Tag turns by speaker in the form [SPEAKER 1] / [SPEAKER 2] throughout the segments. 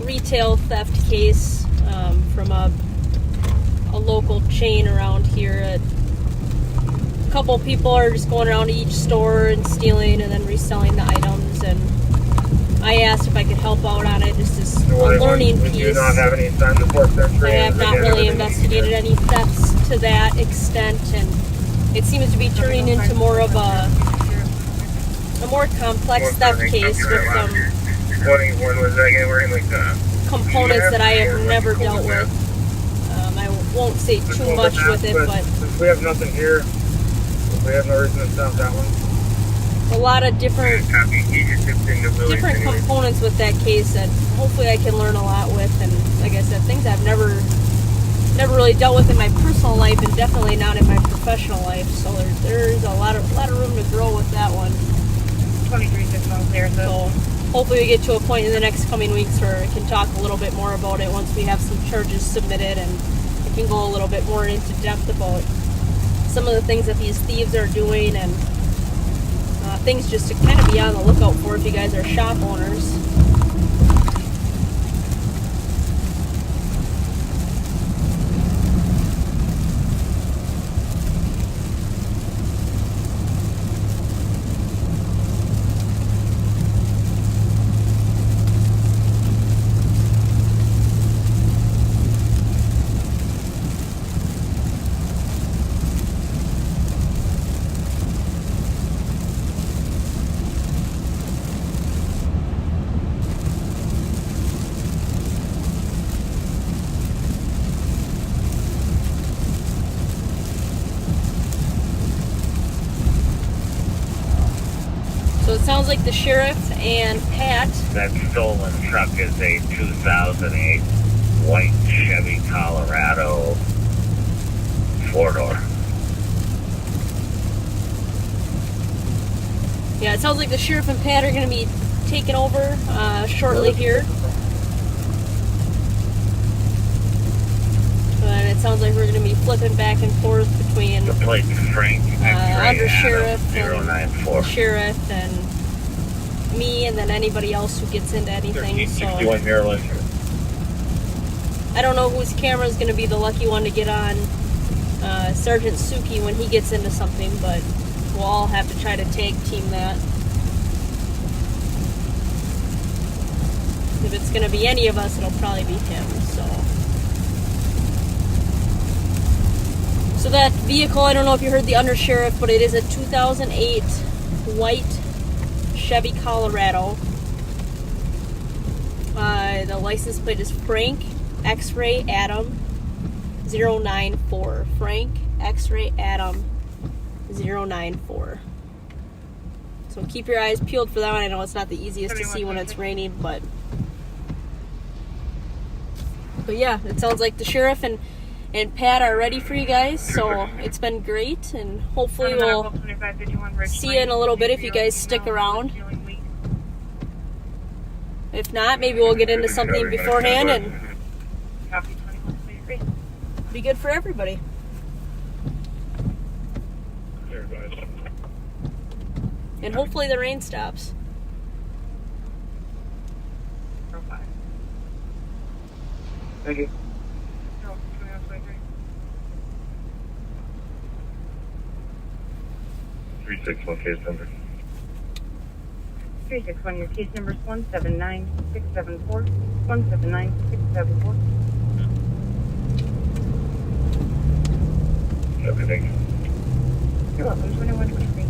[SPEAKER 1] retail theft case from a local chain around here. A couple people are just going around to each store and stealing and then reselling the items, and I asked if I could help out on it just as a learning piece.
[SPEAKER 2] We do not have any signs of 4th century.
[SPEAKER 1] I have not really investigated any thefts to that extent, and it seems to be turning into more of a more complex theft case with some components that I have never dealt with. I won't say too much with it, but
[SPEAKER 2] since we have nothing here, we have no reason to stop that one.
[SPEAKER 1] A lot of different components with that case that hopefully I can learn a lot with, and like I said, things I've never really dealt with in my personal life, and definitely not in my professional life. So there's a lot of room to grow with that one.
[SPEAKER 3] 23 months there,
[SPEAKER 1] so hopefully we get to a point in the next coming weeks where I can talk a little bit more about it once we have some charges submitted, and I can go a little bit more into depth about some of the things that these thieves are doing, and things just to kind of be on the lookout for if you guys are shop owners. So it sounds like the sheriff and Pat.
[SPEAKER 4] That stolen truck is a 2008 white Chevy Colorado 4-door.
[SPEAKER 1] Yeah, it sounds like the sheriff and Pat are going to be taking over shortly here. And it sounds like we're going to be flipping back and forth between
[SPEAKER 4] the plate Frank
[SPEAKER 1] under sheriff and
[SPEAKER 4] 094.
[SPEAKER 1] the sheriff and me, and then anybody else who gets into anything. So
[SPEAKER 4] Maryland.
[SPEAKER 1] I don't know whose camera is going to be the lucky one to get on Sergeant Suki when he gets into something, but we'll all have to try to tag team that. If it's going to be any of us, it'll probably be him. So that vehicle, I don't know if you heard the undersheriff, but it is a 2008 white Chevy Colorado. The license plate is Frank X-Ray Adam 094. Frank X-Ray Adam 094. So keep your eyes peeled for that one. I know it's not the easiest to see when it's raining, but yeah, it sounds like the sheriff and Pat are ready for you guys, so it's been great, and hopefully we'll see you in a little bit if you guys stick around. If not, maybe we'll get into something beforehand and be good for everybody. And hopefully the rain stops.
[SPEAKER 2] Thank you.
[SPEAKER 4] 361 case number.
[SPEAKER 3] 361, your case number is 179674. 179674.
[SPEAKER 4] Everything.
[SPEAKER 3] You're welcome. 2123.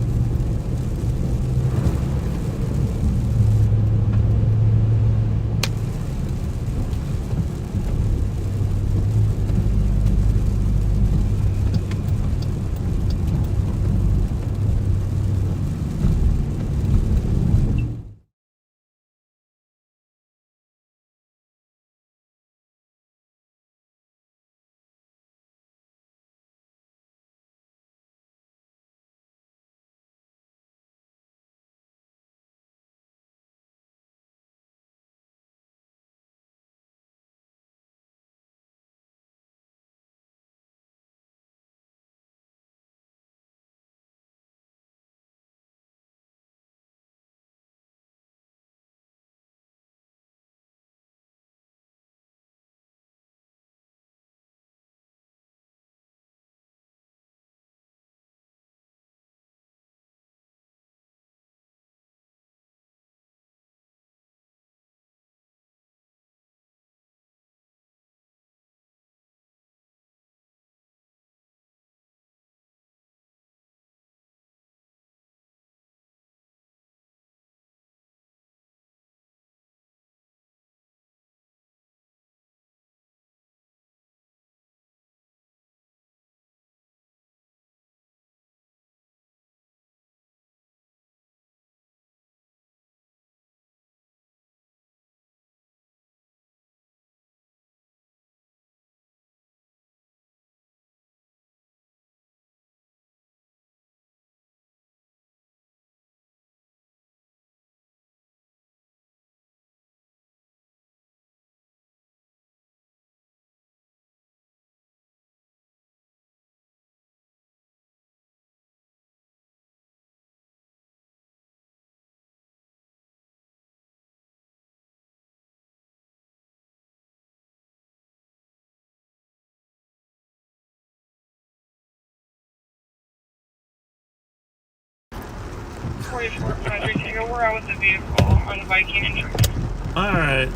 [SPEAKER 3] 44 Frederick, we're out with the vehicle on the Viking insurance.
[SPEAKER 5] All right.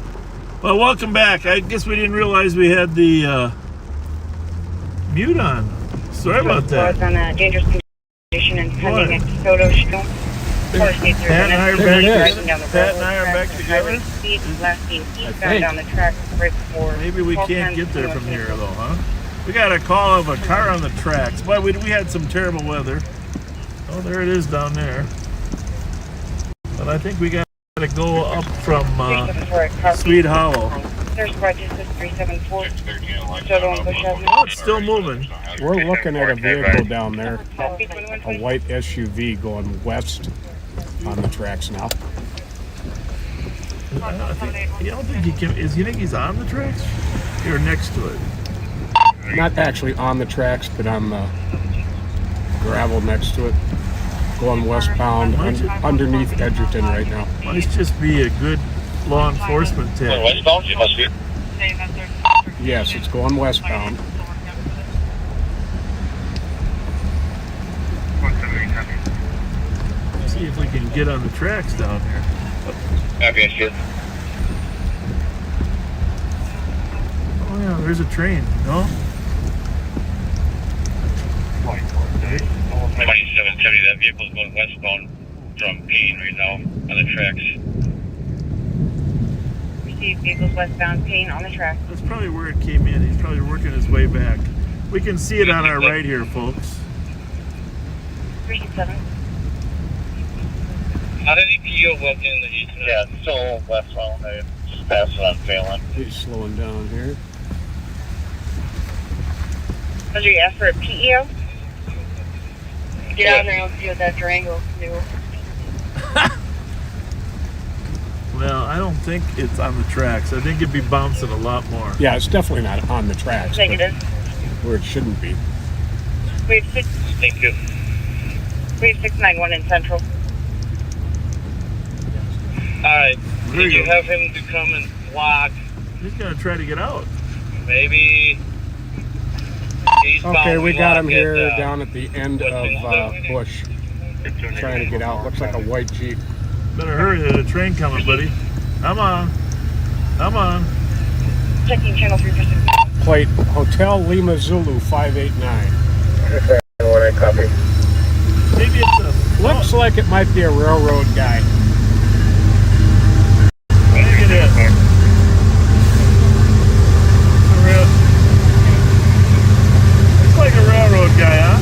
[SPEAKER 5] Well, welcome back. I guess we didn't realize we had the mute on. Sorry about that.
[SPEAKER 3] On a dangerous condition and
[SPEAKER 5] What?
[SPEAKER 3] pending next photo shoot.
[SPEAKER 5] Pat and I are back together.
[SPEAKER 3] Last seen eastbound down the track right before.
[SPEAKER 5] Maybe we can't get there from here though, huh? We got a call of a car on the tracks. But we had some terrible weather. Oh, there it is down there. But I think we got to go up from Sweet Hollow.
[SPEAKER 3] There's Rochester 374.
[SPEAKER 5] Oh, it's still moving.
[SPEAKER 6] We're looking at a vehicle down there, a white SUV going west on the tracks now.
[SPEAKER 5] You don't think he can? You think he's on the tracks? Or next to it?
[SPEAKER 6] Not actually on the tracks, but on the gravel next to it, going westbound underneath Edgerton right now.
[SPEAKER 5] Might just be a good law enforcement tip.
[SPEAKER 4] Westbound, you must be.
[SPEAKER 6] Yes, it's going westbound.
[SPEAKER 5] See if we can get on the tracks down here.
[SPEAKER 4] Happy as shit.
[SPEAKER 5] Oh yeah, there's a train. No?
[SPEAKER 4] 2770, that vehicle's going westbound from Payne right now on the tracks.
[SPEAKER 3] Received vehicles westbound Payne on the track.
[SPEAKER 5] That's probably where it came in. He's probably working his way back. We can see it on our right here, folks.
[SPEAKER 3] 367.
[SPEAKER 4] How did he PO walk in the east? Yeah, it's still westbound. I just passed it on Phelan.
[SPEAKER 6] He's slowing down here.
[SPEAKER 3] Did you ask for a PEO? Get out there and see what that Durango do.
[SPEAKER 5] Well, I don't think it's on the tracks. I think it'd be bouncing a lot more.
[SPEAKER 6] Yeah, it's definitely not on the tracks. but
[SPEAKER 3] Negative.
[SPEAKER 6] where it shouldn't be.
[SPEAKER 3] Wave 6.
[SPEAKER 4] Thank you.
[SPEAKER 3] Wave 691 in Central.
[SPEAKER 4] Alright,
[SPEAKER 5] There
[SPEAKER 4] did
[SPEAKER 5] you
[SPEAKER 4] you
[SPEAKER 5] go.
[SPEAKER 4] have him to come and block
[SPEAKER 5] He's gonna try to get out.
[SPEAKER 4] maybe eastbound?
[SPEAKER 6] Okay, we got him
[SPEAKER 4] block
[SPEAKER 6] here
[SPEAKER 4] at,
[SPEAKER 6] down at the end of Bush, trying to get out. Looks like a white Jeep.
[SPEAKER 5] Better hurry, there's a train coming, buddy. Come on. Come on.
[SPEAKER 3] Checking channel 3 for 6.
[SPEAKER 6] Plate Hotel Lima Zulu 589.
[SPEAKER 2] What I copy.
[SPEAKER 5] Maybe it's a...
[SPEAKER 6] Looks like it might be a railroad guy.
[SPEAKER 5] Maybe it is. Looks like a railroad guy, huh?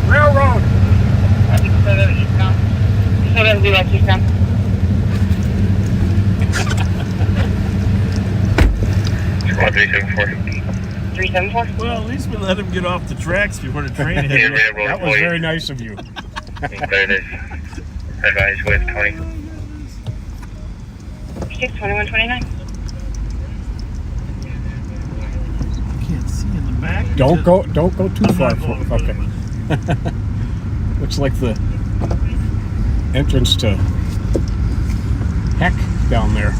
[SPEAKER 6] Railroad!
[SPEAKER 3] I think so that eastbound. So that'll be like eastbound.
[SPEAKER 4] Squad 374.
[SPEAKER 3] 374.
[SPEAKER 5] Well, at least we let him get off the tracks before the train hit him.
[SPEAKER 6] That was very nice of you.
[SPEAKER 4] There it is. Advise with 20.
[SPEAKER 3] 62129.
[SPEAKER 5] Can't see in the back.
[SPEAKER 6] Don't go too
[SPEAKER 5] I'm
[SPEAKER 6] far.
[SPEAKER 5] not going
[SPEAKER 6] Okay. Looks like the entrance to Heck down there.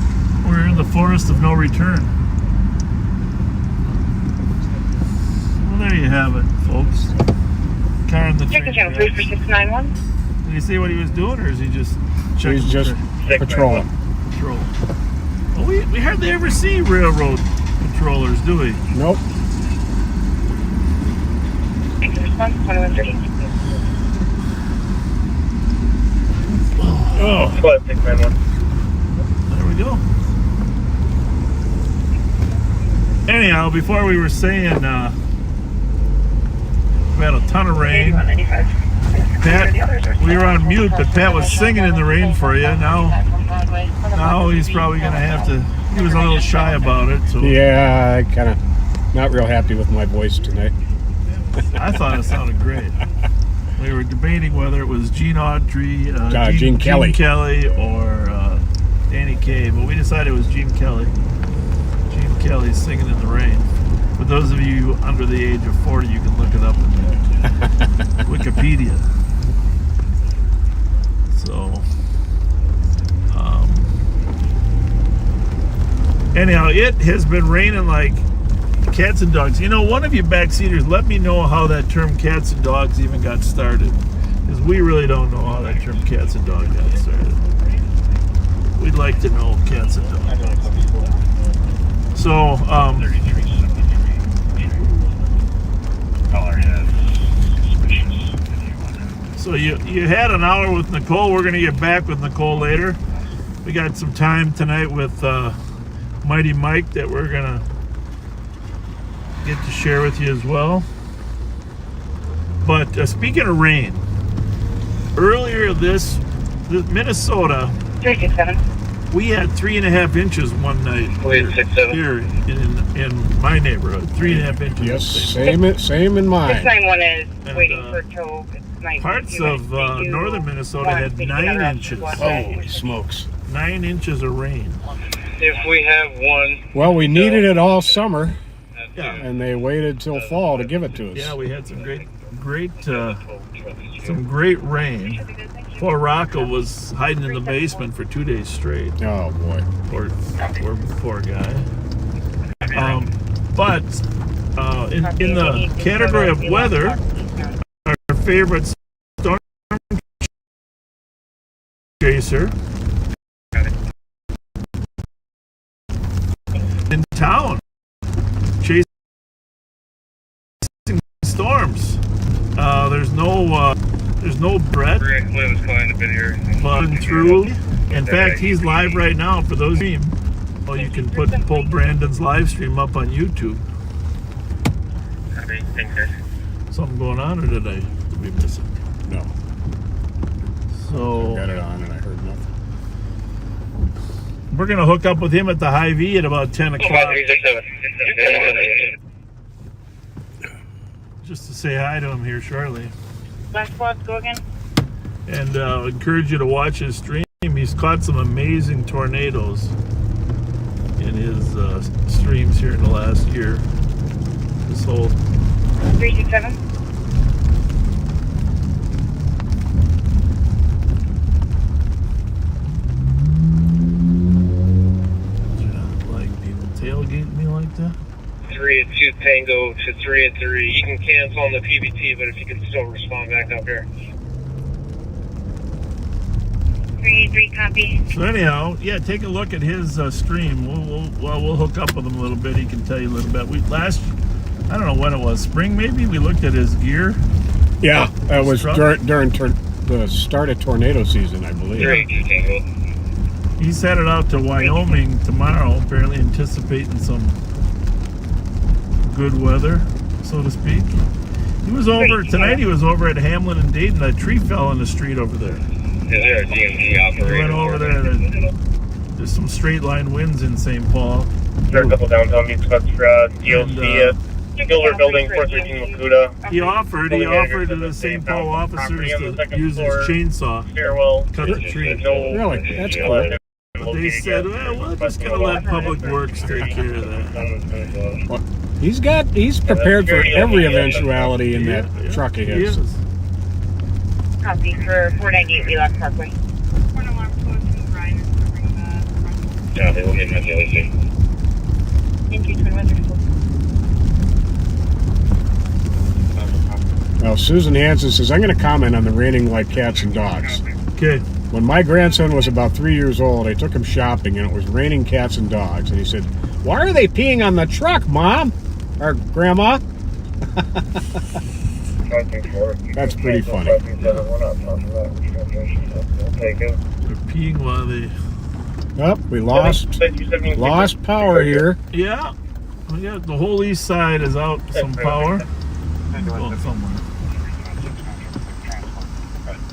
[SPEAKER 5] We're in the forest of no return. Well, there you have it, folks. Car in the
[SPEAKER 3] Checking
[SPEAKER 5] train
[SPEAKER 3] channel 3
[SPEAKER 5] tracks.
[SPEAKER 3] for 691.
[SPEAKER 5] Did he say what he was doing, or is he just checking?
[SPEAKER 6] He's just patrolling.
[SPEAKER 5] patrol. Well, we hardly ever see railroad patrollers, do we?
[SPEAKER 6] Nope.
[SPEAKER 3] Thanks for response 2130.
[SPEAKER 6] Oh,
[SPEAKER 2] Squad 691.
[SPEAKER 5] There we go. Anyhow, before we were saying we had a ton of rain.
[SPEAKER 3] 8195.
[SPEAKER 5] Pat, we were on mute, but Pat was singing in the rain for you. Now he's probably gonna have to. He was a little shy about it, so
[SPEAKER 6] yeah, I kind of not real happy with my voice tonight.
[SPEAKER 5] I thought it sounded great. We were debating whether it was Gene Autry,
[SPEAKER 6] Gene Kelly.
[SPEAKER 5] or Danny Kaye, but we decided it was Gene Kelly. Gene Kelly singing in the rain. For those of you under the age of 40, you can look it up. Wikipedia. So, anyhow, it has been raining like cats and dogs. You know, one of you backseaters, let me know how that term cats and dogs even got started. Because we really don't know how that term cats and dogs got started. We'd like to know cats and dogs. So, so you had an hour with Nicolle. We're going to get back with Nicolle later. We got some time tonight with Mighty Mike that we're going to get to share with you as well. But speaking of rain, earlier this Minnesota,
[SPEAKER 3] 367.
[SPEAKER 5] we had 3.5 inches one night here in my neighborhood. 3.5 inches.
[SPEAKER 6] Yes, same in mine.
[SPEAKER 3] 691 is
[SPEAKER 5] And,
[SPEAKER 3] waiting for tow.
[SPEAKER 5] Parts of northern Minnesota had 9 inches.
[SPEAKER 6] Holy smokes.
[SPEAKER 5] 9 inches of rain.
[SPEAKER 4] If we have one,
[SPEAKER 6] Well, we needed it all summer,
[SPEAKER 5] Yeah.
[SPEAKER 6] and they waited till fall to give it to us.
[SPEAKER 5] Yeah, we had some great rain. Poor Rocco was hiding in the basement for 2 days straight.
[SPEAKER 6] Oh boy.
[SPEAKER 5] Poor guy. But in the category of weather, our favorite storm chaser in town, chasing storms. There's no Brett
[SPEAKER 4] lives quite a bit here.
[SPEAKER 5] buzzing through. In fact, he's live right now for those stream. Well, you can pull Brandon's live stream up on YouTube. Something going on, or did I be missing?
[SPEAKER 6] No.
[SPEAKER 5] So
[SPEAKER 6] Got it on and I heard nothing.
[SPEAKER 5] we're gonna hook up with him at the Hy-Vee at about 10 o'clock, just to say hi to him here shortly,
[SPEAKER 3] Last spots, go again.
[SPEAKER 5] and encourage you to watch his stream. He's caught some amazing tornadoes in his streams here in the last year. This whole
[SPEAKER 3] 367.
[SPEAKER 5] like people tailgating me like that.
[SPEAKER 4] 3 and 2 Tango to 3 and 3. You can cancel on the PBT, but if you can still respond back up here.
[SPEAKER 3] 3 copy.
[SPEAKER 5] So anyhow, yeah, take a look at his stream. We'll hook up with him a little bit. He can tell you a little bit. I don't know when it was, spring maybe. We looked at his gear.
[SPEAKER 6] Yeah, that was
[SPEAKER 5] Struck?
[SPEAKER 6] during the start of tornado season, I believe.
[SPEAKER 4] 3 and 2 Tango.
[SPEAKER 5] He's headed out to Wyoming tomorrow, apparently anticipating some good weather, so to speak. He was over tonight. He was over at Hamlin and Dayton. A tree fell in the street over there.
[SPEAKER 4] Yeah, they're a DMV operator.
[SPEAKER 5] He went over there. There's some straight line winds in St. Paul.
[SPEAKER 2] There are a couple downtown meet spots for DOC at Gilbert Building, 413 Wakuta.
[SPEAKER 5] He offered to the St. Paul officers to use his chainsaw,
[SPEAKER 2] Stairwell.
[SPEAKER 5] cut the tree.
[SPEAKER 2] No.
[SPEAKER 6] Really? That's cool.
[SPEAKER 5] But they said, well, we're just going to let Public Works take care of that.
[SPEAKER 6] Well, he's prepared for every eventuality in that truck of
[SPEAKER 5] He
[SPEAKER 6] his.
[SPEAKER 5] is.
[SPEAKER 3] Copy for 498 Wheelock Parkway.
[SPEAKER 4] Yeah, they will get my DOC.
[SPEAKER 3] Into Twin Wizard.
[SPEAKER 6] Well, Susan Hansen says, I'm going to comment on the raining like cats and dogs.
[SPEAKER 5] Okay.
[SPEAKER 6] When my grandson was about 3 years old, I took him shopping and it was raining cats and dogs. And he said, why are they peeing on the truck, Mom? Or Grandma? That's pretty funny.
[SPEAKER 5] They're peeing while they...
[SPEAKER 6] Oh, we lost power here.
[SPEAKER 5] Yeah. The whole east side is out some power. It's going somewhere.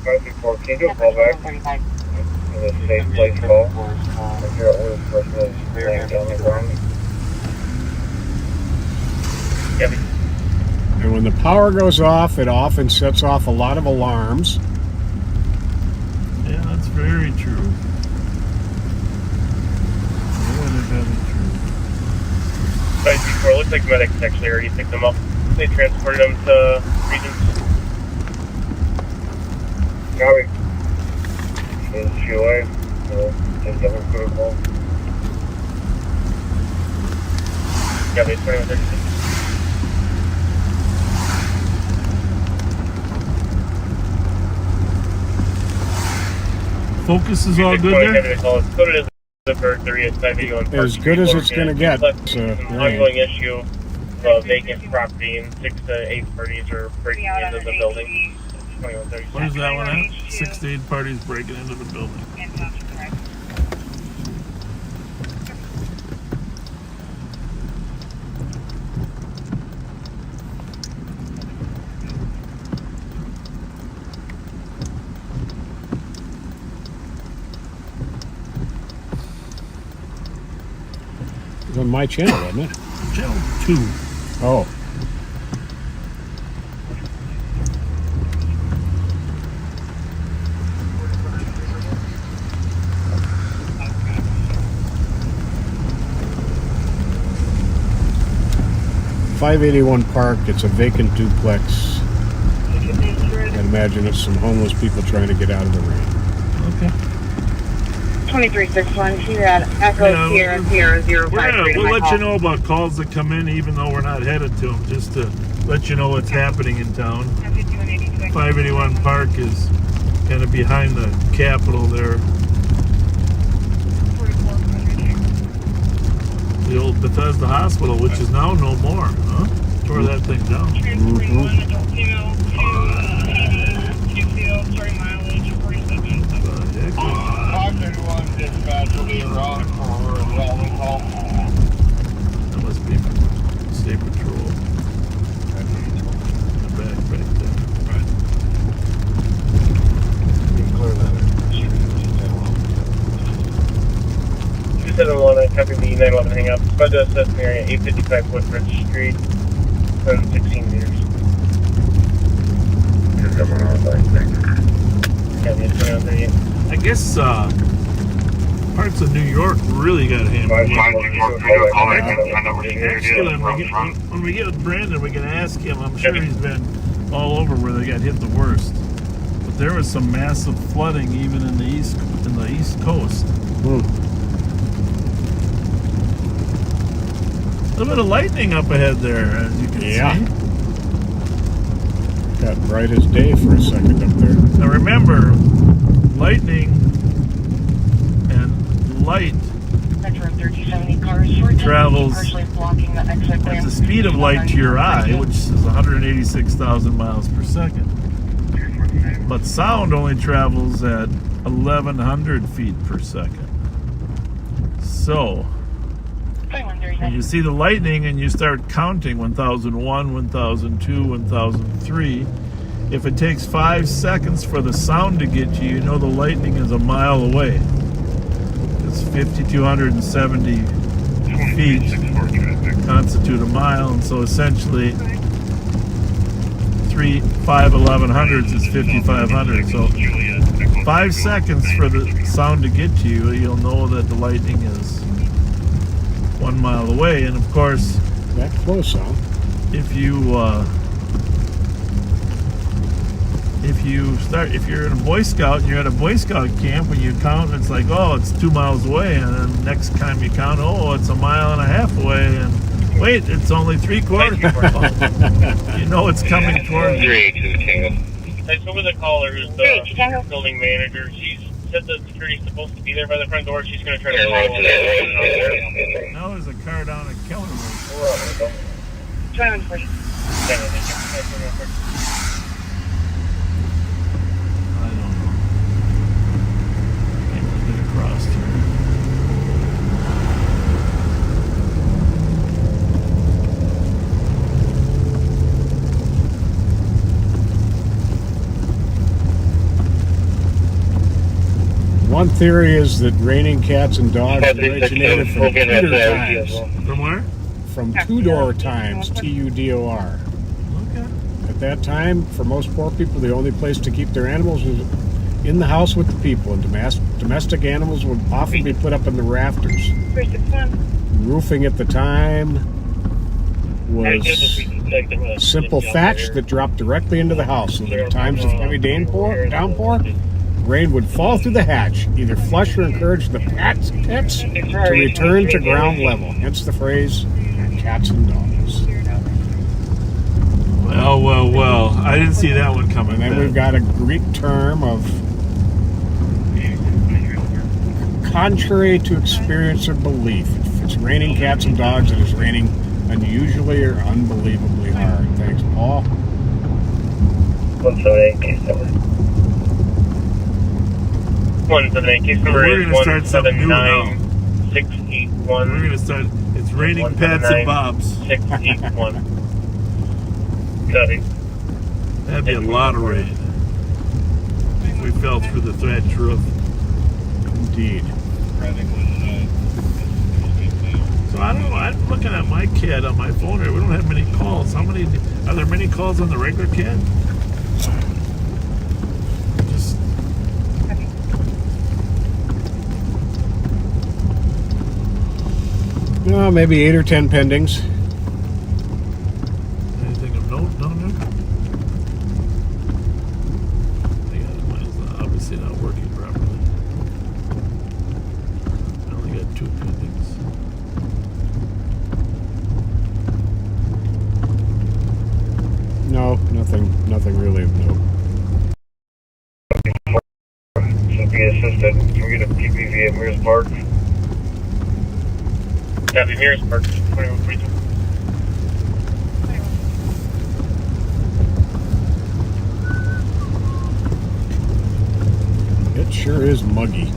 [SPEAKER 2] Can you do a call back? In a safe place call. Figure out where the person is laying down the ground.
[SPEAKER 6] And when the power goes off, it often sets off a lot of alarms.
[SPEAKER 5] Yeah, that's very true. Very true.
[SPEAKER 2] Right before, it looks like medics actually already picked them up. They transported them to Regents. Copy. In QA, just double protocol. Copy, 2136.
[SPEAKER 5] Focus is all good there?
[SPEAKER 6] As good as it's going to get.
[SPEAKER 2] Ongoing issue of vacant property and 6 to 8 parties are breaking into the building.
[SPEAKER 5] Where's that one at? 6 to 8 parties breaking into the building.
[SPEAKER 6] It's on my channel, wasn't it?
[SPEAKER 5] Channel 2.
[SPEAKER 6] Oh. .581 Park, it's a vacant duplex. I'd imagine it's some homeless people trying to get out of the rain.
[SPEAKER 5] Okay.
[SPEAKER 3] 2361 here at Echo Sierra Sierra 053.
[SPEAKER 5] We'll let you know about calls that come in, even though we're not headed to them, just to let you know what's happening in town. 581 Park is kind of behind the Capitol there. The old Bethesda Hospital, which is now no more, huh? Tore that thing down. That must be State Patrol. Back there. Right.
[SPEAKER 2] You can clear that. 271, copy the 911 hang up. Spud to assessment area 855 Woodbridge Street, 16 meters.
[SPEAKER 5] I guess parts of New York really got hammered. Excellent. When we get with Brandon, we can ask him. I'm sure he's been all over where they got hit the worst. But there was some massive flooding even in the east coast. A little bit of lightning up ahead there, as you can see.
[SPEAKER 6] Got bright as day for a second up there.
[SPEAKER 5] Now remember, lightning and light travels at the speed of light to your eye, which is 186,000 miles per second. But sound only travels at 1,100 feet per second. So, when you see the lightning and you start counting 1001, 1002, 1003, if it takes 5 seconds for the sound to get to you, you know the lightning is a mile away. It's 5,270 feet constitute a mile, and so essentially 1100s is 5,500. So 5 seconds for the sound to get to you, you'll know that the lightning is 1 mile away. And of course,
[SPEAKER 6] that close, huh?
[SPEAKER 5] If you're in a Boy Scout and you're at a Boy Scout camp, when you count, it's like, oh, it's 2 miles away, and then next time you count, oh, it's 1.5 miles away, and wait, it's only 3/4. You know it's coming towards you.
[SPEAKER 2] Hey, so with the caller, who's the building manager, she said the security's supposed to be there by the front door. She's going to try to follow it.
[SPEAKER 5] Now there's a car down at Keller Road.
[SPEAKER 3] 2140.
[SPEAKER 5] I don't know. Can't really get across here.
[SPEAKER 6] One theory is that raining cats and dogs originated from Tudor times.
[SPEAKER 5] From where?
[SPEAKER 6] From Tudor times, Tudor.
[SPEAKER 5] Okay.
[SPEAKER 6] At that time, for most poor people, the only place to keep their animals was in the house with the people, and domestic animals would often be put up in the rafters.
[SPEAKER 3] 361.
[SPEAKER 6] Roofing at the time was simple thatch that dropped directly into the house. So that in times of heavy downpour, rain would fall through the hatch. Either flush or encourage the pits to return to ground level. Hence the phrase, cats and dogs.
[SPEAKER 5] Well. I didn't see that one coming.
[SPEAKER 6] And then we've got a Greek term of contrary to experience or belief. If it's raining cats and dogs, it is raining unusually or unbelievably hard. Thanks, Paul.
[SPEAKER 4] 178 case number.
[SPEAKER 2] 178 case number
[SPEAKER 5] We're
[SPEAKER 2] is
[SPEAKER 5] gonna start something new now.
[SPEAKER 2] 179,681.
[SPEAKER 5] We're going to start. It's raining Pats and Bobs.
[SPEAKER 2] 681. Copy.
[SPEAKER 5] That'd be a lot of rain if we fell through the thatch roof.
[SPEAKER 6] Indeed.
[SPEAKER 5] So I don't know. I'm looking at my CAD on my phone here. We don't have many calls. Are there many calls on the regular CAD? Just
[SPEAKER 6] Maybe 8 or 10 pendings.
[SPEAKER 5] anything of note down there? Mine's obviously not working properly. I only got 2 pendings.
[SPEAKER 6] No, nothing really of note.
[SPEAKER 4] Should be assisted. Can we get a PPV at Mears Park?
[SPEAKER 2] Copy. Mears Park. 2142.
[SPEAKER 6] It sure is muggy.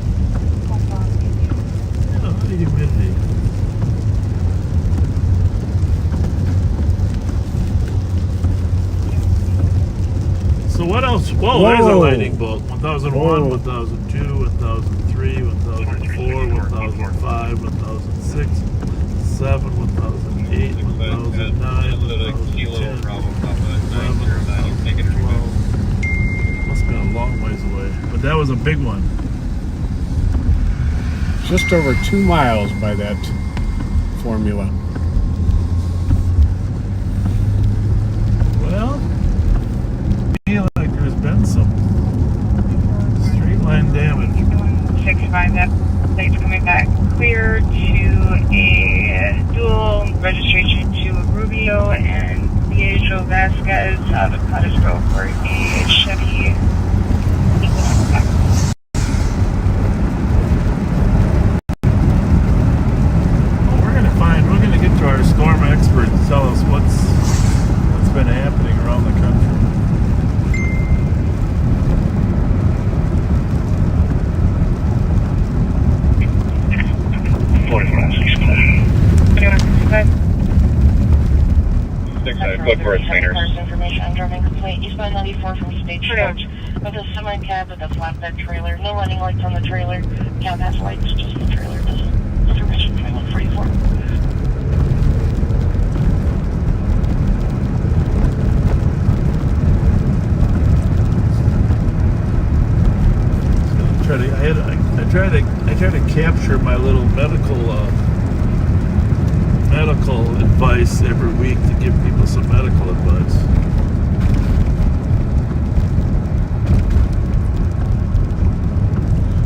[SPEAKER 5] Oh, humidity. So what else? Whoa, there's a lightning bolt. 1001,
[SPEAKER 6] Whoa.
[SPEAKER 5] 1002, 1003, 1004, 1005, 1006, 7, 1008, 1009, 1010, 11, 12. Must have been a long ways away. But that was a big one.
[SPEAKER 6] Just over 2 miles by that formula.
[SPEAKER 5] Well, I feel like there's been some straight line damage.
[SPEAKER 3] 65, that plate's coming back clear to a dual registration to Rubio and Diego Vasquez out of Pottersville for a Chevy.
[SPEAKER 5] We're gonna get to our storm expert to tell us what's been happening around the country.
[SPEAKER 4] Look for a trainer.
[SPEAKER 3] Information. I'm driving complete eastbound 94 from Stagecoach with a semi-cab with a flatbed trailer. No running lights on the trailer. Cab has lights, just the trailer doesn't. Information 2144.
[SPEAKER 5] I tried to capture my little medical advice every week to give people some medical advice.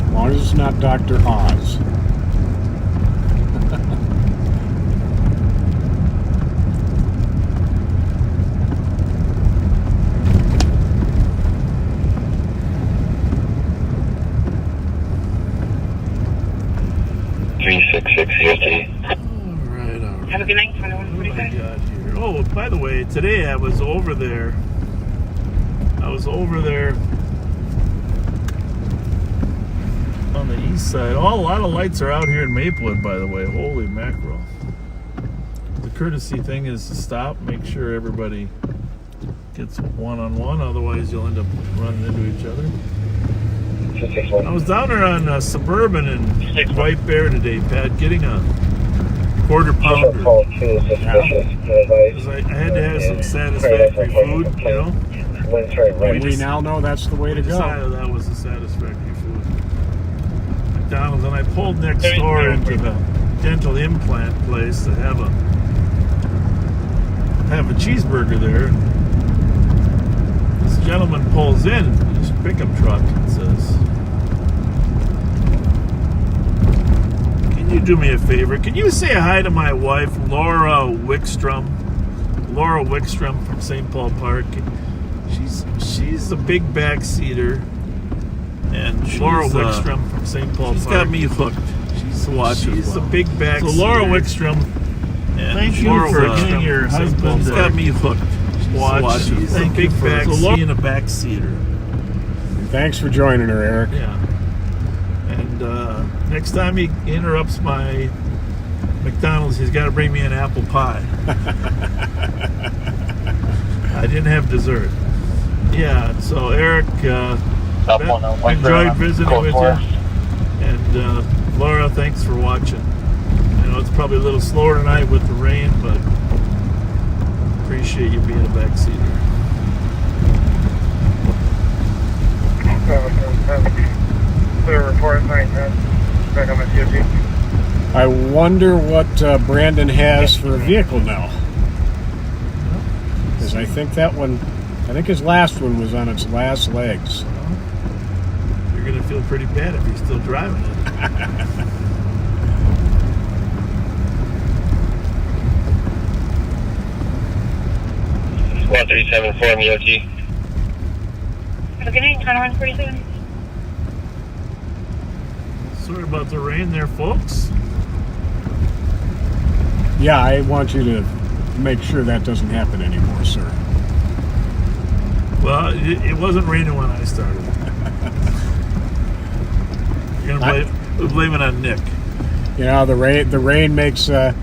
[SPEAKER 6] As long as it's not Dr. Oz.
[SPEAKER 3] Have a good night.
[SPEAKER 5] What do I got here? Oh, by the way, today I was over there. On the east side. A lot of lights are out here in Maplewood, by the way. Holy mackerel. The courtesy thing is to stop, make sure everybody gets one-on-one, otherwise you'll end up running into each other. I was down there on Suburban and White Bear today, Pat, getting a quarter pounder. Because I had to have some satisfactory food, you know.
[SPEAKER 6] We now know that's the way to go.
[SPEAKER 5] Decided that was the satisfactory food. McDonald's, and I pulled next door into the dental implant place to have a have a cheeseburger there. This gentleman pulls in his pickup truck and says, "Can you do me a favor? Can you say hi to my wife, Laura Wickstrom? Laura Wickstrom from St. Paul Park. She's a big backseater, and Laura Wickstrom from St. Paul Park. She's got me hooked. She's a big backseater. So Laura Wickstrom, thank you for getting your husband. She's got me hooked. She's a big backseater and a backseater.
[SPEAKER 6] Thanks for joining her, Eric.
[SPEAKER 5] Yeah. And next time he interrupts my McDonald's, he's got to bring me an apple pie. I didn't have dessert. Yeah, so Eric, enjoyed visiting with you. And Laura, thanks for watching. I know it's probably a little slower tonight with the rain, but appreciate you being a backseater.
[SPEAKER 2] Clear report, 910. Back on my DOT.
[SPEAKER 6] I wonder what Brandon has for a vehicle now. Because I think his last one was on its last legs.
[SPEAKER 5] You're going to feel pretty bad if you're still driving it.
[SPEAKER 2] 1374 on the OT.
[SPEAKER 3] Good night, 2147.
[SPEAKER 5] Sorry about the rain there, folks.
[SPEAKER 6] Yeah, I want you to make sure that doesn't happen anymore, sir.
[SPEAKER 5] Well, it wasn't raining when I started. You're going to blame it on Nick.
[SPEAKER 6] You know, the rain makes the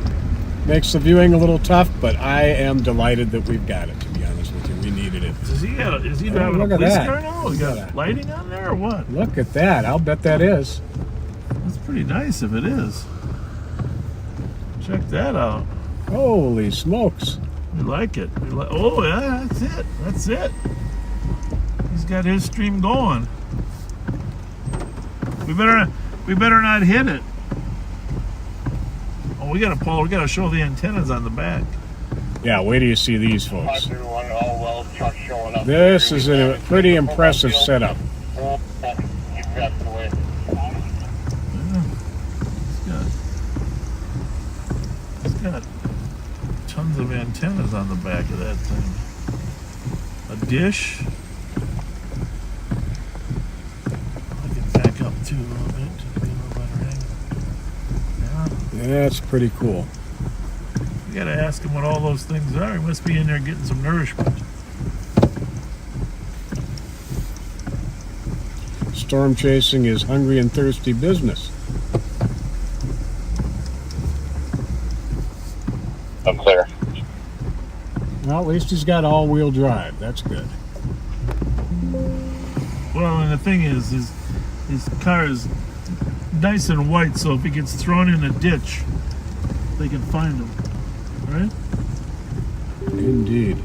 [SPEAKER 6] viewing a little tough, but I am delighted that we've got it, to be honest with you. We needed it.
[SPEAKER 5] Is he driving a police car now? He got lighting on there or what?
[SPEAKER 6] Look at that. I'll bet that is.
[SPEAKER 5] That's pretty nice if it is. Check that out.
[SPEAKER 6] Holy smokes.
[SPEAKER 5] We like it. Oh, yeah, that's it. That's it. He's got his stream going. We better not hit it. Oh, we gotta show the antennas on the back.
[SPEAKER 6] Yeah, wait till you see these folks. This is a pretty impressive setup.
[SPEAKER 5] He's got tons of antennas on the back of that thing. A dish. I can back up too a little bit to be a little better angle. Yeah.
[SPEAKER 6] That's pretty cool.
[SPEAKER 5] You gotta ask him what all those things are. He must be in there getting some nourishment.
[SPEAKER 6] Storm chasing is hungry and thirsty business.
[SPEAKER 2] I'm clear.
[SPEAKER 6] Well, at least he's got all-wheel drive. That's good.
[SPEAKER 5] Well, and the thing is his car is nice and white, so if he gets thrown in a ditch, they can find him. Right?
[SPEAKER 6] Indeed.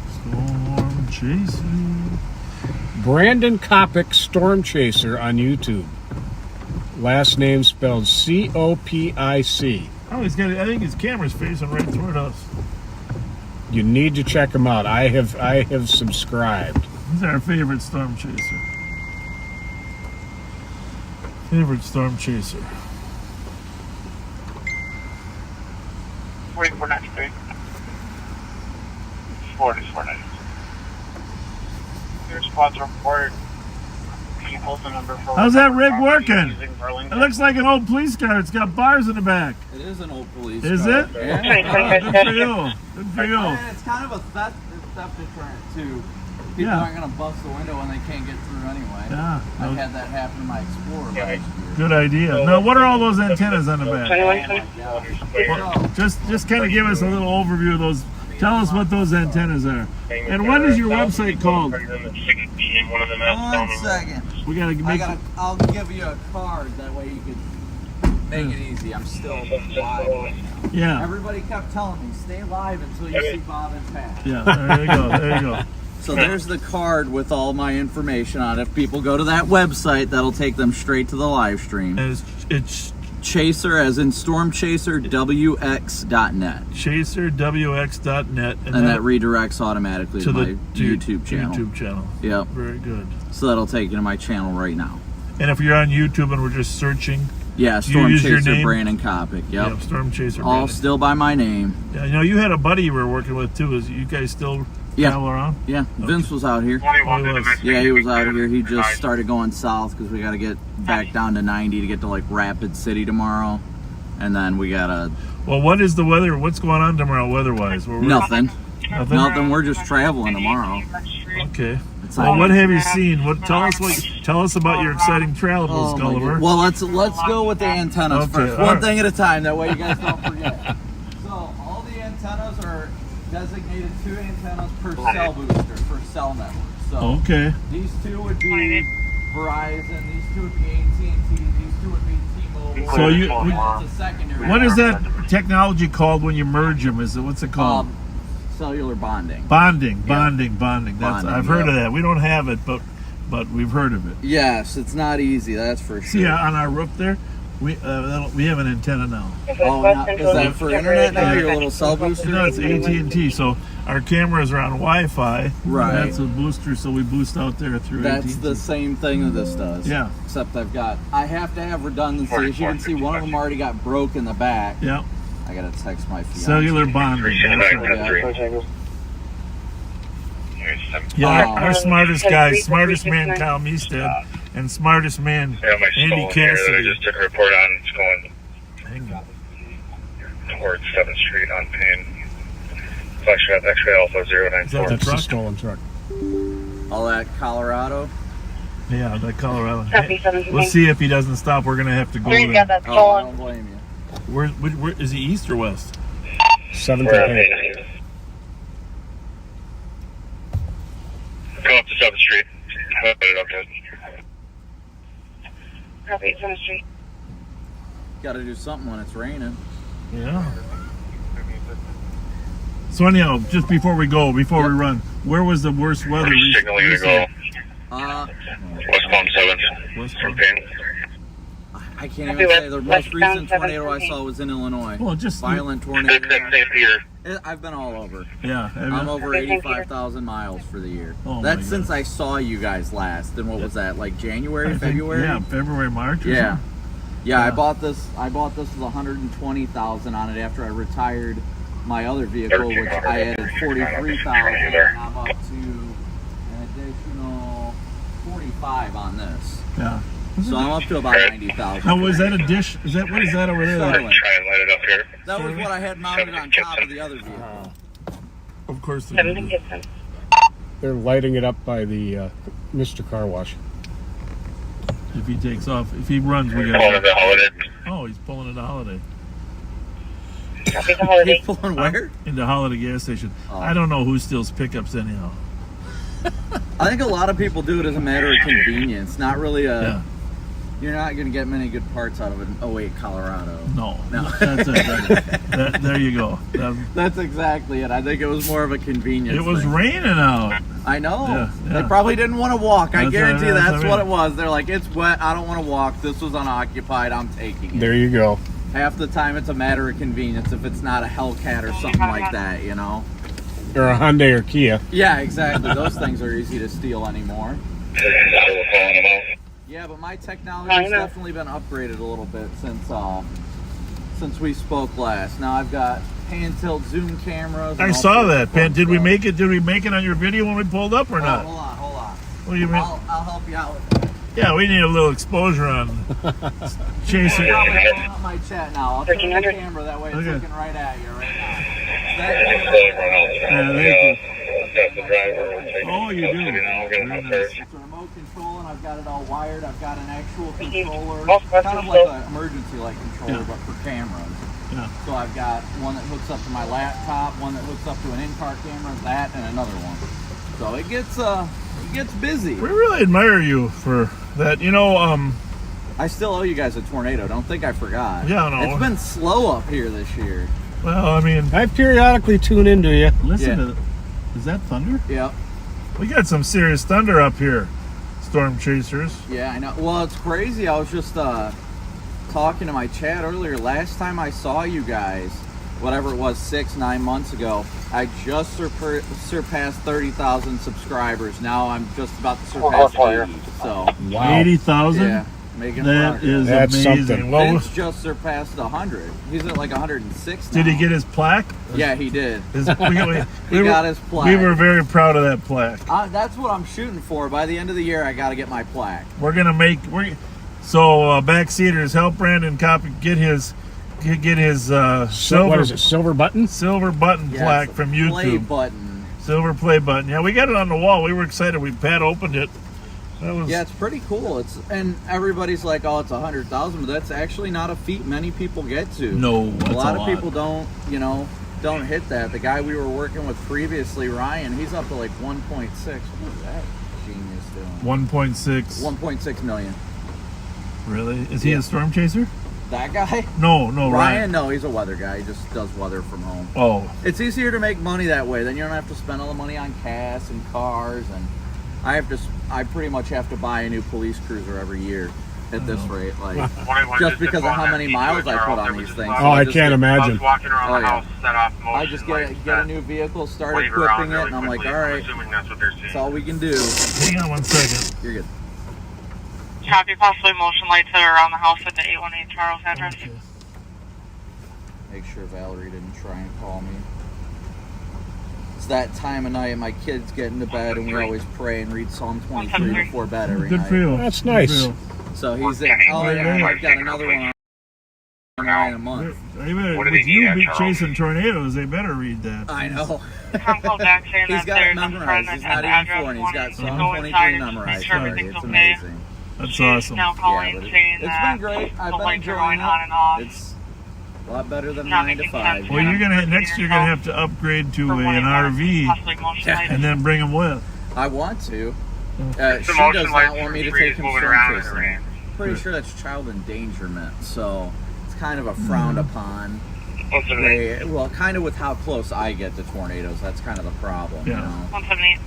[SPEAKER 5] Storm chasing.
[SPEAKER 6] Brandon Kopic, Storm Chaser on YouTube. Last name spelled C-O-P-I-C.
[SPEAKER 5] Oh, he's got. I think his camera's facing right toward us.
[SPEAKER 6] You need to check him out. I have subscribed.
[SPEAKER 5] He's our favorite storm chaser. Favorite storm chaser.
[SPEAKER 2] 4493. 4493. Your squad's report. Can you hold the number for?
[SPEAKER 5] How's that rig working? It looks like an old police car. It's got bars in the back.
[SPEAKER 7] It is an old police
[SPEAKER 5] Is
[SPEAKER 7] car.
[SPEAKER 5] it?
[SPEAKER 7] Yeah.
[SPEAKER 5] Good for you. Good for you.
[SPEAKER 7] And it's kind of a theft deterrent too. People aren't going to bust the window when they can't get through anyway.
[SPEAKER 5] Yeah.
[SPEAKER 7] I've had that happen in my Explorer last year.
[SPEAKER 5] Good idea. Now, what are all those antennas on the back?
[SPEAKER 7] Well,
[SPEAKER 5] Just kind of give us a little overview of those. Tell us what those antennas are. And what is your website called?
[SPEAKER 7] 1 second.
[SPEAKER 5] We gotta make.
[SPEAKER 7] I'll give you a card. That way you can make it easy. I'm still live right now.
[SPEAKER 5] Yeah.
[SPEAKER 7] Everybody kept telling me, stay live until you see Bob and Pat.
[SPEAKER 5] Yeah. There you go. There you go.
[SPEAKER 7] So there's the card with all my information on it. If people go to that website, that'll take them straight to the live stream.
[SPEAKER 5] And it's
[SPEAKER 7] Chaser, as in StormChaserWX.net.
[SPEAKER 5] ChaserWX.net.
[SPEAKER 7] And that redirects automatically to my YouTube channel.
[SPEAKER 5] YouTube channel.
[SPEAKER 7] Yep.
[SPEAKER 5] Very good.
[SPEAKER 7] So that'll take you to my channel right now.
[SPEAKER 5] And if you're on YouTube and we're just searching,
[SPEAKER 7] yeah, Storm Chaser Brandon Kopic. Yep.
[SPEAKER 5] Yeah, Storm Chaser.
[SPEAKER 7] All still by my name.
[SPEAKER 5] Yeah, you know, you had a buddy you were working with too. Is you guys still travel around?
[SPEAKER 7] Yeah, Vince was out here.
[SPEAKER 5] Oh, he was.
[SPEAKER 7] Yeah, he was out here. He just started going south because we got to get back down to 90 to get to like Rapid City tomorrow, and then we gotta.
[SPEAKER 5] Well, what is the weather? What's going on tomorrow weather-wise?
[SPEAKER 7] Nothing. Nothing. We're just traveling tomorrow.
[SPEAKER 5] Okay. Well, what have you seen? Tell us about your exciting travels, Gulliver.
[SPEAKER 7] Well, let's go with the antennas first. One thing at a time. That way you guys don't forget. So all the antennas are designated 2 antennas per cell booster for cell networks. So these 2 would be Verizon. These 2 would be AT&T. These 2 would be T-Mobile.
[SPEAKER 5] So
[SPEAKER 7] it's a secondary.
[SPEAKER 5] What is that technology called when you merge them? What's it called?
[SPEAKER 7] Cellular bonding.
[SPEAKER 5] Bonding. I've heard of that. We don't have it, but we've heard of it.
[SPEAKER 7] Yes, it's not easy. That's for sure.
[SPEAKER 5] See, on our roof there, we have an antenna now.
[SPEAKER 7] Oh, is that for internet now? Your little cell booster?
[SPEAKER 5] No, it's AT&T. So our cameras are on Wi-Fi.
[SPEAKER 7] Right.
[SPEAKER 5] That's a booster, so we boost out there through AT&T.
[SPEAKER 7] That's the same thing that this does.
[SPEAKER 5] Yeah.
[SPEAKER 7] Except I have to have redundancy. As you can see, one of them already got broke in the back.
[SPEAKER 5] Yeah.
[SPEAKER 7] I gotta text my fiance.
[SPEAKER 5] Cellular bonding. Yeah, our smartest guys, smartest man Kyle Meestead, and smartest man Andy Cassidy.
[SPEAKER 2] I just took a report on. It's going
[SPEAKER 5] Hang on.
[SPEAKER 2] towards 7th Street on Payne. Fletcher at X-ray Alpha 094.
[SPEAKER 6] That's the stolen truck.
[SPEAKER 7] All that Colorado?
[SPEAKER 5] Yeah, that Colorado. Hey, we'll see if he doesn't stop. We're gonna have to go there.
[SPEAKER 7] I don't blame you.
[SPEAKER 5] Where is he, east or west?
[SPEAKER 6] 7th
[SPEAKER 2] We're
[SPEAKER 6] and
[SPEAKER 2] at Payne. Go up to 7th Street.
[SPEAKER 3] Copy, 7th Street.
[SPEAKER 7] Gotta do something when it's raining.
[SPEAKER 5] Yeah. So anyhow, just before we run, where was the worst weather?
[SPEAKER 2] I'm signaling to go westbound 7th from Payne.
[SPEAKER 7] I can't even say. The most recent tornado I saw was in Illinois.
[SPEAKER 5] Well, just
[SPEAKER 7] violent tornado.
[SPEAKER 2] St. Peter.
[SPEAKER 7] I've been all over.
[SPEAKER 5] Yeah.
[SPEAKER 7] I'm over 85,000 miles for the year.
[SPEAKER 5] Oh,
[SPEAKER 7] that's since I saw you guys last. And what was that? Like January, February?
[SPEAKER 5] Yeah, February, March.
[SPEAKER 7] Yeah. Yeah, I bought this with 120,000 on it after I retired my other vehicle, which I added 43,000, and I'm up to an additional 45 on this.
[SPEAKER 5] Yeah.
[SPEAKER 7] So I'm up to about 90,000.
[SPEAKER 5] Now, was that a dish? What is that over there?
[SPEAKER 7] Starlink.
[SPEAKER 2] Try and light it up here.
[SPEAKER 7] That was what I had mounted on top of the other vehicle.
[SPEAKER 5] Of course.
[SPEAKER 6] they're lighting it up by the Mr. Car Wash.
[SPEAKER 5] If he takes off, if he runs, we got. Oh, he's pulling into Holiday.
[SPEAKER 7] He's pulling where?
[SPEAKER 5] Into Holiday gas station.
[SPEAKER 7] Oh.
[SPEAKER 5] I don't know who steals pickups anyhow.
[SPEAKER 7] I think a lot of people do it as a matter of convenience. Not really a.
[SPEAKER 5] Yeah.
[SPEAKER 7] You're not going to get many good parts out of an 08 Colorado.
[SPEAKER 5] No.
[SPEAKER 7] No.
[SPEAKER 5] That's it. There you go.
[SPEAKER 7] That's exactly it. I think it was more of a convenience.
[SPEAKER 5] It was
[SPEAKER 7] thing.
[SPEAKER 5] Raining out.
[SPEAKER 7] I know.
[SPEAKER 5] Yeah.
[SPEAKER 7] They probably didn't want to walk. I guarantee that's what
[SPEAKER 5] I
[SPEAKER 7] it was. They're like, it's wet. I don't want to walk. This was unoccupied. I'm taking it.
[SPEAKER 6] There you go.
[SPEAKER 7] Half the time it's a matter of convenience if it's not a Hellcat or something like that, you know?
[SPEAKER 6] Or a Hyundai or Kia.
[SPEAKER 7] Yeah, exactly. Those things are easy to steal anymore. Yeah, but my technology's definitely been upgraded a little bit since we spoke last. Now I've got pan tilt zoom cameras.
[SPEAKER 5] I saw that. Did we make it? Did we make it on your video when we pulled up or not?
[SPEAKER 7] Hold on.
[SPEAKER 5] What do you mean?
[SPEAKER 7] I'll help you out with that.
[SPEAKER 5] Yeah, we need a little exposure on chasing.
[SPEAKER 7] I'm pulling up my chat now. I'll turn the camera that way it's looking right at you right now.
[SPEAKER 5] Yeah, thank you.
[SPEAKER 2] Oh,
[SPEAKER 5] you do.
[SPEAKER 7] It's a remote control, and I've got it all wired. I've got an actual controller, kind of like an emergency light controller, but for cameras.
[SPEAKER 5] Yeah.
[SPEAKER 7] So I've got one that hooks up to my laptop, one that hooks up to an in-car camera, that, and another one. So it gets busy.
[SPEAKER 5] We really admire you for that. You know,
[SPEAKER 7] I still owe you guys a tornado. Don't think I forgot.
[SPEAKER 5] Yeah, no.
[SPEAKER 7] It's been slow up here this year.
[SPEAKER 5] Well, I mean,
[SPEAKER 6] I periodically tune into you.
[SPEAKER 5] Listen to it. Is that thunder?
[SPEAKER 7] Yep.
[SPEAKER 5] We got some serious thunder up here, storm chasers.
[SPEAKER 7] Yeah, I know. Well, it's crazy. I was just talking to my chat earlier. Last time I saw you guys, whatever it was, 6-9 months ago, I just surpassed 30,000 subscribers. Now I'm just about to surpass 80. So
[SPEAKER 6] Wow.
[SPEAKER 5] 80,000?
[SPEAKER 7] yeah, making
[SPEAKER 5] That's
[SPEAKER 7] progress.
[SPEAKER 5] amazing. What
[SPEAKER 7] Vince
[SPEAKER 5] was,
[SPEAKER 7] just surpassed 100. He's at like 106 now.
[SPEAKER 5] did he get his plaque?
[SPEAKER 7] Yeah, he did.
[SPEAKER 5] His,
[SPEAKER 7] He got his plaque.
[SPEAKER 5] We were very proud of that plaque.
[SPEAKER 7] That's what I'm shooting for. By the end of the year, I got to get my plaque.
[SPEAKER 5] We're gonna make backseaters help Brandon get his silver.
[SPEAKER 6] What is it? Silver button?
[SPEAKER 5] Silver button
[SPEAKER 7] Yeah,
[SPEAKER 5] plaque
[SPEAKER 7] it's a
[SPEAKER 5] from YouTube.
[SPEAKER 7] Play button.
[SPEAKER 5] Silver play button. Yeah, we got it on the wall. We were excited. Pat opened it. That was,
[SPEAKER 7] Yeah, it's pretty cool. And everybody's like, "Oh, it's 100,000," but that's actually not a feat many people get to.
[SPEAKER 5] No,
[SPEAKER 7] a lot of people don't hit that. The guy we were working with previously, Ryan, he's up to like 1.6. What is that genius doing?
[SPEAKER 5] 1.6.
[SPEAKER 7] 1.6 million.
[SPEAKER 5] Really? Is he a storm chaser?
[SPEAKER 7] That guy?
[SPEAKER 5] No,
[SPEAKER 7] Ryan, no, he's a weather guy. He just does weather from home.
[SPEAKER 5] Oh.
[SPEAKER 7] It's easier to make money that way. Then you don't have to spend all the money on gas and cars, and I pretty much have to buy a new police cruiser every year at this rate, like just because of how many miles I put on these things.
[SPEAKER 6] Oh, I can't imagine.
[SPEAKER 2] Walking around the house, set off motion
[SPEAKER 7] I just get a new vehicle, start equipping it, and I'm like, all right, that's all we can do.
[SPEAKER 5] Hang on 1 second.
[SPEAKER 7] You're good.
[SPEAKER 3] Copy, possibly motion lights that are around the house at the 818 Charles address.
[SPEAKER 5] Okay.
[SPEAKER 7] Make sure Valerie didn't try and call me. It's that time of night, my kids get into bed, and we always pray and read Psalm 23 before bed every
[SPEAKER 5] Good
[SPEAKER 7] night.
[SPEAKER 5] for you.
[SPEAKER 6] That's nice.
[SPEAKER 5] Good
[SPEAKER 7] So he's in. Oh yeah, I've got another one in a month.
[SPEAKER 5] With you chasing tornadoes, they better read that.
[SPEAKER 7] I know.
[SPEAKER 3] Tom called back saying
[SPEAKER 7] He's
[SPEAKER 3] that
[SPEAKER 7] got it
[SPEAKER 3] there's a
[SPEAKER 7] memorized.
[SPEAKER 3] friend
[SPEAKER 7] He's
[SPEAKER 3] that's
[SPEAKER 7] not
[SPEAKER 3] at
[SPEAKER 7] even
[SPEAKER 3] the
[SPEAKER 7] 4, and he's got
[SPEAKER 3] address
[SPEAKER 7] Psalm
[SPEAKER 3] wanting to go
[SPEAKER 7] 23
[SPEAKER 3] inside and just
[SPEAKER 7] memorized
[SPEAKER 3] make sure
[SPEAKER 7] already.
[SPEAKER 3] everything's
[SPEAKER 7] It's
[SPEAKER 3] okay.
[SPEAKER 7] amazing.
[SPEAKER 5] That's
[SPEAKER 3] She's
[SPEAKER 5] awesome.
[SPEAKER 3] now calling
[SPEAKER 7] but
[SPEAKER 3] saying
[SPEAKER 7] it's
[SPEAKER 3] that
[SPEAKER 7] been great. I've
[SPEAKER 3] the
[SPEAKER 7] been
[SPEAKER 3] lights are
[SPEAKER 7] enjoying
[SPEAKER 3] going on and off.
[SPEAKER 7] it. It's a lot better than
[SPEAKER 3] Not
[SPEAKER 7] 9 to
[SPEAKER 3] making
[SPEAKER 7] 5.
[SPEAKER 3] sense.
[SPEAKER 5] Well, next year you're gonna have to upgrade to an RV
[SPEAKER 3] Possibly motion lights.
[SPEAKER 5] and then bring them with.
[SPEAKER 7] I want to. She
[SPEAKER 2] The
[SPEAKER 7] does
[SPEAKER 2] motion
[SPEAKER 7] not
[SPEAKER 2] lights
[SPEAKER 7] want me to
[SPEAKER 2] for trees
[SPEAKER 7] take him
[SPEAKER 2] moving
[SPEAKER 7] storm
[SPEAKER 2] around in the
[SPEAKER 7] chasing.
[SPEAKER 2] rain.
[SPEAKER 7] Pretty sure that's child endangerment, so it's kind of a frowned upon.
[SPEAKER 2] What's the name?
[SPEAKER 7] Well, kind of with how close I get to tornadoes, that's kind of the problem.
[SPEAKER 5] Yeah.
[SPEAKER 7] You know?
[SPEAKER 3] 178.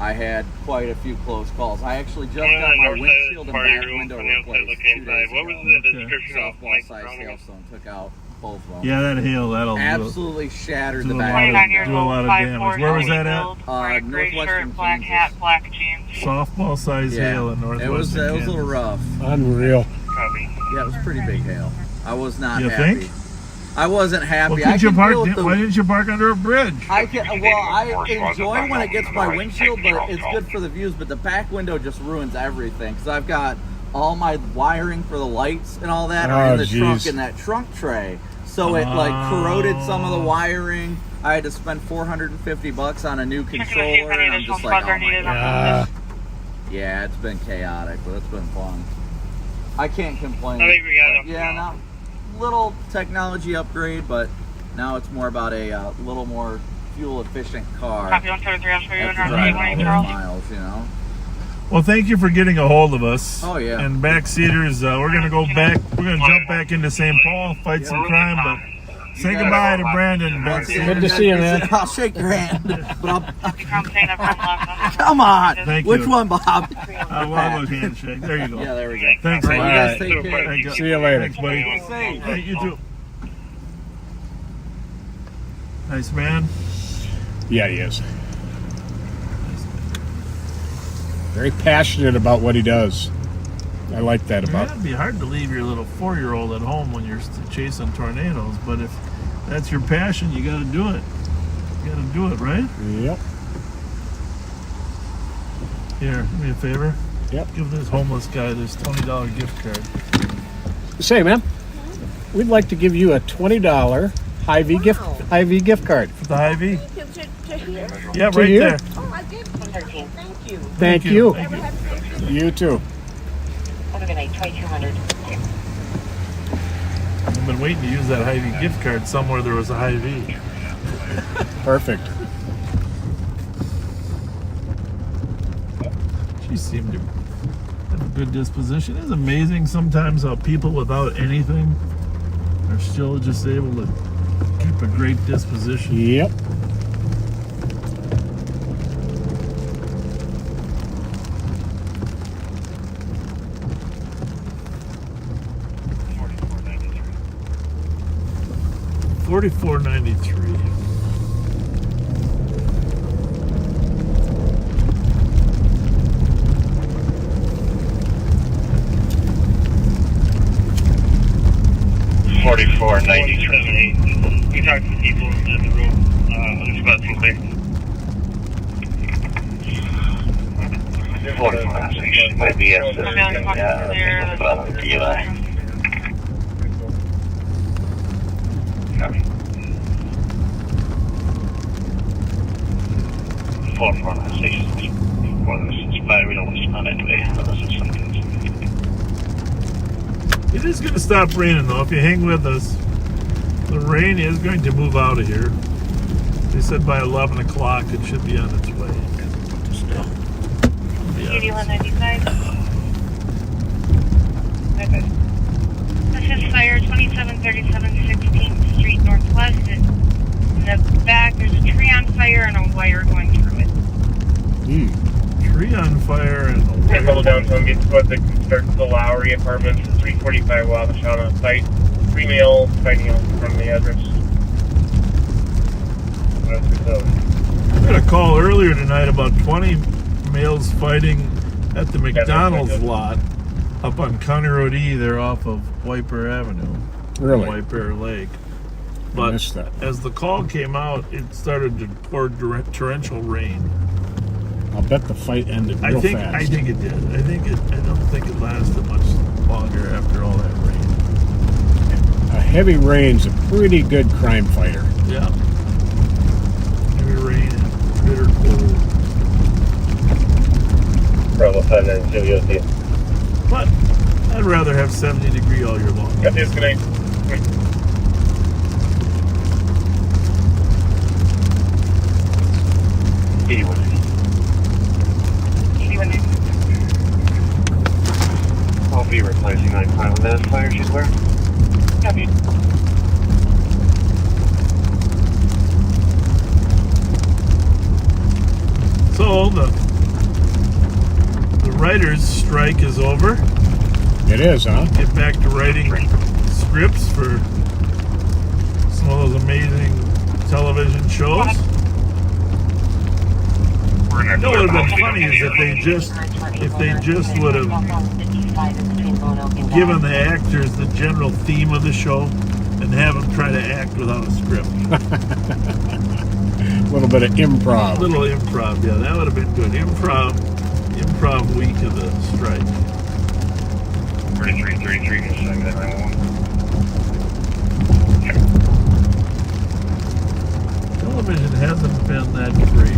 [SPEAKER 7] I had quite a few close calls. I actually just
[SPEAKER 2] On
[SPEAKER 7] got
[SPEAKER 2] the
[SPEAKER 7] my
[SPEAKER 2] north side
[SPEAKER 7] windshield
[SPEAKER 2] is
[SPEAKER 7] and
[SPEAKER 2] part of your
[SPEAKER 7] back
[SPEAKER 2] room,
[SPEAKER 7] window
[SPEAKER 2] on the outside
[SPEAKER 7] replaced
[SPEAKER 2] looking
[SPEAKER 7] 2 days
[SPEAKER 2] inside. What was
[SPEAKER 7] ago.
[SPEAKER 2] the
[SPEAKER 5] Okay.
[SPEAKER 2] description of
[SPEAKER 7] Softball
[SPEAKER 2] Mike
[SPEAKER 7] sized
[SPEAKER 2] Brown again?
[SPEAKER 7] hailstone took out both of them.
[SPEAKER 5] Yeah, that hail, that'll
[SPEAKER 7] Absolutely shattered
[SPEAKER 5] do
[SPEAKER 7] the
[SPEAKER 5] a
[SPEAKER 7] back
[SPEAKER 5] lot of,
[SPEAKER 3] 29 years
[SPEAKER 5] do a
[SPEAKER 3] old,
[SPEAKER 5] lot of
[SPEAKER 3] 5'4",
[SPEAKER 5] damage. Where was that at?
[SPEAKER 3] bright gray
[SPEAKER 7] Northwestern
[SPEAKER 3] shirt, black
[SPEAKER 7] Kansas.
[SPEAKER 3] hat, black jeans.
[SPEAKER 5] Softball size hail in Northwestern
[SPEAKER 7] it was a little rough.
[SPEAKER 6] Unreal.
[SPEAKER 2] Copy.
[SPEAKER 7] Yeah, it was pretty big hail. I was not
[SPEAKER 5] You
[SPEAKER 7] happy.
[SPEAKER 5] think?
[SPEAKER 7] I wasn't happy.
[SPEAKER 5] Well,
[SPEAKER 7] I can deal with
[SPEAKER 5] why didn't you park under a bridge?
[SPEAKER 7] I enjoy when it gets my windshield, but it's good for the views. But the back window just ruins everything because I've got all my wiring for the lights and all that are in the trunk in that trunk tray. So it like corroded some of the wiring. I had to spend $450 on a new controller, and I'm just like, oh my god. Yeah, it's been chaotic, but it's been fun. I can't complain.
[SPEAKER 2] I think we got enough.
[SPEAKER 7] Yeah, not little technology upgrade, but now it's more about a little more fuel efficient car.
[SPEAKER 3] Copy 173, I'll show you
[SPEAKER 7] After
[SPEAKER 3] in
[SPEAKER 7] driving
[SPEAKER 3] our
[SPEAKER 7] all those
[SPEAKER 3] Charles.
[SPEAKER 7] miles, you know.
[SPEAKER 5] Well, thank you for getting a hold of us.
[SPEAKER 7] Oh, yeah.
[SPEAKER 5] And backseaters, we're going to go back. We're going to jump back into St. Paul, fight some crime, but say goodbye to Brandon.
[SPEAKER 6] Good to see you, man.
[SPEAKER 7] I'll shake your hand. But I'll,
[SPEAKER 3] I'm saying I've been left.
[SPEAKER 7] come on.
[SPEAKER 5] Thank
[SPEAKER 7] Which
[SPEAKER 5] you.
[SPEAKER 7] one, Bob?
[SPEAKER 5] I love a handshake. There you go.
[SPEAKER 7] Yeah, there we go.
[SPEAKER 5] Thanks a
[SPEAKER 7] All
[SPEAKER 5] lot.
[SPEAKER 7] right, you guys take care.
[SPEAKER 5] Thank you.
[SPEAKER 6] See you later.
[SPEAKER 5] Thanks, buddy.
[SPEAKER 7] Be safe.
[SPEAKER 5] Hey, you too. Nice man.
[SPEAKER 6] Yeah, he is. Very passionate about what he does. I like that about
[SPEAKER 5] It'd be hard to leave your little 4-year-old at home when you're chasing tornadoes, but if that's your passion, you got to do it. You got to do it, right?
[SPEAKER 6] Yep.
[SPEAKER 5] Here, do me a favor.
[SPEAKER 6] Yep.
[SPEAKER 5] Give this homeless guy this $20 gift card.
[SPEAKER 6] Say, man, we'd like to give you a $20 Hy-Vee gift card.
[SPEAKER 5] For the Hy-Vee? Yeah,
[SPEAKER 6] To
[SPEAKER 5] right
[SPEAKER 6] you?
[SPEAKER 5] there.
[SPEAKER 8] Oh, I did. Thank you.
[SPEAKER 6] Thank you.
[SPEAKER 5] Thank you.
[SPEAKER 6] You too.
[SPEAKER 8] Have a good night. 2200.
[SPEAKER 5] I've been waiting to use that Hy-Vee gift card somewhere there was a Hy-Vee.
[SPEAKER 6] Perfect.
[SPEAKER 5] She seemed to have a good disposition. It's amazing sometimes how people without anything are still just able to keep a great disposition.
[SPEAKER 6] Yep.
[SPEAKER 5] 4493.
[SPEAKER 2] You talked to the people in the room on the spot clear.
[SPEAKER 8] 4496 might be at the DUI. Copy. 4496 but we don't respond anyway unless it's something.
[SPEAKER 5] It is going to stop raining though if you hang with us. The rain is going to move out of here. They said by 11 o'clock it should be on its way.
[SPEAKER 3] 8195. This is fire 2737 16th Street Northwest. In the back, there's a tree on fire and a wire going through it.
[SPEAKER 5] Tree on fire and a wire.
[SPEAKER 2] Couple downtown gets towards the Lowry Apartments, 345 Wabashana site. 3 males fighting out from the address.
[SPEAKER 5] I got a call earlier tonight about 20 males fighting at the McDonald's lot up on County Road E there off of White Bear Avenue.
[SPEAKER 6] Really?
[SPEAKER 5] White Bear Lake.
[SPEAKER 6] I
[SPEAKER 5] But
[SPEAKER 6] missed that.
[SPEAKER 5] as the call came out, it started to pour torrential rain.
[SPEAKER 6] I'll bet the fight ended real fast.
[SPEAKER 5] I think it did. I don't think it lasted much longer after all that rain.
[SPEAKER 6] A heavy rain's a pretty good crime fighter.
[SPEAKER 5] Yeah. Heavy rain and bitter cold.
[SPEAKER 2] Bravo 592,
[SPEAKER 5] But I'd rather have 70 degree all year long.
[SPEAKER 2] got disconnect.
[SPEAKER 3] 8190.
[SPEAKER 8] I'll be replacing 95 with that fire she's wearing.
[SPEAKER 3] Copy.
[SPEAKER 5] So the writers' strike is over.
[SPEAKER 6] It is, huh?
[SPEAKER 5] Get back to writing scripts for some of those amazing television shows. You know what would have been funny is if they just would have given the actors the general theme of the show and have them try to act without a script.
[SPEAKER 6] A little bit of improv.
[SPEAKER 5] A little improv, yeah, that would have been good. Improv week of the strike.
[SPEAKER 8] 3333 just like that 911.
[SPEAKER 5] Television hasn't been that great.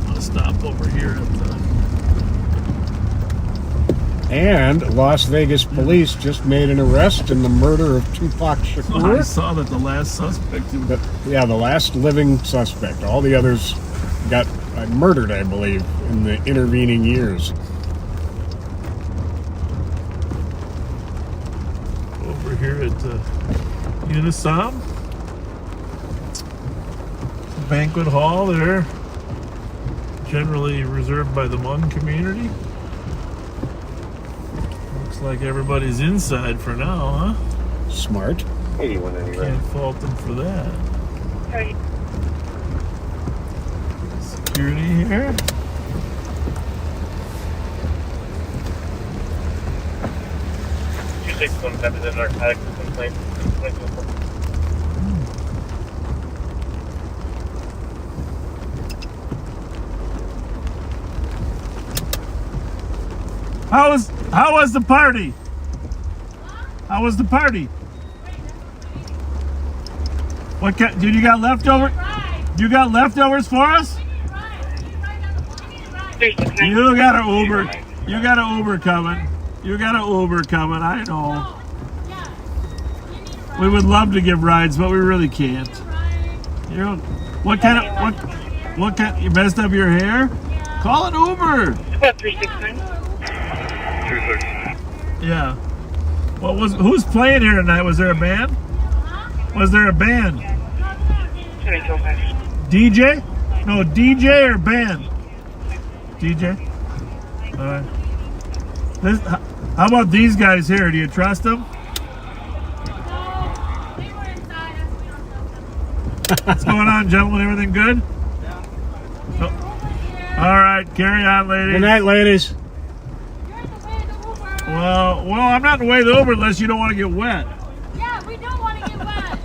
[SPEAKER 5] I'll stop over here at the...
[SPEAKER 6] And Las Vegas police just made an arrest in the murder of Tupac
[SPEAKER 5] I
[SPEAKER 6] Shakur.
[SPEAKER 5] saw that the last suspect...
[SPEAKER 6] The last living suspect. All the others got murdered, I believe, in the intervening years.
[SPEAKER 5] Over here at Unisom. Banquet hall there. Generally reserved by the Hmong community. Looks like everybody's inside for now, huh?
[SPEAKER 6] Smart.
[SPEAKER 8] 8190.
[SPEAKER 5] Can't fault them for that. Security here.
[SPEAKER 2] Two 617 is a narcotics complaint.
[SPEAKER 5] How was the party? How was the party? What did you got leftover? You got leftovers for us? You got an Uber. You got an Uber coming. You got an Uber coming. I know. We would love to give rides, but we really can't. You know, what kind? You messed up your hair? Call an Uber.
[SPEAKER 3] About 369.
[SPEAKER 5] Yeah. Who's playing here tonight? Was there a band? Was there a band? DJ? No, DJ or band? DJ? Alright. How about these guys here? Do you trust them? What's going on, gentlemen? Everything good? Oh. All right, carry on, ladies.
[SPEAKER 6] Good night, ladies.
[SPEAKER 5] Well, I'm not in the way of the Uber unless you don't want to get wet.
[SPEAKER 9] Yeah, we don't want to get wet.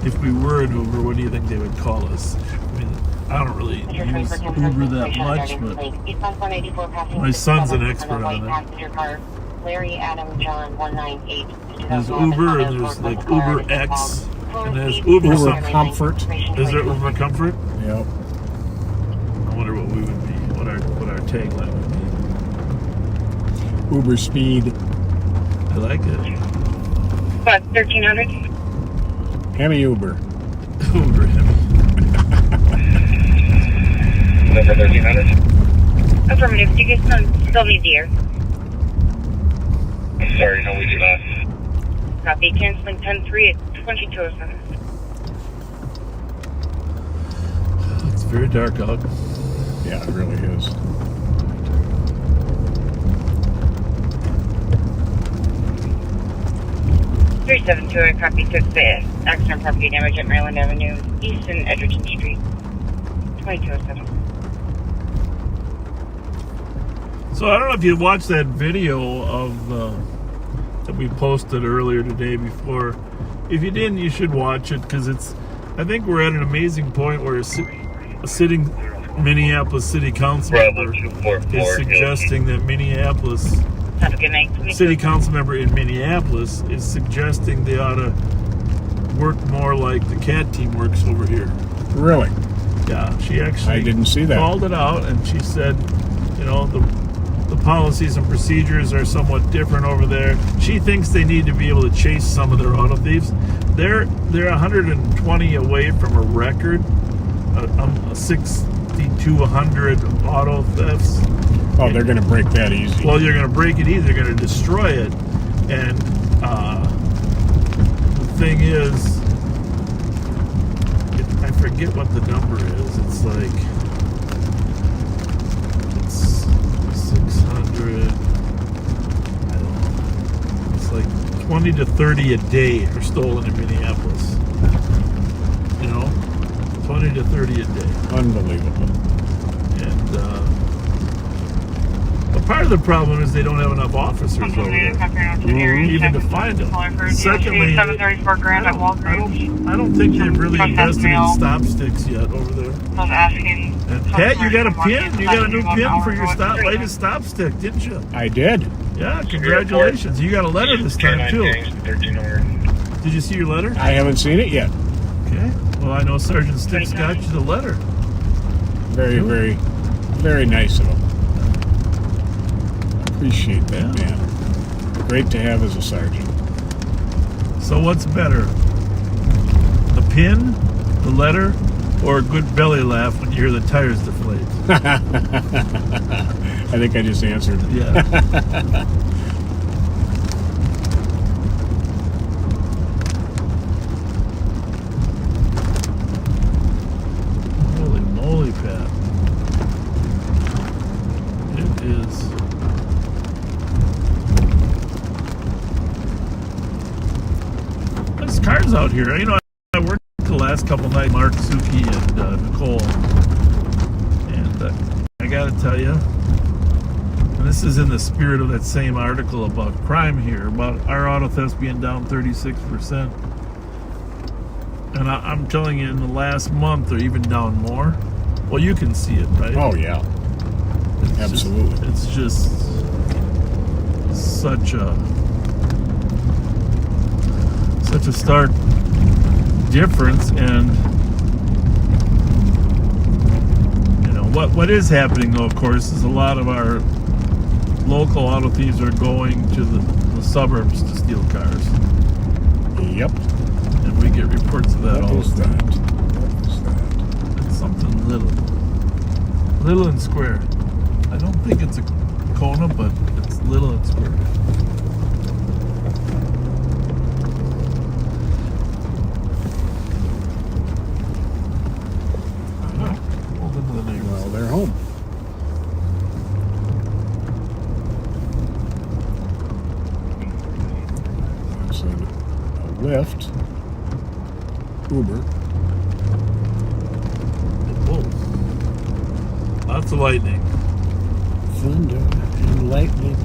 [SPEAKER 5] If we were an Uber, what do you think they would call us? I mean, I don't really use Uber that much, but my son's an expert on it.
[SPEAKER 10] Larry Adam John 198.
[SPEAKER 5] There's Uber and there's like Uber X and there's Uber
[SPEAKER 6] Comfort.
[SPEAKER 5] Is there Uber Comfort?
[SPEAKER 6] Yep.
[SPEAKER 5] I wonder what we would be, what our tagline would be.
[SPEAKER 6] Uber Speed.
[SPEAKER 5] I like it.
[SPEAKER 3] But 1300.
[SPEAKER 6] Hemi Uber.
[SPEAKER 5] Uber Hemi.
[SPEAKER 8] Number 1300.
[SPEAKER 3] Affirmative. Do you guys still need the air?
[SPEAKER 8] I'm sorry, no, we do not.
[SPEAKER 3] Copy. Canceling 10-3 at 2207.
[SPEAKER 5] It's very dark out.
[SPEAKER 6] Yeah, it really is.
[SPEAKER 3] 372, I copy 6 accident property damage at Maryland Avenue, East and Edgerton Street, 2207.
[SPEAKER 5] So I don't know if you watched that video of that we posted earlier today before. If you didn't, you should watch it because I think we're at an amazing point where a sitting Minneapolis City Council member is suggesting that Minneapolis
[SPEAKER 3] Have a good night.
[SPEAKER 5] City Council member in Minneapolis is suggesting they ought to work more like the CAT team works over here.
[SPEAKER 6] Really?
[SPEAKER 5] Yeah, she actually
[SPEAKER 6] I didn't see that.
[SPEAKER 5] Called it out, and she said, you know, the policies and procedures are somewhat different over there. She thinks they need to be able to chase some of their auto thieves. They're 120 away from a record, 6,200 auto thefts.
[SPEAKER 6] Oh, they're going to break that easy.
[SPEAKER 5] Well, you're going to break it easy. They're going to destroy it. And the thing is, I forget what the number is. It's like, it's 600, I don't know. It's like 20 to 30 a day are stolen in Minneapolis. You know? 20 to 30 a day.
[SPEAKER 6] Unbelievable.
[SPEAKER 5] And, but part of the problem is they don't have enough officers over there, even to find them. Secondly, I don't think they've really invested in stop sticks yet over there. And Pat, you got a pin? You got a new pin for your latest stop stick, didn't you?
[SPEAKER 6] I did.
[SPEAKER 5] Yeah, congratulations. You got a letter this time, too. Did you see your letter?
[SPEAKER 6] I haven't seen it yet.
[SPEAKER 5] Okay. Well, I know Sergeant Sticks got you the letter.
[SPEAKER 6] Very, very, very nice of him. Appreciate that, man. Great to have as a sergeant.
[SPEAKER 5] So what's better? The pin, the letter, or a good belly laugh when you hear the tires deflate?
[SPEAKER 6] I think I just answered.
[SPEAKER 5] Yeah. Holy moly, Pat. It is... There's cars out here. You know, I worked the last couple nights, Mark, Suki, and Nicolle. And I gotta tell you, and this is in the spirit of that same article about crime here, about our auto thefts being down 36%. And I'm telling you, in the last month, they're even down more. Well, you can see it, right?
[SPEAKER 6] Oh, yeah. Absolutely.
[SPEAKER 5] It's just such a stark difference. And you know what is happening, though, of course, is a lot of our local auto thieves are going to the suburbs to steal cars.
[SPEAKER 6] Yep.
[SPEAKER 5] And we get reports of that all the time.
[SPEAKER 6] What is that?
[SPEAKER 5] It's something little and square. I don't think it's a Kona, but it's little and square.
[SPEAKER 6] Uber.
[SPEAKER 5] Whoa. Lots of lightning.
[SPEAKER 6] Thunder and lightning.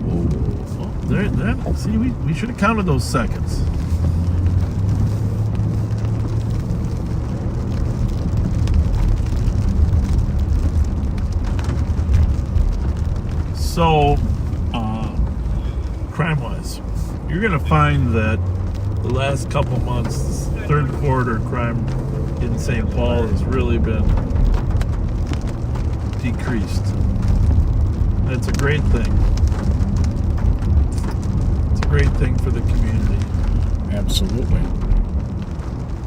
[SPEAKER 5] Whoa. Oh, there. See, we should have counted those seconds. So, crime-wise, you're going to find that the last couple months, third quarter crime in St. Paul has really been decreased. It's a great thing. It's a great thing for the community.
[SPEAKER 6] Absolutely.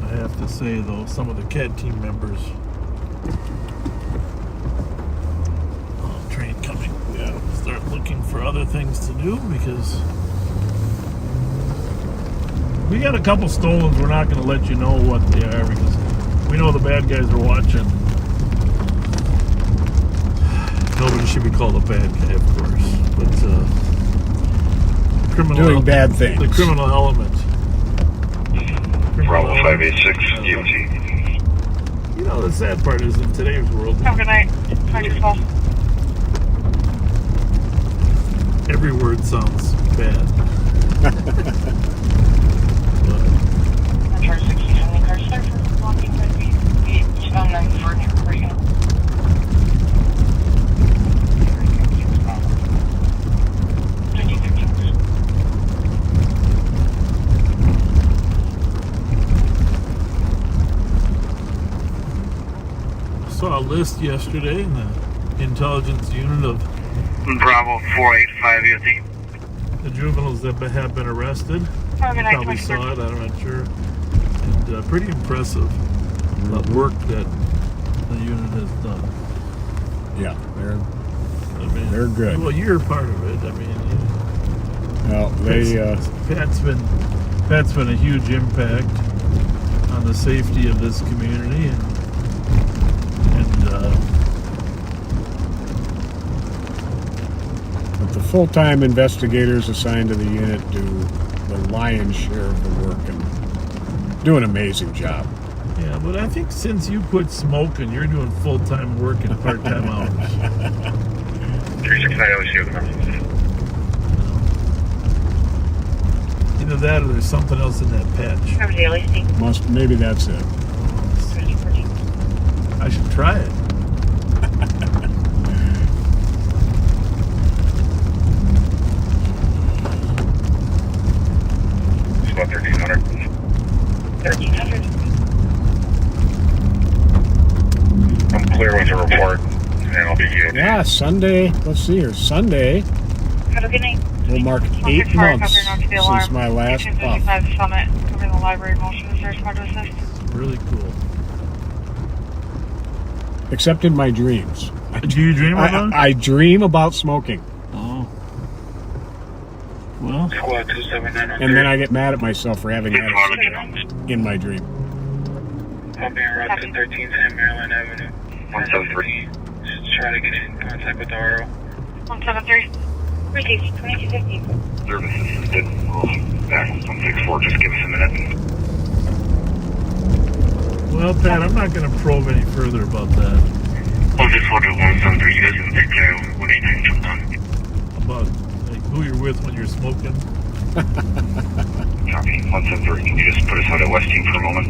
[SPEAKER 5] I have to say, though, some of the CAT team members... train coming. Yeah. Start looking for other things to do because... we got a couple stolens. We're not going to let you know what they are because we know the bad guys are watching. Nobody should be called a bad guy, of course, but criminal
[SPEAKER 6] doing bad things.
[SPEAKER 5] The criminal element.
[SPEAKER 8] Bravo 586, EMT.
[SPEAKER 5] You know, the sad part is in today's world.
[SPEAKER 3] Have a good night. Find your call.
[SPEAKER 5] Every word sounds bad.
[SPEAKER 3] Charge 67 car sir for walking with me. It's on 94 near Korea.
[SPEAKER 5] Saw a list yesterday in the intelligence unit of
[SPEAKER 8] Bravo 485, EMT.
[SPEAKER 5] the juveniles that have been arrested.
[SPEAKER 3] Have a good night.
[SPEAKER 5] Probably saw it, I'm not sure. And pretty impressive the work that the unit has done.
[SPEAKER 6] Yeah,
[SPEAKER 5] I mean,
[SPEAKER 6] they're good.
[SPEAKER 5] Well, you're part of it. I mean,
[SPEAKER 6] Well,
[SPEAKER 5] Pat's been a huge impact on the safety of this community, and
[SPEAKER 6] but the full-time investigators assigned to the unit do the lion's share of the work and do an amazing job.
[SPEAKER 5] yeah. But I think since you quit smoking, you're doing full-time work and part-time hours.
[SPEAKER 8] 369 LCO, the number.
[SPEAKER 5] Either that or there's something else in that patch.
[SPEAKER 3] Have a daily seat.
[SPEAKER 6] Maybe that's it.
[SPEAKER 5] I should try it.
[SPEAKER 8] It's about 1300.
[SPEAKER 3] 1300.
[SPEAKER 8] I'm clear with the report, and I'll be here.
[SPEAKER 6] Yeah, Sunday. Let's see here. Sunday
[SPEAKER 3] Have a good night.
[SPEAKER 6] will mark 8 months since my last puff.
[SPEAKER 3] Summit, covering the library motion. Is there a smart to assist?
[SPEAKER 5] Really cool.
[SPEAKER 6] Except in my dreams.
[SPEAKER 5] Do you dream about it?
[SPEAKER 6] I dream about smoking.
[SPEAKER 5] Oh. Well.
[SPEAKER 8] Squad 279.
[SPEAKER 6] And then I get mad at myself for having had it in my dream.
[SPEAKER 8] I'll be en route to 13 San Maryland Avenue. 173. Just try to get in contact with the RO.
[SPEAKER 3] 173. Receive 2250.
[SPEAKER 8] Service assisted. We'll back 164. Just give us a minute.
[SPEAKER 5] Well, Pat, I'm not going to probe any further about that.
[SPEAKER 8] 164 to 173. You guys can take care of 189 jumped on.
[SPEAKER 5] About like who you're with when you're smoking.
[SPEAKER 8] Copy. 173. Can you just put us out at West Team for a moment?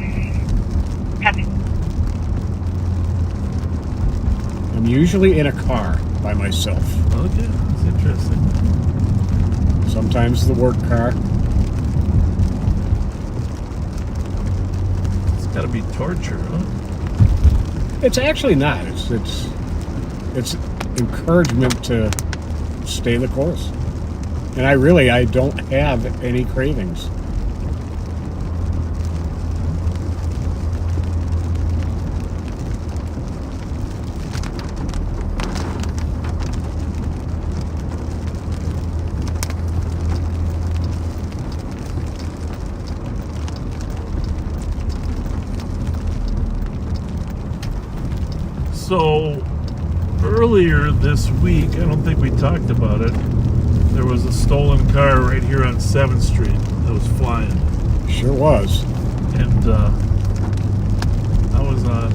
[SPEAKER 3] Copy.
[SPEAKER 6] I'm usually in a car by myself.
[SPEAKER 5] Okay, that's interesting.
[SPEAKER 6] Sometimes the work car.
[SPEAKER 5] It's got to be torture, huh?
[SPEAKER 6] It's actually not. It's encouragement to stay the course. And I don't have any cravings.
[SPEAKER 5] So earlier this week, I don't think we talked about it, there there was a stolen car right here on 7th Street that was flying.
[SPEAKER 6] Sure was.
[SPEAKER 5] And I was on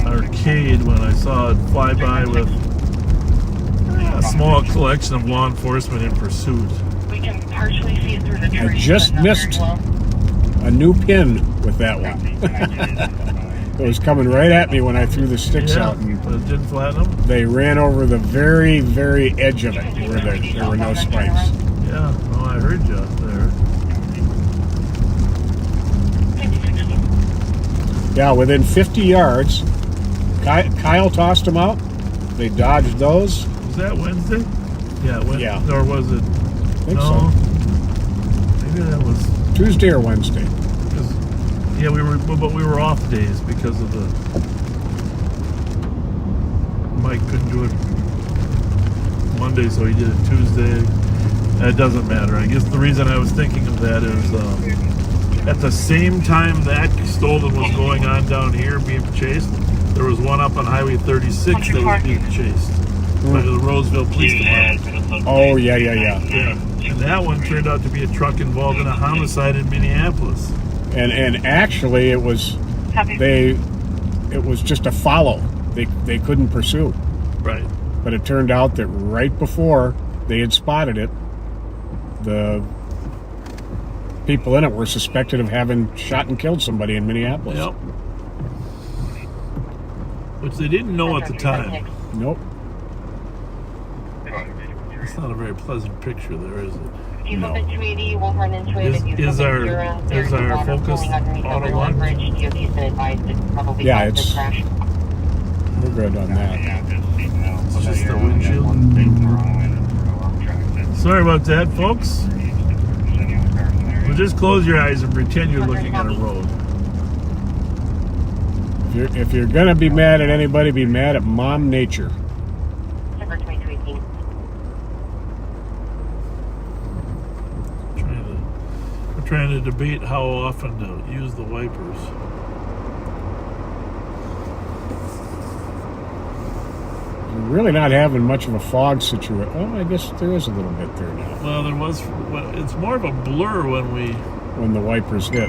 [SPEAKER 5] Arcade when I saw it fly by with a small collection of law enforcement in pursuit.
[SPEAKER 3] We can partially see it through the trees.
[SPEAKER 6] I just missed a new pin with that one. It was coming right at me when I threw the sticks out. And
[SPEAKER 5] but it didn't flatten them?
[SPEAKER 6] they ran over the very, very edge of it where there were no spikes.
[SPEAKER 5] Yeah, well, I heard you out there.
[SPEAKER 6] Yeah, within 50 yards, Kyle tossed them out. They dodged those.
[SPEAKER 5] Was that Wednesday? Yeah,
[SPEAKER 6] Yeah.
[SPEAKER 5] Or was it?
[SPEAKER 6] I think
[SPEAKER 5] No.
[SPEAKER 6] so.
[SPEAKER 5] Maybe that was
[SPEAKER 6] Tuesday or Wednesday.
[SPEAKER 5] yeah, we were off days because of the Mike couldn't do it Monday, so he did it Tuesday. It doesn't matter. I guess the reason I was thinking of that is at the same time that stolen was going on down here being chased, there was one up on Highway 36 that was being chased by the Roseville Police Department.
[SPEAKER 6] Oh, yeah.
[SPEAKER 5] And that one turned out to be a truck involved in a homicide in Minneapolis.
[SPEAKER 6] And actually, it was just a follow. They couldn't pursue.
[SPEAKER 5] Right.
[SPEAKER 6] But it turned out that right before they had spotted it, the people in it were suspected of having shot and killed somebody in Minneapolis.
[SPEAKER 5] Yep. Which they didn't know at the time.
[SPEAKER 6] Nope.
[SPEAKER 5] It's not a very pleasant picture there, is it?
[SPEAKER 6] No.
[SPEAKER 5] Is our Focus auto one?
[SPEAKER 6] Yeah, we're good on that.
[SPEAKER 5] It's just the windshield. Sorry about that, folks. Well, just close your eyes and pretend you're looking at a road.
[SPEAKER 6] If you're gonna be mad at anybody, be mad at Mom Nature.
[SPEAKER 5] We're trying to debate how often to use the wipers.
[SPEAKER 6] You're really not having much of a fog situation. Oh, I guess there is a little bit there now.
[SPEAKER 5] Well, there was. Well, it's more of a blur
[SPEAKER 6] when the wipers hit.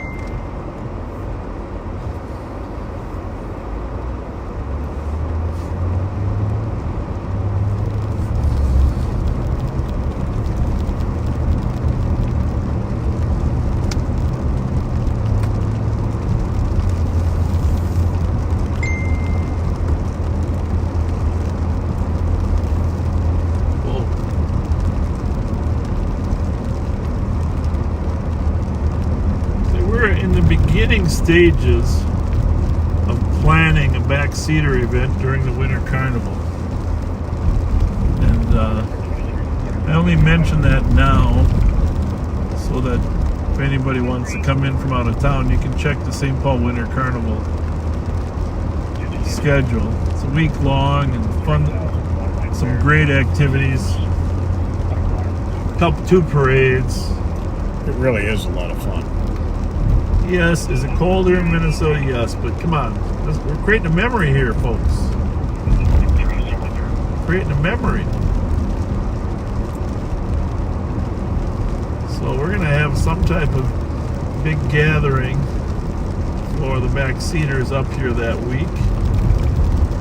[SPEAKER 5] Stages of planning a backseater event during the winter carnival, and I only mention that now so that if anybody wants to come in from out of town, you can check the St. Paul Winter Carnival schedule. It's a week long and fun, some great activities, two parades.
[SPEAKER 6] It really is a lot of fun.
[SPEAKER 5] Yes, is it colder in Minnesota? Yes, but come on. We're creating a memory here, folks. Creating a memory. So we're going to have some type of big gathering for the backseaters up here that week.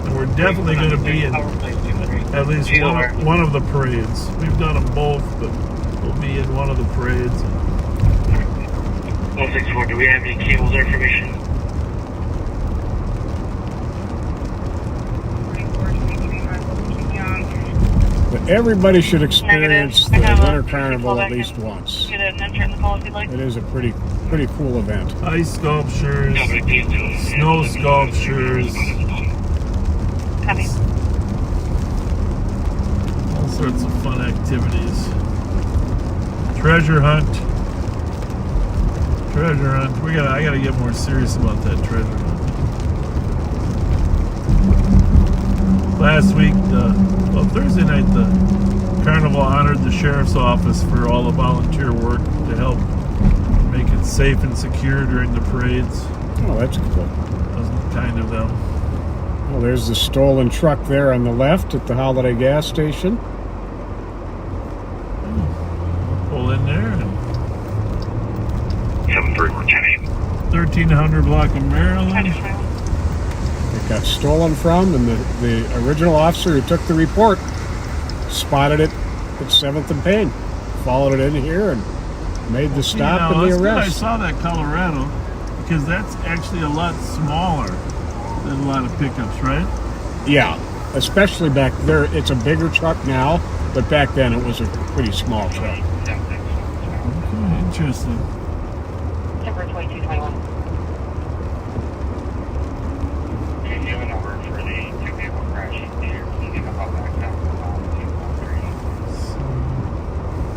[SPEAKER 5] And we're definitely going to be in at least one of the parades. We've done them both, but we'll be in one of the parades.
[SPEAKER 2] 164, do we have any cables or information?
[SPEAKER 6] But everybody should experience the Winter Carnival at least once. It is a pretty cool event.
[SPEAKER 5] Ice sculptures, snow sculptures, all sorts of fun activities. Treasure hunt. I gotta get more serious about that treasure hunt. Last week, Thursday night, the carnival honored the sheriff's office for all the volunteer work to help make it safe and secure during the parades.
[SPEAKER 6] Oh, that's cool.
[SPEAKER 5] That was kind of them.
[SPEAKER 6] Well, there's the stolen truck there on the left at the Holiday gas station.
[SPEAKER 5] 1300 block of Maryland.
[SPEAKER 6] It got stolen from, and the original officer who took the report spotted it at 7th and Payne, followed it in here, and made the stop and the
[SPEAKER 5] Good. I
[SPEAKER 6] arrest.
[SPEAKER 5] saw that Colorado, because that's actually a lot smaller than a lot of pickups, right?
[SPEAKER 6] Yeah, especially back there. It's a bigger truck now, but back then it was a pretty small truck.
[SPEAKER 5] Okay, interesting.
[SPEAKER 10] September 2221.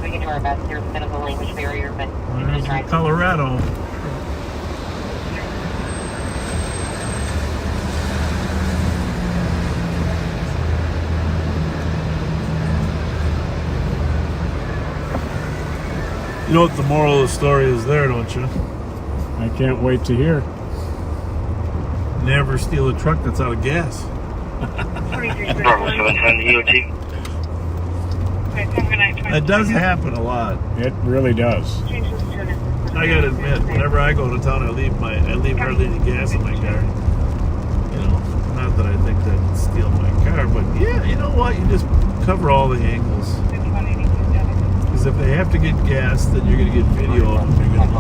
[SPEAKER 10] We can do our best. There's a bit of a language barrier, but we can try.
[SPEAKER 5] Colorado. You know what the moral of the story is there, don't you?
[SPEAKER 6] I can't wait to hear.
[SPEAKER 5] Never steal a truck that's out of gas. That does happen a lot.
[SPEAKER 6] It really does.
[SPEAKER 5] I gotta admit, whenever I go to town, I leave hardly any gas in my car. You know, not that I think that would steal my car, but yeah, you know what? You just cover all the angles. Because if they have to get gas, then you're gonna get video of them. You're gonna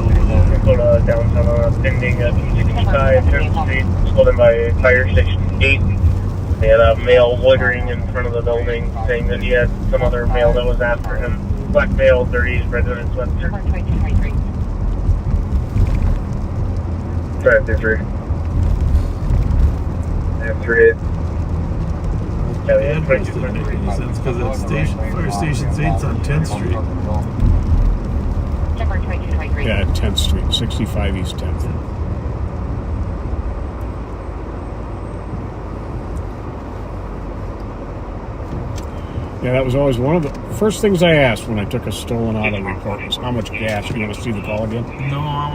[SPEAKER 2] Go to downtown, pending at 265 10th Street, stolen by Fire Station 8. They had a male loitering in front of the building, saying that he had some other male that was after him. Black male, 30s, resident sweatshirt.
[SPEAKER 10] 2223.
[SPEAKER 2] Drive through 3. I have 3.
[SPEAKER 5] The address doesn't make any sense because that station, Fire Station 8's on 10th Street.
[SPEAKER 10] September 2223.
[SPEAKER 6] Yeah, 10th Street, 65 East 10th. Yeah, that was always one of the first things I asked when I took a stolen auto report was how much gas. You want to see the call again?
[SPEAKER 5] No, I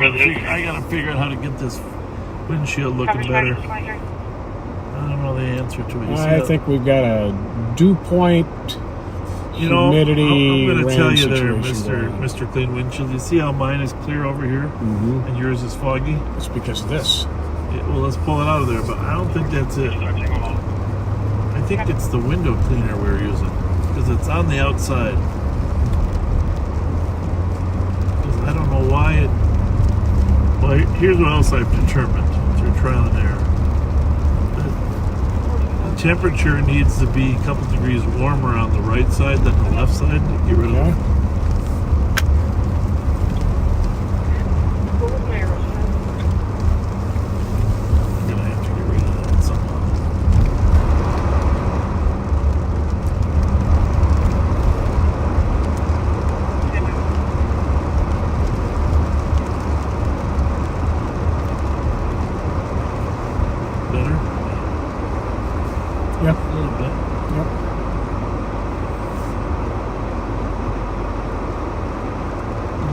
[SPEAKER 5] gotta figure out how to get this windshield looking better. I don't know the answer to it.
[SPEAKER 6] I think we've got a dew point, humidity,
[SPEAKER 5] I'm gonna tell you there,
[SPEAKER 6] situation
[SPEAKER 5] Mr. Clean Windshield. You see how mine is clear over here, and yours is foggy?
[SPEAKER 6] It's because of this.
[SPEAKER 5] Well, let's pull it out of there, but I don't think that's it. I think it's the window cleaner we're using. Because it's on the outside. Because I don't know why it... Well, here's what else I've determined through trial and error. The temperature needs to be a couple degrees warmer on the right side than the left side to get rid of it. I'm going to have to get rid of that somehow.
[SPEAKER 6] Yep.
[SPEAKER 5] A little bit.
[SPEAKER 6] Yep.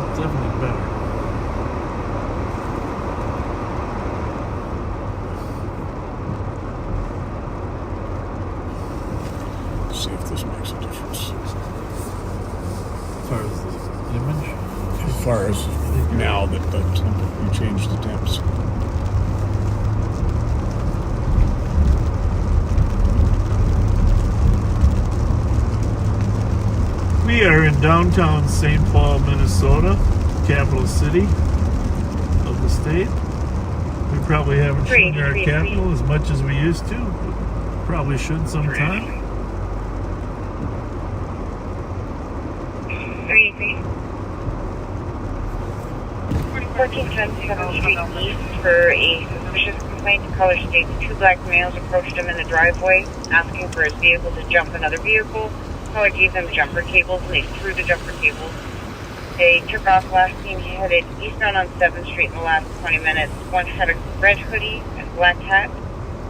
[SPEAKER 5] It's definitely better.
[SPEAKER 6] Let's see if this makes a difference.
[SPEAKER 5] As far as the image?
[SPEAKER 6] As far as now that the you changed the temps.
[SPEAKER 5] We are in downtown St. Paul, Minnesota, capital city of the state. We probably haven't shown our capital as much as we used to, but probably should sometime.
[SPEAKER 3] 1427 Street East for a suspicious complaint. The caller states 2 black males approached him in the driveway, asking for his vehicle to jump another vehicle. The caller gave them jumper cables, and they threw the jumper cables. They took off. Last seen headed eastbound on 7th Street in the last 20 minutes. One had a red hoodie and black hat.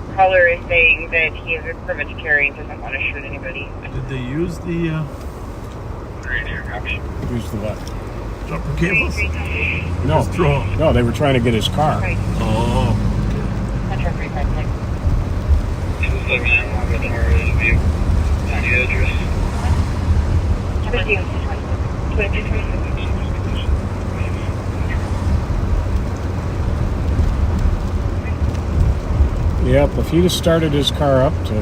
[SPEAKER 3] The caller is saying that he has a permit to carry and doesn't want to shoot anybody.
[SPEAKER 5] Did they use the
[SPEAKER 6] Use the what?
[SPEAKER 5] jumper cables?
[SPEAKER 6] No.
[SPEAKER 5] Just throw 'em.
[SPEAKER 6] No, they were trying to get his car.
[SPEAKER 3] Right.
[SPEAKER 5] Oh.
[SPEAKER 3] Metro 356. Thank you. 2226.
[SPEAKER 6] Yep, if he'd have started his car up to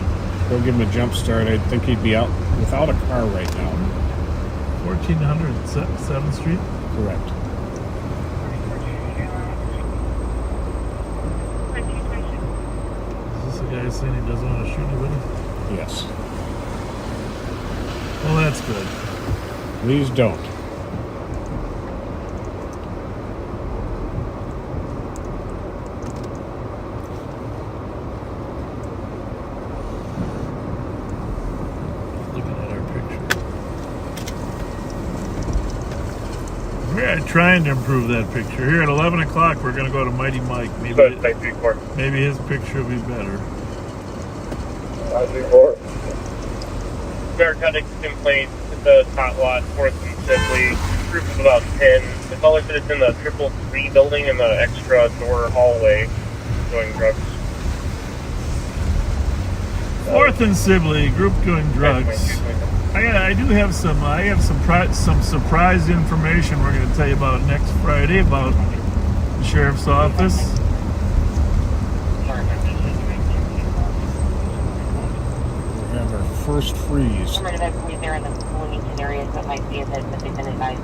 [SPEAKER 6] go give him a jump start, I think he'd be out without a car right now.
[SPEAKER 5] 1400 7th Street?
[SPEAKER 6] Correct.
[SPEAKER 5] Is this the guy saying he doesn't want to shoot anybody?
[SPEAKER 6] Yes.
[SPEAKER 5] Well, that's good.
[SPEAKER 6] Please don't.
[SPEAKER 5] Looking at our picture. We're trying to improve that picture. Here at 11 o'clock, we're going to go to Mighty Mike. Maybe his picture will be better.
[SPEAKER 2] Narcotics complaint at the top lot, 4th and Sibley. Group of about 10. The caller said it's in the 333 building in the extra door hallway doing drugs.
[SPEAKER 5] 4th and Sibley, group doing drugs. I do have some surprise information we're going to tell you about next Friday about the sheriff's office.
[SPEAKER 6] We have our first freeze.
[SPEAKER 10] I'm going to be there in the Bloomington areas that might be a bit that they've been advised.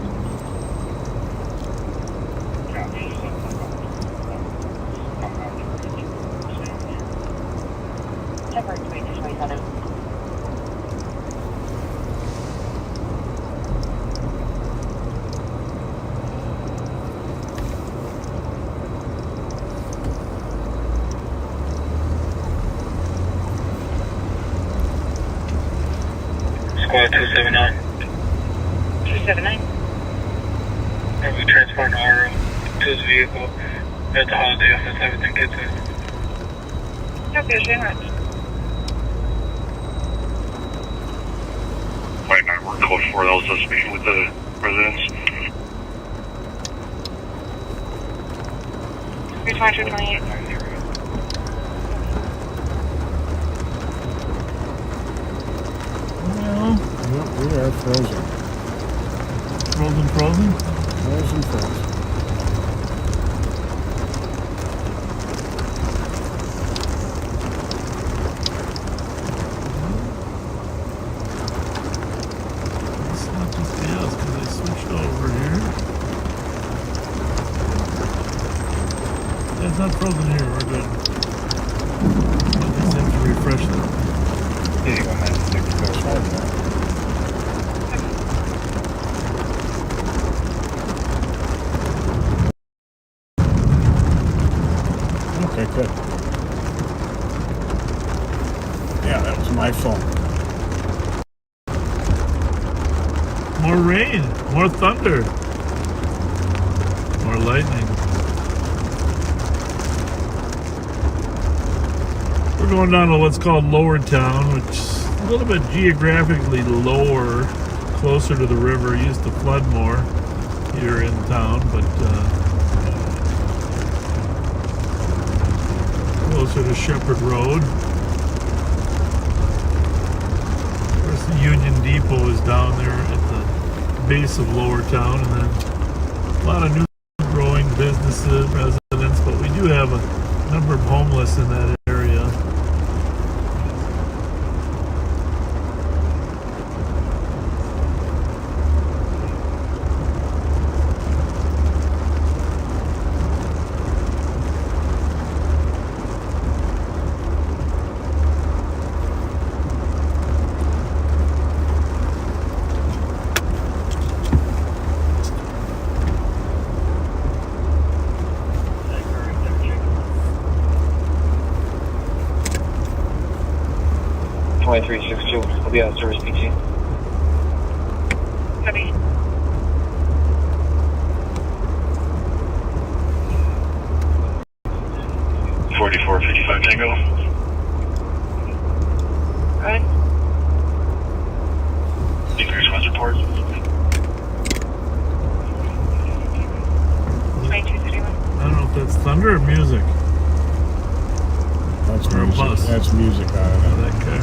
[SPEAKER 10] Temporary 2227.
[SPEAKER 8] Squad 279.
[SPEAKER 3] 279.
[SPEAKER 8] And we transport our to his vehicle at the holiday office. Everything gets in.
[SPEAKER 3] Okay, very much.
[SPEAKER 11] Flight 9, we're code 4, that was us speaking with the residents.
[SPEAKER 3] 32228.
[SPEAKER 5] Well,
[SPEAKER 6] Yep, we are frozen.
[SPEAKER 5] frozen.
[SPEAKER 6] Frozen.
[SPEAKER 5] It's not just the us because they switched over here. Yeah, it's not frozen here. We're good. I just have to refresh it.
[SPEAKER 6] Okay, good. Yeah, that was my phone.
[SPEAKER 5] More rain, more thunder, more lightning. We're going down to what's called Lower Town, which is a little bit geographically lower, closer to the river. It used to flood more here in town, but closer to Shepherd Road. Of course, the Union Depot is down there at the base of Lower Town, and then a lot of new growing businesses, residents, but we do have a number of homeless in that area.
[SPEAKER 8] We'll be out of service PT.
[SPEAKER 3] Copy.
[SPEAKER 11] $44.55 Tango.
[SPEAKER 3] Good.
[SPEAKER 11] Decrease response report.
[SPEAKER 3] 2231.
[SPEAKER 5] I don't know if that's thunder or music.
[SPEAKER 6] That's
[SPEAKER 5] Or a
[SPEAKER 6] music.
[SPEAKER 5] bus.
[SPEAKER 6] That's music out of
[SPEAKER 5] Out of
[SPEAKER 6] it.
[SPEAKER 5] that car.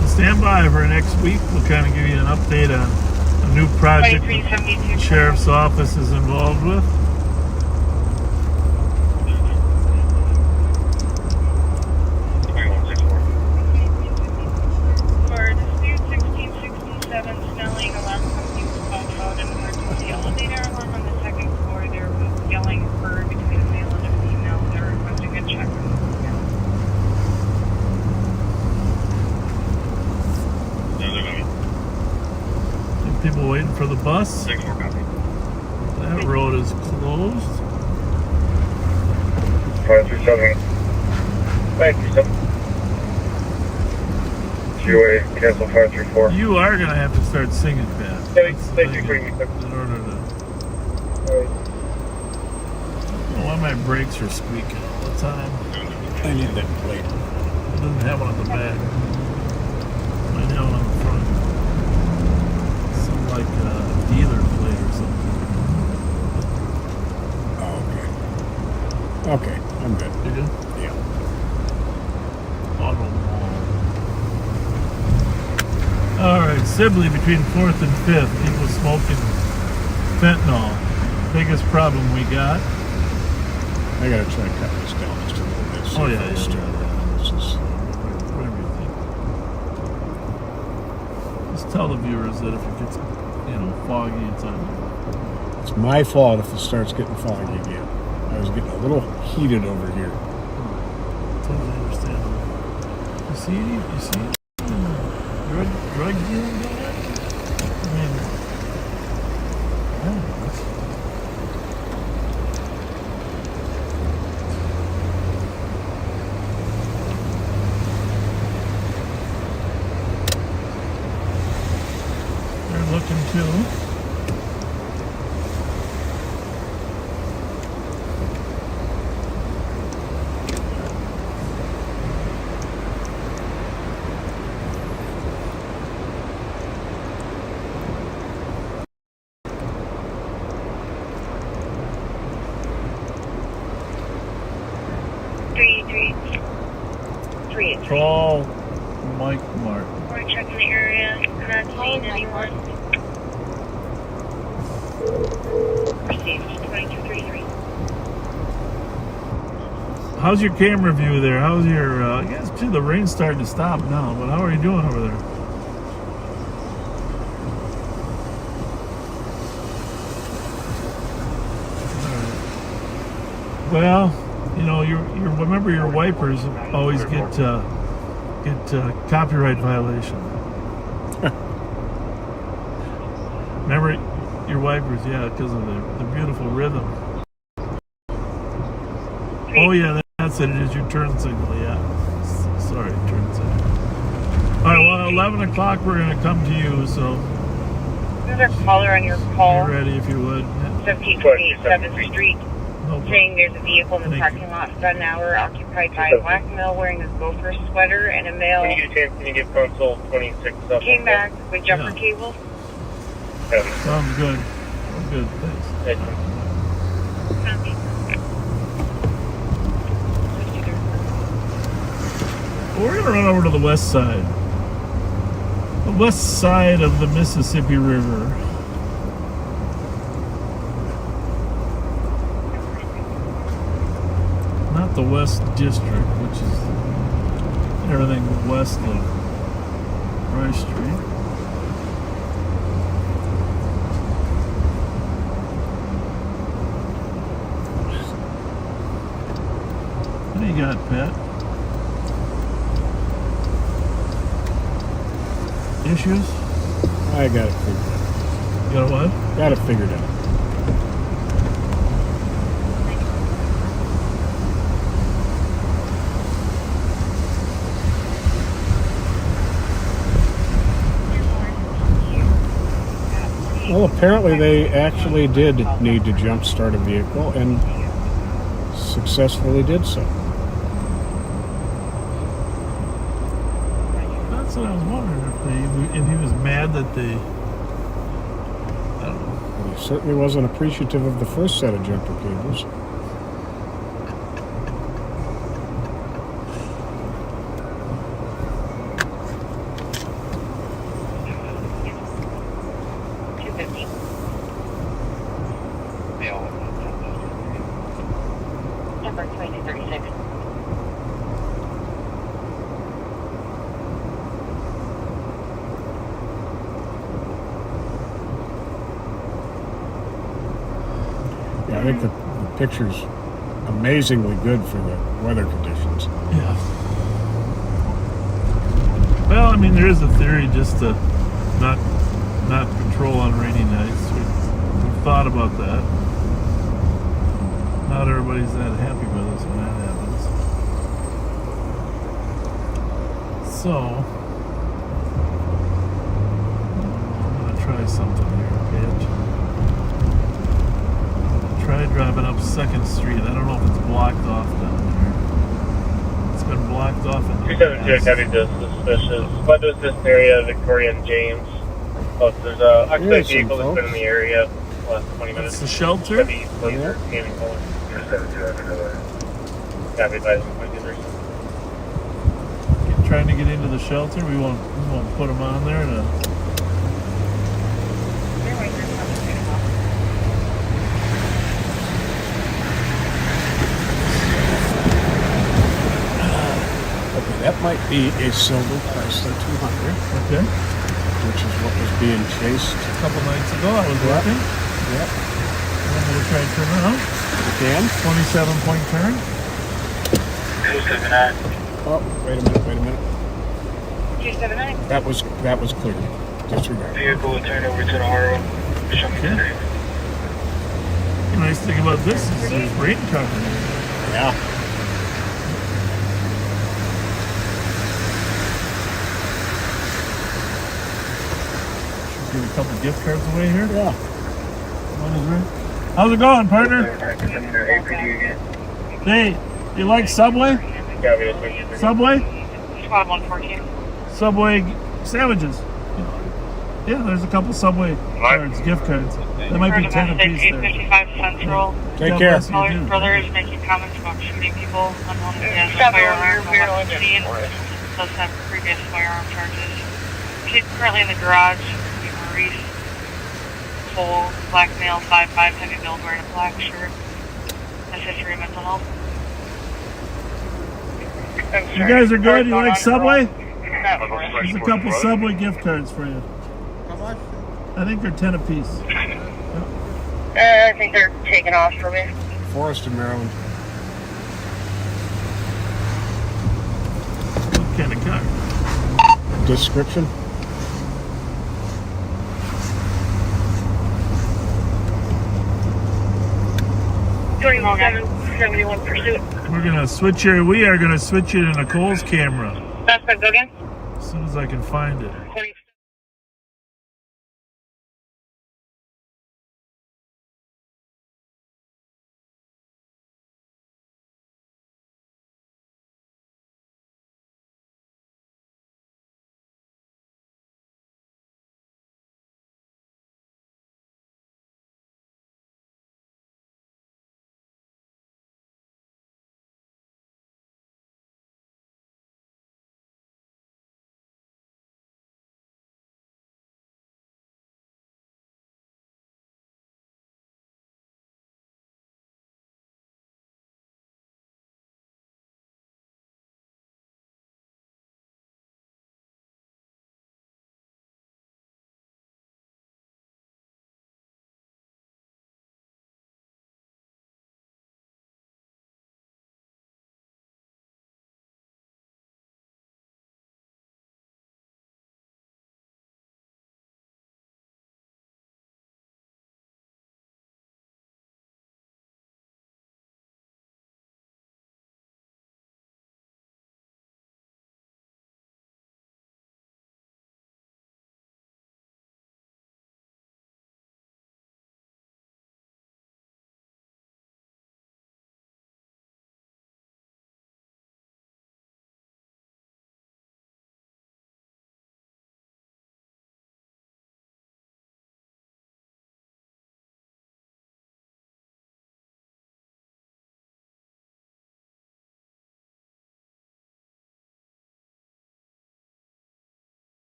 [SPEAKER 5] So stand by for next week. We'll kind of give you an update on a new project the
[SPEAKER 3] 2372.
[SPEAKER 5] Sheriff's Office is involved with. People waiting for the bus.
[SPEAKER 11] 6-4 copy.
[SPEAKER 5] That road is closed.
[SPEAKER 2] 537. 537. Two-way, cancel 534.
[SPEAKER 5] You are gonna have to start singing, Pat.
[SPEAKER 2] Thank you for
[SPEAKER 5] in order to. I don't know why my brakes are squeaking all the time.
[SPEAKER 6] I need that plate.
[SPEAKER 5] It doesn't have one on the back. Might have one on the front. Some like a dealer plate or something.
[SPEAKER 6] Oh, okay. Okay, I'm good.
[SPEAKER 5] You good?
[SPEAKER 6] Yeah.
[SPEAKER 5] Auto mall. Alright, Sibley between 4th and 5th. People smoking fentanyl. Biggest problem we got.
[SPEAKER 6] I gotta try to cut this down just a little bit.
[SPEAKER 5] Oh, yeah.
[SPEAKER 6] This is
[SPEAKER 5] Whatever you think. Just tell the viewers that if it gets, foggy, it's on.
[SPEAKER 6] It's my fault if it starts getting foggy again. I was getting a little heated over here.
[SPEAKER 5] Totally understandable. You see? Drug dealing going on? I mean, I don't know. They're looking too. Call Mike Martin.
[SPEAKER 3] We're checking the area. Not seeing anyone. Received 2233.
[SPEAKER 5] How's your camera view there? How's your, I guess too, the rain's starting to stop now, but how are you doing over there? Well, you remember your wipers always get copyright violation. Remember your wipers, yeah, because of the beautiful rhythm. Oh yeah, that's it. It is your turn signal, yeah. Sorry, turn signal. All right, well, 11 o'clock we're going to come to you, so.
[SPEAKER 3] There's a caller on your call.
[SPEAKER 5] Be ready if you would.
[SPEAKER 3] 1728 7th Street. Saying there's a vehicle in the parking lot for about an hour occupied by a black male wearing a gopher sweater and a male.
[SPEAKER 2] When you get a chance, can you give console 26 up?
[SPEAKER 3] Came back with jumper cables.
[SPEAKER 5] Sounds good. Sounds good. Thanks. We're going to run over to the west side. The west side of the Mississippi River. Not the West District, which is everything west of Rice Street. What do you got, Pat? Issues?
[SPEAKER 6] I got it figured out.
[SPEAKER 5] You got what?
[SPEAKER 6] Got it figured out. Well, apparently they actually did need to jump start a vehicle and successfully did so.
[SPEAKER 5] That's what I was wondering if he was mad that they. I don't know.
[SPEAKER 6] He certainly wasn't appreciative of the first set of jumper cables.
[SPEAKER 10] Number 2236.
[SPEAKER 6] Yeah, I think the picture's amazingly good for the weather conditions.
[SPEAKER 5] Yeah. Well, I mean, there is a theory just to not control patrol on rainy nights. We've thought about that. Not everybody's that happy with us when that happens. So, I'm going to try something here, Paige. Try driving up 2nd Street. I don't know if it's blocked off down there. It's been blocked off in the
[SPEAKER 2] 272 heavy suspicious. Flood assist area, Victoria and James. Oh, there's a oxide vehicle that's been in the area the last 20 minutes.
[SPEAKER 5] It's the shelter?
[SPEAKER 2] Heavy laser scanning bullets. 272 Copy by the
[SPEAKER 5] Trying to get into the shelter. We won't put them on there.
[SPEAKER 6] Okay, that might be a silver Chrysler 200.
[SPEAKER 5] Okay.
[SPEAKER 6] Which is what was being chased
[SPEAKER 5] a couple nights ago. I was working.
[SPEAKER 6] Yep.
[SPEAKER 5] I'm going to try and turn around.
[SPEAKER 6] You can.
[SPEAKER 5] 27-point turn.
[SPEAKER 8] 279.
[SPEAKER 6] Oh, wait a minute.
[SPEAKER 3] 279.
[SPEAKER 6] That was clear. Disregard.
[SPEAKER 8] Vehicle will turn over to the RO.
[SPEAKER 5] Okay. The nice thing about this is there's rain cover.
[SPEAKER 6] Yeah.
[SPEAKER 5] Should give a couple gift cards away here.
[SPEAKER 6] Yeah.
[SPEAKER 5] One is right. How's it going, partner? Hey, you like Subway? Subway?
[SPEAKER 3] Squad 114.
[SPEAKER 5] Subway sandwiches. Yeah, there's a couple Subway cards, gift cards. There might be 10 apiece there.
[SPEAKER 3] 855 Central.
[SPEAKER 6] Take care.
[SPEAKER 3] Color's brother is making comments about shooting people. Unknown if he has a firearm from what we've seen. Does have previous firearm charges. He's currently in the garage. Maurice. Full black male, 5'5", heavy build, wearing a black shirt. Has history of mental health.
[SPEAKER 5] You guys are good? You like Subway? There's a couple Subway gift cards for you.
[SPEAKER 6] How much?
[SPEAKER 5] I think they're 10 apiece.
[SPEAKER 3] I think they're taking off for me.
[SPEAKER 6] Forest in Maryland.
[SPEAKER 5] What kind of car?
[SPEAKER 6] Description?
[SPEAKER 3] Pursuit.
[SPEAKER 5] We are gonna switch you to Nicole's camera.
[SPEAKER 3] Suspect, go again.
[SPEAKER 5] As soon as I can find it.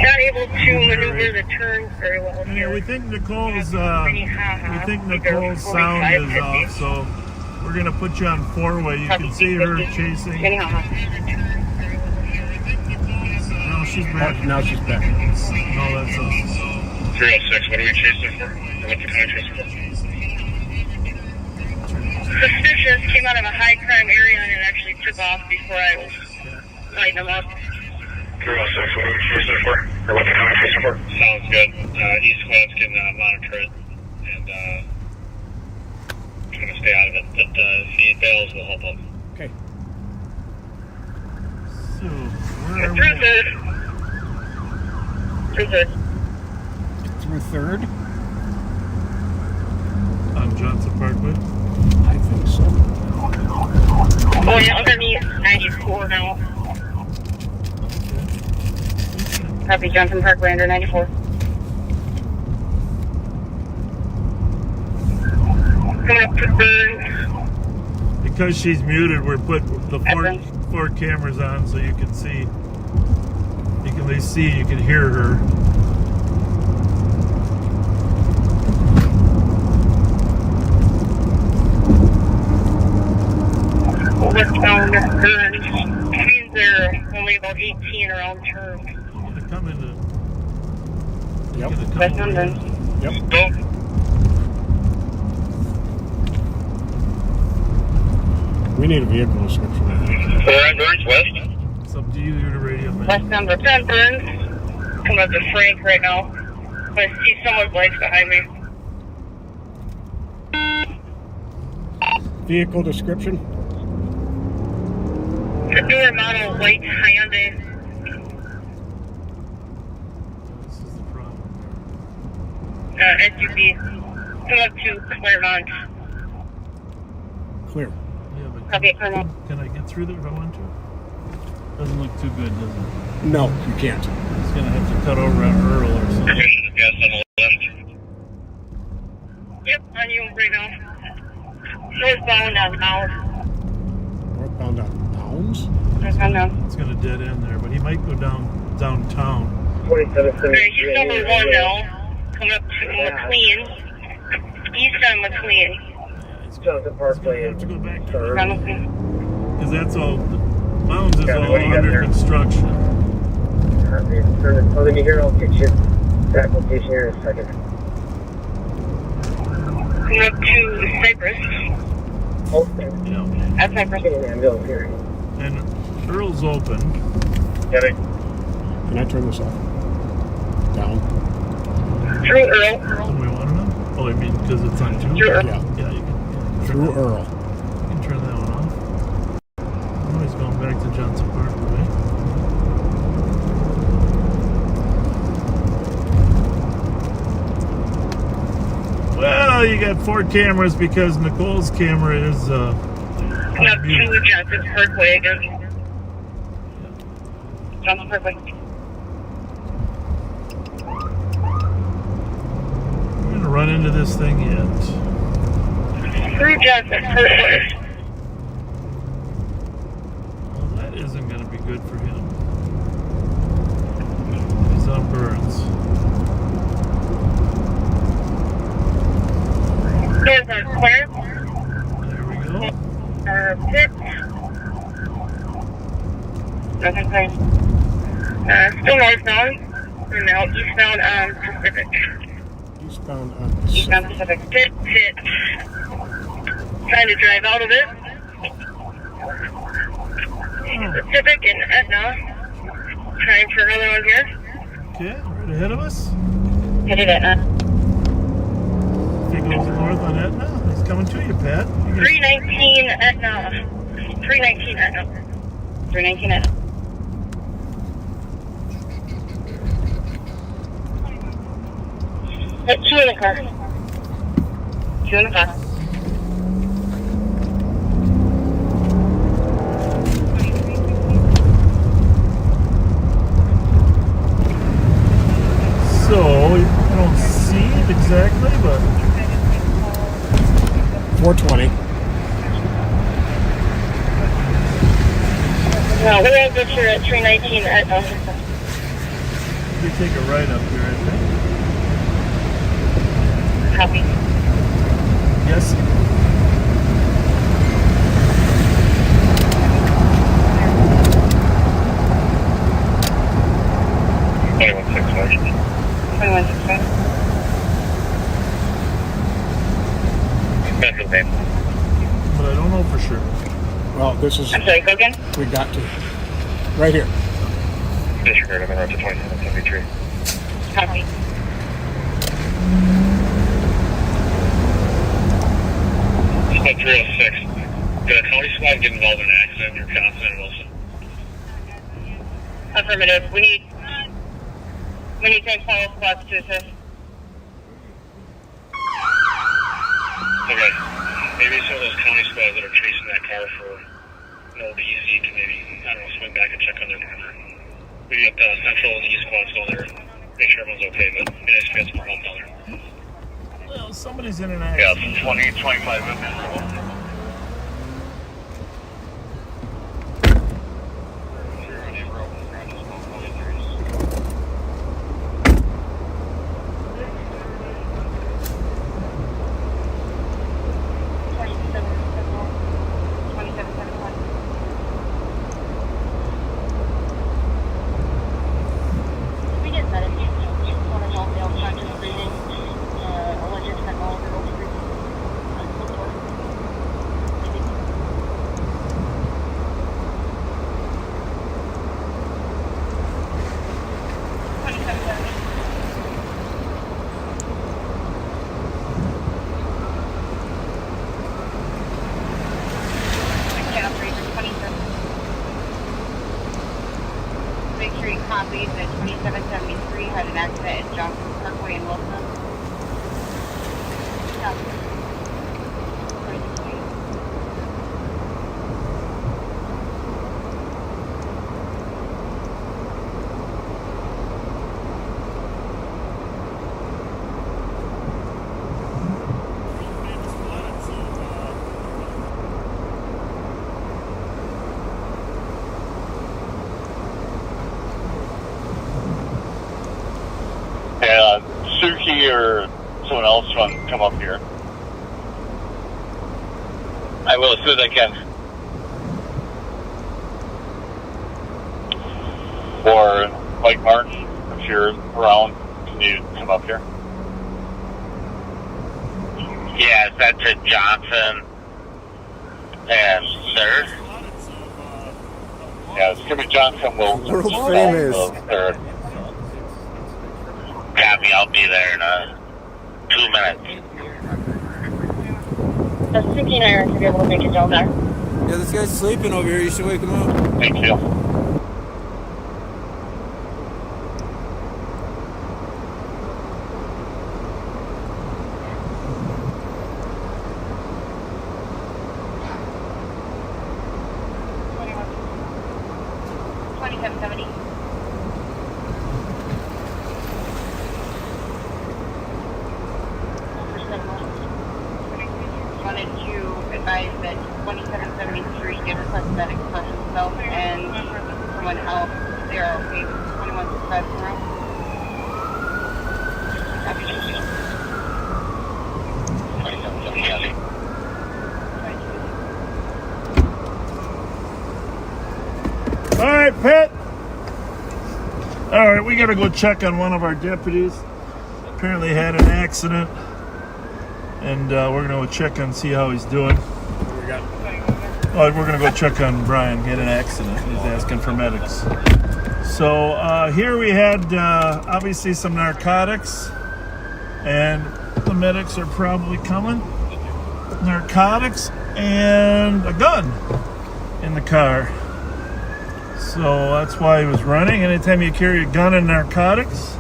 [SPEAKER 3] Not able to maneuver the turn very well.
[SPEAKER 5] Anyway, we think Nicole's sound is off, so we're gonna put you on 4-way. You can see her chasing. No, she's back.
[SPEAKER 6] Now she's back.
[SPEAKER 5] No, that's us.
[SPEAKER 11] 306, what are we chasing for? Or what's the car chasing for?
[SPEAKER 3] Suspicious, came out of a high crime area and it actually took off before I was lighting them up.
[SPEAKER 11] 306, what are we chasing for? Or what's the car chasing for? Sounds good. East Squads can monitor it and try to stay out of it. But if he fails, we'll help him.
[SPEAKER 6] Okay.
[SPEAKER 5] So, where are we?
[SPEAKER 3] Through third.
[SPEAKER 6] Through third?
[SPEAKER 5] On Johnson Parkway?
[SPEAKER 6] I think so.
[SPEAKER 3] Oh yeah, underneath 94 now. Copy, Johnson Parkway under 94. Coming up to Burns.
[SPEAKER 5] Because she's muted, we're putting the four cameras on so you can see. You can at least see, you can hear her.
[SPEAKER 3] Westbound Burns. Means they're only about 18 around turn.
[SPEAKER 5] You're gonna come into.
[SPEAKER 6] Yep.
[SPEAKER 3] Westbound Burns.
[SPEAKER 6] Yep. We need a vehicle description, I think.
[SPEAKER 11] We're on Burns West.
[SPEAKER 5] It's up to you, you're the radio man.
[SPEAKER 3] Westbound Burns. Coming up to Frank right now. I see someone's legs behind me.
[SPEAKER 6] Vehicle description?
[SPEAKER 3] The newer model white Hyundai.
[SPEAKER 5] This is the problem.
[SPEAKER 3] SUV. Come up to Claremont.
[SPEAKER 6] Clear.
[SPEAKER 5] Yeah, but
[SPEAKER 3] Copy it, Claremont.
[SPEAKER 5] can I get through there if I want to? Doesn't look too good, does it?
[SPEAKER 6] No, you can't.
[SPEAKER 5] It's gonna have to cut over on Earl or something.
[SPEAKER 11] Gas on the left.
[SPEAKER 3] Yep, on you right now. Northbound on Mound.
[SPEAKER 6] Northbound on Mounds?
[SPEAKER 3] Northbound now.
[SPEAKER 5] It's gonna dead end there, but he might go downtown.
[SPEAKER 2] 27.
[SPEAKER 3] Okay, he's number 1 now. Coming up to McLean. East on McLean.
[SPEAKER 2] Johnson Parkway.
[SPEAKER 5] Have to go back to
[SPEAKER 2] Third.
[SPEAKER 3] Around McLean.
[SPEAKER 5] because that's all. The Mounds is
[SPEAKER 2] Yeah,
[SPEAKER 5] all
[SPEAKER 2] what do you got
[SPEAKER 5] under
[SPEAKER 2] there?
[SPEAKER 5] construction.
[SPEAKER 2] Well, then you hear, I'll get you that location here in a second.
[SPEAKER 3] Coming up to Cypress.
[SPEAKER 2] Oh, there.
[SPEAKER 5] Yeah,
[SPEAKER 3] At Cypress.
[SPEAKER 2] Get an ambulance here.
[SPEAKER 5] and Earl's open.
[SPEAKER 2] Got it.
[SPEAKER 6] Can I turn this off? Down?
[SPEAKER 3] Through Earl.
[SPEAKER 5] Somebody want to know? Oh, I mean because it's on two.
[SPEAKER 3] Through Earl.
[SPEAKER 6] Yeah.
[SPEAKER 5] Yeah, you can.
[SPEAKER 6] Through Earl.
[SPEAKER 5] You can turn that one off. Oh, he's going back to Johnson Parkway. Well, you got 4 cameras because Nicole's camera is
[SPEAKER 3] Coming up to Johnson Parkway again. Johnson Parkway.
[SPEAKER 5] We're gonna run into this thing yet.
[SPEAKER 3] Through Johnson Parkway.
[SPEAKER 5] Well, that isn't gonna be good for him. He's on Burns.
[SPEAKER 3] There's a clear.
[SPEAKER 5] There we go.
[SPEAKER 3] Pit. Nothing clear. Still northbound. And now eastbound on Pacific.
[SPEAKER 6] Eastbound on
[SPEAKER 3] Eastbound
[SPEAKER 6] Pacific.
[SPEAKER 3] Pacific. Pit. Trying to drive out of it. Pacific and Etna. Trying for another one here.
[SPEAKER 5] Okay, right ahead of us.
[SPEAKER 3] Headed Etna.
[SPEAKER 5] If he goes north on Etna, he's coming to you, Pat. You got-
[SPEAKER 3] 319 Etna. 319 Etna. 319 Etna. Hit 2 in the car. 2 in the car.
[SPEAKER 5] So, I don't see it exactly, but
[SPEAKER 6] 420.
[SPEAKER 3] No, we're going to get you at 319 Etna.
[SPEAKER 5] we take a right up here, I think.
[SPEAKER 3] Copy.
[SPEAKER 5] Yes.
[SPEAKER 3] 2165.
[SPEAKER 11] Central name.
[SPEAKER 5] But I don't know for sure.
[SPEAKER 6] Well, this is.
[SPEAKER 3] I'm sorry, go again?
[SPEAKER 6] We got to. Right here.
[SPEAKER 11] Disregard, I'm on route to 2773.
[SPEAKER 3] Copy.
[SPEAKER 11] Split 306. Did a county squad get involved in an accident near Wisconsin and Wilson?
[SPEAKER 3] Affirmative. We need 10 follow squads to assist.
[SPEAKER 11] Okay. Maybe some of those county squads that are chasing that car for an old EC can maybe, I don't know, swing back and check on their corner. We get Central and the East squads go there, make sure everyone's okay, but it'd be nice to get some more help down there.
[SPEAKER 5] Well, somebody's in an
[SPEAKER 11] Yeah,
[SPEAKER 5] accident.
[SPEAKER 11] 20, 25 minutes.
[SPEAKER 3] Make sure you copy that 2773 had an accident at Johnson Parkway in Wilson.
[SPEAKER 11] Suki or someone else want to come up here? I will as soon as I can. Or Mike Martin, if you're around, can you come up here? Yeah, that's at Johnson and Third. Yeah, it's gonna be Johnson.
[SPEAKER 6] World famous.
[SPEAKER 11] Third. Copy, I'll be there in 2 minutes.
[SPEAKER 3] Suki and I are to be able to make it down there.
[SPEAKER 7] Yeah, this guy's sleeping over here. You should wake him up.
[SPEAKER 11] Thank you.
[SPEAKER 3] Wanted to advise that 2773 did request medic for himself and someone else. They are okay with 2165 tomorrow. Copy. 2770.
[SPEAKER 5] All right, Pitt. All right, we got to go check on one of our deputies. Apparently had an accident. And we're going to go check and see how he's doing.
[SPEAKER 6] What do we got?
[SPEAKER 5] We're going to go check on Brian. He had an accident. He's asking for medics. So here we had obviously some narcotics. And the medics are probably coming. Narcotics and a gun in the car. So that's why he was running. Anytime you carry a gun and narcotics,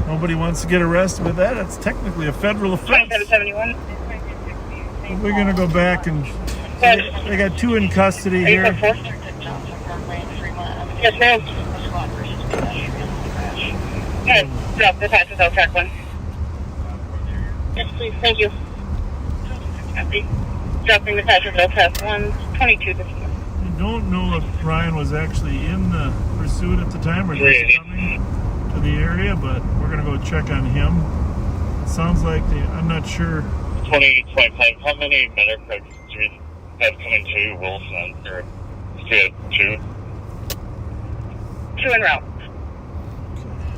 [SPEAKER 5] nobody wants to get arrested with that. It's technically a federal offense.
[SPEAKER 3] 2771.
[SPEAKER 5] We're going to go back and... They got two in custody here.
[SPEAKER 3] Yes, ma'am. Good. Drop the passes out track one. Yes, please. Thank you. Copy. Dropping the passes out track 122 this morning.
[SPEAKER 5] I don't know if Brian was actually in the pursuit at the time or just coming to the area, but we're going to go check on him. It sounds like I'm not sure.
[SPEAKER 11] 2025. How many medic do we have coming to Wilson? Or two? Two
[SPEAKER 3] en route.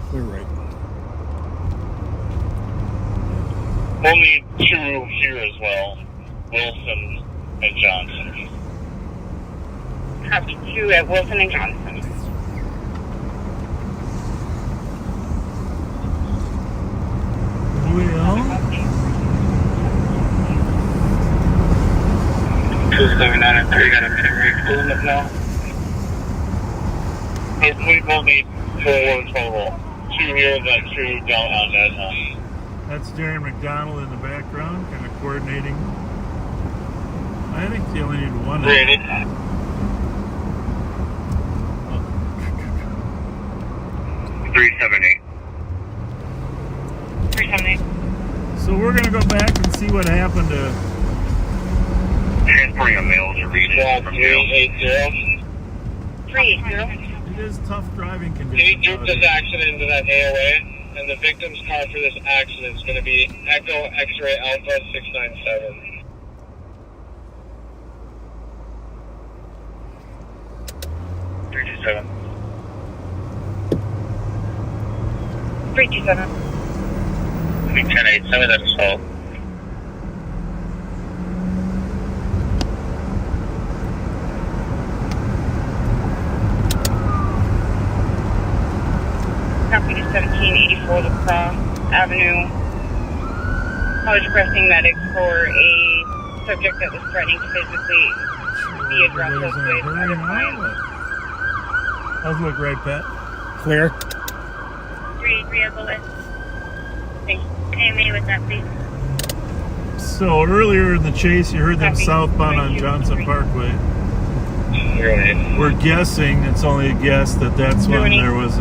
[SPEAKER 6] Clear right.
[SPEAKER 11] We'll need 2 here as well. Wilson and Johnson.
[SPEAKER 3] Copy 2 at Wilson and Johnson.
[SPEAKER 5] Well,
[SPEAKER 8] 279 and 3 got a minute rate limit now.
[SPEAKER 11] We will need 4 total. 2 here, then 2 down on that.
[SPEAKER 5] That's Darren McDonald in the background, kind of coordinating. I think they only need 1.
[SPEAKER 11] Ready. 378.
[SPEAKER 3] 378.
[SPEAKER 5] So we're going to go back and see what happened to...
[SPEAKER 11] Transporting a mail to region from 380.
[SPEAKER 3] 380.
[SPEAKER 5] It is tough driving
[SPEAKER 11] He
[SPEAKER 5] conditions.
[SPEAKER 11] grouped this accident into that AOA, and the victim's car for this accident is going to be Echo X-Ray Alpha 697.
[SPEAKER 8] $327.
[SPEAKER 3] 327.
[SPEAKER 8] 10-8, send me that assault.
[SPEAKER 3] Copy to 1784 LaCroix Avenue. College requesting medics for a subject that was threatening to physically be addressed with other clients.
[SPEAKER 5] How's it look, right, Pat?
[SPEAKER 6] Clear.
[SPEAKER 3] 383 as the list. Thanks. Pay me with that, please.
[SPEAKER 5] So earlier in the chase, you heard them southbound on Johnson Parkway. We're guessing, it's only a guess, that that's when there was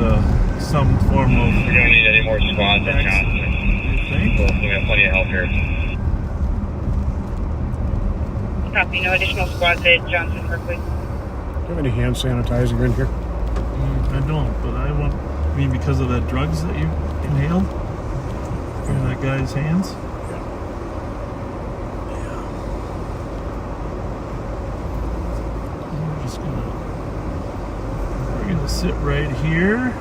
[SPEAKER 5] some form of...
[SPEAKER 11] We don't need any more squads at Johnson.
[SPEAKER 5] You think?
[SPEAKER 11] We got plenty of help here.
[SPEAKER 3] Copy, no additional squads at Johnson Parkway.
[SPEAKER 6] Do you have any hand sanitizer in here?
[SPEAKER 5] I don't, but I want... I mean, because of that drugs that you inhaled in that guy's hands? We're gonna sit right here.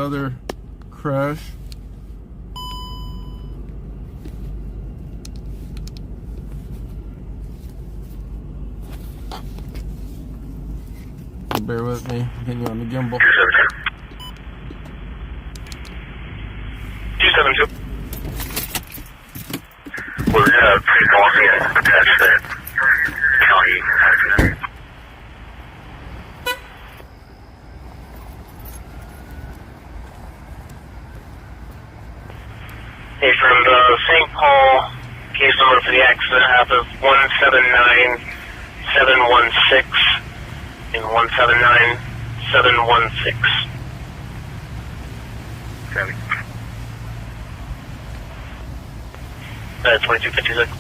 [SPEAKER 5] Another crash. Bear with me, continue on the gimbal.
[SPEAKER 8] 272. We're pretty confident attached that county accident. Hey, from the St. Paul, case number for the accident, half of 179716 and 179716. Copy. 2256.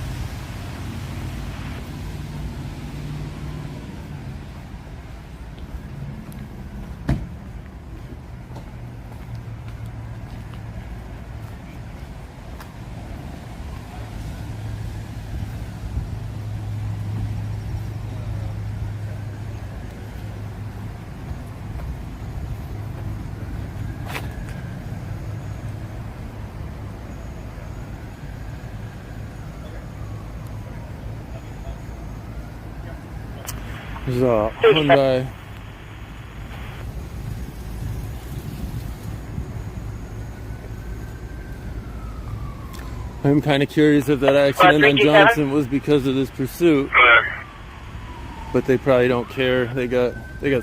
[SPEAKER 12] There's a Hyundai. I'm kind of curious if that accident on Johnson was because of this pursuit. But they probably don't care. They got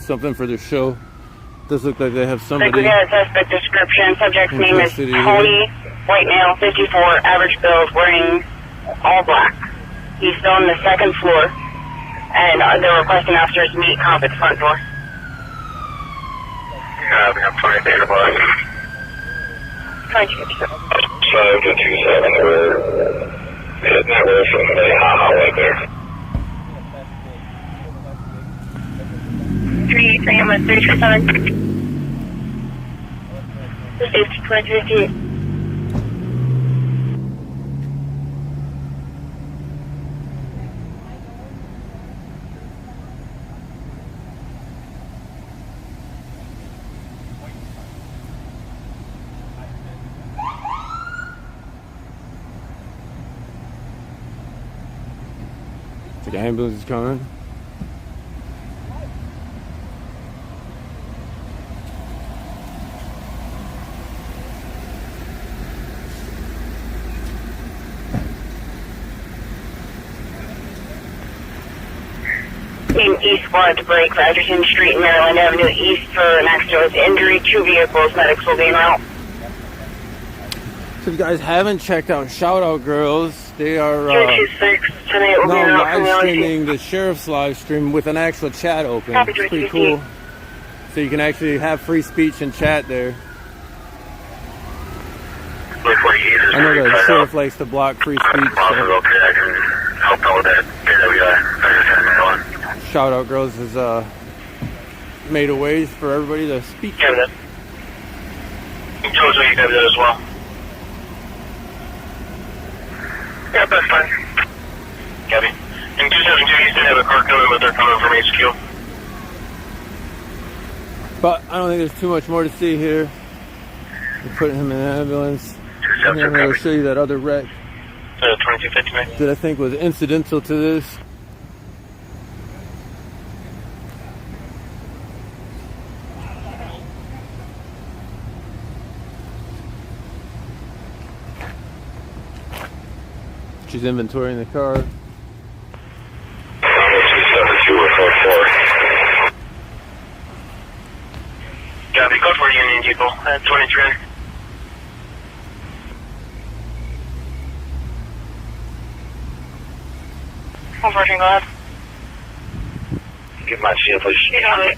[SPEAKER 12] something for their show. Does look like they have somebody.
[SPEAKER 3] We got a suspect description. Subject's name is Tony, white male, 54, average build, wearing all black. He's still on the second floor, and they're requesting officers to meet comp at the front door.
[SPEAKER 8] We have 20 data bus.
[SPEAKER 3] 2257.
[SPEAKER 8] 5227, we're hitting that road from the haha right there.
[SPEAKER 3] 383, I'm at 327. Safety 2058.
[SPEAKER 12] The ambulance is coming.
[SPEAKER 3] In East Squad to break for Edgerton Street, Maryland Avenue East for an accident with injury. 2 vehicles, medics will be en route.
[SPEAKER 12] So if you guys haven't checked out Shout Out Girls, they are
[SPEAKER 3] live
[SPEAKER 12] streaming the sheriff's live stream with an actual chat open. It's pretty cool. So you can actually have free speech and chat there. I know the sheriff likes to block free speech. So. Shout Out Girls has made a way for everybody to speak.
[SPEAKER 8] Kevin, Joe's you got that as well. Yeah, that's fine. Kevin. In 272, you still have a car coming, but they're coming from HQ.
[SPEAKER 12] But I don't think there's too much more to see here. We're putting him in an ambulance. And I'm going to show you that other wreck
[SPEAKER 8] 2259.
[SPEAKER 12] that I think was incidental to this. She's inventorying the car.
[SPEAKER 8] 27244. Copy, code for Union Depot at 2300.
[SPEAKER 3] Unfortunately, go ahead.
[SPEAKER 8] Give my seal, please.
[SPEAKER 3] You got it.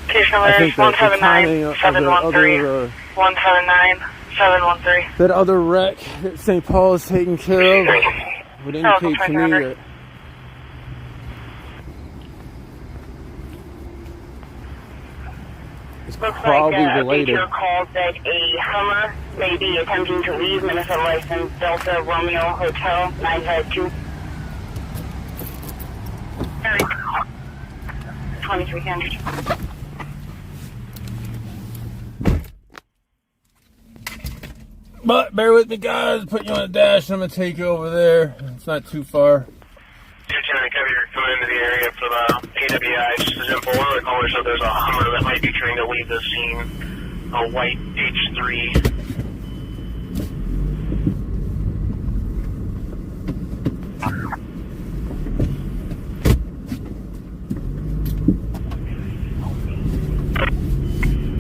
[SPEAKER 3] Case
[SPEAKER 12] I
[SPEAKER 3] number
[SPEAKER 12] think that the timing of the other
[SPEAKER 3] 179-713.
[SPEAKER 12] that other wreck that St. Paul is taking care of would indicate to me that it's probably related.
[SPEAKER 3] Looks like called that a Hummer may be attempting to leave Minnesota license Delta Romeo Hotel 952. 2300.
[SPEAKER 12] But bear with me, guys. Put you on a dash. I'm gonna take you over there. It's not too far.
[SPEAKER 8] Lieutenant Kevin, you're coming into the area for the AWI. Just as info, one of the callers said there's a Hummer that might be trying to leave the scene. A white H3.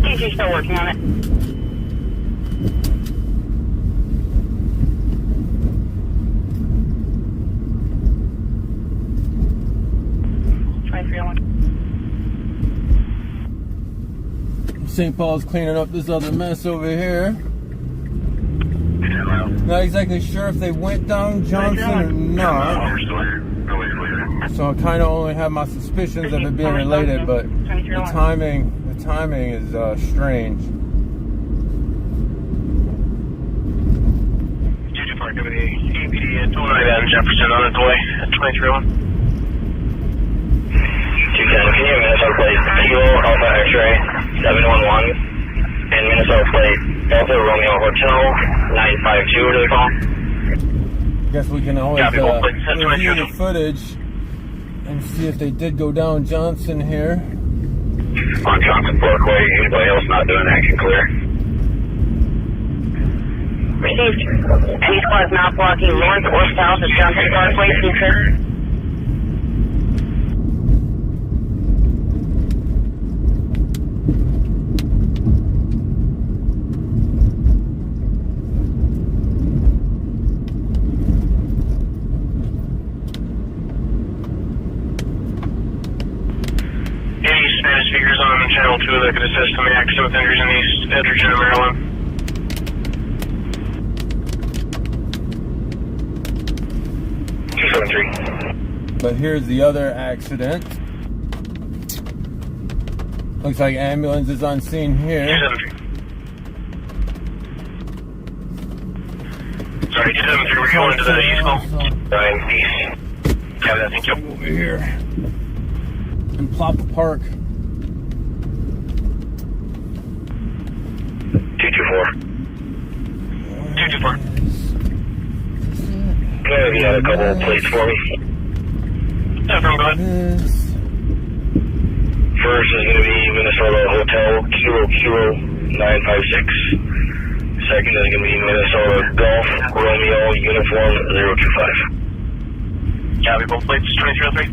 [SPEAKER 3] TC's still working on it.
[SPEAKER 12] St. Paul's cleaning up this other mess over here. Not exactly sure if they went down Johnson or not. So I kind of only have my suspicions of it being related, but the timing is strange.
[SPEAKER 8] 224 APD at 29 Jefferson on its way at 2301. 210, can you Minnesota plate Kilo Alpha X-ray 711 and Minnesota plate Delta Romeo Hotel 952, what do they call?
[SPEAKER 12] Guess we can always review the footage and see if they did go down Johnson here.
[SPEAKER 8] On Johnson Parkway, anybody else not doing that can clear.
[SPEAKER 10] Received. Any squads not blocking north or south of Johnson Parkway, can clear.
[SPEAKER 8] Speakers on channel 2 that could assist in the accident with injuries in East Edgerton and Maryland. 273.
[SPEAKER 12] But here's the other accident. Looks like ambulance is on scene here.
[SPEAKER 8] 273. Sorry, 273, we're going to the East Coast. Ryan, East. Yeah, that, thank you.
[SPEAKER 12] Over here. In Plapa Park.
[SPEAKER 8] 224. 224. Okay, you got a couple of plates for me. Yeah, from God. First is going to be Minnesota Hotel Kilo 956. Second is going to be Minnesota Golf Romeo Uniform 025. Copy, both plates 2303.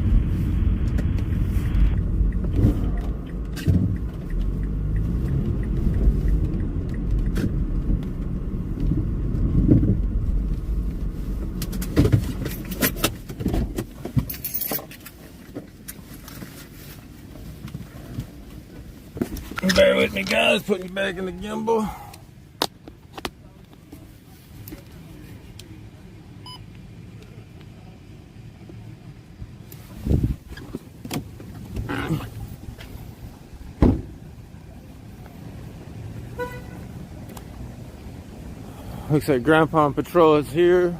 [SPEAKER 12] Bear with me, guys. Putting you back in the gimbal. Looks like Grandpa on patrol is here.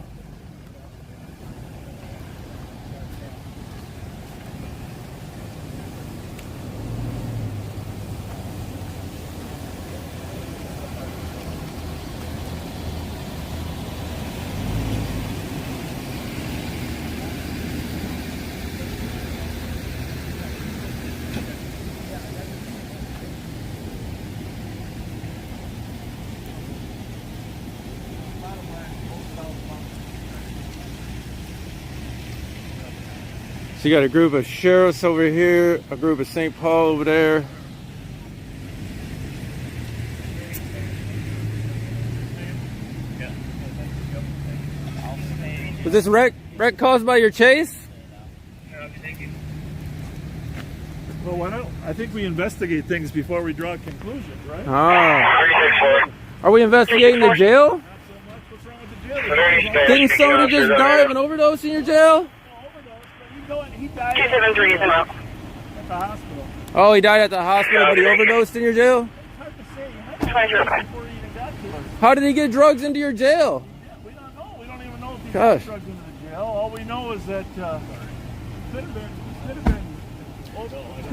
[SPEAKER 12] So you got a group of sheriffs over here, a group of St. Paul over there. Was this wreck caused by your chase?
[SPEAKER 5] Well, why don't I think we investigate things before we draw conclusions, right?
[SPEAKER 12] Ah. Are we investigating the jail? Didn't somebody just die of an overdose in your jail?
[SPEAKER 5] He died
[SPEAKER 10] 273 is enough.
[SPEAKER 5] at the hospital.
[SPEAKER 12] Oh, he died at the hospital, but he overdosed in your jail?
[SPEAKER 5] Hard to say. He might have died before he even got to us.
[SPEAKER 12] How did he get drugs into your jail?
[SPEAKER 5] We don't know. We don't even know if he
[SPEAKER 12] Gosh.
[SPEAKER 5] got drugs into the jail. All we know is that could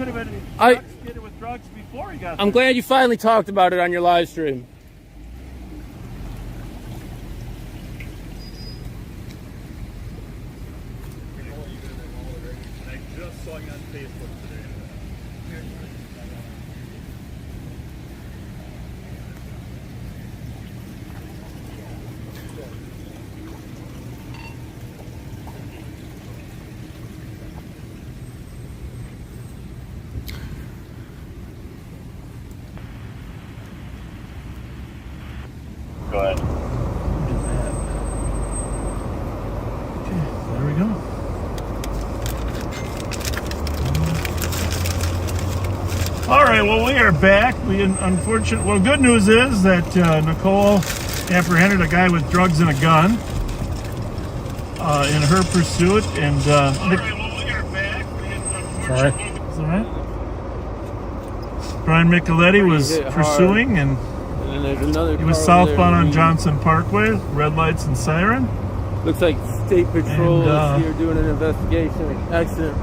[SPEAKER 5] have been intoxicated with drugs before he got there.
[SPEAKER 12] I'm glad you finally talked about it on your live stream.
[SPEAKER 5] I just saw you on Facebook today.
[SPEAKER 8] Go ahead.
[SPEAKER 5] Okay, there we go. All right, well, we are back. Well, good news is that Nicolle apprehended a guy with drugs and a gun in her pursuit. And
[SPEAKER 8] We are back.
[SPEAKER 5] sorry, is that right? Brian Nicolle was pursuing, and
[SPEAKER 12] then there's another
[SPEAKER 5] he was
[SPEAKER 12] car over
[SPEAKER 5] southbound
[SPEAKER 12] there.
[SPEAKER 5] on Johnson Parkway, red lights and siren.
[SPEAKER 12] Looks like State Patrol
[SPEAKER 5] And,
[SPEAKER 12] is here doing an investigation. Accident.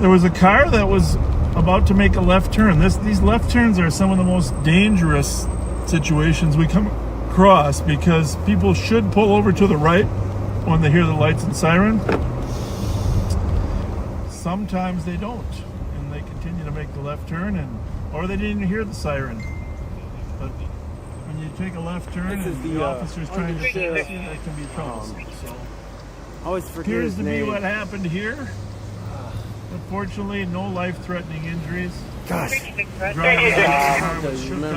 [SPEAKER 5] There was a car that was about to make a left turn. These left turns are some of the most dangerous situations we come across because people should pull over to the right when they hear the lights and siren. sometimes they don't, and they continue to make the left turn, or they didn't even hear the siren. But when you take a left turn and the officer's trying to pass you, that can be troublesome. So
[SPEAKER 12] always forget
[SPEAKER 5] appears
[SPEAKER 12] his
[SPEAKER 5] to be
[SPEAKER 12] name.
[SPEAKER 5] what happened here. Unfortunately, no life-threatening injuries.
[SPEAKER 12] Gosh.
[SPEAKER 5] Driver was shook up,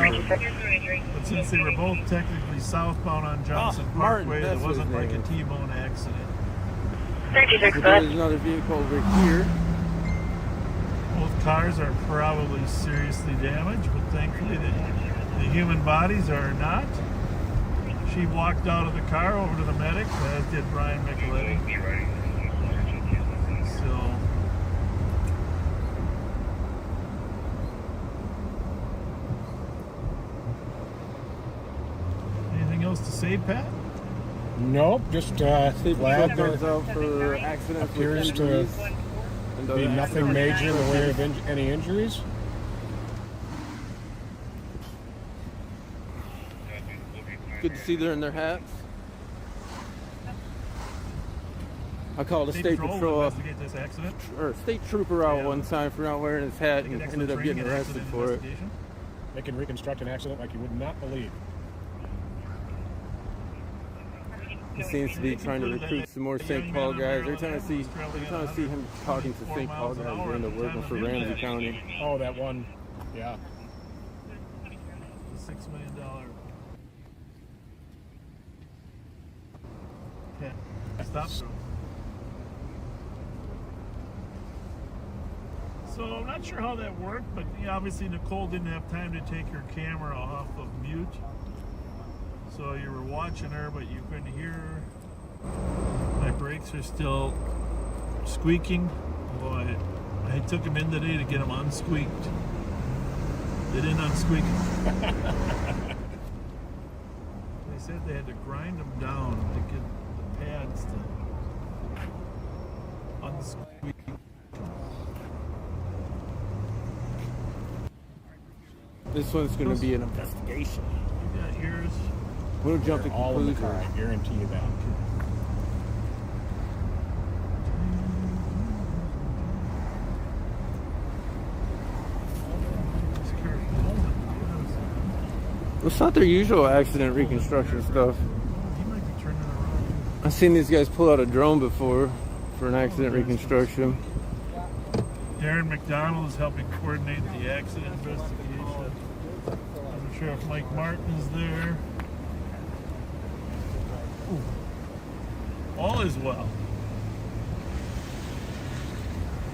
[SPEAKER 5] but since they were both technically southbound on Johnson Parkway, there wasn't like a T-bone accident.
[SPEAKER 12] There's another vehicle over here.
[SPEAKER 5] Both cars are probably seriously damaged, but thankfully the human bodies are not. She walked out of the car over to the medics, as did Brian Nicolle. So, anything else to say, Pat?
[SPEAKER 6] Nope, just glad there
[SPEAKER 12] out for accidents
[SPEAKER 6] appears to be nothing major in the way of any injuries.
[SPEAKER 12] Good to see they're in their hats. I called a state patrol or state trooper out one time for not wearing his hat and ended up getting arrested for it.
[SPEAKER 6] They can reconstruct an accident like you would not believe.
[SPEAKER 12] He seems to be trying to recruit some more St. Paul guys. Every time I see him talking to St. Paul guys, they end up working for Ramsey County.
[SPEAKER 6] Oh, that one, yeah.
[SPEAKER 5] The $6 million. Okay, stop. So I'm not sure how that worked, but obviously Nicolle didn't have time to take her camera off of mute. So you were watching her, but you couldn't hear her. My brakes are still squeaking, although I took them in today to get them unsqueaked. They didn't unsqueak. They said they had to grind them down to get the pads to unsqueak.
[SPEAKER 12] This one's going to be an investigation.
[SPEAKER 5] You got yours.
[SPEAKER 12] We'll jump to
[SPEAKER 6] all in the car,
[SPEAKER 12] conclusions.
[SPEAKER 6] I guarantee you that.
[SPEAKER 12] It's not their usual accident reconstruction stuff. I've seen these guys pull out a drone before for an accident reconstruction.
[SPEAKER 5] Darren McDonald is helping coordinate the accident investigation. Sheriff Mike Martin's there. Ooh. All is well.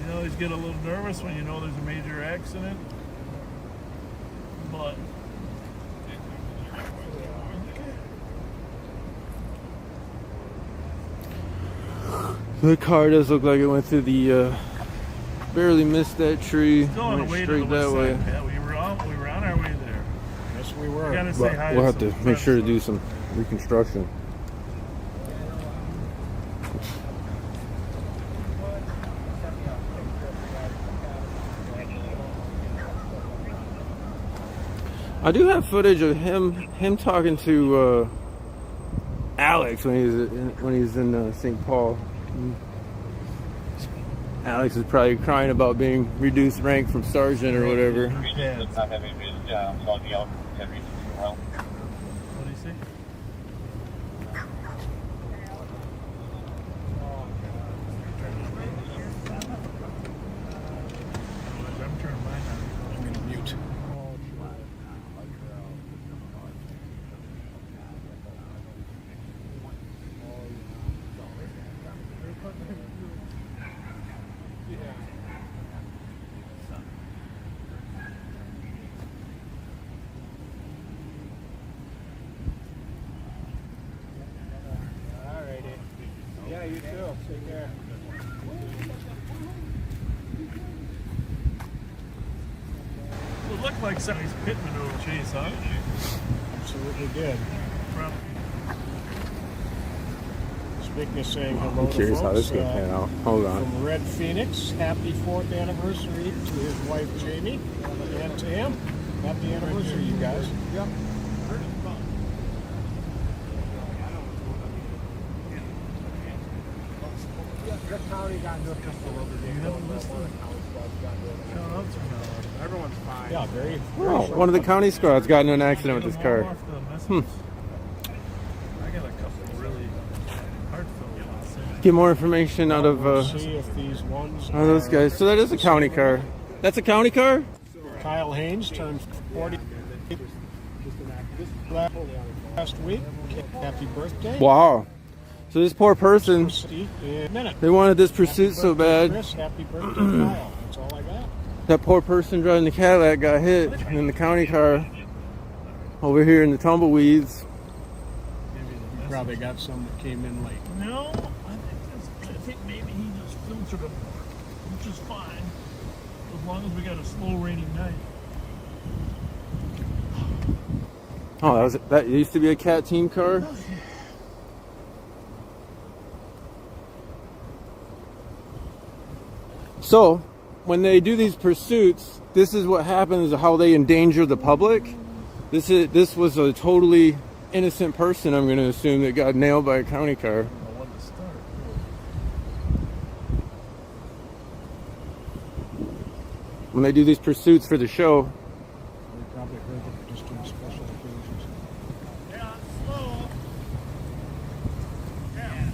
[SPEAKER 5] You always get a little nervous when you know there's a major accident, but
[SPEAKER 12] The car does look like it went through the barely missed that tree.
[SPEAKER 5] still on the
[SPEAKER 12] Went
[SPEAKER 5] way to
[SPEAKER 12] straight
[SPEAKER 5] the
[SPEAKER 12] that
[SPEAKER 5] west
[SPEAKER 12] way.
[SPEAKER 5] side. Yeah, we were on our way there.
[SPEAKER 6] Yes, we were.
[SPEAKER 5] We gotta say
[SPEAKER 12] But
[SPEAKER 5] hi
[SPEAKER 12] we'll
[SPEAKER 5] to
[SPEAKER 12] have to
[SPEAKER 5] some
[SPEAKER 12] make sure to
[SPEAKER 5] friends.
[SPEAKER 12] do some reconstruction. I do have footage of him talking to Alex when he was in St. Paul. Alex is probably crying about being reduced rank from sergeant or whatever.
[SPEAKER 5] What do you say? I'm turning mine on.
[SPEAKER 6] I'm going to mute.
[SPEAKER 12] Yeah, you too. Take care.
[SPEAKER 5] It looked like somebody's pit maneuver chase, huh?
[SPEAKER 6] Absolutely did.
[SPEAKER 5] Probably.
[SPEAKER 6] Speaking of saying hello
[SPEAKER 12] I'm
[SPEAKER 6] to
[SPEAKER 12] curious how this is
[SPEAKER 6] folks,
[SPEAKER 12] going to pan out. Hold on.
[SPEAKER 6] from Red Phoenix, happy 4th anniversary to his wife Jamie, and to him. Happy anniversary, you guys. Yep. Your county got into a couple of other days. Everyone's fine. Yeah, very.
[SPEAKER 12] Oh, one of the county squads got into an accident with this car.
[SPEAKER 5] I got a couple really heartfelt.
[SPEAKER 12] Get more information out of
[SPEAKER 6] see if these ones
[SPEAKER 12] those guys. So that is a county car. That's a county car?
[SPEAKER 6] Kyle Haynes turned 40 last week. Happy birthday.
[SPEAKER 12] Wow. So this poor person, they wanted this pursuit so bad.
[SPEAKER 6] Happy birthday, Kyle. That's all I got.
[SPEAKER 12] That poor person driving the Cadillac got hit in the county car over here in the tumbleweeds.
[SPEAKER 6] You probably got some that came in late.
[SPEAKER 5] No, I think maybe he just filtered them, which is fine, as long as we got a slow raining night.
[SPEAKER 12] Oh, that used to be a Cat team car. So, when they do these pursuits, this is what happens, how they endanger the public. This was a totally innocent person, I'm going to assume, that got nailed by a county car. When they do these pursuits for the show.
[SPEAKER 6] We probably heard it just on special occasions.
[SPEAKER 5] Yeah, slow. Yeah.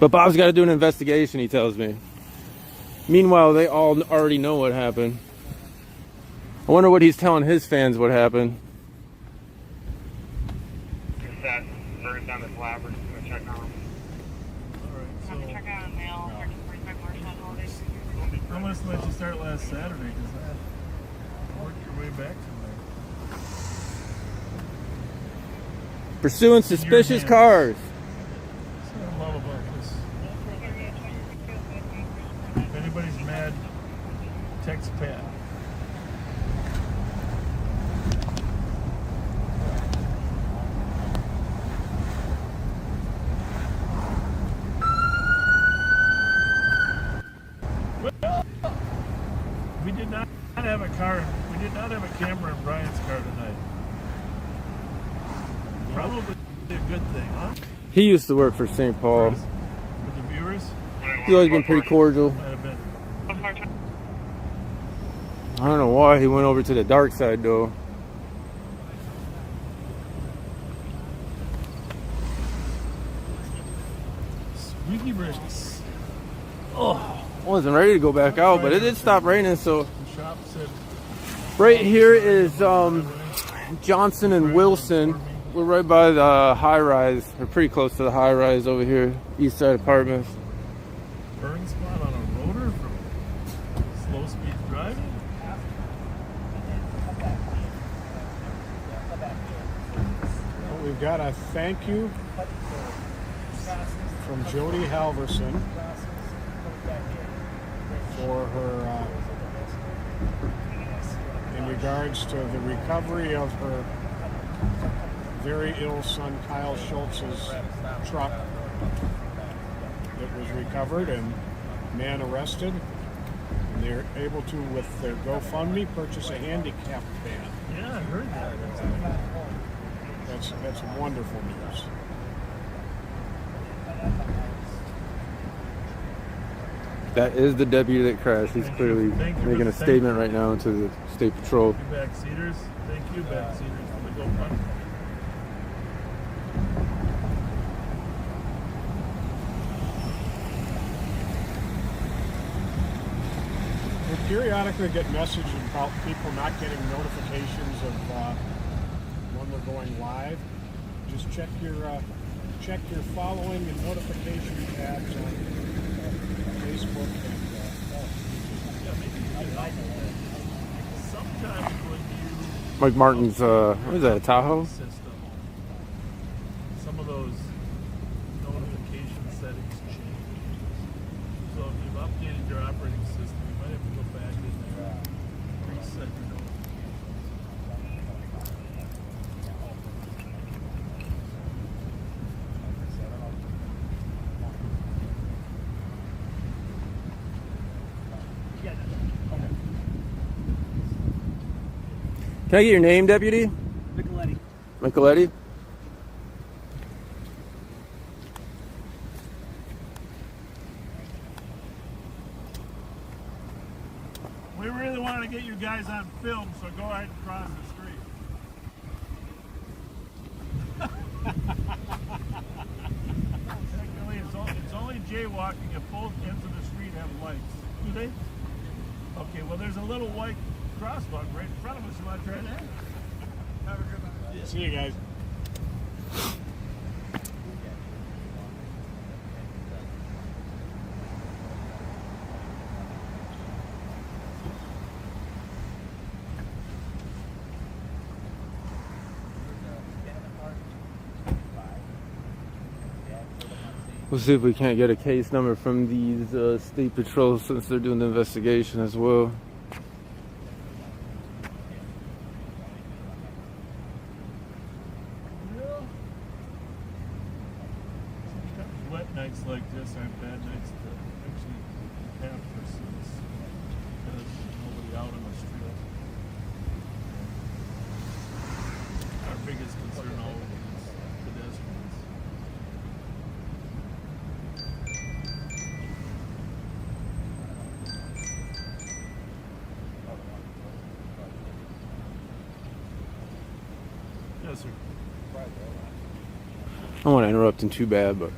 [SPEAKER 12] But Bob's got to do an investigation, he tells me. Meanwhile, they all already know what happened. I wonder what he's telling his fans what happened.
[SPEAKER 11] Is that bird down the slab? We're just going to check on them.
[SPEAKER 3] Alright, so check out on mail, 45 Marshall holidays.
[SPEAKER 5] I must let you start last Saturday because I worked your way back from there.
[SPEAKER 12] Pursuing suspicious cars.
[SPEAKER 5] That's what I love about this. If anybody's mad, text Pat. We did not have a car. We did not have a camera in Brian's car tonight. Probably a good thing, huh?
[SPEAKER 12] He used to work for St. Paul.
[SPEAKER 5] With the viewers?
[SPEAKER 12] He's always been pretty cordial.
[SPEAKER 5] Might have been.
[SPEAKER 12] I don't know why he went over to the dark side though.
[SPEAKER 5] Squeaky bricks.
[SPEAKER 12] Oh, I wasn't ready to go back out, but it did stop raining, so.
[SPEAKER 5] The shop said.
[SPEAKER 12] Right here is Johnson and Wilson. We're right by the high rise. We're pretty close to the high rise over here, East Side Apartments.
[SPEAKER 5] Burn spot on a rotor from slow speed driving.
[SPEAKER 6] Well, we've got a thank you from Jody Halverson for her in regards to the recovery of her very ill son Kyle Schultz's truck that was recovered and man arrested, and they're able to, with their GoFundMe, purchase a handicap van.
[SPEAKER 5] Yeah, I heard that.
[SPEAKER 6] That's wonderful news.
[SPEAKER 12] That is the deputy that crashed. He's clearly making a statement right now to the State Patrol.
[SPEAKER 5] Thank you, backseaters. Thank you, backseaters, for the GoFundMe.
[SPEAKER 6] We periodically get messages about people not getting notifications of when we're going live. Just check your following and notification tabs on Facebook
[SPEAKER 5] Sometimes when you
[SPEAKER 12] Mike Martin's, what is that, a Tahoe?
[SPEAKER 5] system, some of those notification settings change. So if you've updated your operating system, you might have to go back in there and reset your notifications.
[SPEAKER 12] Can I get your name, deputy?
[SPEAKER 13] Nicolle.
[SPEAKER 12] Nicolle?
[SPEAKER 5] We really want to get you guys on film, so go ahead and cross the street. Technically, it's only jaywalking if both ends of the street have lights. Do they? Okay, well, there's a little white crosswalk right in front of us. You want to try that? Have a good night.
[SPEAKER 6] See you guys.
[SPEAKER 12] We'll see if we can't get a case number from these state patrols since they're doing the investigation as well.
[SPEAKER 5] Wet nights like this aren't bad nights to actually have pursuits because there's nobody out on the street. Our biggest concern always is pedestrians. Yes, sir.
[SPEAKER 12] I don't want to interrupt him too bad, but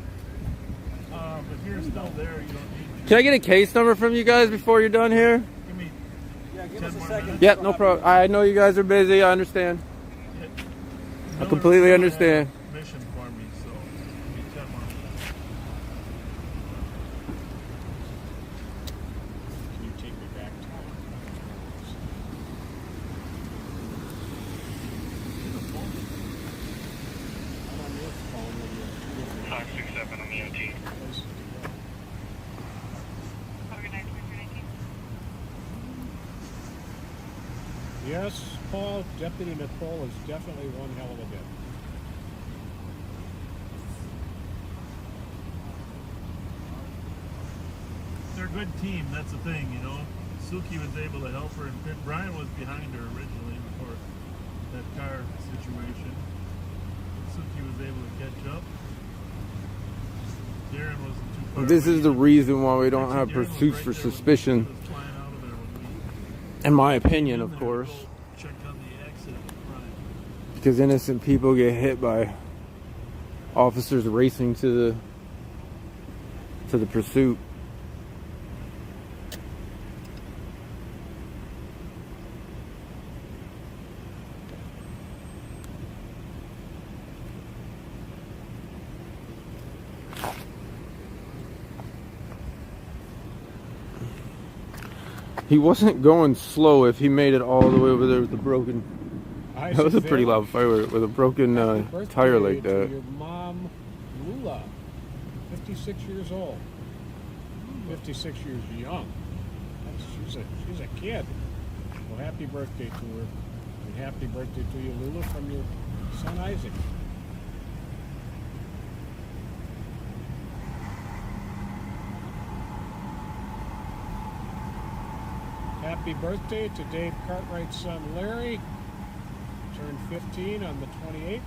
[SPEAKER 5] If you're still there, you don't need
[SPEAKER 12] can I get a case number from you guys before you're done here?
[SPEAKER 5] Give me
[SPEAKER 7] give us a second.
[SPEAKER 12] Yep, no problem. I know you guys are busy. I understand. I completely understand.
[SPEAKER 5] Mission for me, so give me 10 more minutes.
[SPEAKER 6] Can you take me back to
[SPEAKER 11] 567 on the OT.
[SPEAKER 6] Yes, Paul, Deputy Nicolle is definitely one hell of a bit.
[SPEAKER 5] They're a good team, that's the thing, you know. Suki was able to help her, and Brian was behind her originally before that car situation. Suki was able to catch up. Darren wasn't too far
[SPEAKER 12] This
[SPEAKER 5] away.
[SPEAKER 12] is the reason why we don't have
[SPEAKER 5] Darren was
[SPEAKER 12] pursuits
[SPEAKER 5] right
[SPEAKER 12] for
[SPEAKER 5] there when
[SPEAKER 12] suspicion.
[SPEAKER 5] he was flying out of there when we
[SPEAKER 12] In my opinion, of course.
[SPEAKER 5] checked on the accident of Brian.
[SPEAKER 12] Because innocent people get hit by officers racing to the pursuit. He wasn't going slow if he made it all the way over there with the broken. That was a pretty loud fire with a broken tire like that.
[SPEAKER 6] Your mom, Lula, 56 years old. 56 years young. She's a kid. Well, happy birthday to her. And happy birthday to you, Lula, from your son Isaac. Happy birthday to Dave Cartwright's son Larry. Turned 15 on the 28th.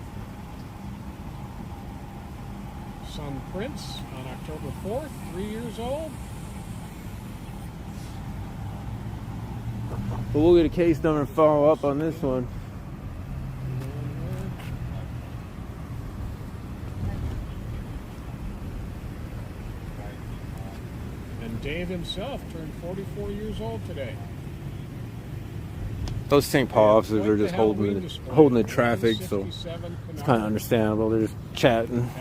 [SPEAKER 6] Son Prince on October 4th, 3 years old.
[SPEAKER 12] But we'll get a case number and follow up on this one.
[SPEAKER 6] And Dave himself turned 44 years old today.
[SPEAKER 12] Those St. Paul officers are just holding the traffic, so it's kind of understandable. They're just chatting.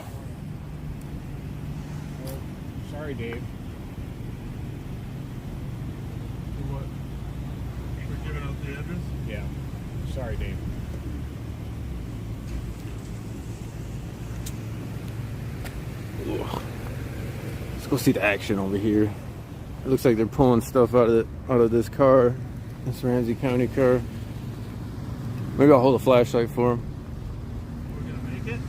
[SPEAKER 6] Sorry, Dave.
[SPEAKER 5] What? We're giving out the address?
[SPEAKER 6] Yeah. Sorry, Dave.
[SPEAKER 12] Let's go see the action over here. It looks like they're pulling stuff out of this car. This Ramsey County car. Maybe I'll hold a flashlight for him.
[SPEAKER 5] We're gonna make it.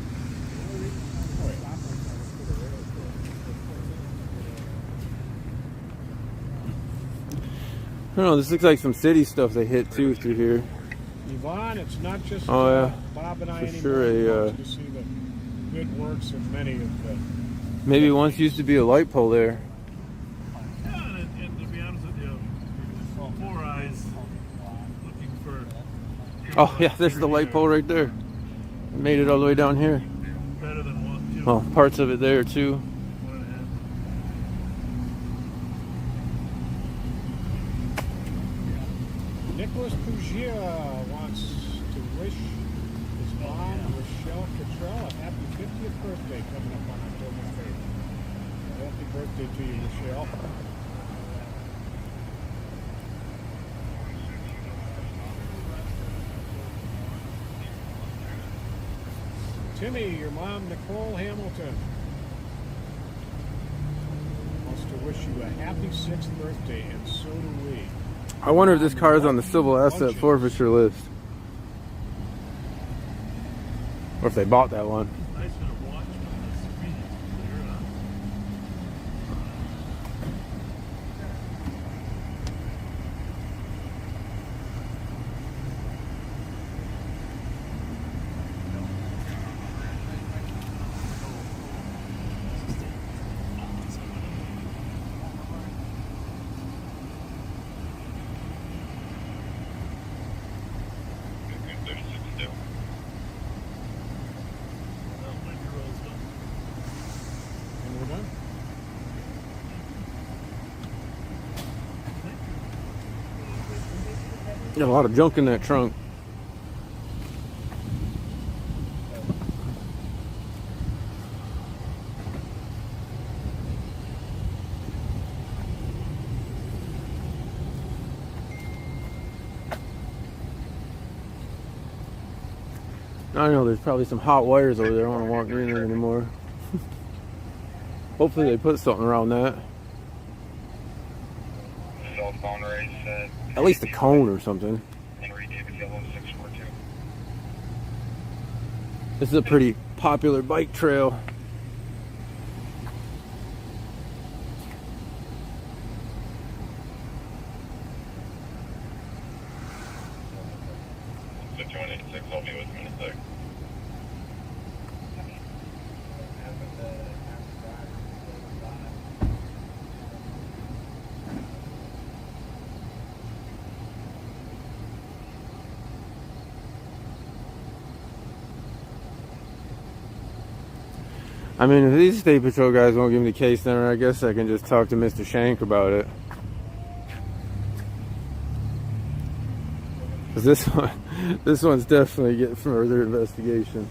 [SPEAKER 12] I don't know, this looks like some city stuff they hit too through here.
[SPEAKER 6] Yvonne, it's not just
[SPEAKER 12] Oh, yeah.
[SPEAKER 6] Bob and I
[SPEAKER 12] For
[SPEAKER 6] anymore.
[SPEAKER 12] sure,
[SPEAKER 6] Who wants to see the good works of many of the...
[SPEAKER 12] Maybe once used to be a light pole there.
[SPEAKER 5] Yeah, and to be honest with you, 4 Eyes looking for...
[SPEAKER 12] Oh, yeah, there's the light pole right there. Made it all the way down here.
[SPEAKER 5] Better than 1, 2.
[SPEAKER 12] Well, parts of it there, too.
[SPEAKER 5] 1.5.
[SPEAKER 6] Nicholas Pugia wants to wish his mom, Rochelle Cottrell, a happy 50th birthday coming up on October 3rd. Happy birthday to you, Rochelle. Timmy, your mom, Nicolle Hamilton, wants to wish you a happy 6th birthday, and so do we.
[SPEAKER 12] I wonder if this car is on the civil asset forfeiture list. Or if they bought that one.
[SPEAKER 5] Nice to watch when the screen is clear, huh?
[SPEAKER 6] And we're done.
[SPEAKER 12] Got a lot of junk in that trunk. I know there's probably some hot wires over there. I don't want to walk near there anymore. Hopefully they put something around that.
[SPEAKER 11] Cell phone race
[SPEAKER 12] At least a cone or something.
[SPEAKER 11] Henry David Yellow 642.
[SPEAKER 12] This is a pretty popular bike trail.
[SPEAKER 11] The 286, I'll be with you in a sec.
[SPEAKER 12] I mean, if these state patrol guys won't give me the case number, I guess I can just talk to Mr. Shank about it. Cause this one's definitely getting further investigation.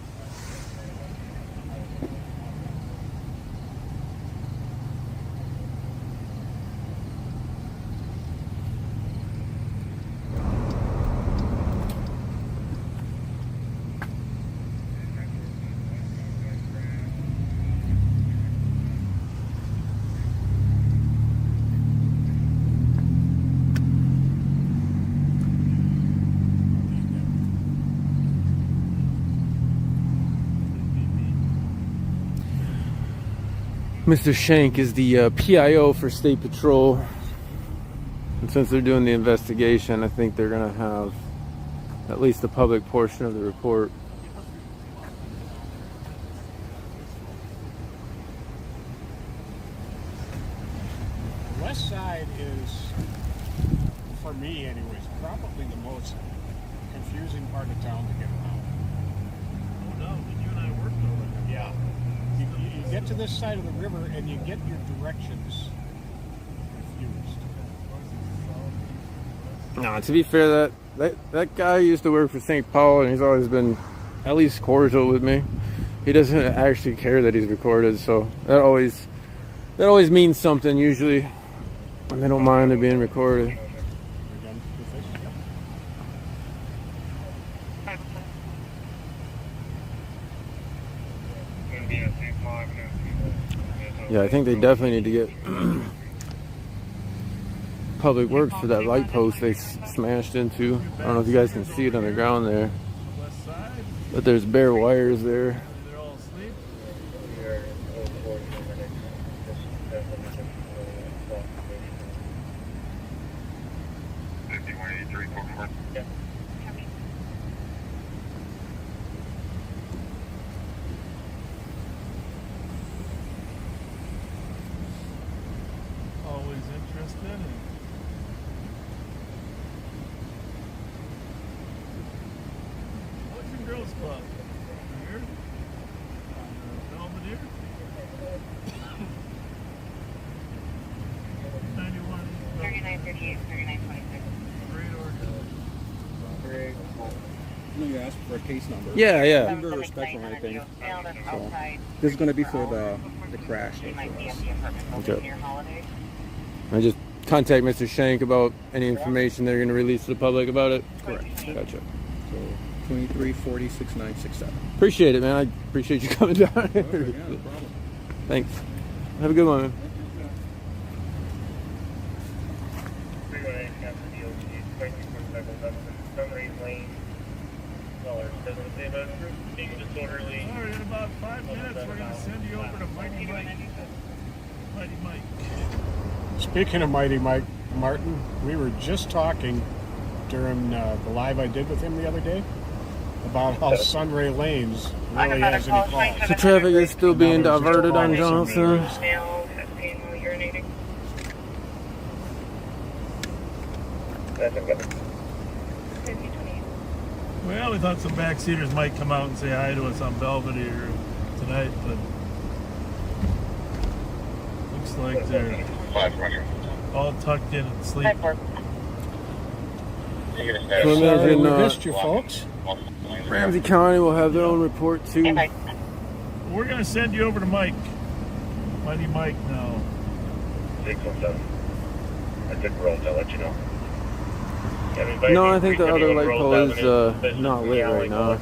[SPEAKER 12] Mr. Shank is the PIO for State Patrol. And since they're doing the investigation, I think they're going to have at least the public portion of the report.
[SPEAKER 6] The west side is, for me anyways, probably the most confusing part of town to get around.
[SPEAKER 5] Oh no, you and I worked over there.
[SPEAKER 6] Yeah. You get to this side of the river and you get your directions confused.
[SPEAKER 12] No, to be fair, that guy used to work for St. Paul, and he's always been at least cordial with me. He doesn't actually care that he's recorded, so that always means something usually, and they don't mind it being recorded. Yeah, I think they definitely need to get public works for that light post they smashed into. I don't know if you guys can see it on the ground there, but there's bare wires there.
[SPEAKER 5] They're all asleep. Weston. And what's your girls' club? Here? Belvedere? 91.
[SPEAKER 3] 3938, 3926.
[SPEAKER 5] Great order.
[SPEAKER 6] No, you asked for a case number.
[SPEAKER 12] Yeah, yeah.
[SPEAKER 6] Under respect or anything. So, this is going to be for the crash.
[SPEAKER 12] Okay. I just contact Mr. Shank about any information they're going to release to the public about it.
[SPEAKER 6] Correct.
[SPEAKER 12] Gotcha.
[SPEAKER 6] So 23406967.
[SPEAKER 12] Appreciate it, man. I appreciate you coming down here.
[SPEAKER 6] Yeah, no problem.
[SPEAKER 12] Thanks. Have a good one, man.
[SPEAKER 2] Freeway after DOT, 2247 Sunray Lane. Dollars. Doesn't say about being disorderly.
[SPEAKER 5] All right, in about 5 minutes, we're going to send you over to Mighty Mike. Mighty Mike.
[SPEAKER 6] Speaking of Mighty Mike Martin, we were just talking during the live I did with him the other day about how Sunray Lanes really has any calls.
[SPEAKER 12] The traffic is still being diverted on Johnson.
[SPEAKER 5] Well, we thought some backseaters might come out and say hi to us on Belvedere tonight, but looks like they're all tucked in and sleeping.
[SPEAKER 6] Sorry, we missed you, folks.
[SPEAKER 12] Ramsey County will have their own report too.
[SPEAKER 5] We're going to send you over to Mike. Mighty Mike now.
[SPEAKER 2] 617. I did roll, I'll let you know.
[SPEAKER 12] No, I think the other light pole is not lit right now.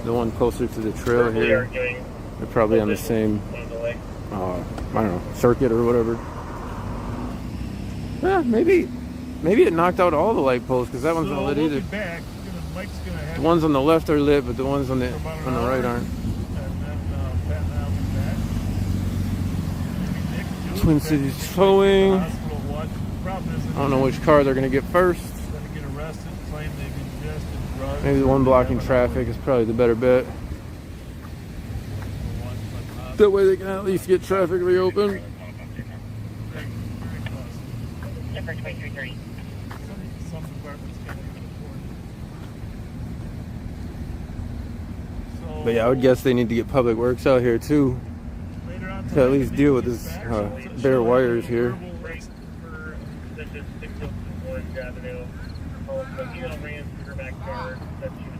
[SPEAKER 12] The one closer to the trail here. They're probably on the same, I don't know, circuit or whatever. Yeah, maybe it knocked out all the light poles because that one's not lit either. The ones on the left are lit, but the ones on the right aren't. Twin Cities Towing. I don't know which car they're going to get first. Maybe the one blocking traffic is probably the better bet. That way they can at least get traffic reopened. But yeah, I would guess they need to get public works out here too to at least deal with this bare wires here.
[SPEAKER 2] That she was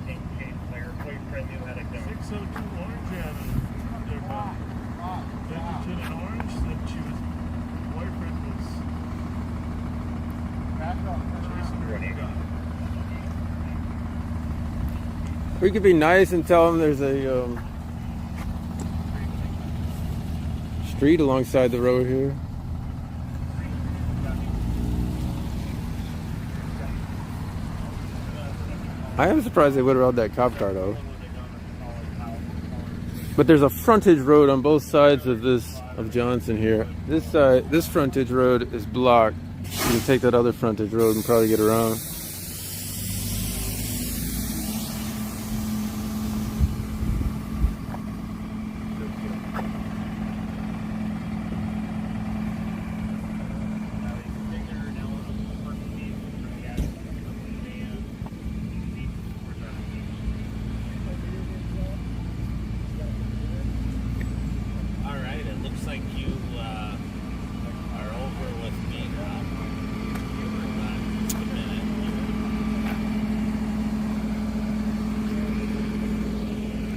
[SPEAKER 2] being chased by her boyfriend who had a gun.
[SPEAKER 5] 602 Orange Avenue. Edgerton and Orange said she was, her boyfriend was chasing her with a gun.
[SPEAKER 12] We could be nice and tell them there's a street alongside the road here. I am surprised they would have rode that cop car though. But there's a frontage road on both sides of Johnson here. This frontage road is blocked. You can take that other frontage road and probably get around.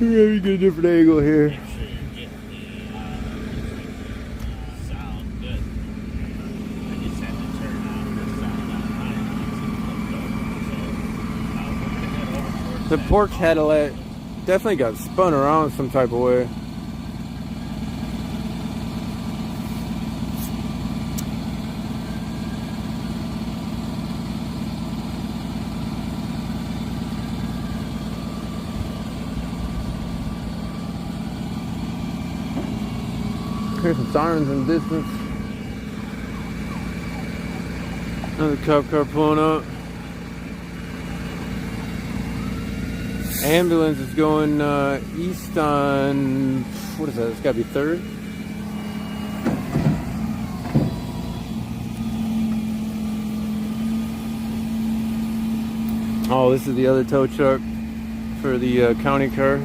[SPEAKER 12] Let me get a different angle here. The porch headlight definitely got spun around some type of way. Here's some sirens in the distance. Another cop car pulling up. Ambulance is going east on, what is that? It's got to be 3rd. Oh, this is the other tow truck for the county car.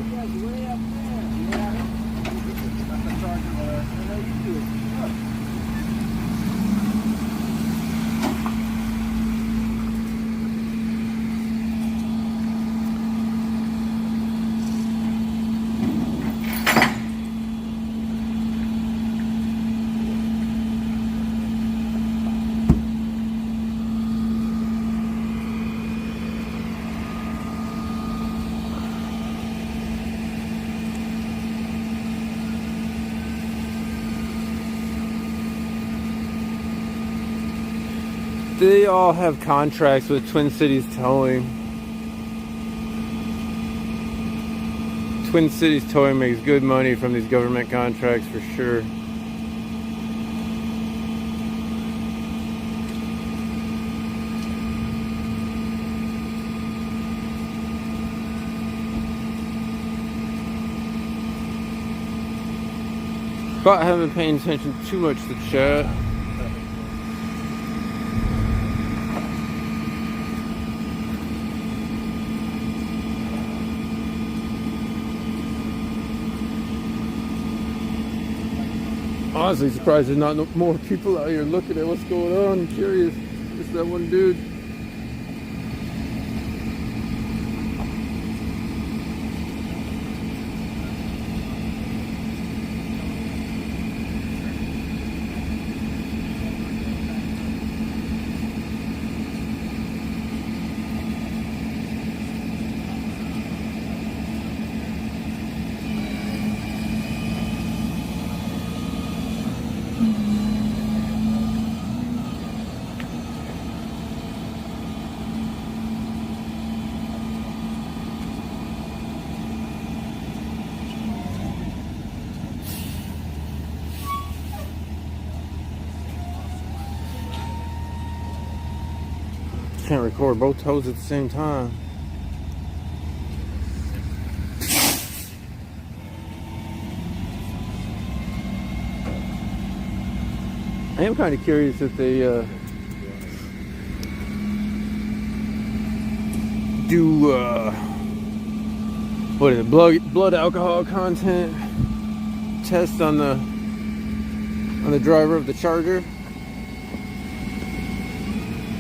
[SPEAKER 12] They all have contracts with Twin Cities Towing. Twin Cities Towing makes good money from these government contracts for sure. But I haven't been paying attention too much to chat. Honestly surprised there's not more people out here looking at what's going on. I'm curious. Just that one dude. Can't record both toes at the same time. I am kind of curious if they do what is it, blood alcohol content test on the driver of the Charger.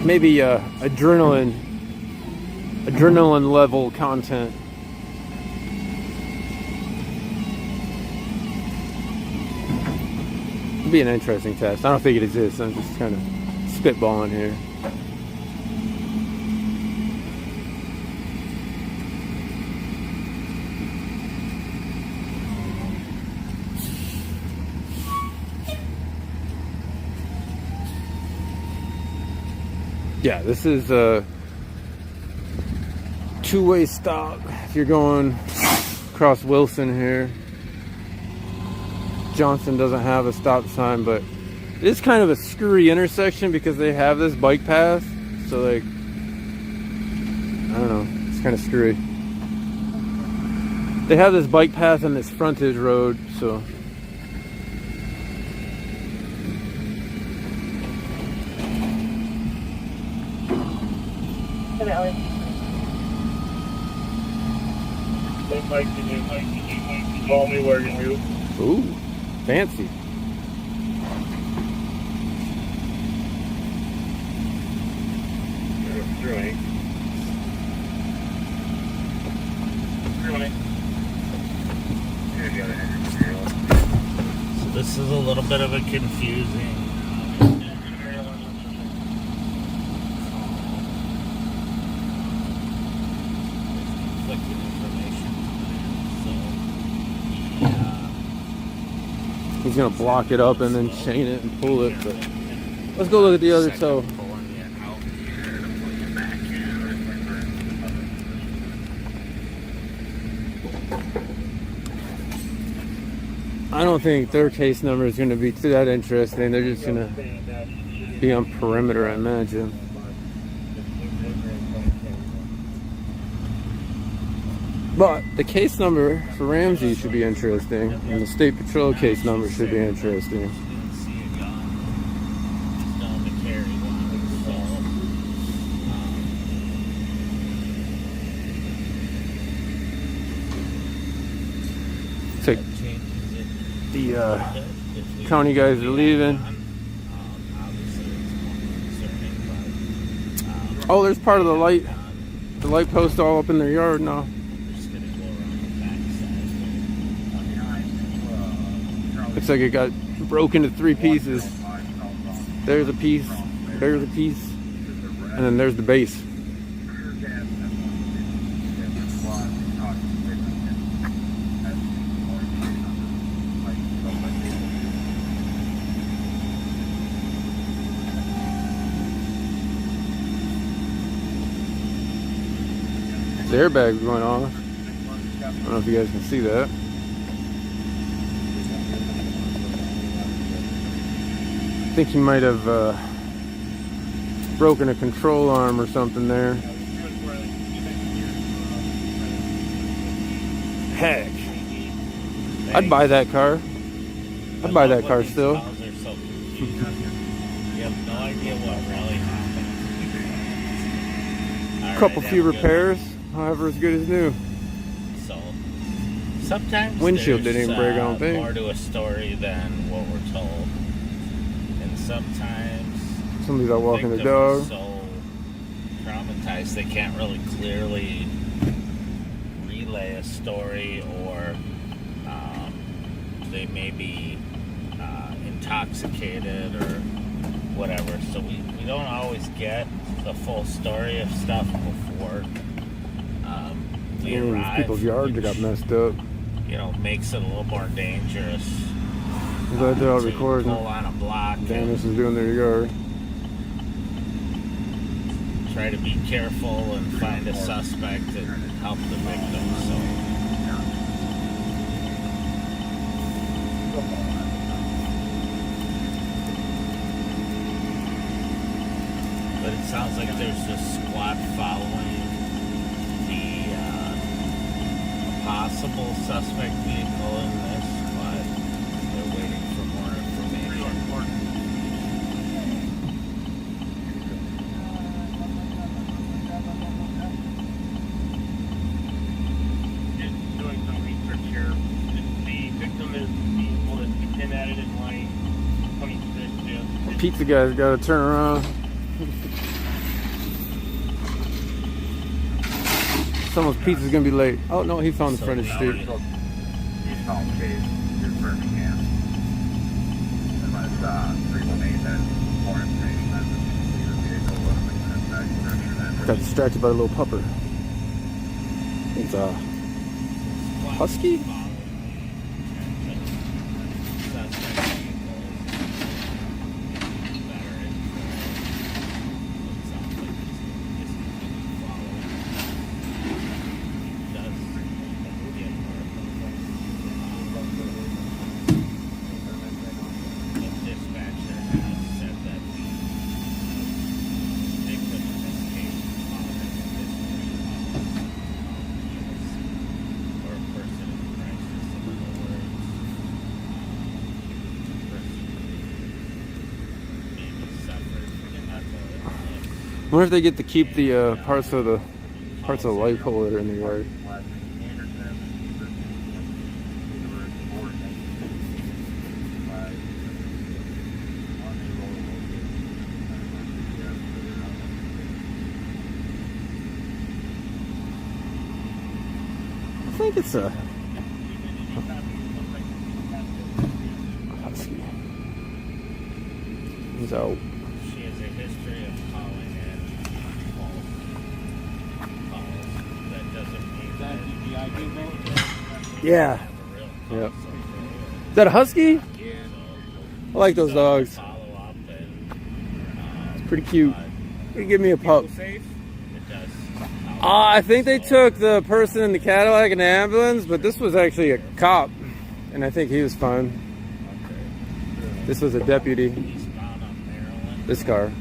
[SPEAKER 12] Maybe adrenaline level content. It'd be an interesting test. I don't think it exists. I'm just kind of spitballing here. Yeah, this is a two-way stop if you're going across Wilson here. Johnson doesn't have a stop sign, but it is kind of a screwy intersection because they have this bike path. So, like, I don't know, it's kind of screwy. They have this bike path and this frontage road, so.
[SPEAKER 2] Mike, can you call me where you?
[SPEAKER 12] Ooh, fancy.
[SPEAKER 5] So this is a little bit of a confusing.
[SPEAKER 12] He's gonna block it up and then chain it and pull it, but let's go look at the other toe. I don't think their case number is gonna be too that interesting. They're just gonna be on perimeter, I imagine. But the case number for Ramsey should be interesting, and the State Patrol case number should be interesting. Looks like the county guys are leaving. Oh, there's part of the light post all up in their yard now. Looks like it got broke into 3 pieces. There's a piece, there's a piece, and then there's the base. The airbag's going off. I don't know if you guys can see that. I think he might have broken a control arm or something there. Heck, I'd buy that car. I'd buy that car still.
[SPEAKER 13] You have no idea what really happened.
[SPEAKER 12] Couple few repairs, however, as good as new.
[SPEAKER 13] So sometimes
[SPEAKER 12] windshield
[SPEAKER 13] there's,
[SPEAKER 12] didn't even break, I don't think.
[SPEAKER 13] More to a story than what we're told. And sometimes
[SPEAKER 12] somebody's out walking the dog.
[SPEAKER 13] Are so traumatized they can't really clearly relay a story, or they may be intoxicated or whatever. So we don't always get the full story of stuff before we arrive.
[SPEAKER 12] People's yards got messed up.
[SPEAKER 13] You know, makes it a little more dangerous.
[SPEAKER 12] I'm glad they're all recording.
[SPEAKER 13] Pull on a block.
[SPEAKER 12] Dennis is doing their yard.
[SPEAKER 13] Try to be careful and find a suspect and help the victim. So. But it sounds like there's a squad following the possible suspect vehicle in this, but they're waiting for more information.
[SPEAKER 2] Just doing some research here. The victim is the one that's been added in line 26. Yeah.
[SPEAKER 12] Pizza guy's got to turn around. Someone's pizza's gonna be late. Oh no, he found the front of the street. Got distracted by a little pupper. It's a husky. I wonder if they get to keep the parts of the light pole that are in the yard. I think it's a husky. He's out.
[SPEAKER 13] She has a history of calling in false calls. That doesn't mean that the ID vote.
[SPEAKER 12] Yeah. Yep. Is that a husky?
[SPEAKER 13] Yeah.
[SPEAKER 12] I like those dogs. It's pretty cute. Give me a pup. I think they took the person in the Cadillac and the ambulance, but this was actually a cop, and I think he was fine. This was a deputy. This car.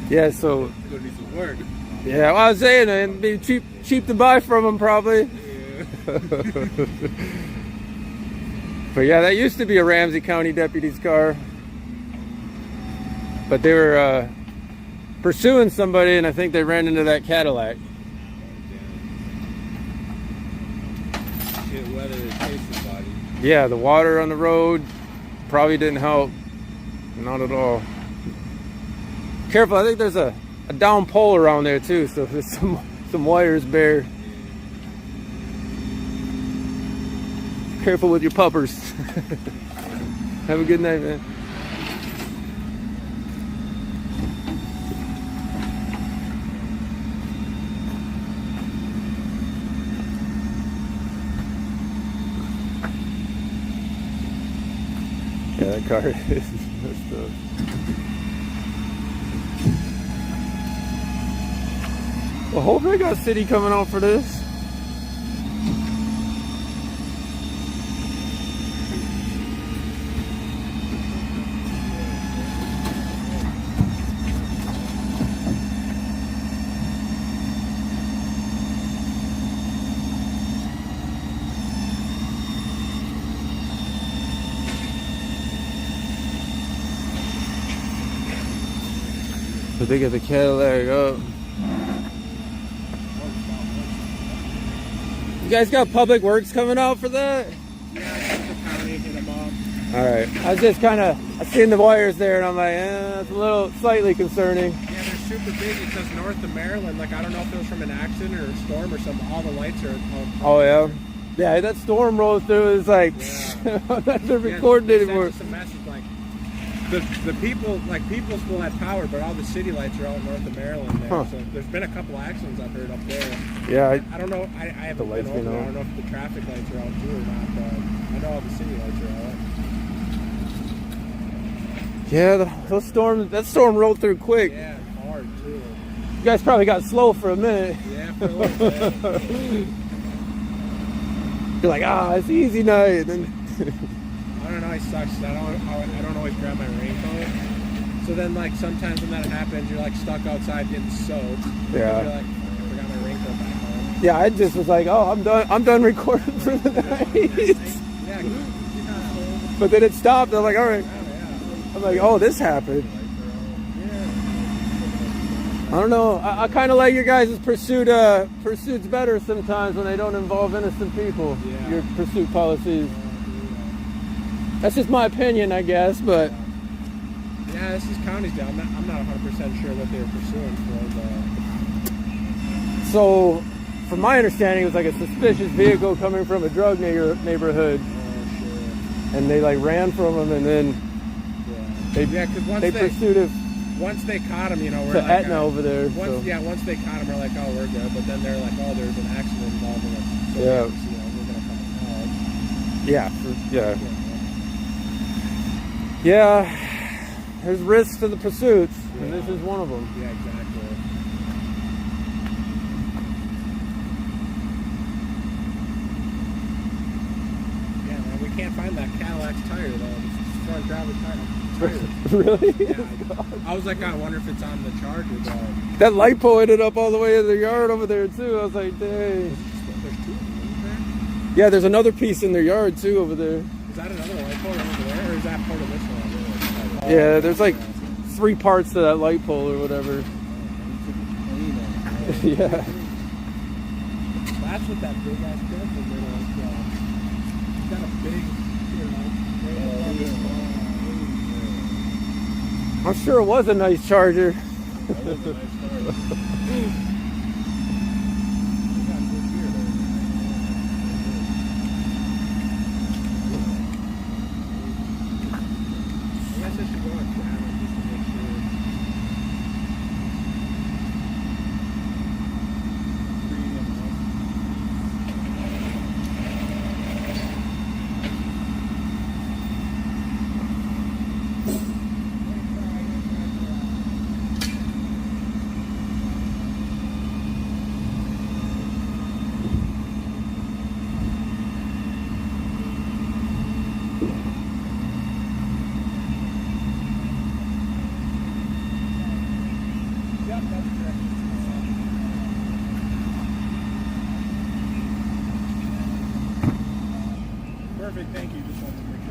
[SPEAKER 12] Yeah, so. Yeah, well, I was saying it'd be cheap to buy from him probably. But yeah, that used to be a Ramsey County deputy's car, but they were pursuing somebody, and I think they ran into that Cadillac. shit weather to chase somebody.
[SPEAKER 14] Yeah, the water on the road probably didn't help. Not at all. Careful, I think there's a down pole around there too, so there's some wires bare. Careful with your puppers. Have a good night, man. Yeah, that car is messed up. Well, hope they got city coming out for this. But they get the Cadillac up. You guys got Public Works coming out for that?
[SPEAKER 15] Yeah, the county hit them up.
[SPEAKER 14] Alright. I was just I seen the wires there and I'm like, that's a little slightly concerning.
[SPEAKER 15] Yeah, they're super busy because north of Maryland, like I don't know if it was from an accident or a storm or something, all the lights are
[SPEAKER 14] Oh yeah? Yeah, that storm rolled through. It's like, I'm not recording anymore.
[SPEAKER 15] It's a message like the people, like people still had power, but all the city lights are out north of Maryland there.
[SPEAKER 14] Huh.
[SPEAKER 15] So there's been a couple accidents I've heard up there.
[SPEAKER 14] Yeah,
[SPEAKER 15] I don't know. I haven't been over there. I don't know if the traffic lights are out too or not, but I know all the city lights are out.
[SPEAKER 14] Yeah, that storm rolled through quick.
[SPEAKER 15] Yeah, hard too.
[SPEAKER 14] You guys probably got slow for a minute.
[SPEAKER 15] Yeah, for a little bit.
[SPEAKER 14] You're like, it's easy night. And then
[SPEAKER 15] I don't know, it sucks. I don't always grab my raincoat. So then, like, sometimes when that happens, you're, like, stuck outside getting soaked.
[SPEAKER 14] Yeah.
[SPEAKER 15] You're like, I forgot my raincoat back home.
[SPEAKER 14] yeah, I just was like, I'm done recording for the night.
[SPEAKER 15] Yeah.
[SPEAKER 14] But then it stopped. I'm like, all right. I'm like, this happened. I don't know. I kind of like your guys' pursuits better sometimes when they don't involve innocent people.
[SPEAKER 15] Yeah.
[SPEAKER 14] Your pursuit policies. That's just my opinion, I guess, but
[SPEAKER 15] Yeah, this is county's deal. I'm not 100% sure what they were pursuing for.
[SPEAKER 14] so from my understanding, it was like a suspicious vehicle coming from a drug neighborhood.
[SPEAKER 15] Oh, sure.
[SPEAKER 14] And they like ran from them, and then they pursued it.
[SPEAKER 15] Once they caught him, we're
[SPEAKER 14] to
[SPEAKER 15] like
[SPEAKER 14] Etna over there.
[SPEAKER 15] Once they caught him, we're like, oh, we're good. But then they're like, oh, there's an accident involving us. So
[SPEAKER 14] Yeah.
[SPEAKER 15] we're gonna come out.
[SPEAKER 14] Yeah. Yeah, there's risks to the pursuits, and this is one of them.
[SPEAKER 15] Yeah, exactly. Yeah, man, we can't find that Cadillac's tire though. It's front driver tire.
[SPEAKER 14] Really?
[SPEAKER 15] Yeah, I was like, I wonder if it's on the Charger though.
[SPEAKER 14] That light pole ended up all the way in the yard over there too. I was like, dang.
[SPEAKER 15] There's two of them, isn't there?
[SPEAKER 14] Yeah, there's another piece in their yard too over there.
[SPEAKER 15] Is that another light pole over there, or is that part of this one?
[SPEAKER 14] Yeah, there's like 3 parts to that light pole or whatever. Yeah.
[SPEAKER 15] That's what that big ass truck is. It's got a big,
[SPEAKER 14] I'm sure it was a nice Charger.
[SPEAKER 15] Perfect, thank you. Just wanted to make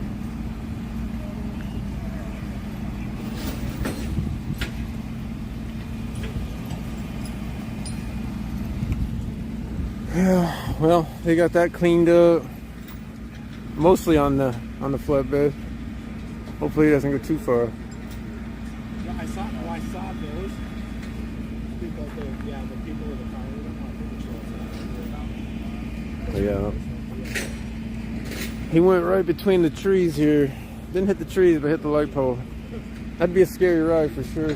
[SPEAKER 15] sure.
[SPEAKER 14] Yeah, well, they got that cleaned up. Mostly on the flatbed. Hopefully it doesn't go too far.
[SPEAKER 15] Yeah, I saw those. Because the people with the car with them, I think
[SPEAKER 14] Yeah. He went right between the trees here. Didn't hit the trees, but hit the light pole. That'd be a scary ride for sure. I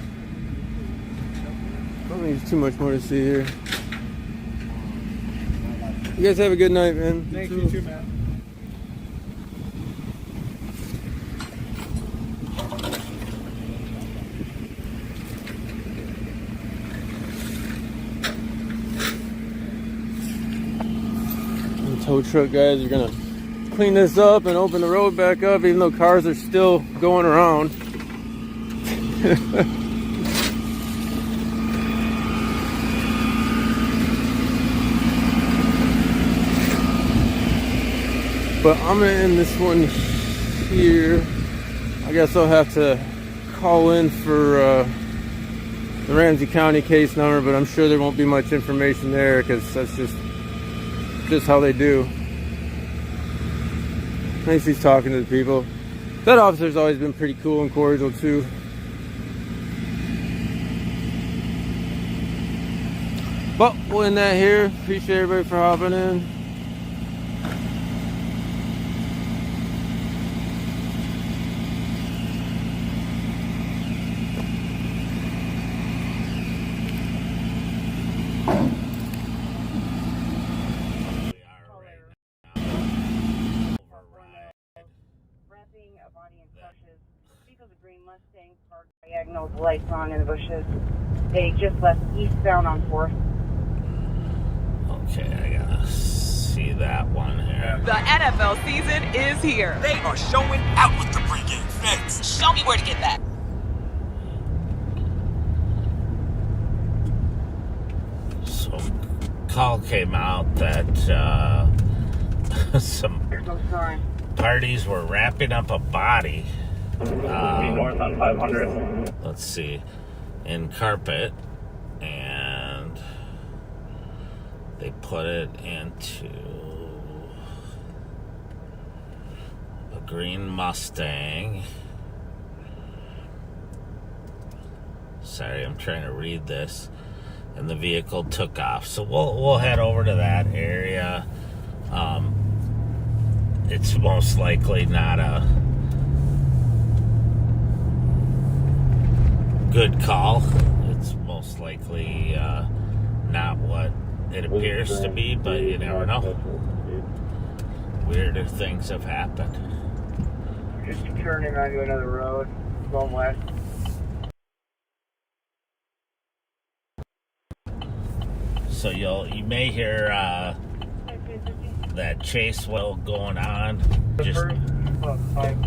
[SPEAKER 14] don't think there's too much more to see here. You guys have a good night, man.
[SPEAKER 15] Thank you too, man.
[SPEAKER 14] The tow truck guys are gonna clean this up and open the road back up, even though cars are still going around. But I'm gonna end this one here. I guess I'll have to call in for the Ramsey County case number, but I'm sure there won't be much information there because that's just how they do. Nice he's talking to the people. That officer's always been pretty cool and cordial too. But we'll end that here. Appreciate everybody for hopping in.
[SPEAKER 10] Mustang parked diagonal, the lights on in the bushes. They just left eastbound on 4th.
[SPEAKER 13] Okay, I gotta see that one here.
[SPEAKER 16] The NFL season is here. They are showing out with the pregame fix. Show me where to get that.
[SPEAKER 13] So, call came out that some parties were wrapping up a body.
[SPEAKER 8] North on 500.
[SPEAKER 13] Let's see, in carpet, and they put it into a green Mustang. Sorry, I'm trying to read this. And the vehicle took off. So we'll head over to that area. It's most likely not a good call. It's most likely not what it appears to be, but you never know. Weirder things have happened.
[SPEAKER 2] Just turning onto another road, going west.
[SPEAKER 13] So you may hear that chase well going on. Just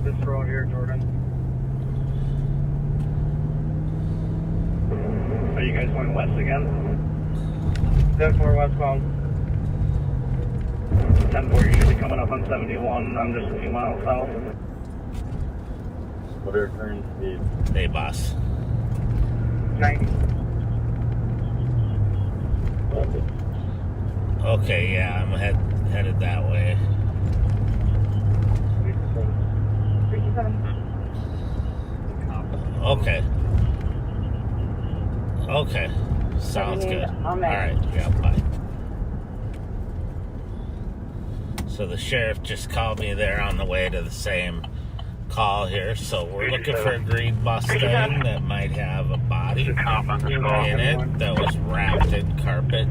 [SPEAKER 2] this road here, Jordan.
[SPEAKER 8] Are you guys going west again?
[SPEAKER 2] 10-4 westbound.
[SPEAKER 8] 10-4, you should be coming up on 71. I'm just a few miles south.
[SPEAKER 2] What are your current speeds?
[SPEAKER 13] Hey, boss.
[SPEAKER 2] 90.
[SPEAKER 13] Okay, yeah, I'm headed that way.
[SPEAKER 10] 37.
[SPEAKER 13] Okay. Okay. Sounds good. Alright, yeah, bye. So the sheriff just called me there on the way to the same call here. So we're looking for a green Mustang that might have a body in it that was wrapped in carpet.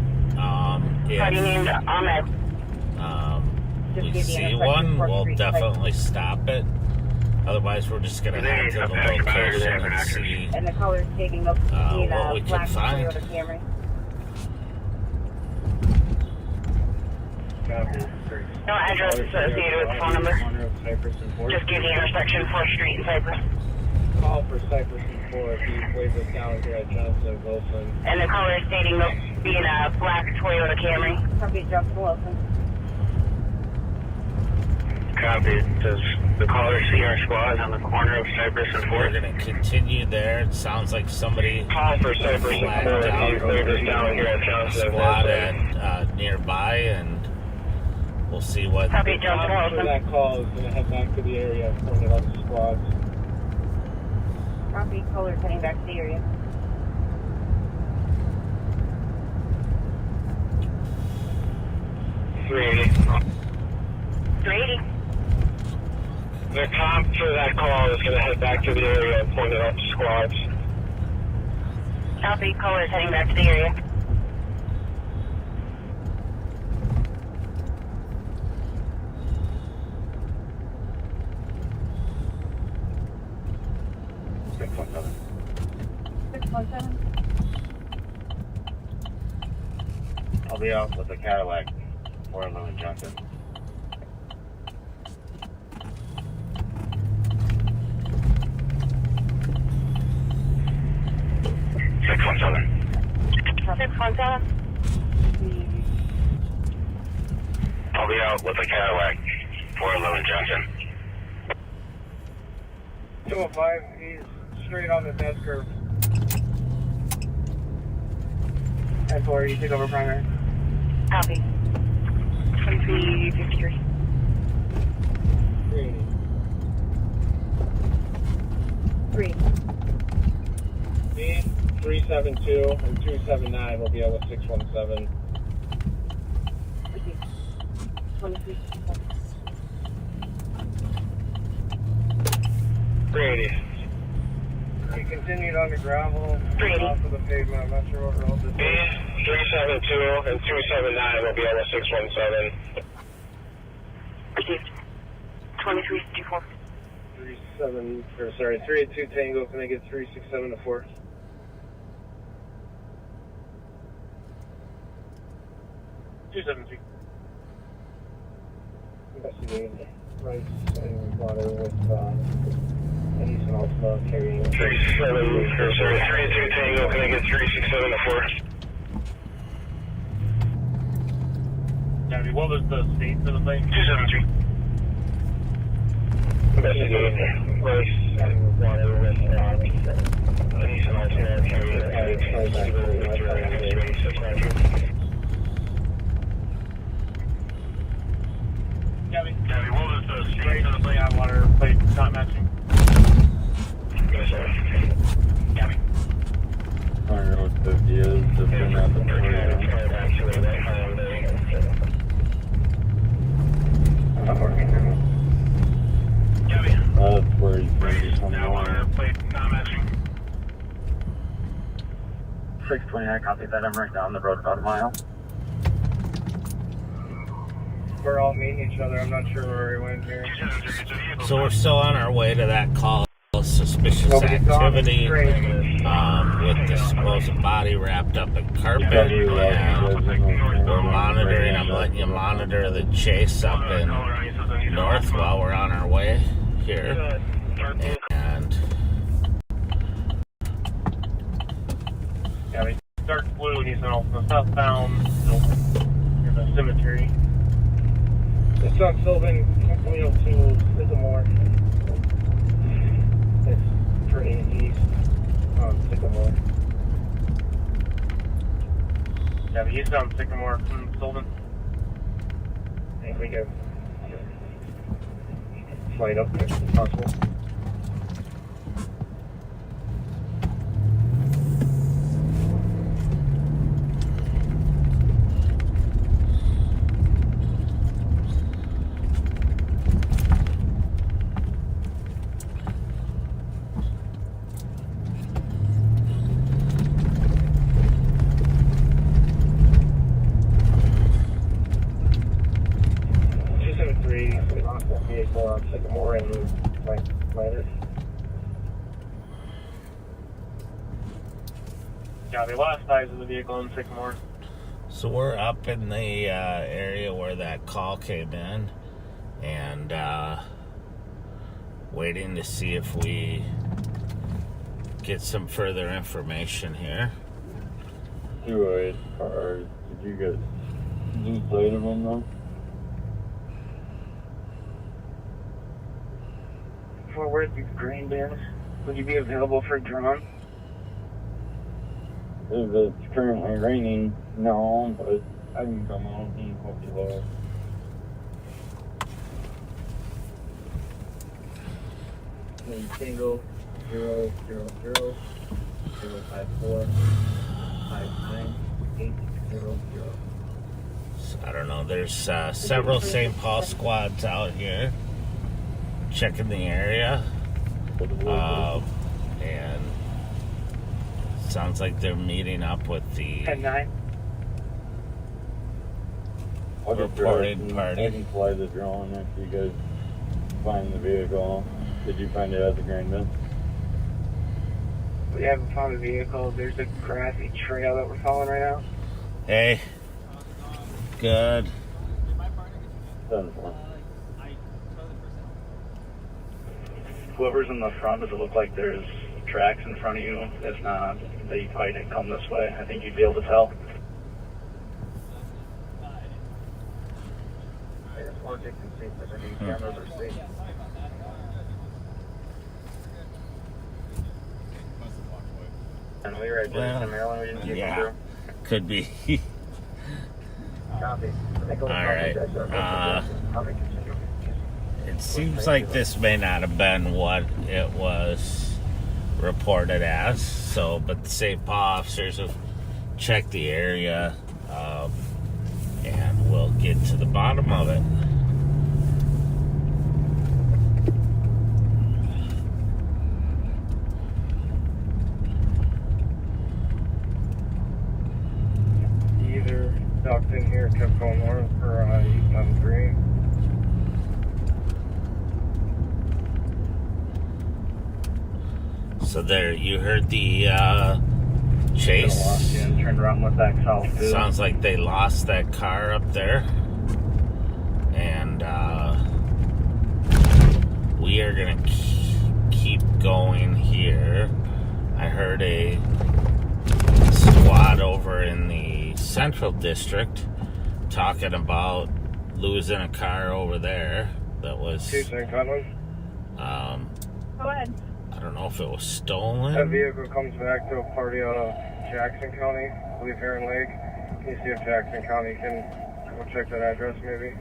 [SPEAKER 13] If we see one, we'll definitely stop it. Otherwise, we're just gonna head to the location and see
[SPEAKER 10] And the color's taking up
[SPEAKER 13] what we can
[SPEAKER 10] black
[SPEAKER 13] find.
[SPEAKER 10] Toyota Camry.
[SPEAKER 8] No address associated with the phone number. Just give the intersection 4th Street in Cypress.
[SPEAKER 2] Call for Cypress and 4 if he waves us down here at Johnson Wilson.
[SPEAKER 8] And the color is stating they'll be in a black Toyota Camry.
[SPEAKER 10] Probably Johnson Wilson.
[SPEAKER 8] Copy. Does the caller see our squad on the corner of Cypress and 4th?
[SPEAKER 13] We're going to continue there. It sounds like somebody
[SPEAKER 8] Call for Cypress and 4th. You cleared us down here at Johnson.
[SPEAKER 13] Squad at nearby, and we'll see what.
[SPEAKER 3] Copy, Johnson.
[SPEAKER 15] After that call, is going to head back to the area and point it out to squads.
[SPEAKER 3] Copy, caller heading back to the area.
[SPEAKER 8] The comp for that call is going to head back to the area and point it out to squads.
[SPEAKER 3] Copy, caller is heading back to the area.
[SPEAKER 8] I'll be out with the Cadillac, 411 Johnson. I'll be out with the Cadillac, 411 Johnson.
[SPEAKER 15] 205, he's straight on the dead curve. And 4, you take over primary.
[SPEAKER 3] Copy. 2353. 3.
[SPEAKER 15] Me, 372 and 279 will be able to 617.
[SPEAKER 3] 23.
[SPEAKER 8] 380.
[SPEAKER 15] We continued on the gravel, off of the pavement. I'm not sure what road this is.
[SPEAKER 8] 372 and 279 will be able to 617.
[SPEAKER 3] Received. 2354.
[SPEAKER 15] 382 Tango, can I get 367 to 4? Investigating rice and water with East and Alpha carrying.
[SPEAKER 8] 382 Tango, can I get 367 to 4?
[SPEAKER 2] Gabby, what was the state for the thing?
[SPEAKER 8] 273. Investigating rice and water with East and Alpha carrying.
[SPEAKER 2] Gabby, what was the state for the thing on water plate not matching? Gabby.
[SPEAKER 17] I don't know what the is. They've been at the that's where you can do something.
[SPEAKER 2] Water plate not matching.
[SPEAKER 8] 629, copy that. I'm right down the road about a mile.
[SPEAKER 15] We're all meeting each other. I'm not sure where we went here.
[SPEAKER 13] So we're still on our way to that call. Suspicious activity with the supposed body wrapped up in carpet, and we're monitoring. I'm letting you monitor the chase up in north while we're on our way here. And
[SPEAKER 2] Yeah, we dark blue and he's on the southbound near the cemetery.
[SPEAKER 15] It's on Sylvan, Campanile to Sycamore. It's pretty east on Sycamore.
[SPEAKER 2] Yeah, but he's on Sycamore from Sylvan.
[SPEAKER 15] I think we could flight up there if possible. Sycamore and later.
[SPEAKER 2] Yeah, the last size of the vehicle in Sycamore.
[SPEAKER 13] so we're up in the area where that call came in, and waiting to see if we get some further information here.
[SPEAKER 17] 208, or did you get lose sight of them though?
[SPEAKER 8] for where the grain bins? Would you be available for a drone?
[SPEAKER 17] If it's currently raining, no, but I can come out and help you lower.
[SPEAKER 8] Tango 000 054 59800.
[SPEAKER 13] I don't know. There's several St. Paul squads out here checking the area, and sounds like they're meeting up with the
[SPEAKER 8] 10-9.
[SPEAKER 13] reported party.
[SPEAKER 17] I can fly the drone if you guys find the vehicle. Did you find it at the grain bin?
[SPEAKER 8] We haven't found a vehicle. There's a grassy trail that we're following right now.
[SPEAKER 13] Hey. Good.
[SPEAKER 17] 10-4.
[SPEAKER 8] Whoever's in the front, does it look like there's tracks in front of you? If not, that you probably didn't come this way. I think you'd be able to tell. I just want to check and see if there's any cameras or see. And we were at Jackson, Maryland. We didn't keep them through.
[SPEAKER 13] Could be.
[SPEAKER 8] Copy.
[SPEAKER 13] All right. It seems like this may not have been what it was reported as. So, but the St. Paul officers have checked the area, and we'll get to the bottom of it.
[SPEAKER 8] Either ducked in here, kept going north, or east on the green.
[SPEAKER 13] So there, you heard the chase.
[SPEAKER 8] Lost you and turned around with that south too.
[SPEAKER 13] Sounds like they lost that car up there, and we are gonna keep going here. I heard a squad over in the Central District talking about losing a car over there that was
[SPEAKER 8] Go ahead.
[SPEAKER 13] I don't know if it was stolen.
[SPEAKER 8] That vehicle comes back to a party out of Jackson County, I believe Heron Lake. Can you see if Jackson County can go check that address maybe?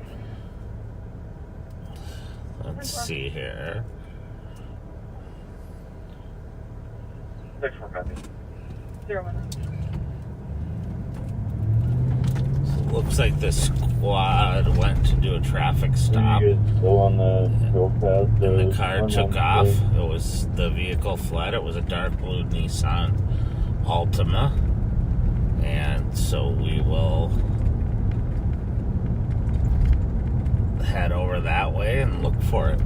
[SPEAKER 13] Let's see here.
[SPEAKER 8] 6-4 copy.
[SPEAKER 3] 019.
[SPEAKER 13] Looks like the squad went to do a traffic stop.
[SPEAKER 17] You guys still on the go path?
[SPEAKER 13] And the car took off. It was, the vehicle fled. It was a dark blue Nissan Altima. And so we will head over that way and look for it.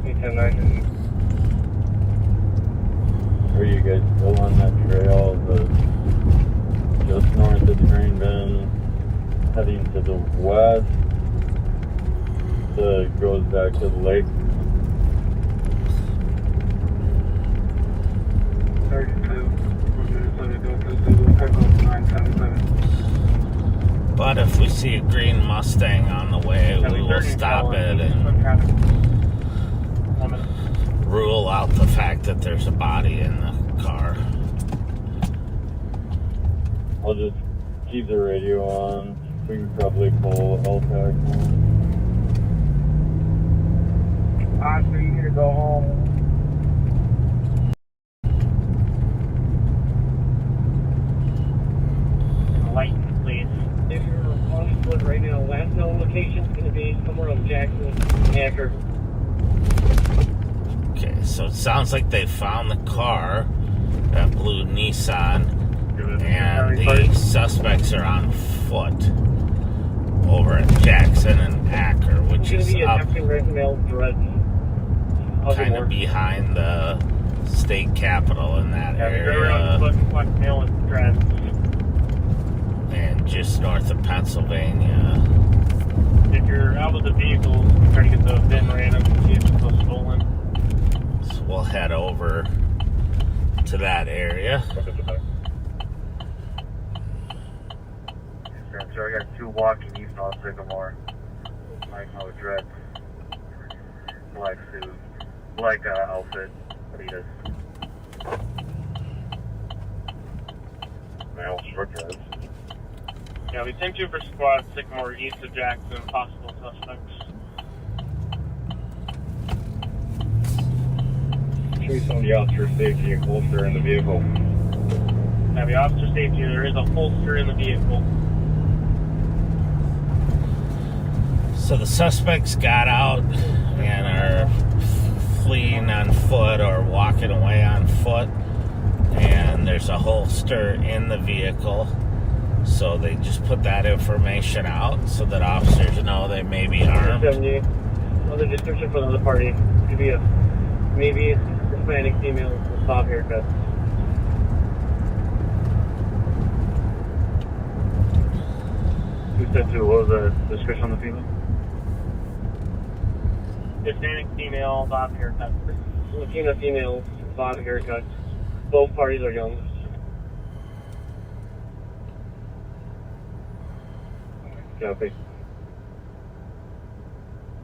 [SPEAKER 8] 810-9.
[SPEAKER 17] Are you guys still on that trail, just north of the grain bin, heading to the west, that goes back to the lake?
[SPEAKER 8] 32.
[SPEAKER 13] But if we see a green Mustang on the way, we will stop it and rule out the fact that there's a body in the car.
[SPEAKER 17] I'll just keep the radio on. We can probably pull LTAC on.
[SPEAKER 8] Oscar, you need to go home. Light, please. If you're on foot right now, last known location is going to be somewhere on Jackson, Anchor.
[SPEAKER 13] Okay, so it sounds like they found the car, that blue Nissan, and the suspects are on foot over at Jackson and Acker, which is up kind of behind the state capitol in that area, and just north of Pennsylvania.
[SPEAKER 2] If you're out of the vehicle, try to get the VIN random and see if it's still stolen.
[SPEAKER 13] So we'll head over to that area.
[SPEAKER 8] So I got 2 walking east on Sycamore.
[SPEAKER 2] Like no dress, black suit, black outfit, Adidas.
[SPEAKER 17] Male strickers.
[SPEAKER 2] Yeah, we sent you for squad Sycamore east of Jackson, possible suspects.
[SPEAKER 17] Choose on the officer safety and holster in the vehicle.
[SPEAKER 2] Yeah, the officer safety, there is a holster in the vehicle.
[SPEAKER 13] So the suspects got out and are fleeing on foot or walking away on foot, and there's a holster in the vehicle. So they just put that information out so that officers know they may be armed.
[SPEAKER 2] 70. Other description for the other party could be a maybe Hispanic female with bob haircut.
[SPEAKER 17] Who said to? What was the description on the female?
[SPEAKER 2] Hispanic female, bob haircut. Latina female, bob haircut. Both parties are young.
[SPEAKER 17] Copy.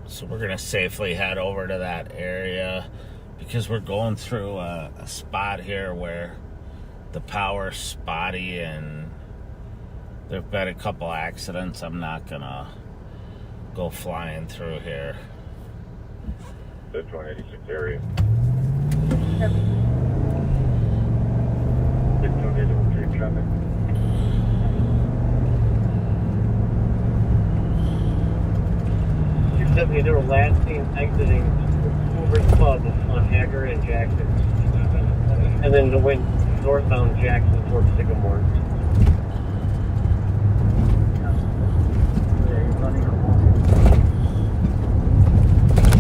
[SPEAKER 13] So we're going to safely head over to that area because we're going through a spot here where the power's spotty and there have been a couple accidents. I'm not going to go flying through here.
[SPEAKER 17] The 186 area.
[SPEAKER 2] The tornado street traffic. 270, they were last seen exiting Hoover's Pub on Hager and Jackson. And then the went northbound Jackson towards Sycamore.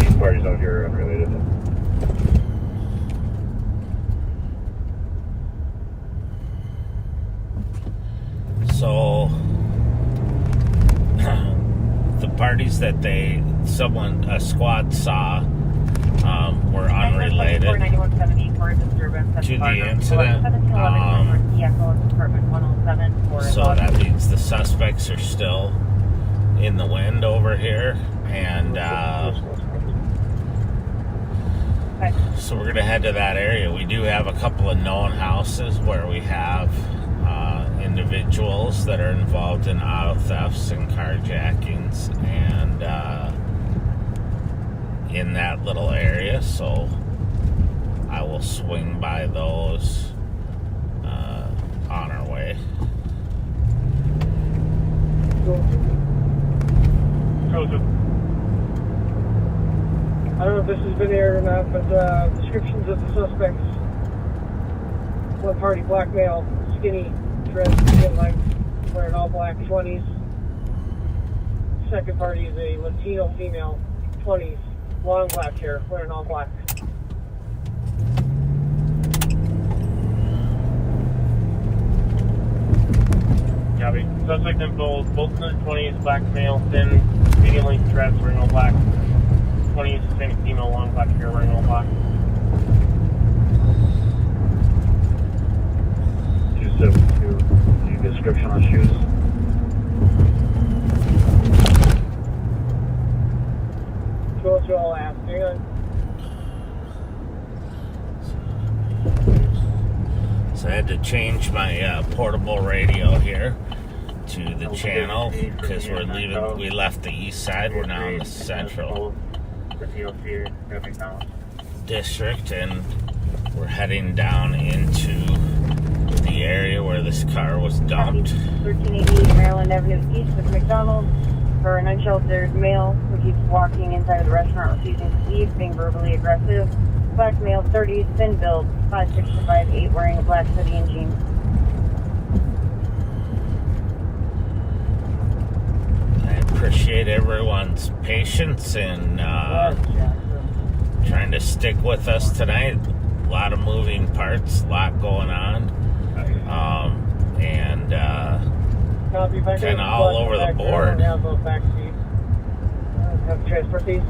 [SPEAKER 17] These parties out here are unrelated.
[SPEAKER 13] So the parties that a squad saw were unrelated to the incident. So that means the suspects are still in the wind over here, and so we're gonna head to that area. We do have a couple of known houses where we have individuals that are involved in auto thefts and carjackings, and in that little area, so I will swing by those on our way.
[SPEAKER 2] I don't know if this has been aired or not, but descriptions of the suspects. One party, black male, skinny, dressed, skin length, wearing all black, 20s. Second party is a Latino female, 20s, long black hair, wearing all black. Copy. Suspect info, both in the 20s, black male, thin, medium length dress, wearing all black. 20s, Hispanic female, long black hair, wearing all black.
[SPEAKER 17] 272, the description on shoes.
[SPEAKER 2] Go through all apps, hang on.
[SPEAKER 13] So I had to change my portable radio here to the channel because we left the east side, we're now in the central district, and we're heading down into the area where this car was dumped.
[SPEAKER 10] 1388 Maryland Avenue East with McDonald's for an unsheltered male who keeps walking inside of the restaurant, refusing to leave, being verbally aggressive. Black male, 30s, thin build, 5'6" to 5'8", wearing a black hoodie and jeans.
[SPEAKER 13] I appreciate everyone's patience and trying to stick with us tonight. A lot of moving parts, a lot going on, and kind of all over the board.
[SPEAKER 2] Have a back seat. Have to transport these.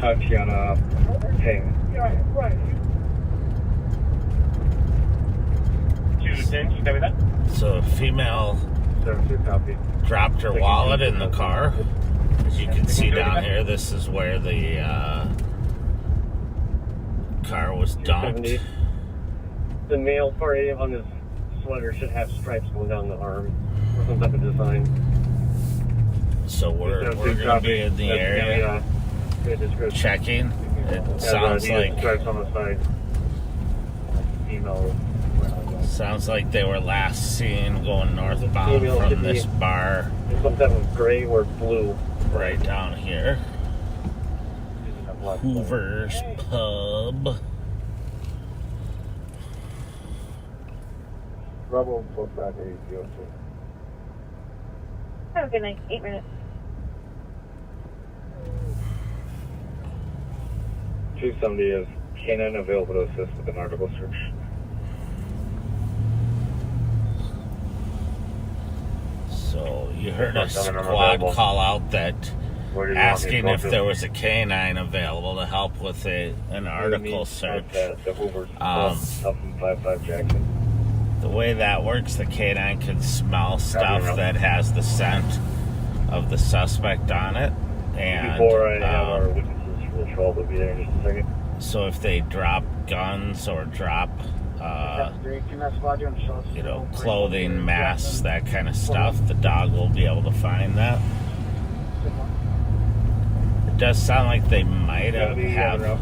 [SPEAKER 17] talk to you on a payment.
[SPEAKER 2] Yeah, right. 210, you copy that?
[SPEAKER 13] So a female
[SPEAKER 17] 72 copy.
[SPEAKER 13] dropped her wallet in the car. As you can see down here, this is where the car was dumped.
[SPEAKER 17] The male party on his sweater should have stripes going down the arm or some type of design.
[SPEAKER 13] So we're going to be in the area checking. It sounds like
[SPEAKER 17] stripes on the side. Female.
[SPEAKER 13] Sounds like they were last seen going northbound from this bar.
[SPEAKER 17] Some type of gray or blue.
[SPEAKER 13] Right down here. Hoover's Pub.
[SPEAKER 17] Rebel 458 02.
[SPEAKER 10] Have a good night. 8 minutes.
[SPEAKER 17] 270 is canine available to assist with an article search.
[SPEAKER 13] So you heard a squad call out that asking if there was a canine available to help with an article search. The way that works, the canine can smell stuff that has the scent of the suspect on it. And
[SPEAKER 17] before I have our witnesses for the trial, they'll be there in just a second.
[SPEAKER 13] So if they drop guns or drop clothing, masks, that kind of stuff, the dog will be able to find that. It does sound like they might have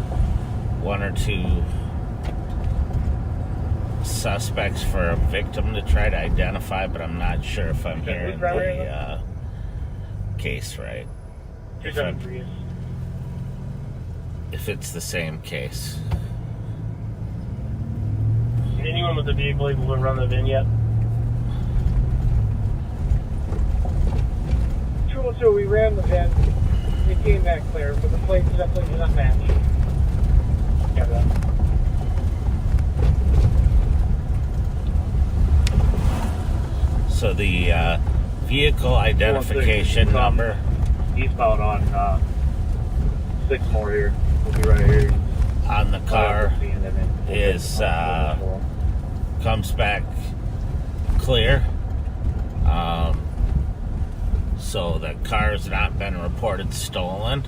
[SPEAKER 13] one or two suspects for a victim to try to identify, but I'm not sure if I'm hearing the case right. If it's the same case.
[SPEAKER 2] Anyone with the vehicle able to run the VIN yet? 202, we ran the VIN. It came back clear, but the plates definitely do not match. Got that.
[SPEAKER 13] So the vehicle identification number.
[SPEAKER 17] Eastbound on 6 more here. We'll be right here.
[SPEAKER 13] On the car is comes back clear. So the car's not been reported stolen.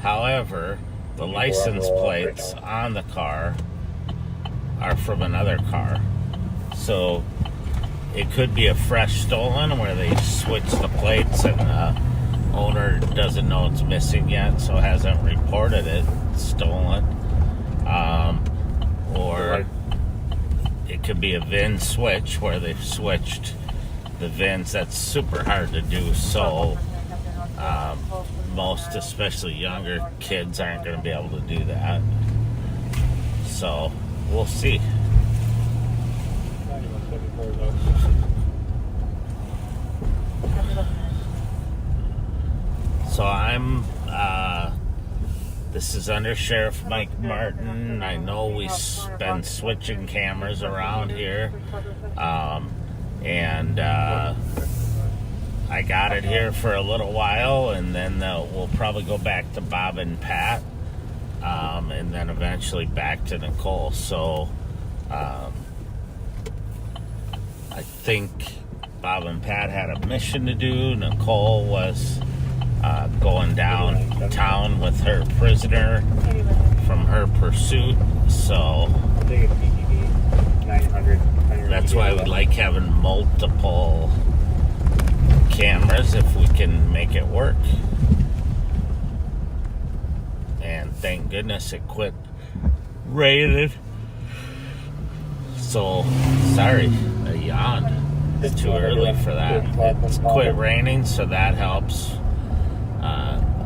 [SPEAKER 13] However, the license plates on the car are from another car. So it could be a fresh stolen where they switch the plates and the owner doesn't know it's missing yet, so hasn't reported it stolen. Or it could be a VIN switch where they've switched the VINs. That's super hard to do, so most, especially younger kids, aren't going to be able to do that. So we'll see. So I'm this is Under Sheriff Mike Martin. I know we've been switching cameras around here, and I got it here for a little while, and then we'll probably go back to Bob and Pat, and then eventually back to Nicolle. So I think Bob and Pat had a mission to do. Nicolle was going downtown with her prisoner from her pursuit, so that's why we like having multiple cameras if we can make it work. And thank goodness it quit raining. So sorry, I yawned. It's too early for that. It's quit raining, so that helps.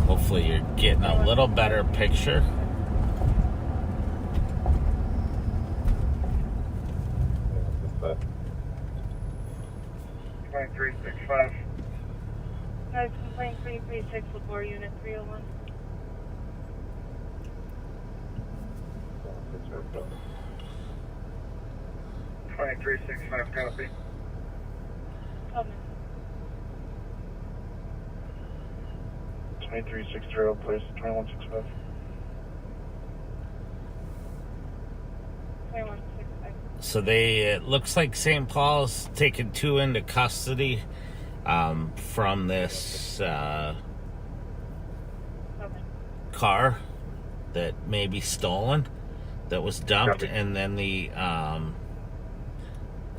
[SPEAKER 13] Hopefully you're getting a little better picture.
[SPEAKER 10] Complaint 336, LaPorte, Unit 301.
[SPEAKER 17] Complaint 365, copy. 2360, place 2165.
[SPEAKER 13] So it looks like St. Paul's taken 2 into custody from this car that may be stolen, that was dumped, and then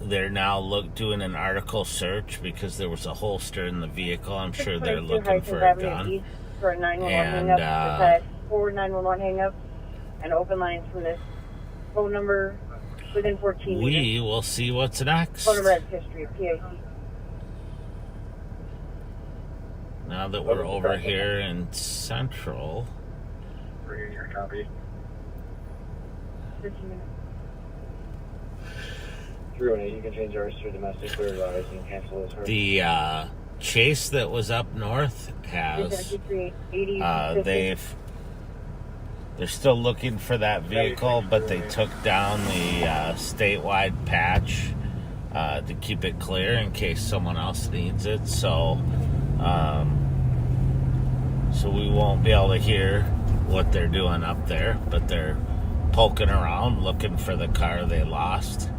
[SPEAKER 13] they're now doing an article search because there was a holster in the vehicle. I'm sure they're looking for a gun.
[SPEAKER 10] For 911 hang-up, 4 911 hang-up, and open lines from this phone number within 14 meters.
[SPEAKER 13] We will see what's next.
[SPEAKER 10] Phone number has history, PIC.
[SPEAKER 13] Now that we're over here in Central.
[SPEAKER 8] Copy.
[SPEAKER 10] 15 minutes.
[SPEAKER 8] 318, you can change ours to domestic clear rise and cancel this.
[SPEAKER 13] The chase that was up north has they're still looking for that vehicle, but they took down the statewide patch to keep it clear in case someone else needs it. So we won't be able to hear what they're doing up there, but they're poking around looking for the car they lost.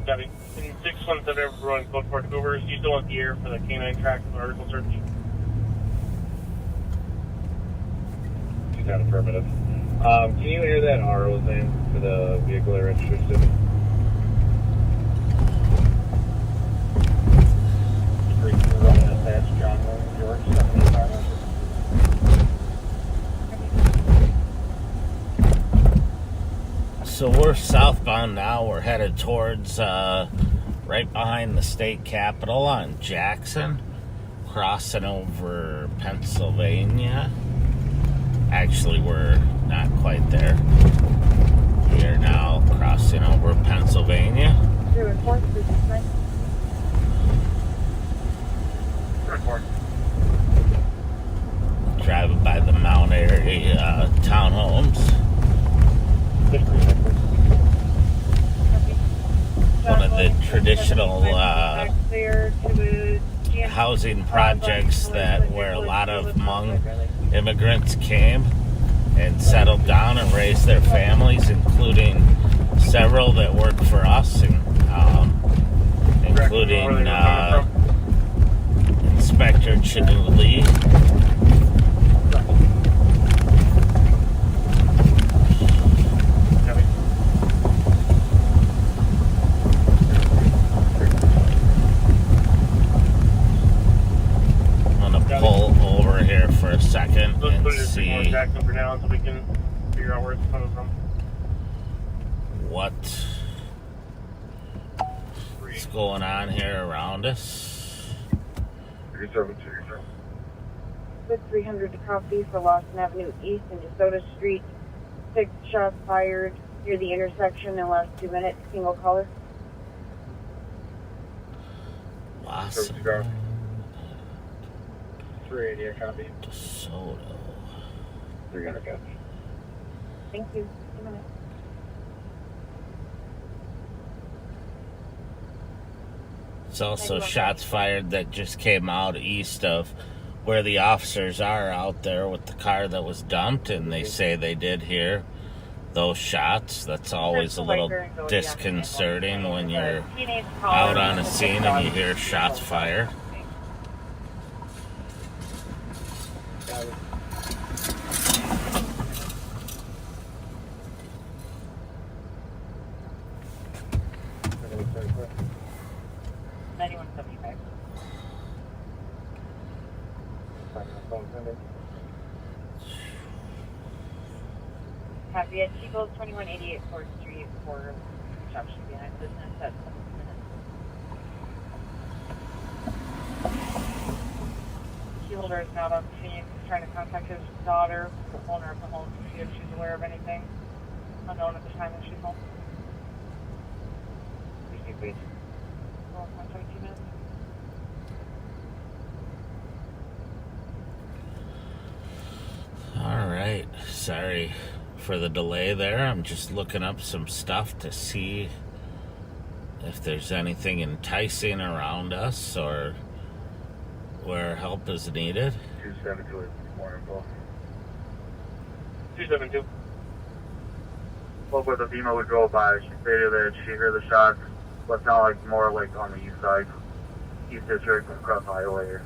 [SPEAKER 2] Copy. In 617 everyone, code 4 Cougars. You still want the air for the canine track for article search?
[SPEAKER 8] She's not affirmative. Can you hear that RO thing for the vehicle they're interested in? That's John George, 7500.
[SPEAKER 13] So we're southbound now. We're headed towards right behind the state capitol on Jackson, crossing over Pennsylvania. Actually, we're not quite there. We are now crossing over Pennsylvania. Driving by the Mount Airy townhomes. One of the traditional housing projects where a lot of Hmong immigrants came and settled down and raised their families, including several that work for us, and including Inspector Chanu Lee. Pull over here for a second and see
[SPEAKER 2] for now so we can figure out where it's coming from.
[SPEAKER 13] What's going on here around us.
[SPEAKER 10] 300 to copy for Lawson Avenue East and DeSoto Street. 6 shots fired near the intersection in the last 2 minutes. Single caller.
[SPEAKER 13] Lawson.
[SPEAKER 8] 380, I copy.
[SPEAKER 13] DeSoto.
[SPEAKER 8] 300, copy.
[SPEAKER 10] Thank you. 2 minutes.
[SPEAKER 13] It's also shots fired that just came out east of where the officers are out there with the car that was dumped, and they say they did hear those shots. That's always a little disconcerting when you're out on a scene and you hear shots fired.
[SPEAKER 10] Copy at Eagles 2188 4th Street for construction behind business at 7 minutes. Key holder is not on scene. He's trying to contact his daughter, the owner of the home, to see if she's aware of anything unknown at the time that she's home. Please. 1 minutes.
[SPEAKER 13] Sorry for the delay there. I'm just looking up some stuff to see if there's anything enticing around us or where help is needed.
[SPEAKER 2] 272 is more info. 272. Spoke with a female who drove by. She stated that she heard the shots, but it sounded like more like on the east side, east district across the highway.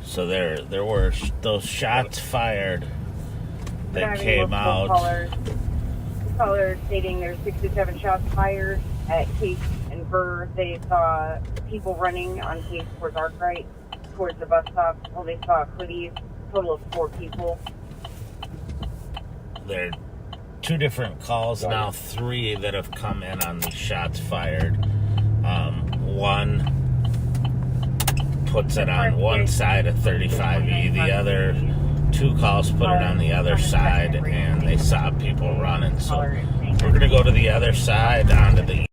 [SPEAKER 13] So there were those shots fired that came out.
[SPEAKER 10] Caller stating there's 67 shots fired at Case and Burr. They saw people running on Case towards Arkwright, towards the bus stop. Well, they saw hoodies. Total of 4 people.
[SPEAKER 13] There are 2 different calls now, 3 that have come in on these shots fired. One puts it on one side of 35E, the other 2 calls put it on the other side, and they saw people running. So we're going to go to the other side onto the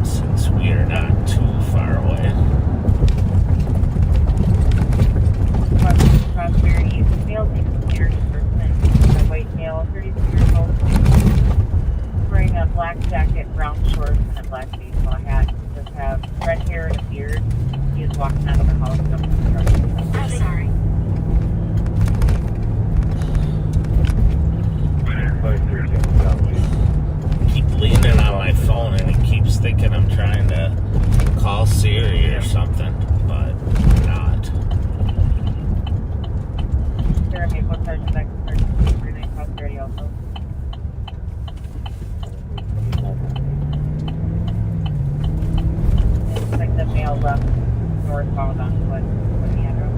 [SPEAKER 13] since we are not too far away.
[SPEAKER 10] Prosperity male, 60 years person, a white male, 32 years old, wearing a black jacket, brown shorts, and a black baseball hat. He does have red hair and a beard. He is walking out of the house. I'm sorry.
[SPEAKER 13] Keep leaning on my phone and he keeps thinking I'm trying to call Siri or something, but I'm not.
[SPEAKER 10] Jeremy, what charge is that? 39 Prosperity also. It looks like the male left northbound on what the address?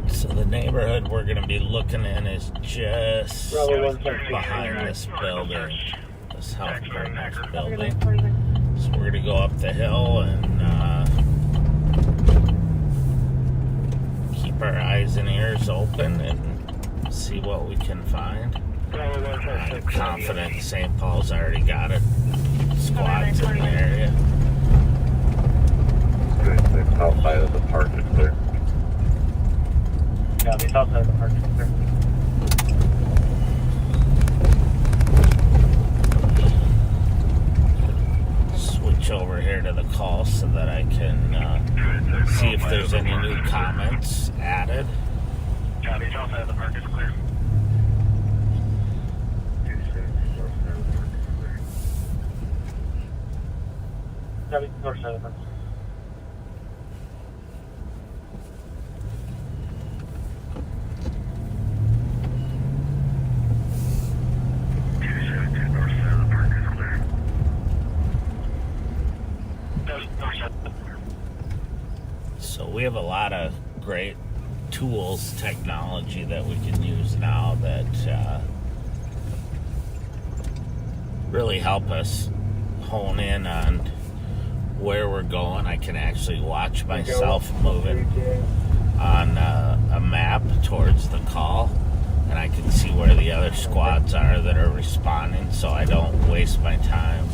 [SPEAKER 13] So the neighborhood we're going to be looking in is just behind this building, this house next building. So we're going to go up the hill and keep our eyes and ears open and see what we can find. I'm confident St. Paul's already got it. Squads in the area.
[SPEAKER 17] Good, the outside of the park is clear.
[SPEAKER 2] Yeah, the outside of the park is clear.
[SPEAKER 13] Switch over here to the call so that I can see if there's any new comments added.
[SPEAKER 8] Yeah, the outside of the park is clear.
[SPEAKER 2] Yeah, the north side of the park.
[SPEAKER 13] So we have a lot of great tools, technology that we can use now that really help us hone in on where we're going. I can actually watch myself moving on a map towards the call, and I can see where the other squads are that are responding, so I don't waste my time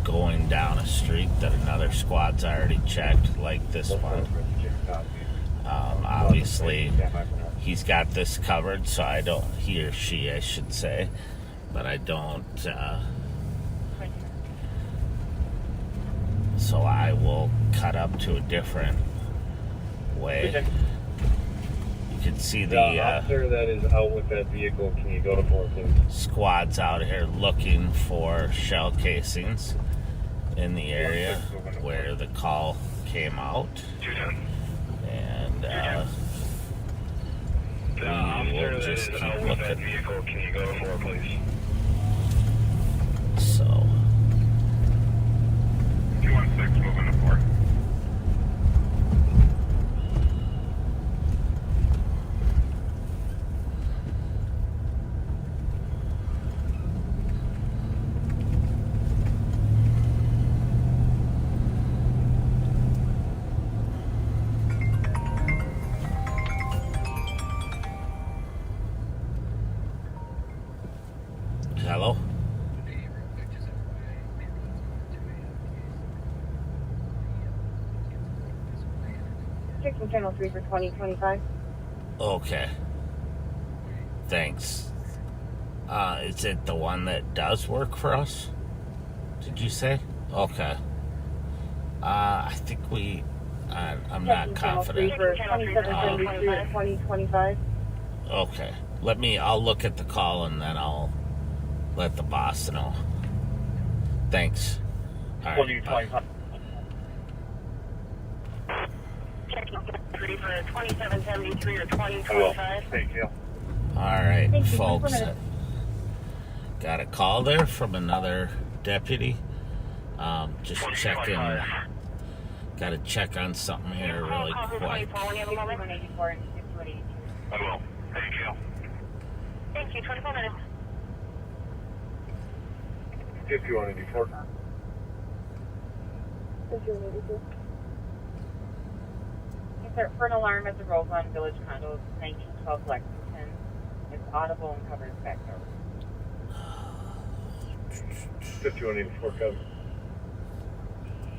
[SPEAKER 13] going down a street that another squad's already checked, like this one. Obviously, he's got this covered, so I don't, he or she, I should say, but I don't, so I will cut up to a different way. You can see the
[SPEAKER 17] officer that is out with that vehicle. Can you go to more, please?
[SPEAKER 13] Squads out here looking for shell casings in the area where the call came out. And will just keep looking.
[SPEAKER 11] Vehicle, can you go to 4, please?
[SPEAKER 13] So
[SPEAKER 11] 216 moving to 4.
[SPEAKER 13] hello.
[SPEAKER 10] Checking channel 3 for 2025.
[SPEAKER 13] Okay. Thanks. Is it the one that does work for us? Did you say? Okay. I think I'm not confident.
[SPEAKER 10] For 2773 at 2025.
[SPEAKER 13] Okay. I'll look at the call and then I'll let the boss know. Thanks. All right. Bye.
[SPEAKER 10] Checking 3 for 2773 or 2025.
[SPEAKER 11] Thank you.
[SPEAKER 13] All right,
[SPEAKER 10] Thank you.
[SPEAKER 13] folks. Got a call there from another deputy. Just checking. Got to check on something here really quick.
[SPEAKER 11] I will. Thank you.
[SPEAKER 10] Thank you. 24 minutes.
[SPEAKER 11] 5184.
[SPEAKER 10] 5182. Insert for an alarm at the Roseland Village Condos, 1912 Lexington. It's audible and covers back door.
[SPEAKER 11] 5184 cover.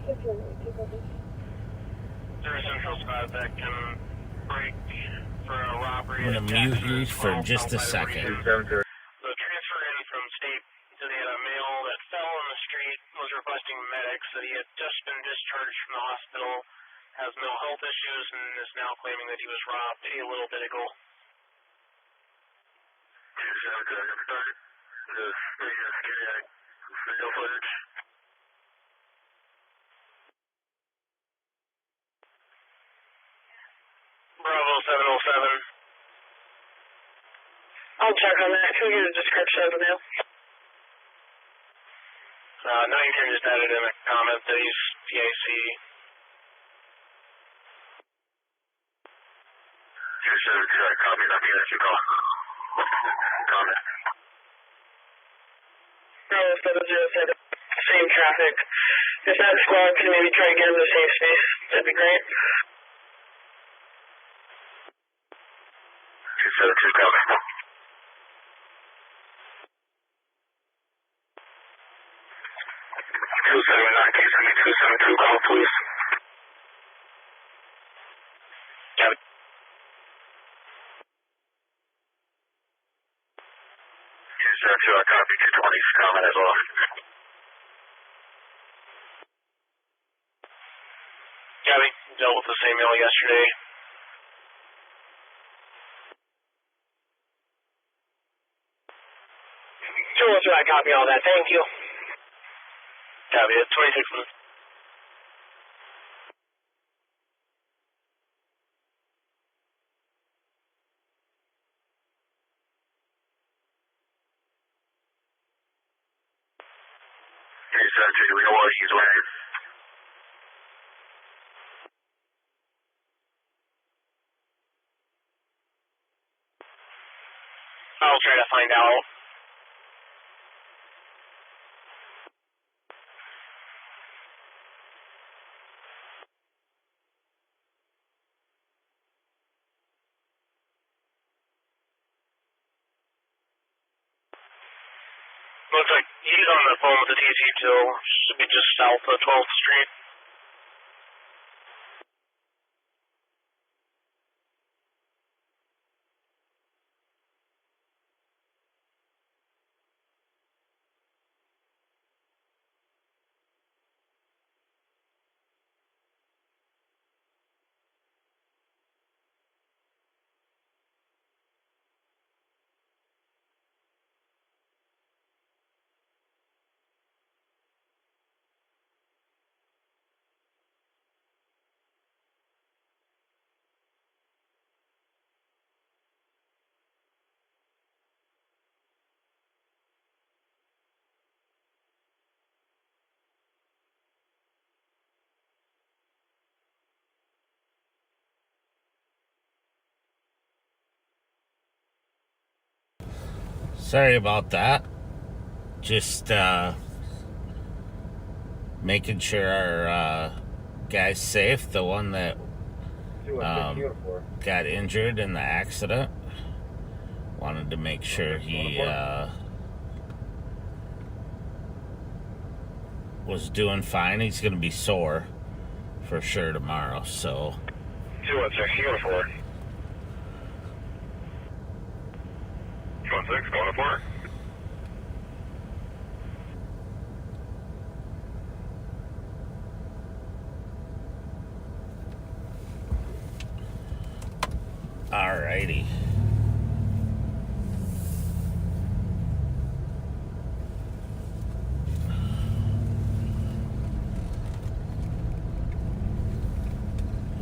[SPEAKER 10] 5182 copy.
[SPEAKER 8] There's a central spot that can break for a robbery.
[SPEAKER 13] I'm going to mute you for just a second.
[SPEAKER 8] The transfer in from state to they had a male that fell on the street, was requesting medics, that he had just been discharged from the hospital, has mental health issues, and is now claiming that he was robbed a little bit ago. Bravo 707.
[SPEAKER 3] I'll check on that. Can we get a description of the male?
[SPEAKER 8] 9 just added in a comment that he's PIC.
[SPEAKER 11] Copy. Let me let you go. Comment.
[SPEAKER 3] Bravo 707. Same traffic. If that squad can maybe try and get him to safe space, that'd be great.
[SPEAKER 11] 272 coming. 279, can you send me 272 call, please? Kevin. 272, I copy 220's comment as well.
[SPEAKER 8] Gabby, dealt with the same mail yesterday.
[SPEAKER 3] I copy all that. Thank you.
[SPEAKER 8] Copy it. 26 minutes.
[SPEAKER 11] We know what he's wearing.
[SPEAKER 8] I'll try to find out. Looks like he's on the phone with the TC till should be just south of 12th Street.
[SPEAKER 13] Sorry about that. Just making sure our guy's safe. The one that got injured in the accident. Wanted to make sure he was doing fine. He's going to be sore for sure tomorrow. So
[SPEAKER 11] 216, going to 4. 216, going to 4.
[SPEAKER 13] Alrighty.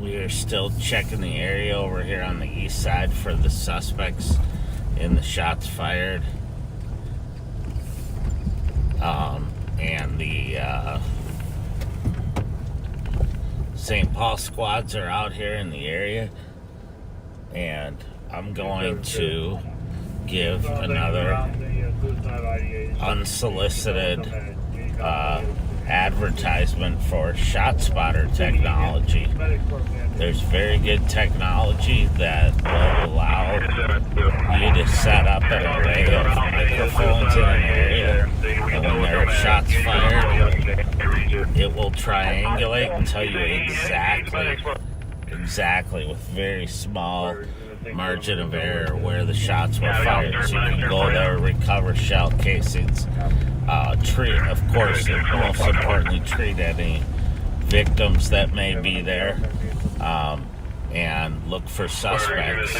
[SPEAKER 13] We are still checking the area over here on the east side for the suspects in the shots fired. And the St. Paul squads are out here in the area. And I'm going to give another unsolicited advertisement for ShotSpotter technology. There's very good technology that will allow you to set up an array of microphones in an area, and when there are shots fired, it will triangulate and tell you exactly with very small margin of error where the shots were fired, so you can go there, recover shell casings, treat, of course, and most importantly, treat any victims that may be there, and look for suspects.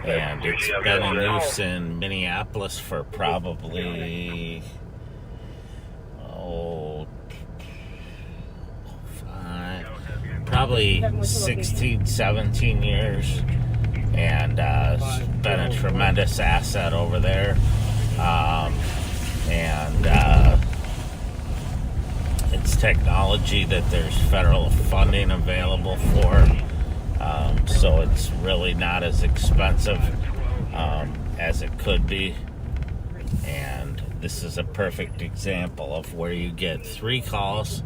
[SPEAKER 13] And it's been in use in Minneapolis for probably 16, 17 years, and it's been a tremendous asset over there. It's technology that there's federal funding available for, so it's really not as expensive as it could be. And this is a perfect example of where you get 3 calls.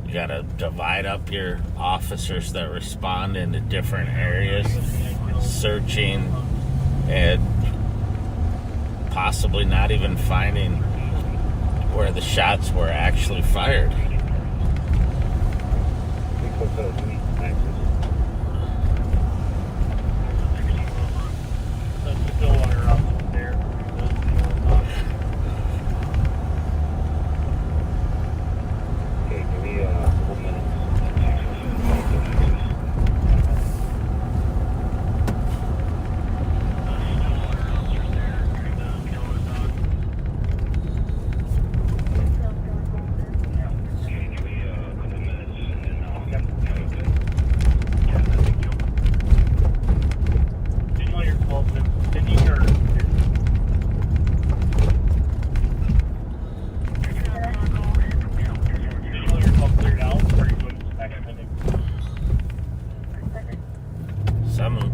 [SPEAKER 13] You got to divide up your officers that respond into different areas, searching and possibly not even finding where the shots were actually fired.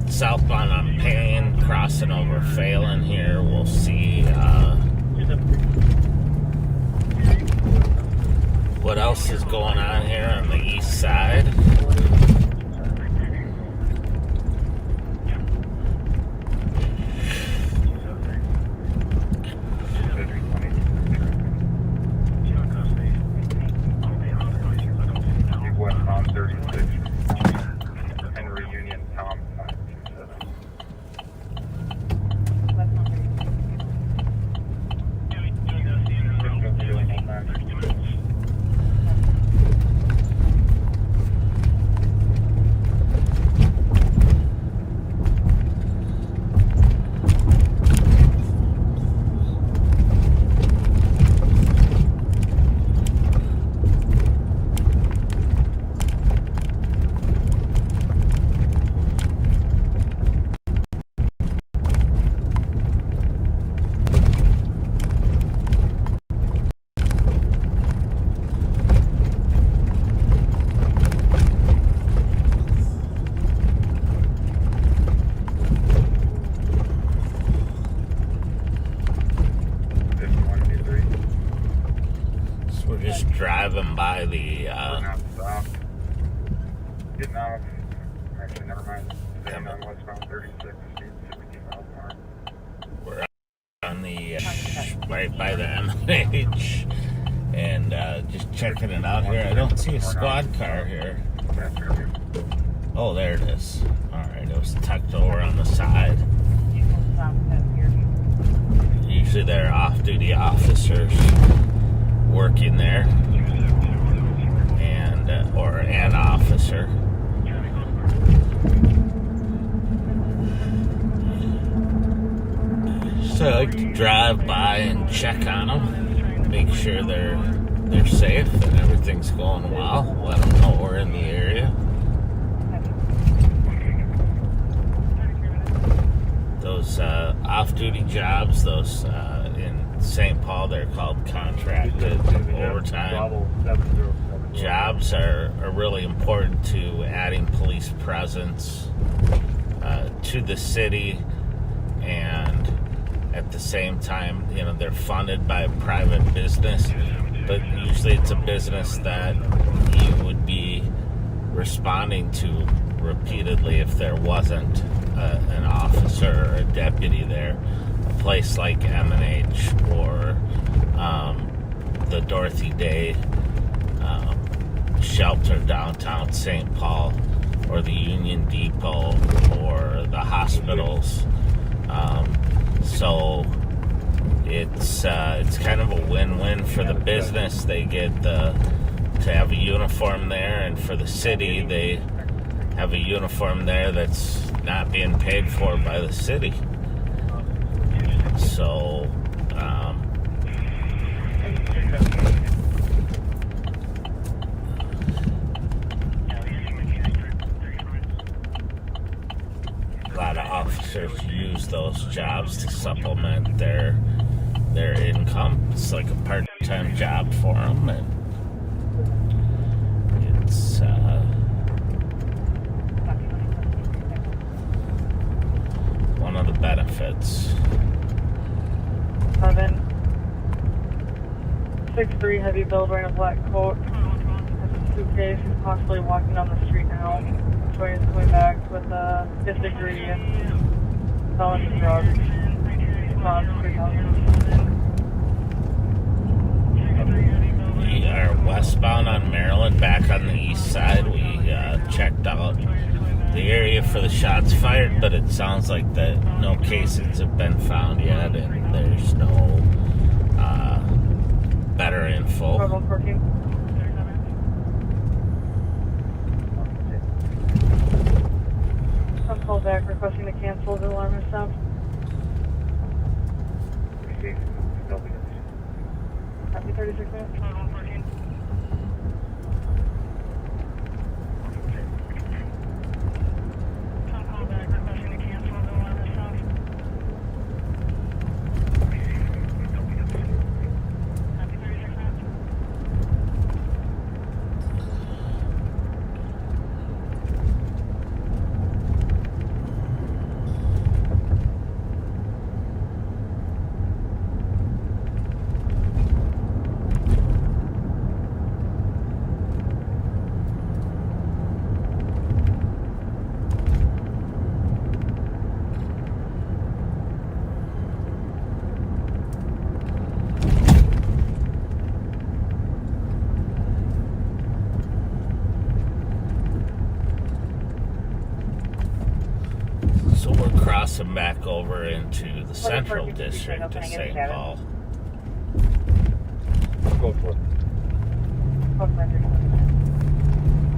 [SPEAKER 13] Southbound on Payne, crossing over Phelan here. We'll see what else is going on here on the east side. the
[SPEAKER 11] Getting off. Actually, never mind. Staying on westbound 36, 17 miles an hour.
[SPEAKER 13] we're on the right by the MH, and just checking it out here. I don't see a squad car here. Oh, there it is. All right, it was tucked over on the side. Usually there are off-duty officers working there, and or an officer. So I like to drive by and check on them, make sure they're safe and everything's going well. Let them know we're in the area. Those off-duty jobs, those in St. Paul, they're called contracted overtime jobs, are really important to adding police presence to the city, and at the same time, you know, they're funded by a private business, but usually it's a business that you would be responding to repeatedly if there wasn't an officer or a deputy there. A place like M&H or the Dorothy Day shelter downtown St. Paul, or the Union Depot, or the hospitals. So it's kind of a win-win for the business. They get to have a uniform there, and for the city, they have a uniform there that's not being paid for by the city. So a lot of officers use those jobs to supplement their income. It's like a part-time job for them, and it's one of the benefits.
[SPEAKER 10] 6'3", heavy build, wearing a black coat, has a suitcase, he's possibly walking down the street now. So he's coming back with a 5th degree felony drug.
[SPEAKER 13] We are westbound on Maryland, back on the east side. We checked out the area for the shots fired, but it sounds like that no cases have been found yet, and there's no better info.
[SPEAKER 10] Some call back requesting to cancel the alarm and stuff. Happy 36 minutes.
[SPEAKER 13] So we're crossing back over into the Central District of St. Paul.
[SPEAKER 11] Go for it.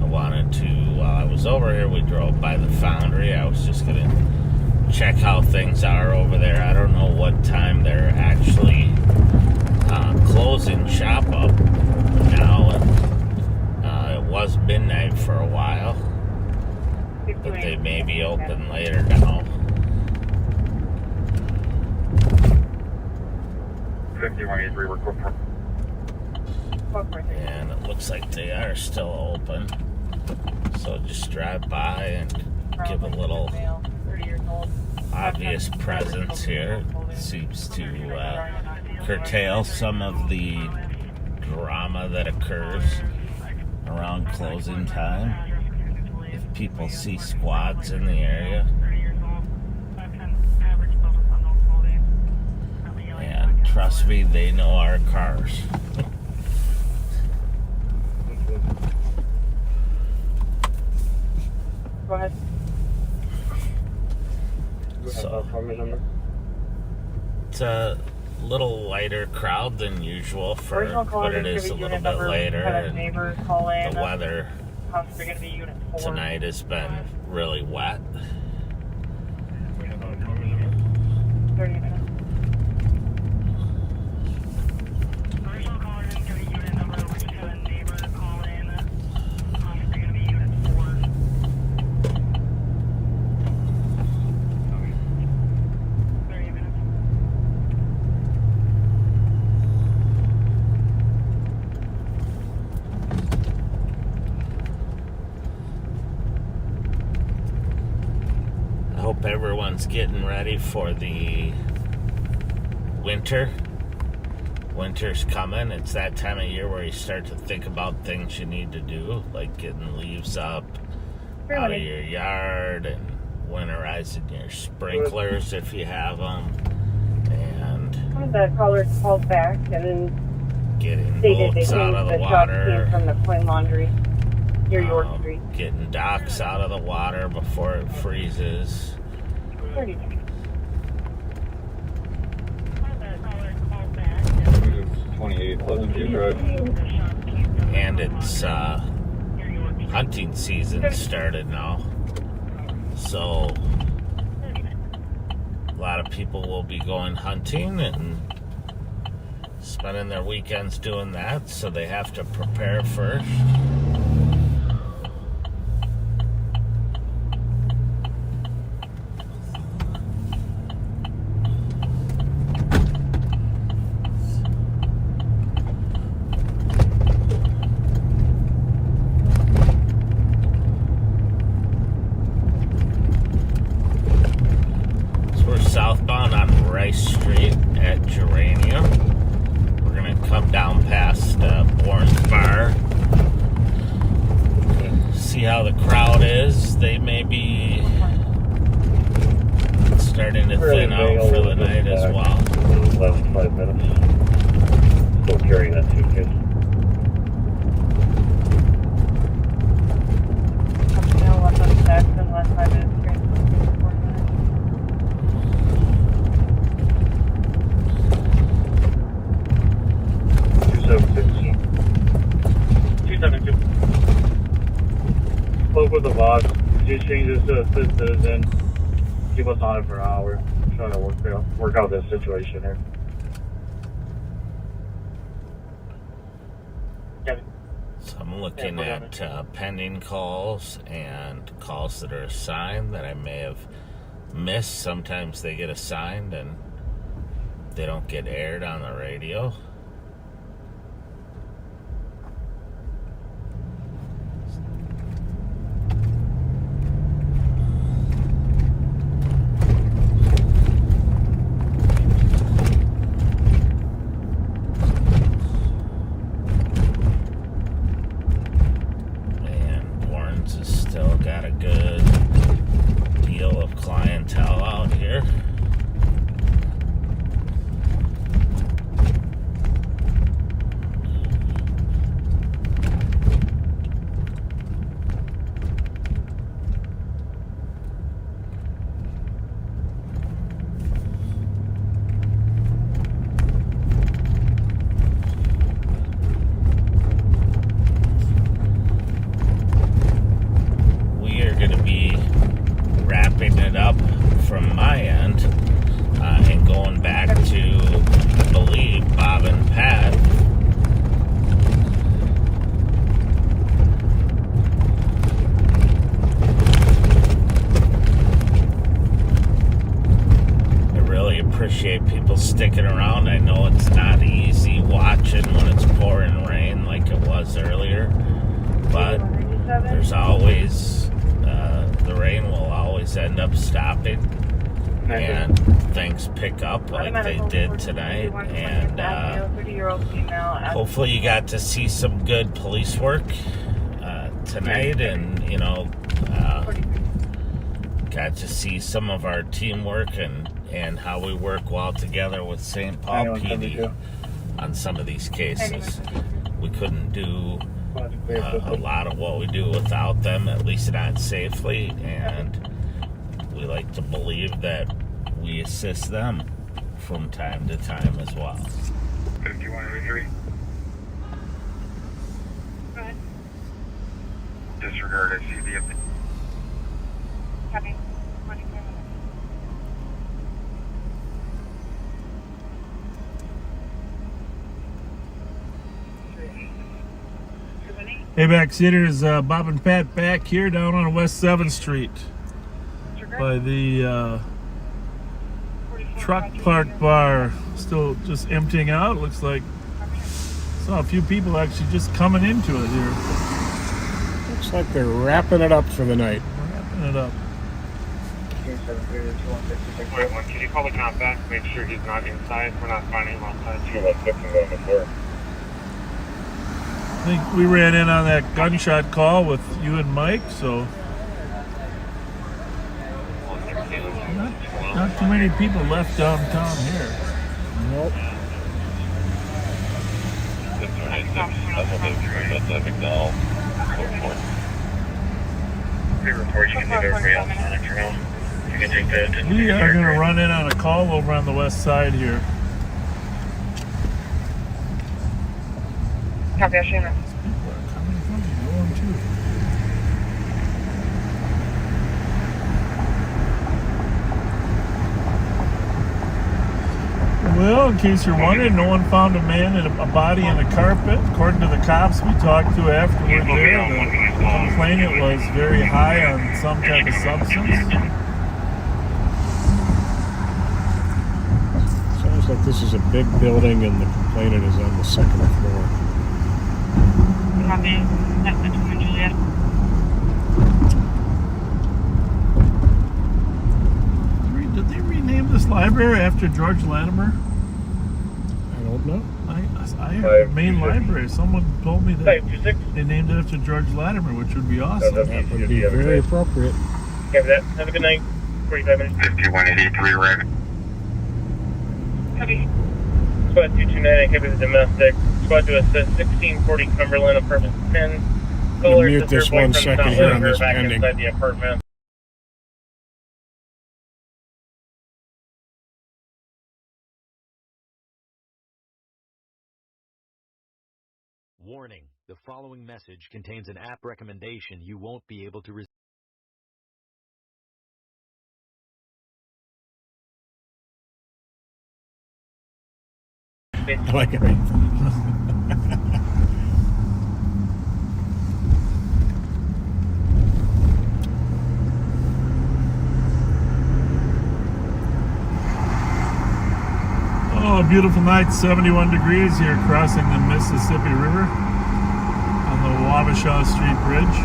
[SPEAKER 13] I wanted to, while I was over here, we drove by the foundry. I was just going to check how things are over there. I don't know what time they're actually closing shop up now. It was midnight for a while, but they may be open later now.
[SPEAKER 11] 5183, we're going for
[SPEAKER 13] And it looks like they are still open. So just drive by and give a little obvious presence here. It seems to curtail some of the drama that occurs around closing time if people see squads in the area. And trust me, they know our cars.
[SPEAKER 10] Go ahead.
[SPEAKER 13] So, it's a little lighter crowd than usual but it is a little bit later, and the weather tonight has been really wet.
[SPEAKER 10] 30 minutes.
[SPEAKER 13] Everyone's getting ready for the winter. Winter's coming. It's that time of year where you start to think about things you need to do, like getting leaves up out of your yard and winterizing your sprinklers if you have them, and
[SPEAKER 10] the caller called back and
[SPEAKER 13] getting
[SPEAKER 10] stated
[SPEAKER 13] boats out of the water,
[SPEAKER 10] came from the Coin Laundry near York Street.
[SPEAKER 13] Getting docks out of the water before it freezes.
[SPEAKER 10] 30 minutes.
[SPEAKER 17] 28 Pleasant Drive.
[SPEAKER 13] And it's hunting season started now, so a lot of people will be going hunting and spending their weekends doing that, so they have to prepare first. Southbound on Rice Street at Geranium. We're going to come down past Bourne's Bar. See how the crowd is. They may be starting to thin out for the night as well.
[SPEAKER 17] Last 5 minutes. Still carrying that suitcase.
[SPEAKER 10] Last 5 minutes.
[SPEAKER 17] Spoke with the boss. Just changes to assistants and keep us on it for an hour. Trying to work out this situation here.
[SPEAKER 13] So I'm looking at pending calls and calls that are assigned that I may have missed. Sometimes they get assigned and they don't get aired on the radio. Appreciate people sticking around. I know it's not easy watching when it's pouring rain like it was earlier, but there's always the rain will always end up stopping and things pick up like they did tonight, and hopefully you got to see some good police work tonight, and you know, got to see some of our teamwork and how we work well together with St. Paul PD on some of these cases. We couldn't do a lot of what we do without them, at least not safely, and we like to believe that we assist them from time to time as well.
[SPEAKER 11] 5183. Disregard SCD.
[SPEAKER 3] Copy.
[SPEAKER 5] Hey, backseaters, Bob and Pat back here down on West 7th Street by the truck park bar. Still just emptying out. Looks like saw a few people actually just coming into it here.
[SPEAKER 6] Looks like they're wrapping it up for the night.
[SPEAKER 5] Wrapping it up.
[SPEAKER 11] Can you call the cop back? Make sure he's not inside. We're not finding him outside.
[SPEAKER 5] I think we ran in on that gunshot call with you and Mike, so not too many people left downtown here.
[SPEAKER 6] Nope.
[SPEAKER 5] We are going to run in on a call over on the west side here.
[SPEAKER 3] Copy, Ashima.
[SPEAKER 5] Well, in case you're wondering, no one found a man in a body in a carpet. According to the cops we talked to afterward there, the complainant was very high on some type of substance.
[SPEAKER 6] Sounds like this is a big building and the complainant is on the second floor.
[SPEAKER 3] Copy. That's the Twin Juliet.
[SPEAKER 5] Did they rename this library after George Latimer?
[SPEAKER 6] I don't know.
[SPEAKER 5] I heard the main library. Someone told me that they named it after George Latimer, which would be awesome.
[SPEAKER 6] That would be very appropriate.
[SPEAKER 2] Have a good night. 45 minutes.
[SPEAKER 11] 5183, right?
[SPEAKER 3] Copy.
[SPEAKER 2] Squad 229, cover the domestic. Squad to assist 1640 Cumberland, apartment 10. Caller
[SPEAKER 6] mute this 1 second here on this
[SPEAKER 2] back
[SPEAKER 6] pending.
[SPEAKER 2] inside the apartment.
[SPEAKER 18] Warning, the following message contains an app recommendation you won't be able to resist.
[SPEAKER 6] I like it.
[SPEAKER 5] Oh, a beautiful night, 71 degrees here crossing the Mississippi River on the Wabasha Street Bridge.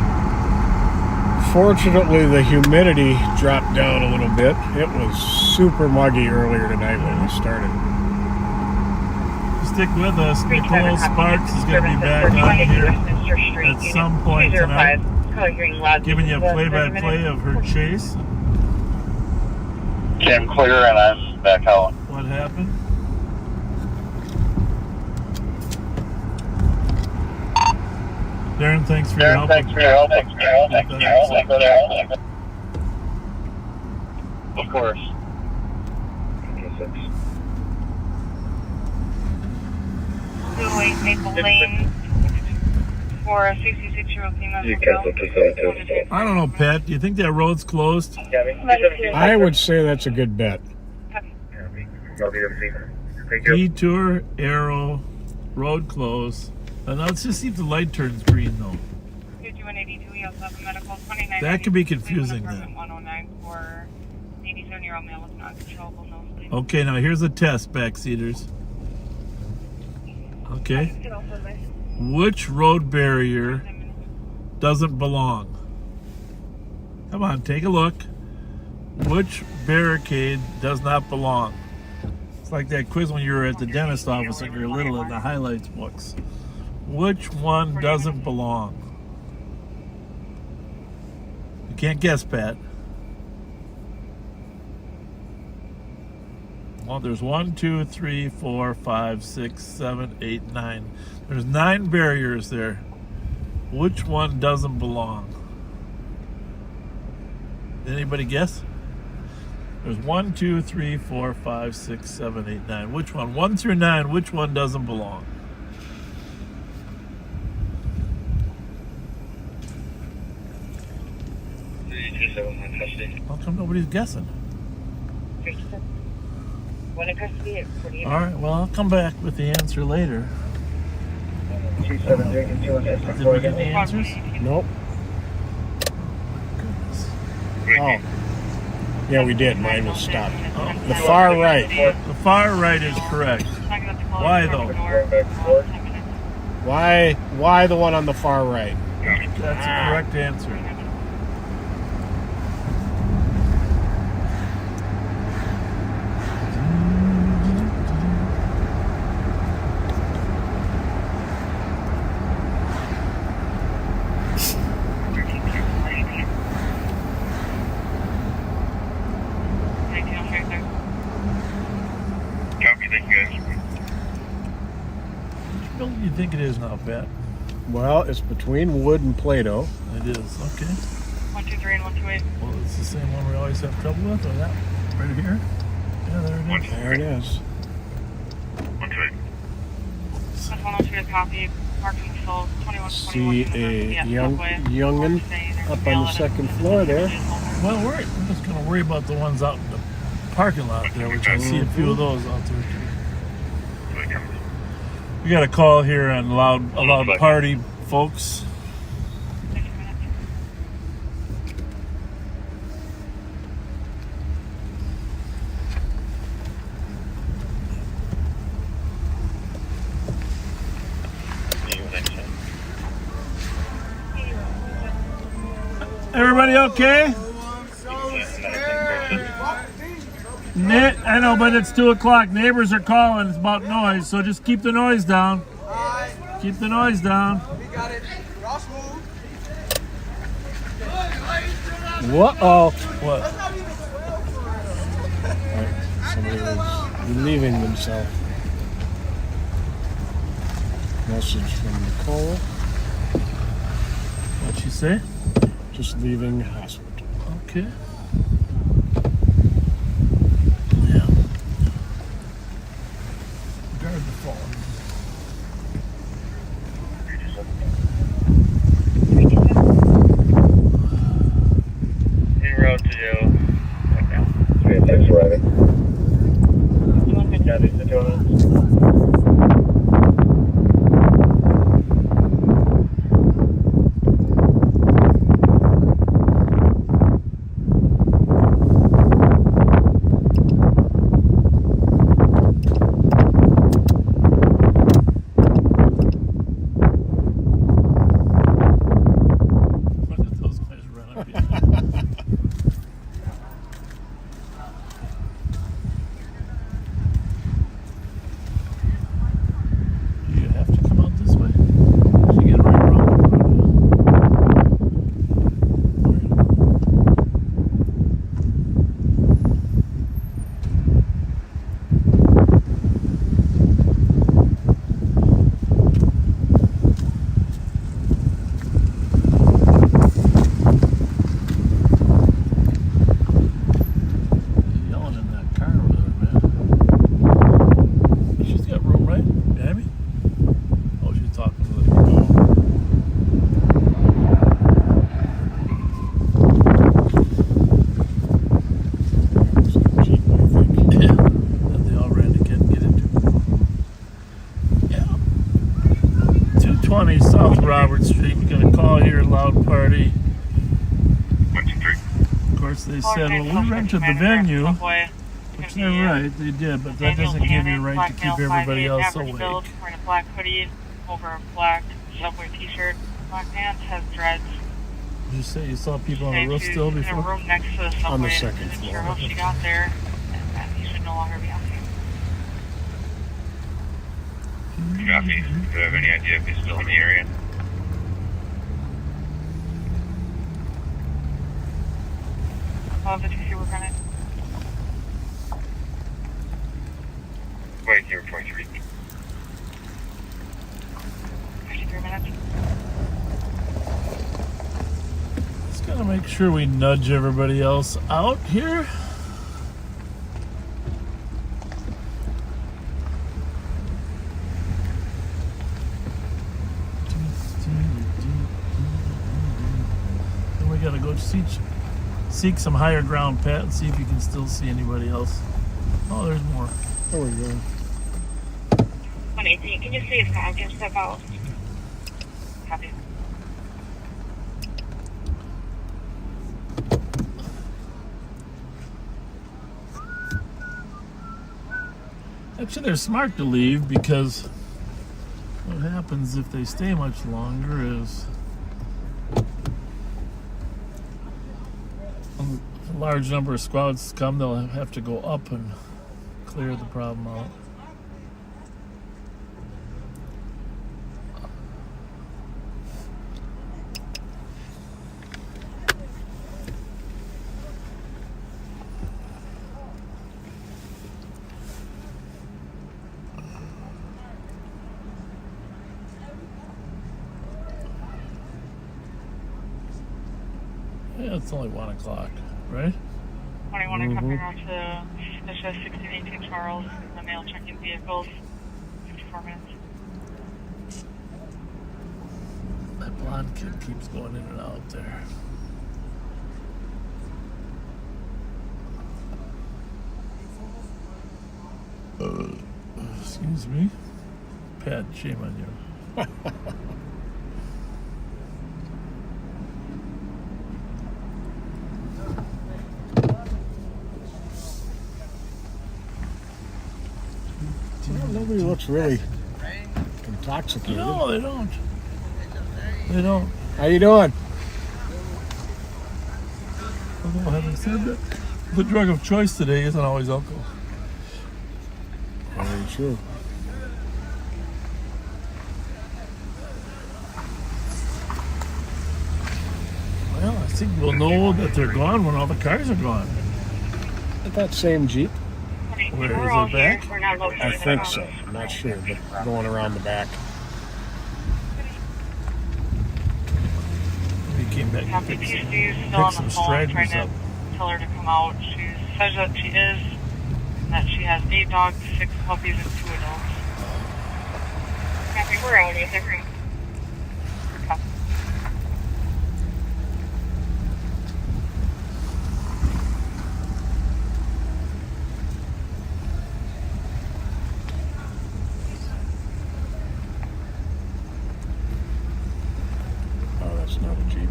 [SPEAKER 6] Fortunately, the humidity dropped down a little bit. It was super muggy earlier tonight when we started.
[SPEAKER 5] Stick with us. Nicolle Sparks is going to be back on here at some point tonight, giving you a play-by-play of her chase.
[SPEAKER 11] Cam clear and I'm back out.
[SPEAKER 5] What happened? Darren, thanks for your help.
[SPEAKER 11] Of course.
[SPEAKER 3] Maple Lane for a 66-year-old female.
[SPEAKER 5] I don't know, Pat. Do you think that road's closed?
[SPEAKER 6] I would say that's a good bet.
[SPEAKER 5] Detour, arrow, road closed. And let's just see if the light turns green, though. That could be confusing then.
[SPEAKER 3] 109 for 87-year-old male with non-controllable nosebleed.
[SPEAKER 5] Okay, now here's a test, backseaters. Okay. Which road barrier doesn't belong? Come on, take a look. Which barricade does not belong? It's like that quiz when you were at the dentist office when you were little in the highlights books. Which one doesn't belong? Can't guess, Pat. Well, there's 1, 2, 3, 4, 5, 6, 7, 8, 9. There's 9 barriers there. Which one doesn't belong? Anybody guess? There's 1, 2, 3, 4, 5, 6, 7, 8, 9. Which one? 1 through 9, which one doesn't belong? How come nobody's guessing?
[SPEAKER 10] When it comes to the
[SPEAKER 5] All right, well, I'll come back with the answer later. Did we get the answers?
[SPEAKER 6] Nope. Oh. Yeah, we did. Mine was stopped.
[SPEAKER 5] Oh.
[SPEAKER 6] The far right.
[SPEAKER 5] The far right is correct. Why, though?
[SPEAKER 6] Why the one on the far right?
[SPEAKER 5] That's a correct answer. What do you think it is now, Pat?
[SPEAKER 6] Well, it's between wood and Play-Doh.
[SPEAKER 5] It is, okay.
[SPEAKER 3] 1, 2, 3, and 1, 2, 8.
[SPEAKER 5] Well, it's the same one we always have trouble with, or that right here? Yeah, there it is.
[SPEAKER 6] There it is.
[SPEAKER 11] 1, 2, 8.
[SPEAKER 3] This one, 1, 2, 8 copy. Parking full. 21,
[SPEAKER 6] See a youngin' up on the second floor there.
[SPEAKER 5] Well, we're just going to worry about the ones out in the parking lot there, which I see a few of those out there too. We got a call here on a loud party, folks. Everybody okay? I know, but it's 2 o'clock. Neighbors are calling. It's about noise, so just keep the noise down. Keep the noise down.
[SPEAKER 12] We got it. Ross, move.
[SPEAKER 6] Whoa.
[SPEAKER 5] What?
[SPEAKER 6] Somebody was relieving themselves. Message from Nicolle.
[SPEAKER 5] What'd she say?
[SPEAKER 6] Just leaving hospital.
[SPEAKER 5] Okay. Guard the phone.
[SPEAKER 11] En route to jail.
[SPEAKER 2] Thanks for riding. Got it,
[SPEAKER 5] South Robert Street. We got a call here, loud party.
[SPEAKER 11] 1, 2, 3.
[SPEAKER 5] Of course, they said, well, we rented the venue, which they're right, they did, but that doesn't give you a right to keep everybody else awake.
[SPEAKER 3] Wearing a black hoodie over a black Subway t-shirt, black pants, has dreads.
[SPEAKER 5] Did you say you saw people on the roof still before?
[SPEAKER 3] In a room next to the Subway.
[SPEAKER 6] On the second floor.
[SPEAKER 3] Sure how she got there, and that he should no longer be on scene.
[SPEAKER 11] Copy. Do you have any idea if he's still in the area?
[SPEAKER 3] above the TC work on it.
[SPEAKER 11] 2023.
[SPEAKER 3] 53 minutes.
[SPEAKER 5] Just gotta make sure we nudge everybody else out here. Then we gotta go seek some higher ground, Pat, and see if you can still see anybody else. Oh, there's more.
[SPEAKER 6] There we go.
[SPEAKER 3] 118, can you see if I can step out? Copy.
[SPEAKER 5] Actually, they're smart to leave because what happens if they stay much longer is if a large number of squads come, they'll have to go up and clear the problem out. Yeah, it's only 1 o'clock, right?
[SPEAKER 3] 21 coming out to suspicious 1618 Charles, the male checking vehicles, 54 minutes.
[SPEAKER 5] That blonde kid keeps going in and out there. Excuse me. Pat, shame on you.
[SPEAKER 6] Nobody looks really intoxicated.
[SPEAKER 5] No, they don't. They don't.
[SPEAKER 6] How you doing?
[SPEAKER 5] Although, having said that, the drug of choice today isn't always alcohol.
[SPEAKER 6] Very true.
[SPEAKER 5] Well, I think we'll know that they're gone when all the cars are gone.
[SPEAKER 6] That same Jeep?
[SPEAKER 5] Where is it back?
[SPEAKER 6] I think so. I'm not sure, but going around the back.
[SPEAKER 5] He came back and picked some stragglers up.
[SPEAKER 3] Tell her to come out. She says that she is, and that she has 8 dogs, 6 puppies, and 2 adults. Copy, we're out of there.
[SPEAKER 6] Oh, that's not a Jeep.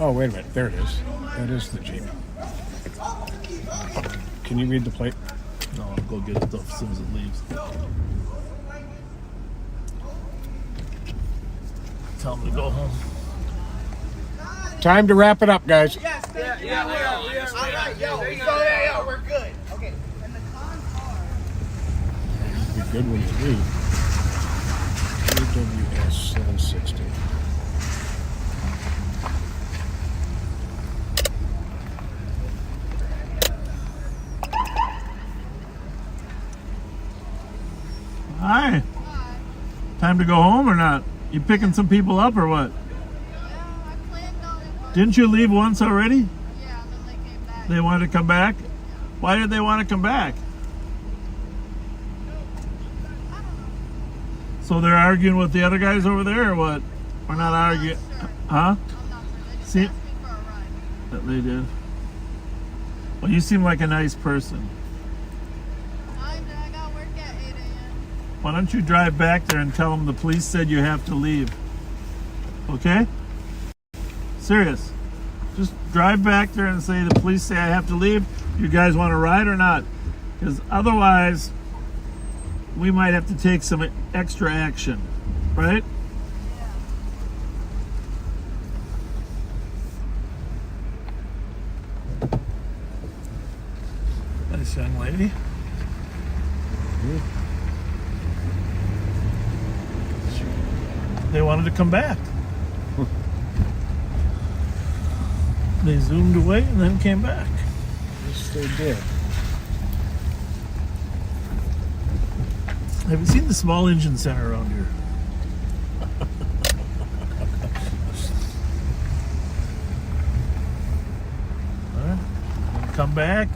[SPEAKER 6] Oh, wait a minute. There it is. That is the Jeep. Can you read the plate?
[SPEAKER 5] No, I'll go get it as soon as it leaves. Tell them to go home.
[SPEAKER 6] Time to wrap it up, guys.
[SPEAKER 19] Yes, thank you. All right, yo, we're good. Okay. And the cons are.
[SPEAKER 6] Be a good one to read. AWS 760.
[SPEAKER 5] Hi. Time to go home or not? You picking some people up or what? Didn't you leave once already?
[SPEAKER 9] Yeah, then they came back.
[SPEAKER 5] They wanted to come back? Why did they want to come back? So they're arguing with the other guys over there or what? We're not arguing. Huh? See? That they did. Well, you seem like a nice person.
[SPEAKER 9] I got work at 8 a.m.
[SPEAKER 5] Why don't you drive back there and tell them the police said you have to leave? Okay? Serious. Just drive back there and say the police say I have to leave. You guys want to ride or not? Because otherwise, we might have to take some extra action. Right? Nice young lady. They wanted to come back. They zoomed away and then came back.
[SPEAKER 6] Yes, they did.
[SPEAKER 5] Have you seen the small engine center around here? All right. Gonna come back.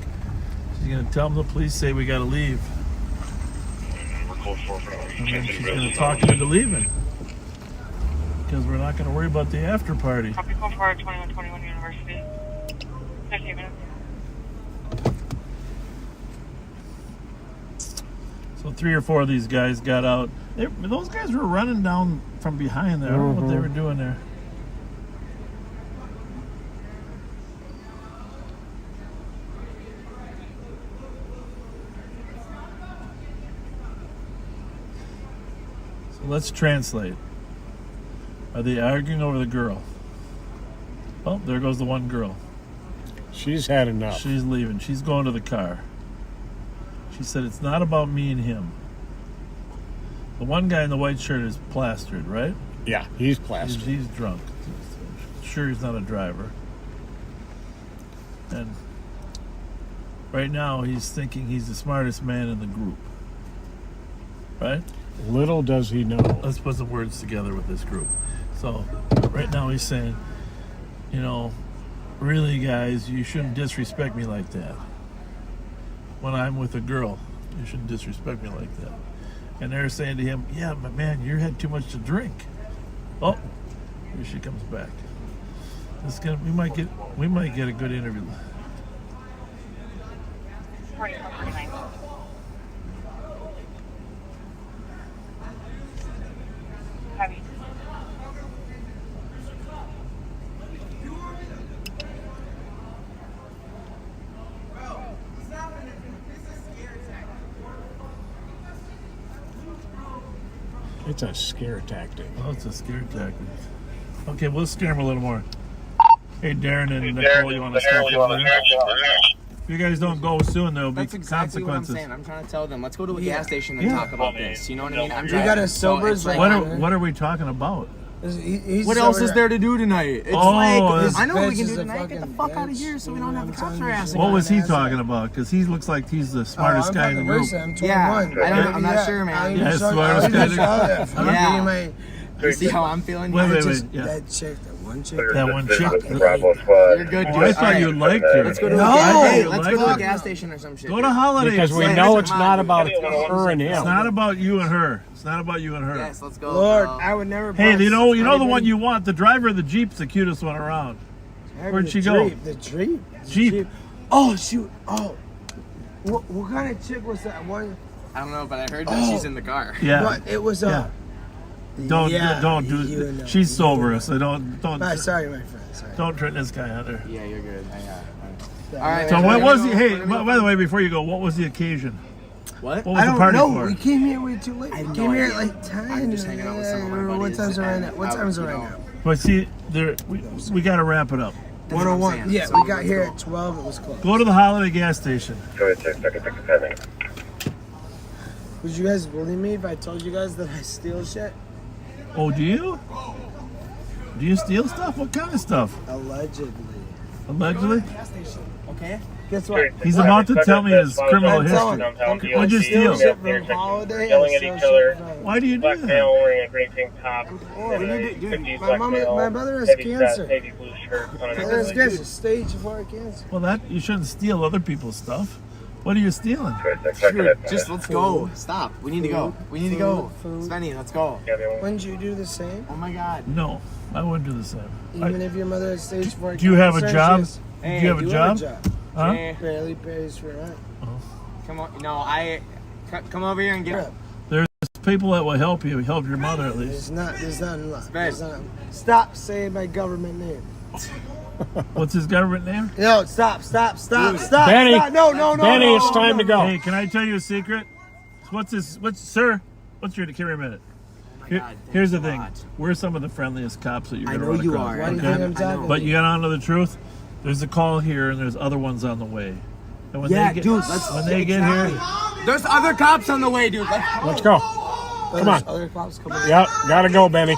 [SPEAKER 5] She's gonna tell them the police say we gotta leave. And then she's gonna talk you into leaving. Because we're not gonna worry about the after party.
[SPEAKER 3] Copy call for 2121 University. 15 minutes.
[SPEAKER 5] So 3 or 4 of these guys got out. Those guys were running down from behind there. I don't know what they were doing there. So let's translate. Are they arguing over the girl? Oh, there goes the one girl.
[SPEAKER 6] She's had enough.
[SPEAKER 5] She's leaving. She's going to the car. She said, it's not about me and him. The one guy in the white shirt is plastered, right?
[SPEAKER 6] Yeah, he's plastered.
[SPEAKER 5] He's drunk. Sure, he's not a driver. And right now, he's thinking he's the smartest man in the group. Right?
[SPEAKER 6] Little does he know.
[SPEAKER 5] Let's put some words together with this group. So, right now he's saying, you know, really, guys, you shouldn't disrespect me like that. When I'm with a girl, you shouldn't disrespect me like that. And they're saying to him, yeah, but man, you had too much to drink. Oh, here she comes back. We might get a good interview.
[SPEAKER 3] Heavy.
[SPEAKER 6] It's a scare tactic.
[SPEAKER 5] Oh, it's a scare tactic. Okay, we'll scare him a little more. Hey, Darren and Nicolle, you want to stop over there? If you guys don't go soon, there'll be
[SPEAKER 19] exactly
[SPEAKER 5] consequences.
[SPEAKER 19] What I'm saying. I'm trying to tell them, let's go to a gas station and talk about this. You know what I mean? I'm
[SPEAKER 15] We
[SPEAKER 19] driving.
[SPEAKER 15] got a sober.
[SPEAKER 19] So
[SPEAKER 5] What are we talking about?
[SPEAKER 19] What else is there to do tonight? It's I know what we can do tonight. Get the fuck out of here so we don't have the cops harassing us.
[SPEAKER 5] What was he talking about? Because he looks like he's the smartest guy in the group.
[SPEAKER 19] Yeah, I'm not sure, man.
[SPEAKER 5] Yeah, smartest guy in the group.
[SPEAKER 19] Yeah. You see how I'm feeling?
[SPEAKER 5] Wait. Yeah.
[SPEAKER 15] That chick, that one chick.
[SPEAKER 19] You're good, dude.
[SPEAKER 5] I thought you liked her.
[SPEAKER 19] Let's go to a gas station or some shit.
[SPEAKER 5] Go to Holiday.
[SPEAKER 6] Because we know it's not about her and him.
[SPEAKER 5] It's not about you and her. It's not about you and her.
[SPEAKER 19] Yes, let's go.
[SPEAKER 15] Lord, I would never.
[SPEAKER 5] Hey, you know the one you want. The driver of the Jeep's the cutest one around. Where'd she go?
[SPEAKER 15] The Jeep.
[SPEAKER 5] Jeep.
[SPEAKER 15] Oh shoot. Oh. What kind of chick was that one?
[SPEAKER 19] I don't know, but I heard that she's in the car.
[SPEAKER 5] Yeah.
[SPEAKER 15] But it was
[SPEAKER 5] Don't do. She's sober, so don't.
[SPEAKER 15] Sorry, my friend. Sorry.
[SPEAKER 5] Don't turn this guy on her.
[SPEAKER 19] Yeah, you're good. All right.
[SPEAKER 5] So what was the? Hey, by the way, before you go, what was the occasion?
[SPEAKER 19] What?
[SPEAKER 5] What was the party for?
[SPEAKER 15] We came here way too late. We came here at like 10.
[SPEAKER 19] I'm just hanging out with some of my buddies.
[SPEAKER 15] What time is it right now? What time is it right now?
[SPEAKER 5] But see, we got to wrap it up.
[SPEAKER 15] 101. Yeah, we got here at 12. It was close.
[SPEAKER 5] Go to the Holiday gas station.
[SPEAKER 2] Go ahead, second.
[SPEAKER 15] Would you guys believe me if I told you guys that I steal shit?
[SPEAKER 5] Oh, do you? Do you steal stuff? What kind of stuff?
[SPEAKER 15] Allegedly.
[SPEAKER 5] Allegedly?
[SPEAKER 15] Okay. Guess what?
[SPEAKER 5] He's about to tell me his criminal history. What'd you steal?
[SPEAKER 2] Yelling at each other.
[SPEAKER 5] Why do you do
[SPEAKER 2] Black
[SPEAKER 5] that?
[SPEAKER 2] male wearing a green tank top.
[SPEAKER 15] My brother has cancer.
[SPEAKER 2] Navy blue shirt.
[SPEAKER 15] My brother has cancer. Stage 4 cancer.
[SPEAKER 5] Well, you shouldn't steal other people's stuff. What are you stealing?
[SPEAKER 19] Dude, just let's go. Stop. We need to go. Svenny, let's go.
[SPEAKER 15] Wouldn't you do the same?
[SPEAKER 19] Oh my God.
[SPEAKER 5] No, I wouldn't do the same.
[SPEAKER 15] Even if your mother has stage 4 cancer.
[SPEAKER 5] Do you have a job?
[SPEAKER 15] Do
[SPEAKER 5] you have a job? Huh?
[SPEAKER 15] Barely pays for rent.
[SPEAKER 19] Come on. No, come over here and get up.
[SPEAKER 5] There's people that will help you. Help your mother at least.
[SPEAKER 15] There's not enough. Stop saying my government name.
[SPEAKER 5] What's his government name?
[SPEAKER 15] No, stop.
[SPEAKER 6] Benny,
[SPEAKER 15] No.
[SPEAKER 6] Benny, it's time to go.
[SPEAKER 5] Hey, can I tell you a secret? Sir, what's your, give me a minute. Here's the thing. We're some of the friendliest cops that you're going to run across.
[SPEAKER 15] Why do you think I'm talking?
[SPEAKER 5] But you got on to the truth. There's a call here, and there's other ones on the way. And when they get here,
[SPEAKER 19] there's other cops on the way, dude.
[SPEAKER 6] Let's go. Come on.
[SPEAKER 15] Other cops coming.
[SPEAKER 6] Yep, gotta go, Benny.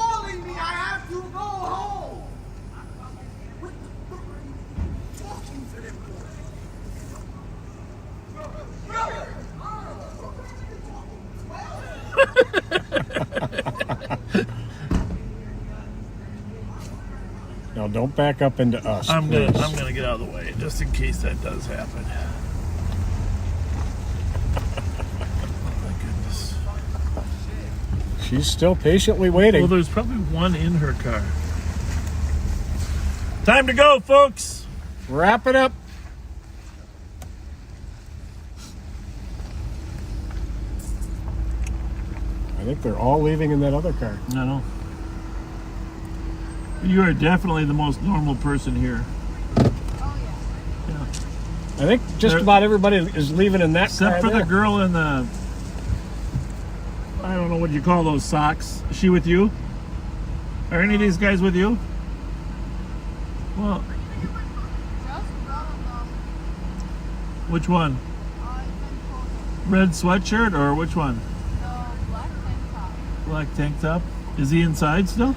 [SPEAKER 6] Now don't back up into us.
[SPEAKER 5] I'm
[SPEAKER 6] please.
[SPEAKER 5] gonna get out of the way just in case that does happen. Oh my goodness.
[SPEAKER 6] She's still patiently waiting.
[SPEAKER 5] Well, there's probably one in her car. Time to go, folks.
[SPEAKER 6] Wrap it up. I think they're all leaving in that other car.
[SPEAKER 5] I know. You are definitely the most normal person here. Yeah.
[SPEAKER 6] I think just about everybody is leaving in that car.
[SPEAKER 5] Except for
[SPEAKER 6] there.
[SPEAKER 5] the girl in the, I don't know what you call those socks. Is she with you? Are any of these guys with you? Well, which one? Red sweatshirt or which one? Black tank top. Is he inside still?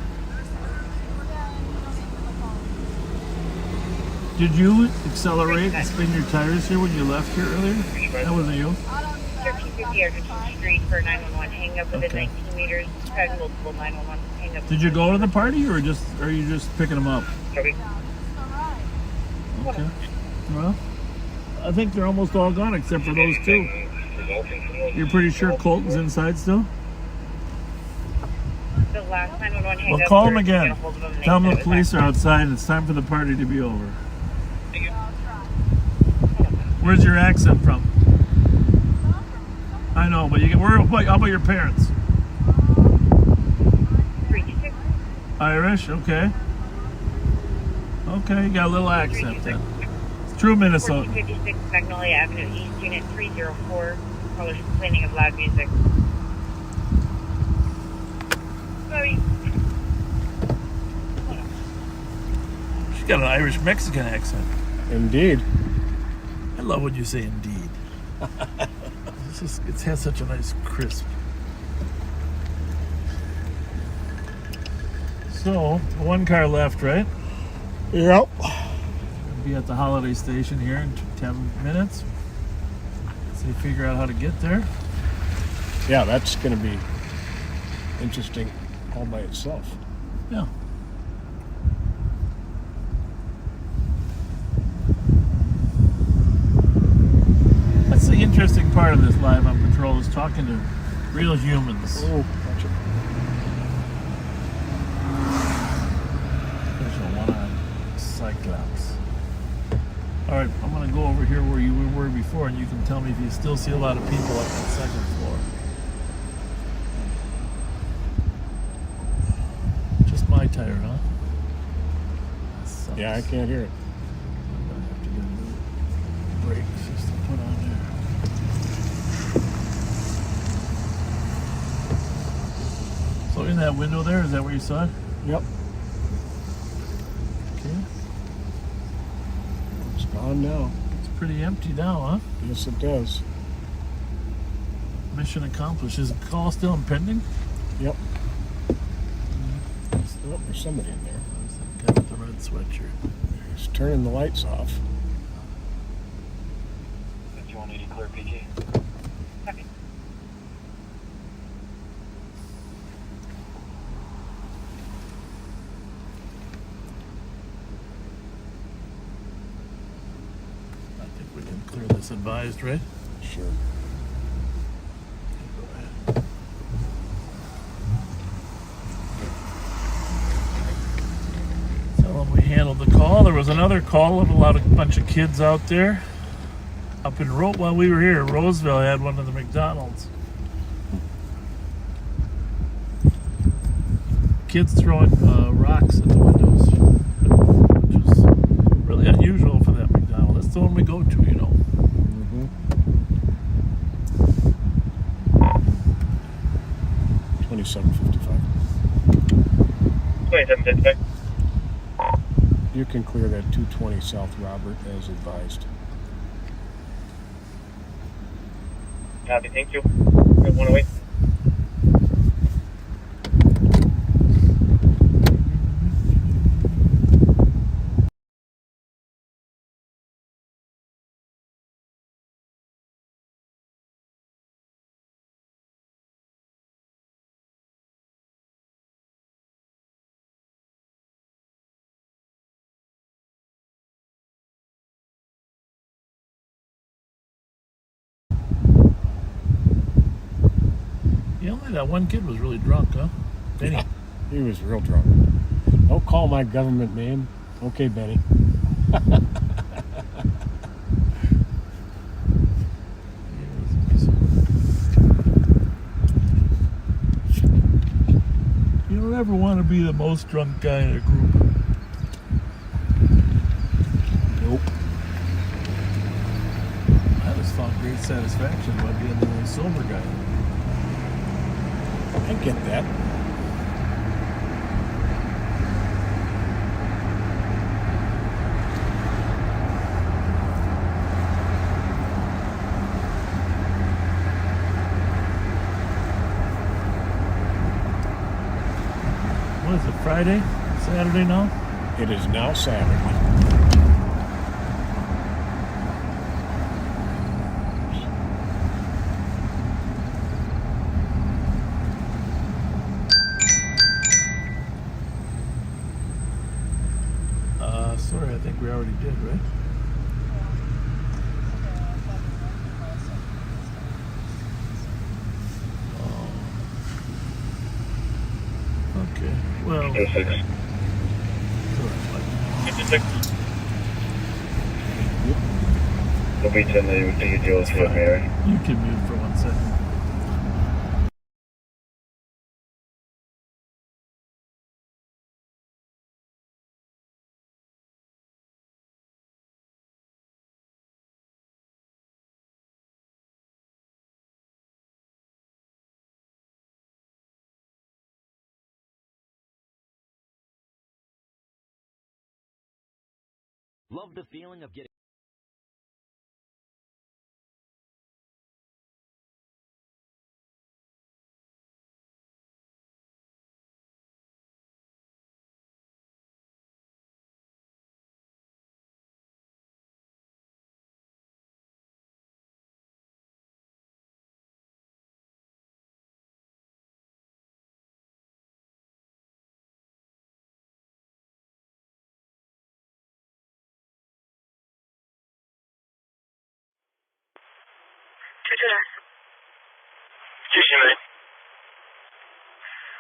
[SPEAKER 5] Did you accelerate and spin your tires here when you left here earlier? That wasn't you?
[SPEAKER 10] 1350 Argentine Street for 911. Hang up within 19 meters. Tag multiple 911. Hang up.
[SPEAKER 5] Did you go to the party or are you just picking them up? Okay. Well, I think they're almost all gone except for those two. You're pretty sure Colton's inside still?
[SPEAKER 10] The last 911 hang
[SPEAKER 5] Well,
[SPEAKER 10] up.
[SPEAKER 5] call them again. Tell them the police are outside and it's time for the party to be over. Where's your accent from? I know, but how about your parents? Irish, okay. Okay, you got a little accent then. It's true Minnesota.
[SPEAKER 10] 1456 Magnolia Avenue East, Unit 304. Callers complaining of loud music. Sorry.
[SPEAKER 5] She's got an Irish-Mexican accent.
[SPEAKER 6] Indeed.
[SPEAKER 5] I love when you say indeed. It has such a nice crisp. So, one car left, right?
[SPEAKER 6] Yep.
[SPEAKER 5] We'll be at the holiday station here in 10 minutes. So you figure out how to get there.
[SPEAKER 6] Yeah, that's going to be interesting all by itself.
[SPEAKER 5] Yeah. That's the interesting part of this Live on Patrol is talking to real humans.
[SPEAKER 6] Oh, watch it.
[SPEAKER 5] There's a one-eyed Cyclops. Alright, I'm going to go over here where you were before and you can tell me if you still see a lot of people up on the second floor. Just my tire, huh?
[SPEAKER 6] Yeah, I can't hear it.
[SPEAKER 5] I'm going to have to get a new brake system put on there. So in that window there, is that where you saw it?
[SPEAKER 6] Yep.
[SPEAKER 5] Okay.
[SPEAKER 6] It's gone now.
[SPEAKER 5] It's pretty empty now, huh?
[SPEAKER 6] Yes, it does.
[SPEAKER 5] Mission accomplished. Is the call still impending?
[SPEAKER 6] Yep. Oh, there's somebody in there.
[SPEAKER 5] There's that guy with the red sweatshirt.
[SPEAKER 6] He's turning the lights off.
[SPEAKER 11] 5180 clear PG.
[SPEAKER 10] Copy.
[SPEAKER 5] I think we can clear this advised, right?
[SPEAKER 6] Sure.
[SPEAKER 5] Tell them we handled the call. There was another call of a bunch of kids out there. Up in while we were here, Roseville had one of the McDonald's. Kids throwing rocks at the windows, which is really unusual for that McDonald's. That's the one we go to, you know.
[SPEAKER 6] Mm-hmm. 2755.
[SPEAKER 2] 2755.
[SPEAKER 6] You can clear that 220 South Robert as advised.
[SPEAKER 2] Copy, thank you. One away.
[SPEAKER 5] only that one kid was really drunk, huh? Benny.
[SPEAKER 6] He was real drunk. Don't call my government name. Okay, Benny.
[SPEAKER 5] You don't ever want to be the most drunk guy in a group.
[SPEAKER 6] Nope.
[SPEAKER 5] I just found great satisfaction by being the only sober guy.
[SPEAKER 6] I get that.
[SPEAKER 5] What is it, Friday? Saturday now?
[SPEAKER 6] It is now Saturday.
[SPEAKER 5] Sorry, I think we already did, right? Okay, well...
[SPEAKER 11] 56. 56. We'll be 10 the details with me, right?
[SPEAKER 5] You can mute for 1 second.
[SPEAKER 18] Love the feeling of getting...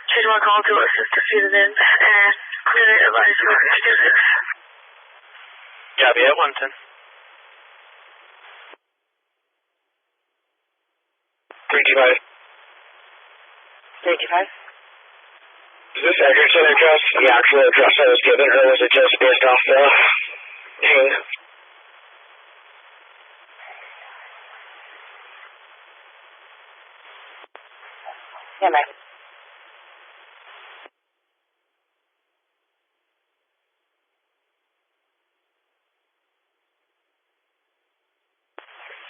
[SPEAKER 3] She's one call to us sister seated in and clearly advised for students.
[SPEAKER 8] Copy at 110.
[SPEAKER 11] 325.
[SPEAKER 3] 325.
[SPEAKER 11] Is this Edgerton address the actual address I was given, or was it just based off the ping?
[SPEAKER 3] Yeah, ma'am.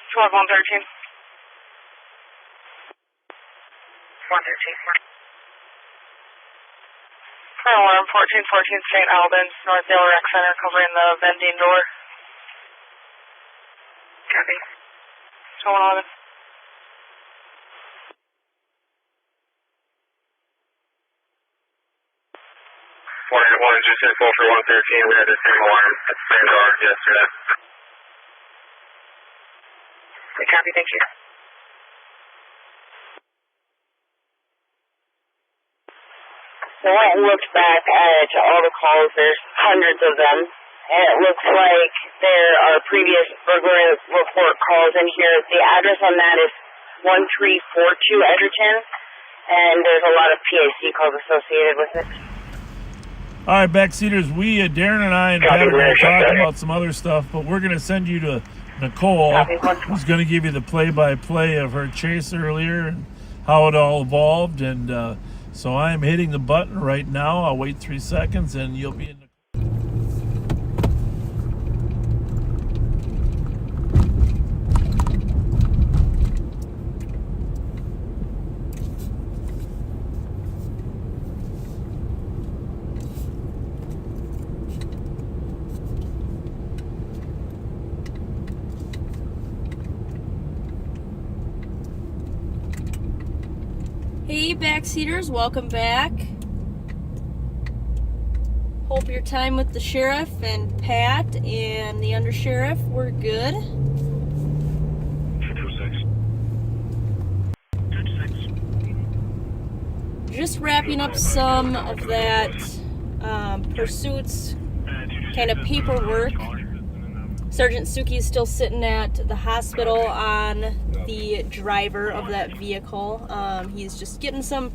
[SPEAKER 3] Twelve 113. 113. Alarm 1414 St. Albans, Northdale Rec Center, covering the vending door. Copy. 1211.
[SPEAKER 11] 1 just in full for 113. We had the same alarm at the same door yesterday.
[SPEAKER 3] Copy, thank you. So I went and looked back at all the calls. There's hundreds of them. And it looks like there are previous burglary report calls in here. The address on that is 1342 Edgerton. And there's a lot of PAC calls associated with it.
[SPEAKER 5] All right, backseaters, Darren and I and Pat are going to talk about some other stuff, but we're going to send you to Nicolle, who's going to give you the play-by-play of her chase earlier and how it all evolved. And so I'm hitting the button right now. I'll wait 3 seconds, and you'll be in the...
[SPEAKER 1] Hey backseaters, welcome back. Hope your time with the sheriff and Pat and the undersheriff were good.
[SPEAKER 11] 226. 226.
[SPEAKER 1] just wrapping up some of that pursuits kind of paperwork. Sergeant Suki is still sitting at the hospital on the driver of that vehicle. He's just getting some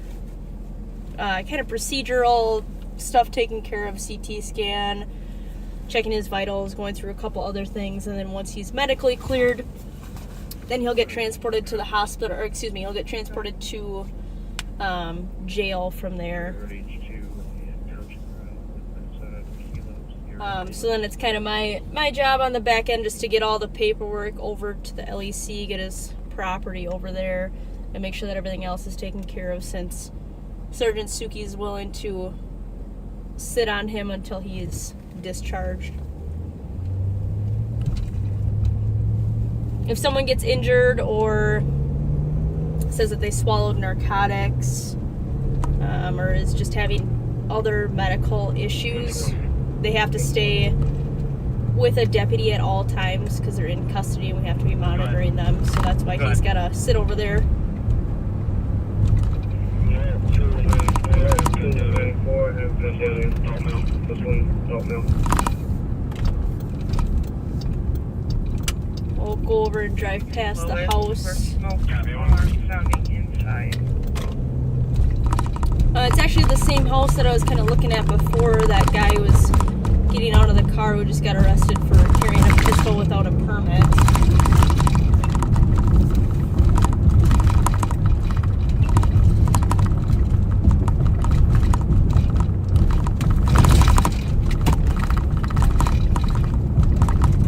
[SPEAKER 1] kind of procedural stuff taken care of, CT scan, checking his vitals, going through a couple other things, and then once he's medically cleared, then he'll get transported to the hospital, or excuse me, he'll get transported to jail from there. So then it's kind of my job on the back end just to get all the paperwork over to the LEC, get his property over there, and make sure that everything else is taken care of, since Sergeant Suki is willing to sit on him until he is discharged. If someone gets injured or says that they swallowed narcotics or is just having other medical issues, they have to stay with a deputy at all times because they're in custody and we have to be monitoring them. So that's why he's got to sit over there. We'll go over and drive past the house. It's actually the same house that I was kind of looking at before. That guy was getting out of the car who just got arrested for carrying a pistol without a permit.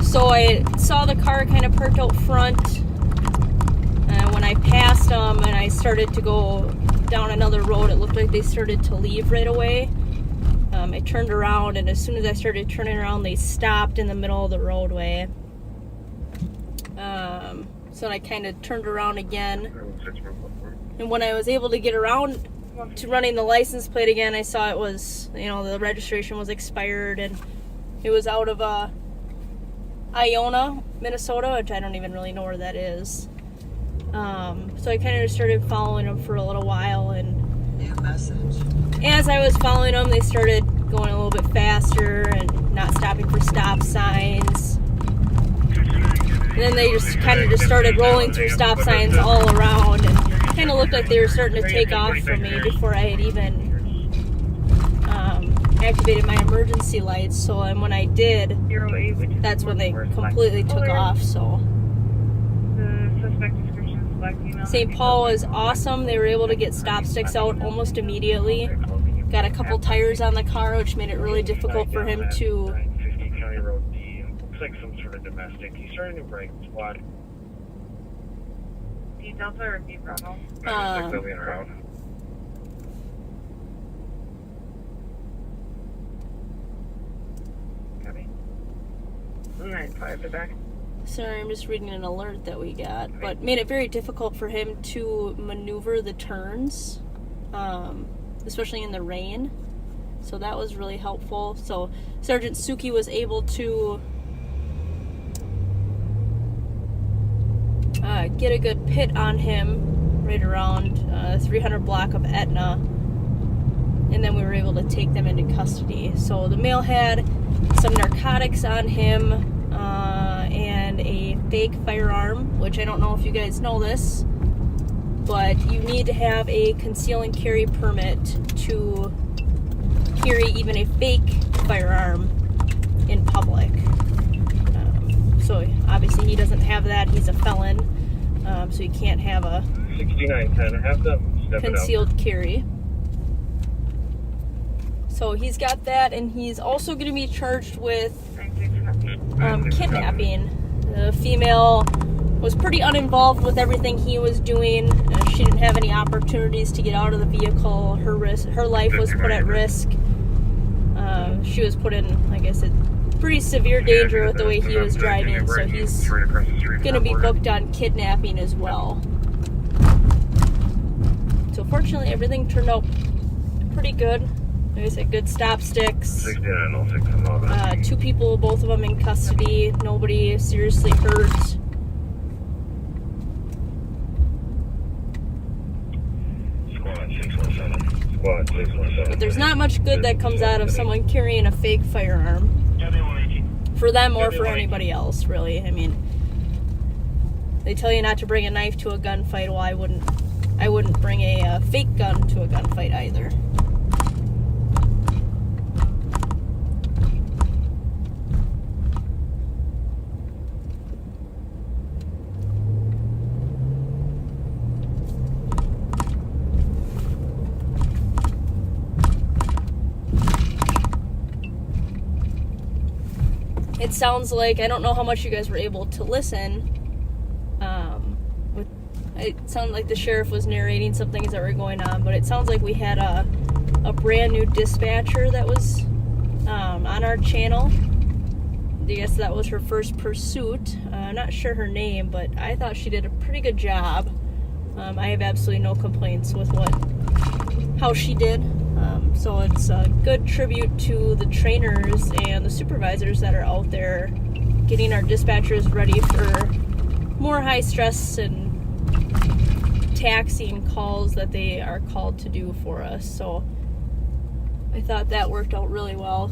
[SPEAKER 1] So I saw the car kind of parked out front, and when I passed them and I started to go down another road, it looked like they started to leave right away. I turned around, and as soon as I started turning around, they stopped in the middle of the roadway. So I kind of turned around again, and when I was able to get around to running the license plate again, I saw it was, you know, the registration was expired, and it was out of Iona, Minnesota, which I don't even really know where that is. So I kind of just started following them for a little while, and as I was following them, they started going a little bit faster and not stopping for stop signs. And then they just kind of just started rolling through stop signs all around, and kind of looked like they were starting to take off from me before I had even activated my emergency lights. So, and when I did, that's when they completely took off. So St. Paul was awesome. They were able to get stop sticks out almost immediately. Got a couple tires on the car, which made it really difficult for him to.
[SPEAKER 11] 50 County Road D. Looks like some sort of domestic. He's starting to break squad.
[SPEAKER 3] D Delta or D Bravo? Copy. 9-5 the back.
[SPEAKER 1] Sorry, I'm just reading an alert that we got, but made it very difficult for him to maneuver the turns, especially in the rain. So that was really helpful. So Sergeant Suki was able to get a good pit on him right around 300 block of Etna, and then we were able to take them into custody. So the male had some narcotics on him, and a fake firearm, which I don't know if you guys know this, but you need to have a conceal and carry permit to carry even a fake firearm in public. So obviously he doesn't have that. He's a felon, so he can't have a
[SPEAKER 11] 6910. Have them step
[SPEAKER 1] concealed carry. So he's got that, and he's also going to be charged with kidnapping. The female was pretty uninvolved with everything he was doing. She didn't have any opportunities to get out of the vehicle. Her life was put at risk. She was put in, like I said, pretty severe danger with the way he was driving. So he's going to be booked on kidnapping as well. So fortunately, everything turned out pretty good. Like I said, good stop sticks. 2 people, both of them in custody. Nobody seriously hurt.
[SPEAKER 11] Squad 617.
[SPEAKER 1] But there's not much good that comes out of someone carrying a fake firearm. For them or for anybody else, really. I mean, they tell you not to bring a knife to a gunfight. Well, I wouldn't bring a fake gun to a gunfight either. It sounds like, I don't know how much you guys were able to listen. It sounded like the sheriff was narrating some things that were going on, but it sounds like we had a brand new dispatcher that was on our channel. I guess that was her first pursuit. I'm not sure her name, but I thought she did a pretty good job. I have absolutely no complaints with how she did. So it's a good tribute to the trainers and the supervisors that are out there getting our dispatchers ready for more high stress and taxing calls that they are called to do for us. So I thought that worked out really well.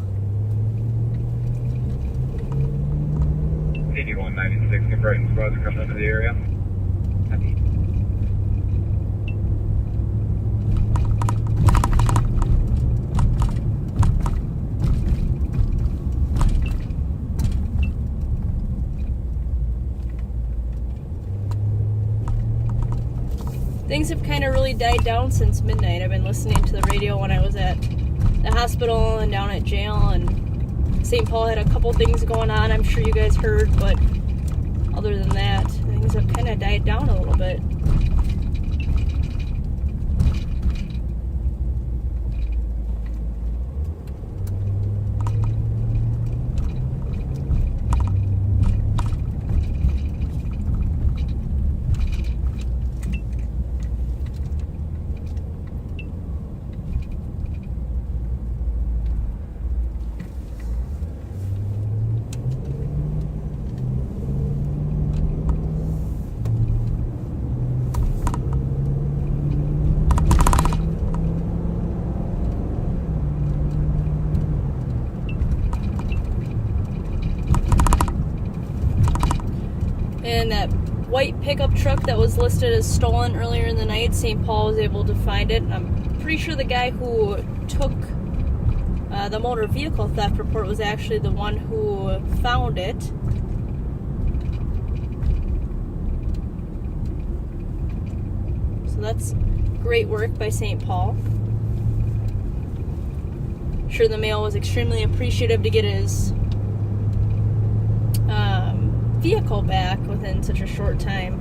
[SPEAKER 11] 8196, converting squads are coming into the area. Happy.
[SPEAKER 1] Things have kind of really died down since midnight. I've been listening to the radio when I was at the hospital and down at jail, and St. Paul had a couple things going on, I'm sure you guys heard, but other than that, things have kind of died down a little bit. And that white pickup truck that was listed as stolen earlier in the night, St. Paul was able to find it. I'm pretty sure the guy who took the motor vehicle theft report was actually the one who found it. So that's great work by St. Paul. I'm sure the male was extremely appreciative to get his vehicle back within such a short time.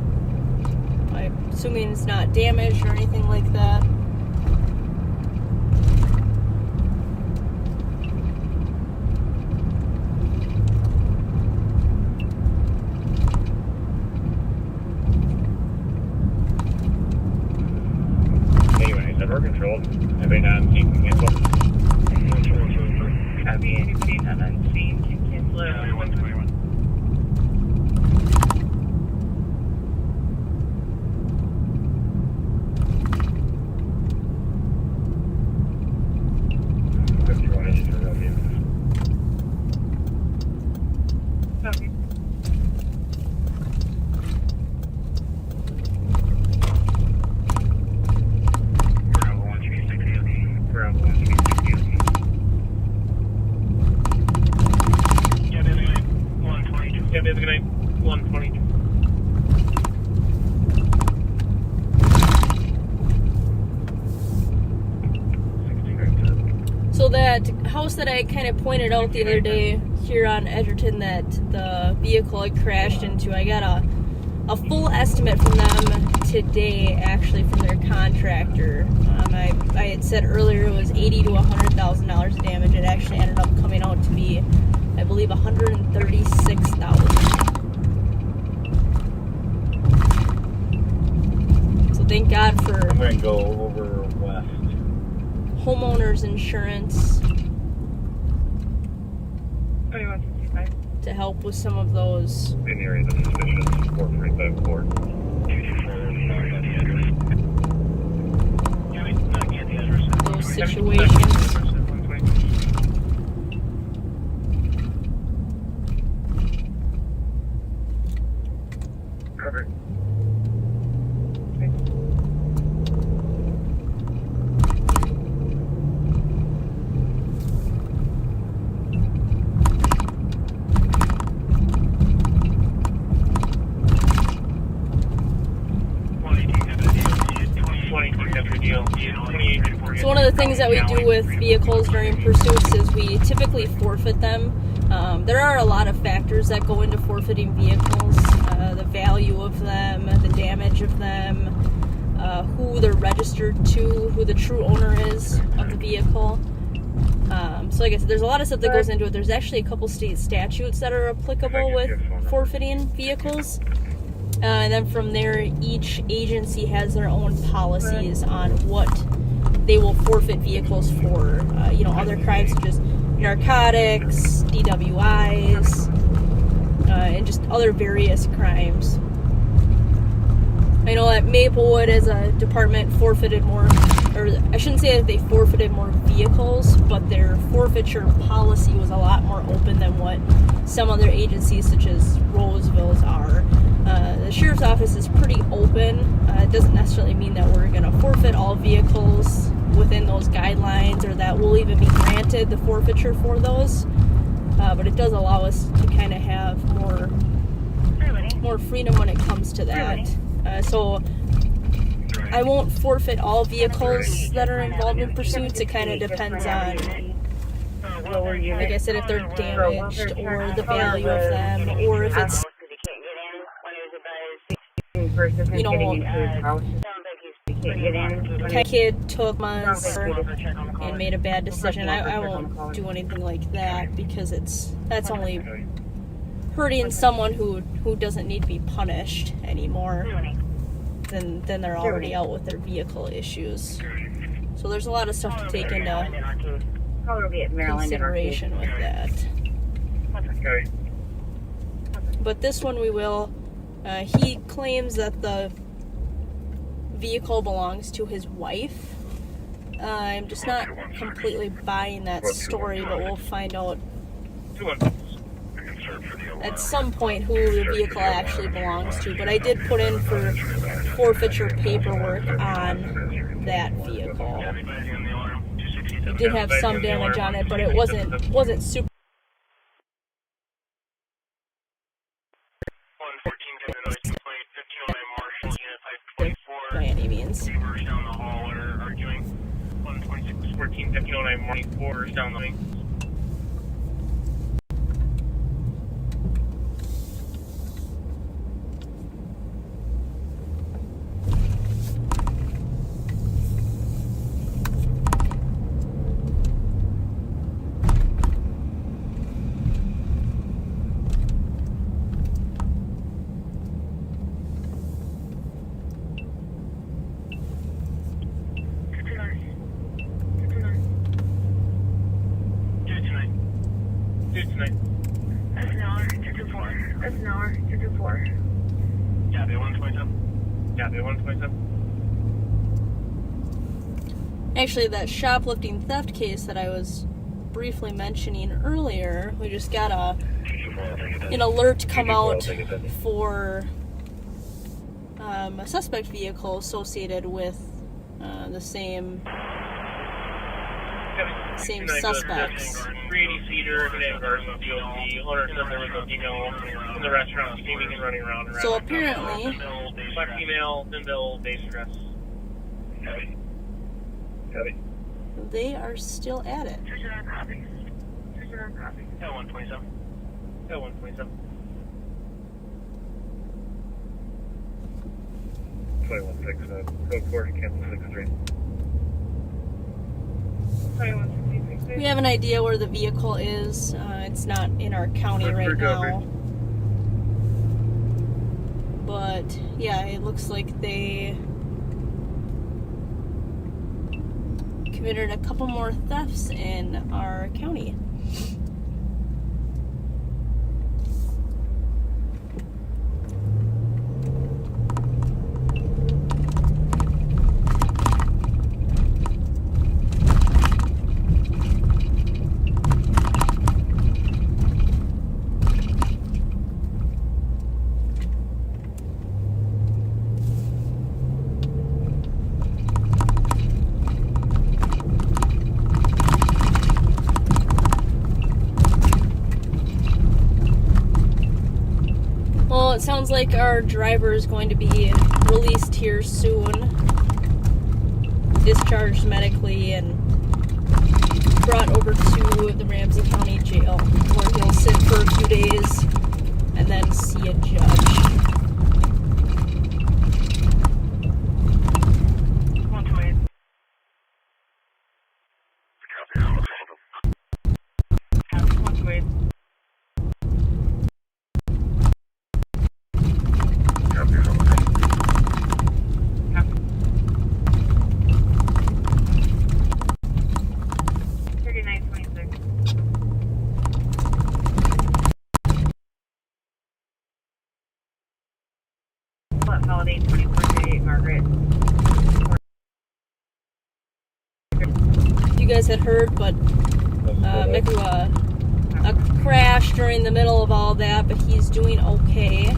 [SPEAKER 1] I'm assuming it's not damaged or anything like that.
[SPEAKER 11] Anyway, we're controlled. Anybody not unseen can cancel?
[SPEAKER 3] Copy, anybody not unseen can cancel it.
[SPEAKER 1] So that house that I kind of pointed out the other day here on Edgerton that the vehicle had crashed into, I got a full estimate from them today, actually, from their contractor. I had said earlier it was $80,000 to $100,000 damage. It actually ended up coming out to be, I believe, $136,000. So thank God for
[SPEAKER 17] I'm going to go over west.
[SPEAKER 1] Homeowners insurance to help with some of those.
[SPEAKER 11] In the area that's suspicious, 4354.
[SPEAKER 1] situations.
[SPEAKER 2] Perfect.
[SPEAKER 1] So one of the things that we do with vehicles during pursuits is we typically forfeit them. There are a lot of factors that go into forfeiting vehicles. The value of them, the damage of them, who they're registered to, who the true owner is of the vehicle. So like I said, there's a lot of stuff that goes into it. There's actually a couple state statutes that are applicable with forfeiting vehicles. And then from there, each agency has their own policies on what they will forfeit vehicles for. Other crimes such as narcotics, DWIs, and just other various crimes. I know that Maplewood as a department forfeited more, or I shouldn't say that they forfeited more vehicles, but their forfeiture policy was a lot more open than what some other agencies such as Roseville's are. The sheriff's office is pretty open. It doesn't necessarily mean that we're going to forfeit all vehicles within those guidelines or that we'll even be granted the forfeiture for those. But it does allow us to kind of have more freedom when it comes to that. So I won't forfeit all vehicles that are involved in pursuits. It kind of depends on, like I said, if they're damaged or the value of them, or if it's kid took months and made a bad decision. I won't do anything like that because that's only hurting someone who doesn't need to be punished anymore. Then they're already out with their vehicle issues. So there's a lot of stuff to take into consideration with that. But this one we will. He claims that the vehicle belongs to his wife. I'm just not completely buying that story, but we'll find out at some point who the vehicle actually belongs to. But I did put in for forfeiture paperwork on that vehicle. It did have some damage on it, but it wasn't super. By any means.
[SPEAKER 2] Down the hall are arguing 126 14 59 morning quarters down the lane.
[SPEAKER 1] Actually, that shoplifting theft case that I was briefly mentioning earlier, we just got an alert come out for a suspect vehicle associated with the same suspects.
[SPEAKER 2] 380 seater, Van Garden, DOC. Owner said there was a female in the restaurant screaming and running around.
[SPEAKER 1] So apparently,
[SPEAKER 2] black female, Denville, base dress.
[SPEAKER 1] they are still at it.
[SPEAKER 2] Got 127. Got 127. 21-6, code 4, cancel 63.
[SPEAKER 1] We have an idea where the vehicle is. It's not in our county right now. But yeah, it looks like they committed a couple more thefts in our county. sounds like our driver is going to be released here soon, discharged medically, and brought over to the Ramsey County Jail, where he'll sit for a few days and then see a judge. You guys had heard, but a crash during the middle of all that, but he's doing okay.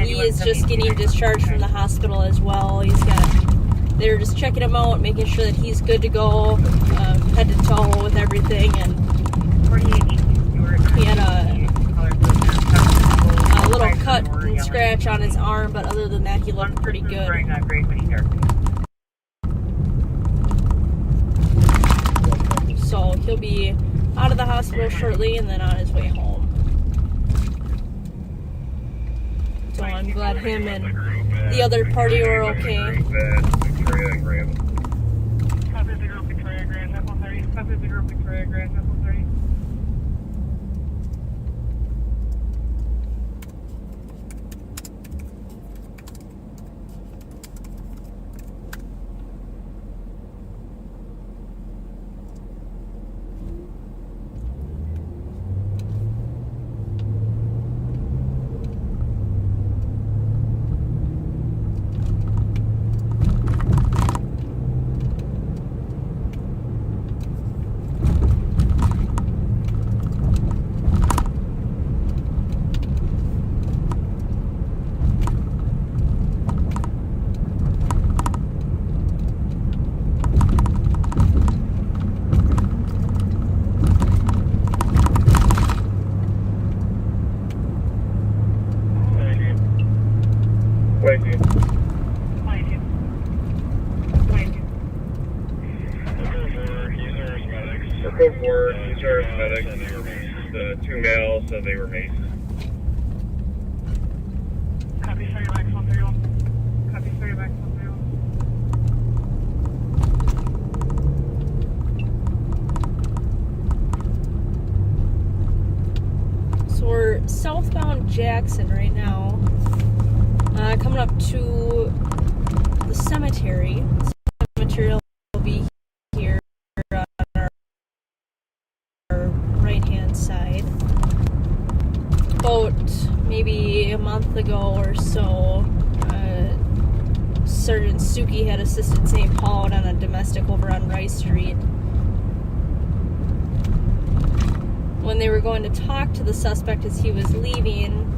[SPEAKER 1] He is just getting discharged from the hospital as well. They're just checking him out, making sure that he's good to go, head to toe with everything, and he had a little cut and scratch on his arm, but other than that, he looked pretty good. So he'll be out of the hospital shortly and then on his way home. So I'm glad him and the other party are okay.
[SPEAKER 4] The two males said they were maced.
[SPEAKER 3] Copy, sorry, Max 131. Copy, sorry, Max 131.
[SPEAKER 1] So we're southbound Jackson right now, coming up to the cemetery. The cemetery will be here on our right-hand side. About maybe a month ago or so, Sergeant Suki had assisted St. Paul on a domestic over on Rice Street. When they were going to talk to the suspect as he was leaving,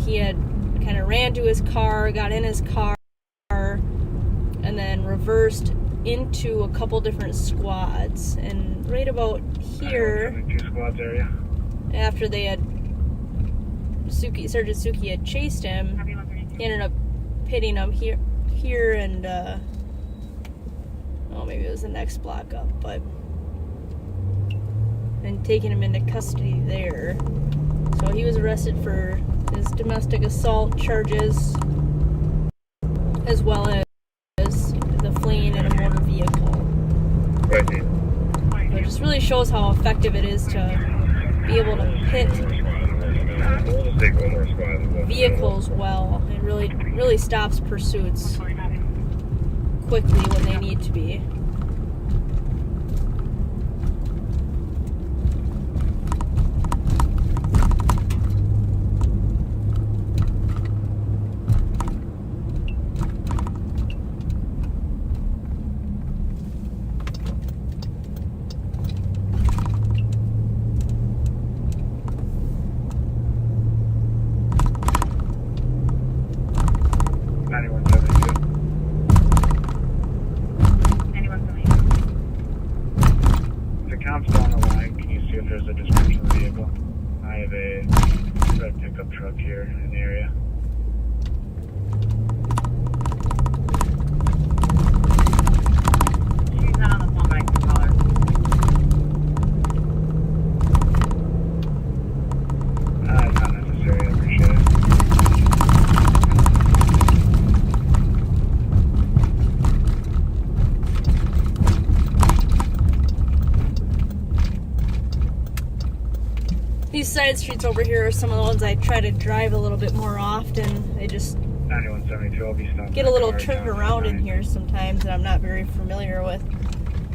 [SPEAKER 1] he had kind of ran to his car, got in his car, and then reversed into a couple different squads. And right about here, after they had Sergeant Suki had chased him, he ended up hitting him here and maybe it was the next block up, but and taking him into custody there. So he was arrested for his domestic assault charges, as well as the fleeing in a motor vehicle. So it just really shows how effective it is to be able to hit vehicles well. It really stops pursuits quickly when they need to be.
[SPEAKER 11] have a red pickup truck here in the area.
[SPEAKER 10] She's not on the phone, but I can call her.
[SPEAKER 11] It's not necessary, I appreciate it.
[SPEAKER 1] These side streets over here are some of the ones I try to drive a little bit more often. They just
[SPEAKER 11] 9172, I'll be stopping.
[SPEAKER 1] get a little turned around in here sometimes that I'm not very familiar with.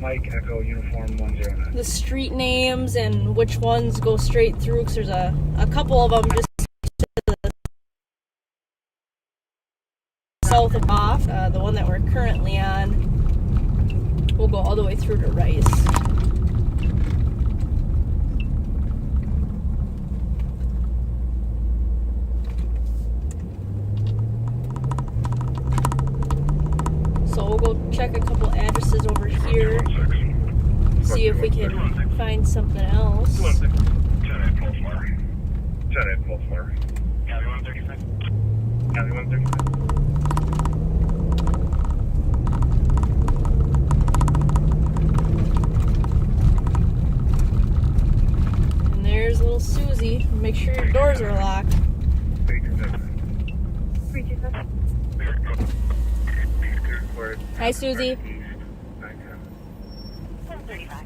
[SPEAKER 11] Mike, Echo, Uniform 109.
[SPEAKER 1] The street names and which ones go straight through, because there's a couple of them just to the south of off. The one that we're currently on will go all the way through to Rice. So we'll go check a couple addresses over here, see if we can find something else.
[SPEAKER 11] 10-8 Pulse Flare. Cali 135. Cali 135.
[SPEAKER 1] And there's little Susie. Make sure your doors are locked.
[SPEAKER 10] 327.
[SPEAKER 1] Hi, Susie.
[SPEAKER 10] 135.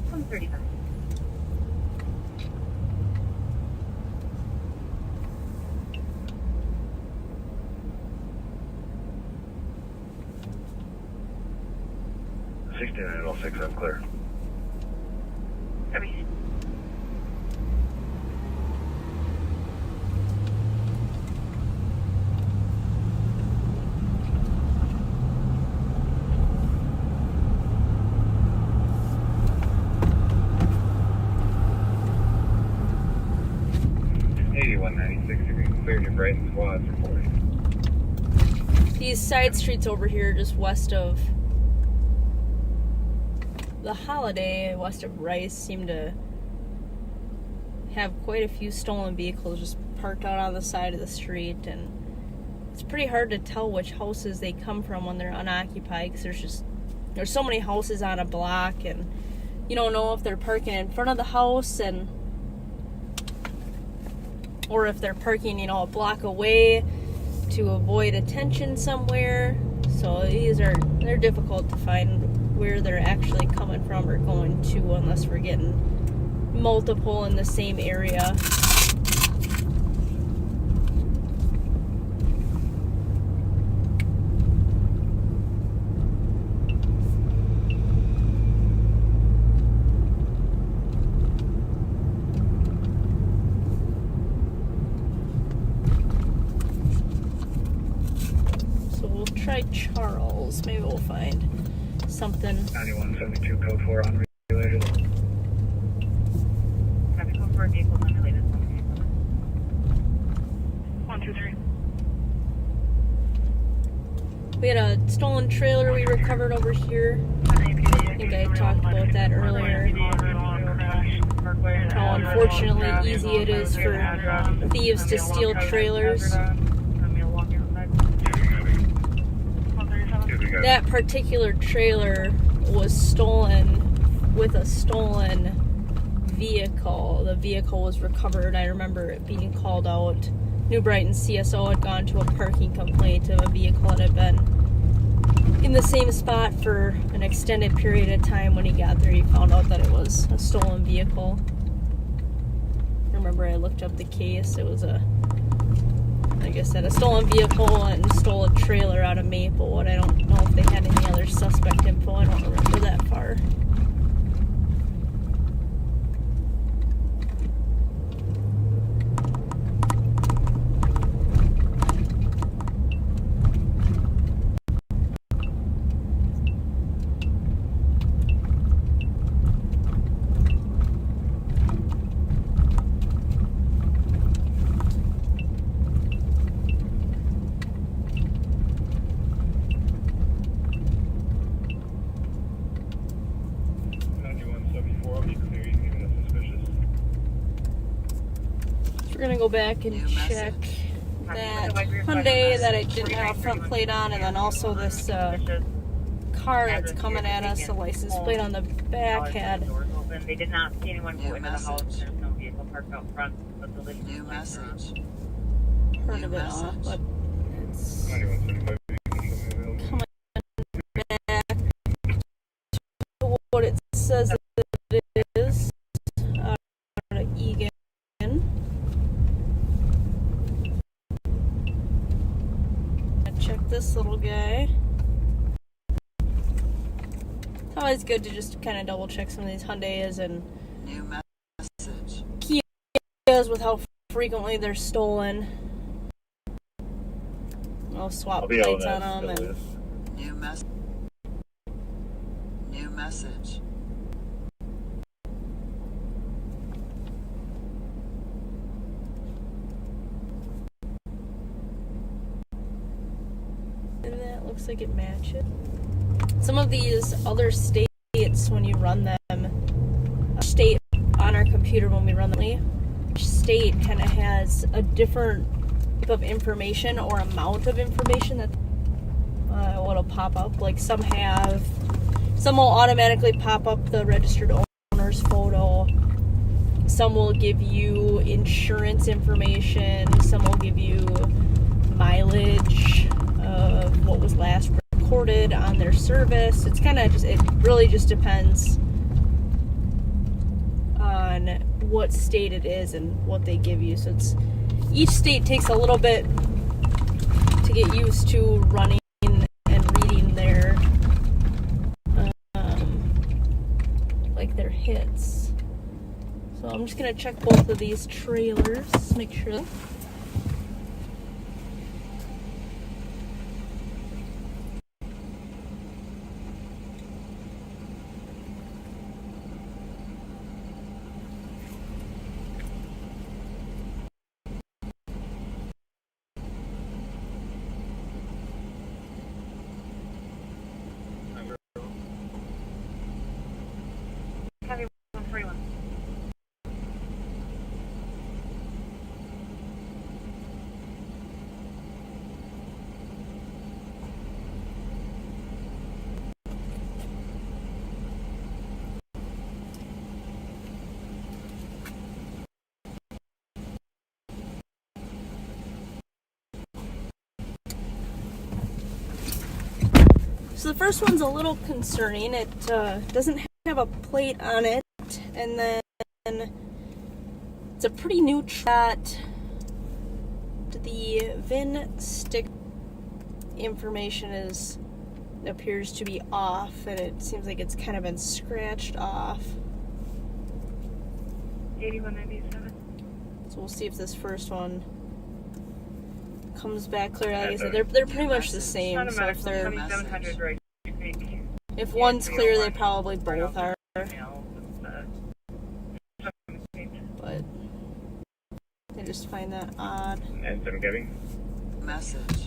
[SPEAKER 10] 135.
[SPEAKER 11] I'm clear.
[SPEAKER 10] Everything.
[SPEAKER 11] Clear your Brighton squads reporting.
[SPEAKER 1] These side streets over here, just west of the Holiday, west of Rice, seem to have quite a few stolen vehicles just parked out on the side of the street, and it's pretty hard to tell which houses they come from when they're unoccupied, because there's so many houses on a block, and you don't know if they're parking in front of the house or if they're parking, a block away to avoid attention somewhere. So they're difficult to find where they're actually coming from or going to, unless we're getting multiple in the same area. Try Charles. Maybe we'll find something.
[SPEAKER 11] 9172 code 4 unrelated.
[SPEAKER 10] Copy, code 4 vehicles unrelated.
[SPEAKER 3] 123.
[SPEAKER 1] We had a stolen trailer we recovered over here. I think I talked about that earlier. How unfortunately easy it is for thieves to steal trailers. That particular trailer was stolen with a stolen vehicle. The vehicle was recovered. I remember it being called out. New Brighton CSO had gone to a parking complaint of a vehicle that had been in the same spot for an extended period of time. When he got there, he found out that it was a stolen vehicle. I remember I looked up the case. It was like I said, a stolen vehicle and stole a trailer out of Maplewood. I don't know if they had any other suspect info. I don't remember that far. gonna go back and check that Hyundai that I didn't have a front plate on, and then also this car that's coming at us, the license plate on the back had.
[SPEAKER 10] They did not see anyone go into the house. There's no vehicle parked out front. But the new message.
[SPEAKER 1] Heard of it off, but it's coming back to what it says it is. Egan. Check this little guy. It's always good to just kind of double check some of these Hyundais and Kias with how frequently they're stolen. I'll swap plates on them and
[SPEAKER 20] new message.
[SPEAKER 1] And that looks like it matches. Some of these other states, when you run them, state on our computer when we run them, each state kind of has a different type of information or amount of information that will pop up. Like some will automatically pop up the registered owner's photo. Some will give you insurance information. Some will give you mileage of what was last recorded on their service. It's kind of just, it really just depends on what state it is and what they give you. So it's, each state takes a little bit to get used to running and reading their like their hits. So I'm just gonna check both of these trailers, make sure. So the first one's a little concerning. It doesn't have a plate on it, and then it's a pretty new chat. The VIN stick information appears to be off, and it seems like it's kind of been scratched off.
[SPEAKER 3] 8197.
[SPEAKER 1] So we'll see if this first one comes back clear. Like I said, they're pretty much the same. So if one's clear, they probably both are. But I just find that odd.
[SPEAKER 2] And I'm getting
[SPEAKER 20] message.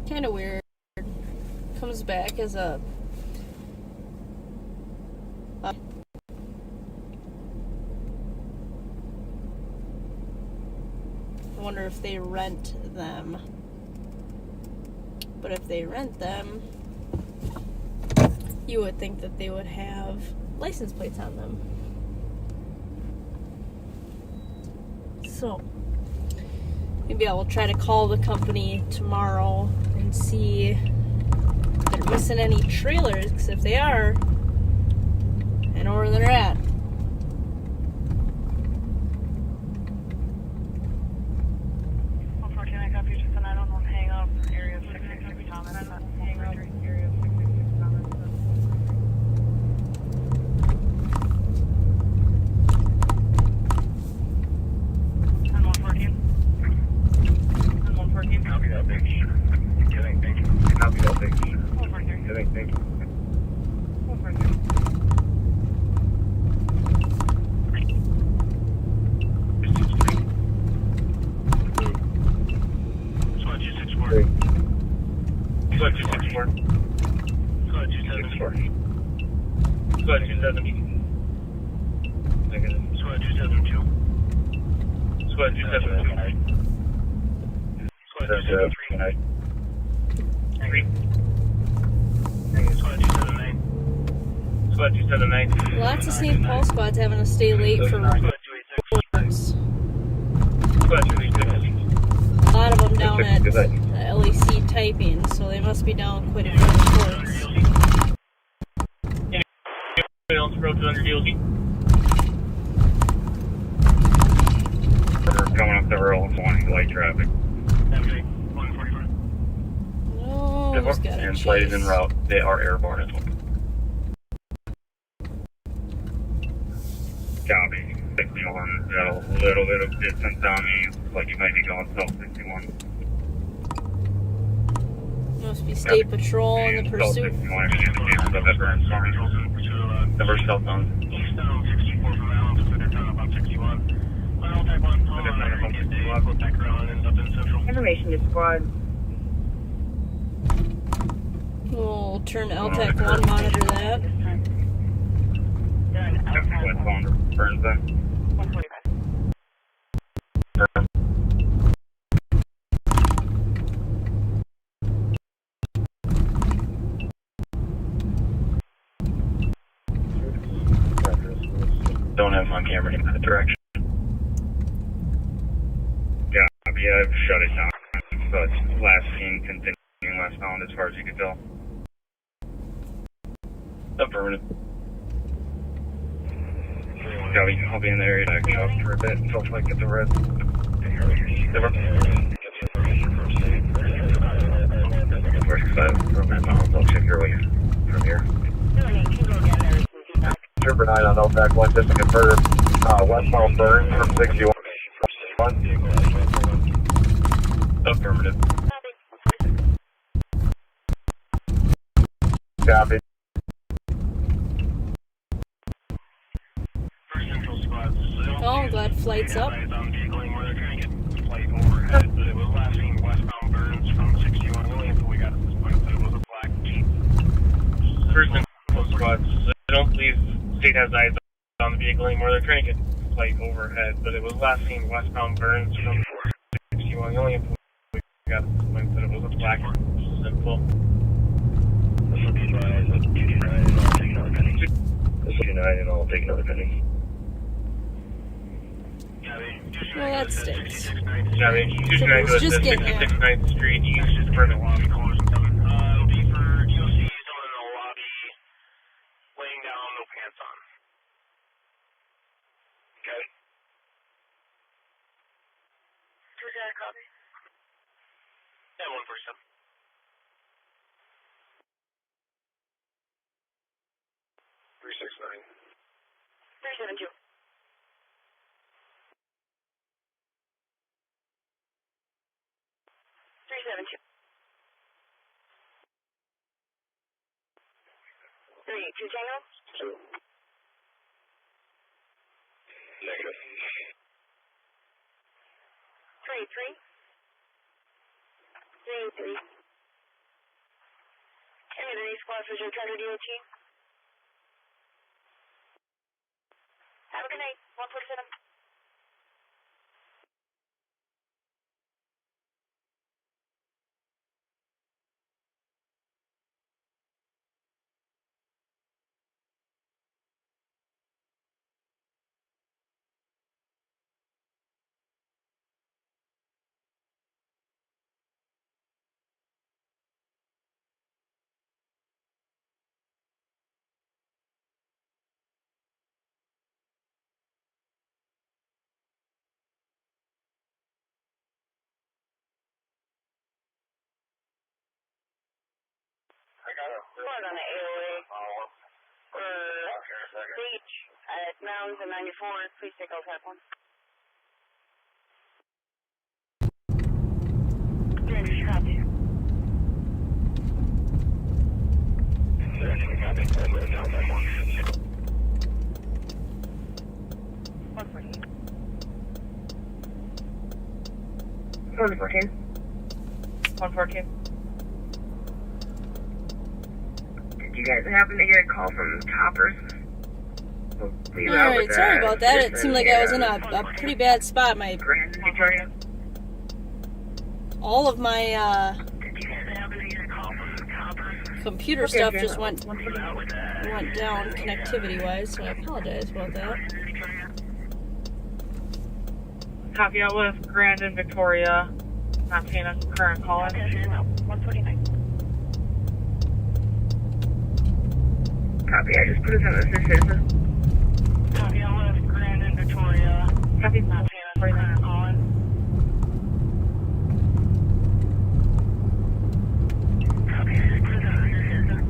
[SPEAKER 1] Kind of weird. Comes back as a I wonder if they rent them. But if they rent them, you would think that they would have license plates on them. So maybe I will try to call the company tomorrow and see if they're missing any trailers, because if they are, I know where they're at.
[SPEAKER 11] 270. Negative.
[SPEAKER 8] Squad 272.
[SPEAKER 11] Squad 272.
[SPEAKER 8] Squad 273. 3. Squad 279.
[SPEAKER 2] Squad 279.
[SPEAKER 1] Lots of St. Paul squads having to stay late for reports.
[SPEAKER 2] Squad 286.
[SPEAKER 1] A lot of them down at LAC typing, so they must be down quite a few reports.
[SPEAKER 2] Anybody else approach under DLG?
[SPEAKER 11] We're coming up the road, wanting light traffic.
[SPEAKER 1] Oh, who's got a
[SPEAKER 11] And flight is en route. They are airborne as well. Copy. 61. Got a little bit of distance on me. Looks like you might be going south 61.
[SPEAKER 1] Must be state patrol in the pursuit.
[SPEAKER 11] Number southbound.
[SPEAKER 8] Eastbound 64 from Allen, so they're down about 61. Well, type 1, hold on, I get the back around and up in central.
[SPEAKER 10] Information to squad.
[SPEAKER 1] We'll turn LTAC 1, monitor that.
[SPEAKER 11] Westbound burns then.
[SPEAKER 10] 145.
[SPEAKER 11] Don't have him on camera in that direction. Yeah, I've shut it down. So it's last seen continuing westbound as far as you could tell. Affirmative. I'll be in the area to up for a bit until I get the red. We're excited from that mountain. I'll check your way from here.
[SPEAKER 2] Trooper 9 on LTAC 1, just to confirm. Westbound burn from 61.
[SPEAKER 11] Affirmative.
[SPEAKER 2] Copy.
[SPEAKER 1] Oh, I'm glad flight's up.
[SPEAKER 2] First and foremost squads, I don't believe state has eyes on the vehicle anymore. They're trying to get flight overhead, but it was last seen westbound Burns from 61. The only info we got at this point that it was a black simple.
[SPEAKER 11] This will be 9 and I'll take another penny.
[SPEAKER 1] Well, that stinks.
[SPEAKER 2] Yeah, I mean, 229 goes to 69th Street East. Perfect.
[SPEAKER 8] Yeah, 147. 369.
[SPEAKER 10] 372. 372. 382 Tango.
[SPEAKER 8] 2. Negative.
[SPEAKER 10] 383. 383. Any squad for your Thunder DOT. Have a good night. 147. Report on the AOA for Beach at Mounds and 94. Please take LTAC 1. Copy.
[SPEAKER 3] Code 14. 114. Did you guys happen to get a call from Toppers
[SPEAKER 1] Alright, sorry about that. It seemed like I was in a pretty bad spot. All of my computer stuff just went down connectivity-wise, so I apologize about that.
[SPEAKER 3] Copy out with Grand and Victoria. Not seeing a current call in. 149. Copy, I just put us in the system. Copy out with Grand and Victoria. Copy, not seeing a current call in. Copy, I just put us in the system.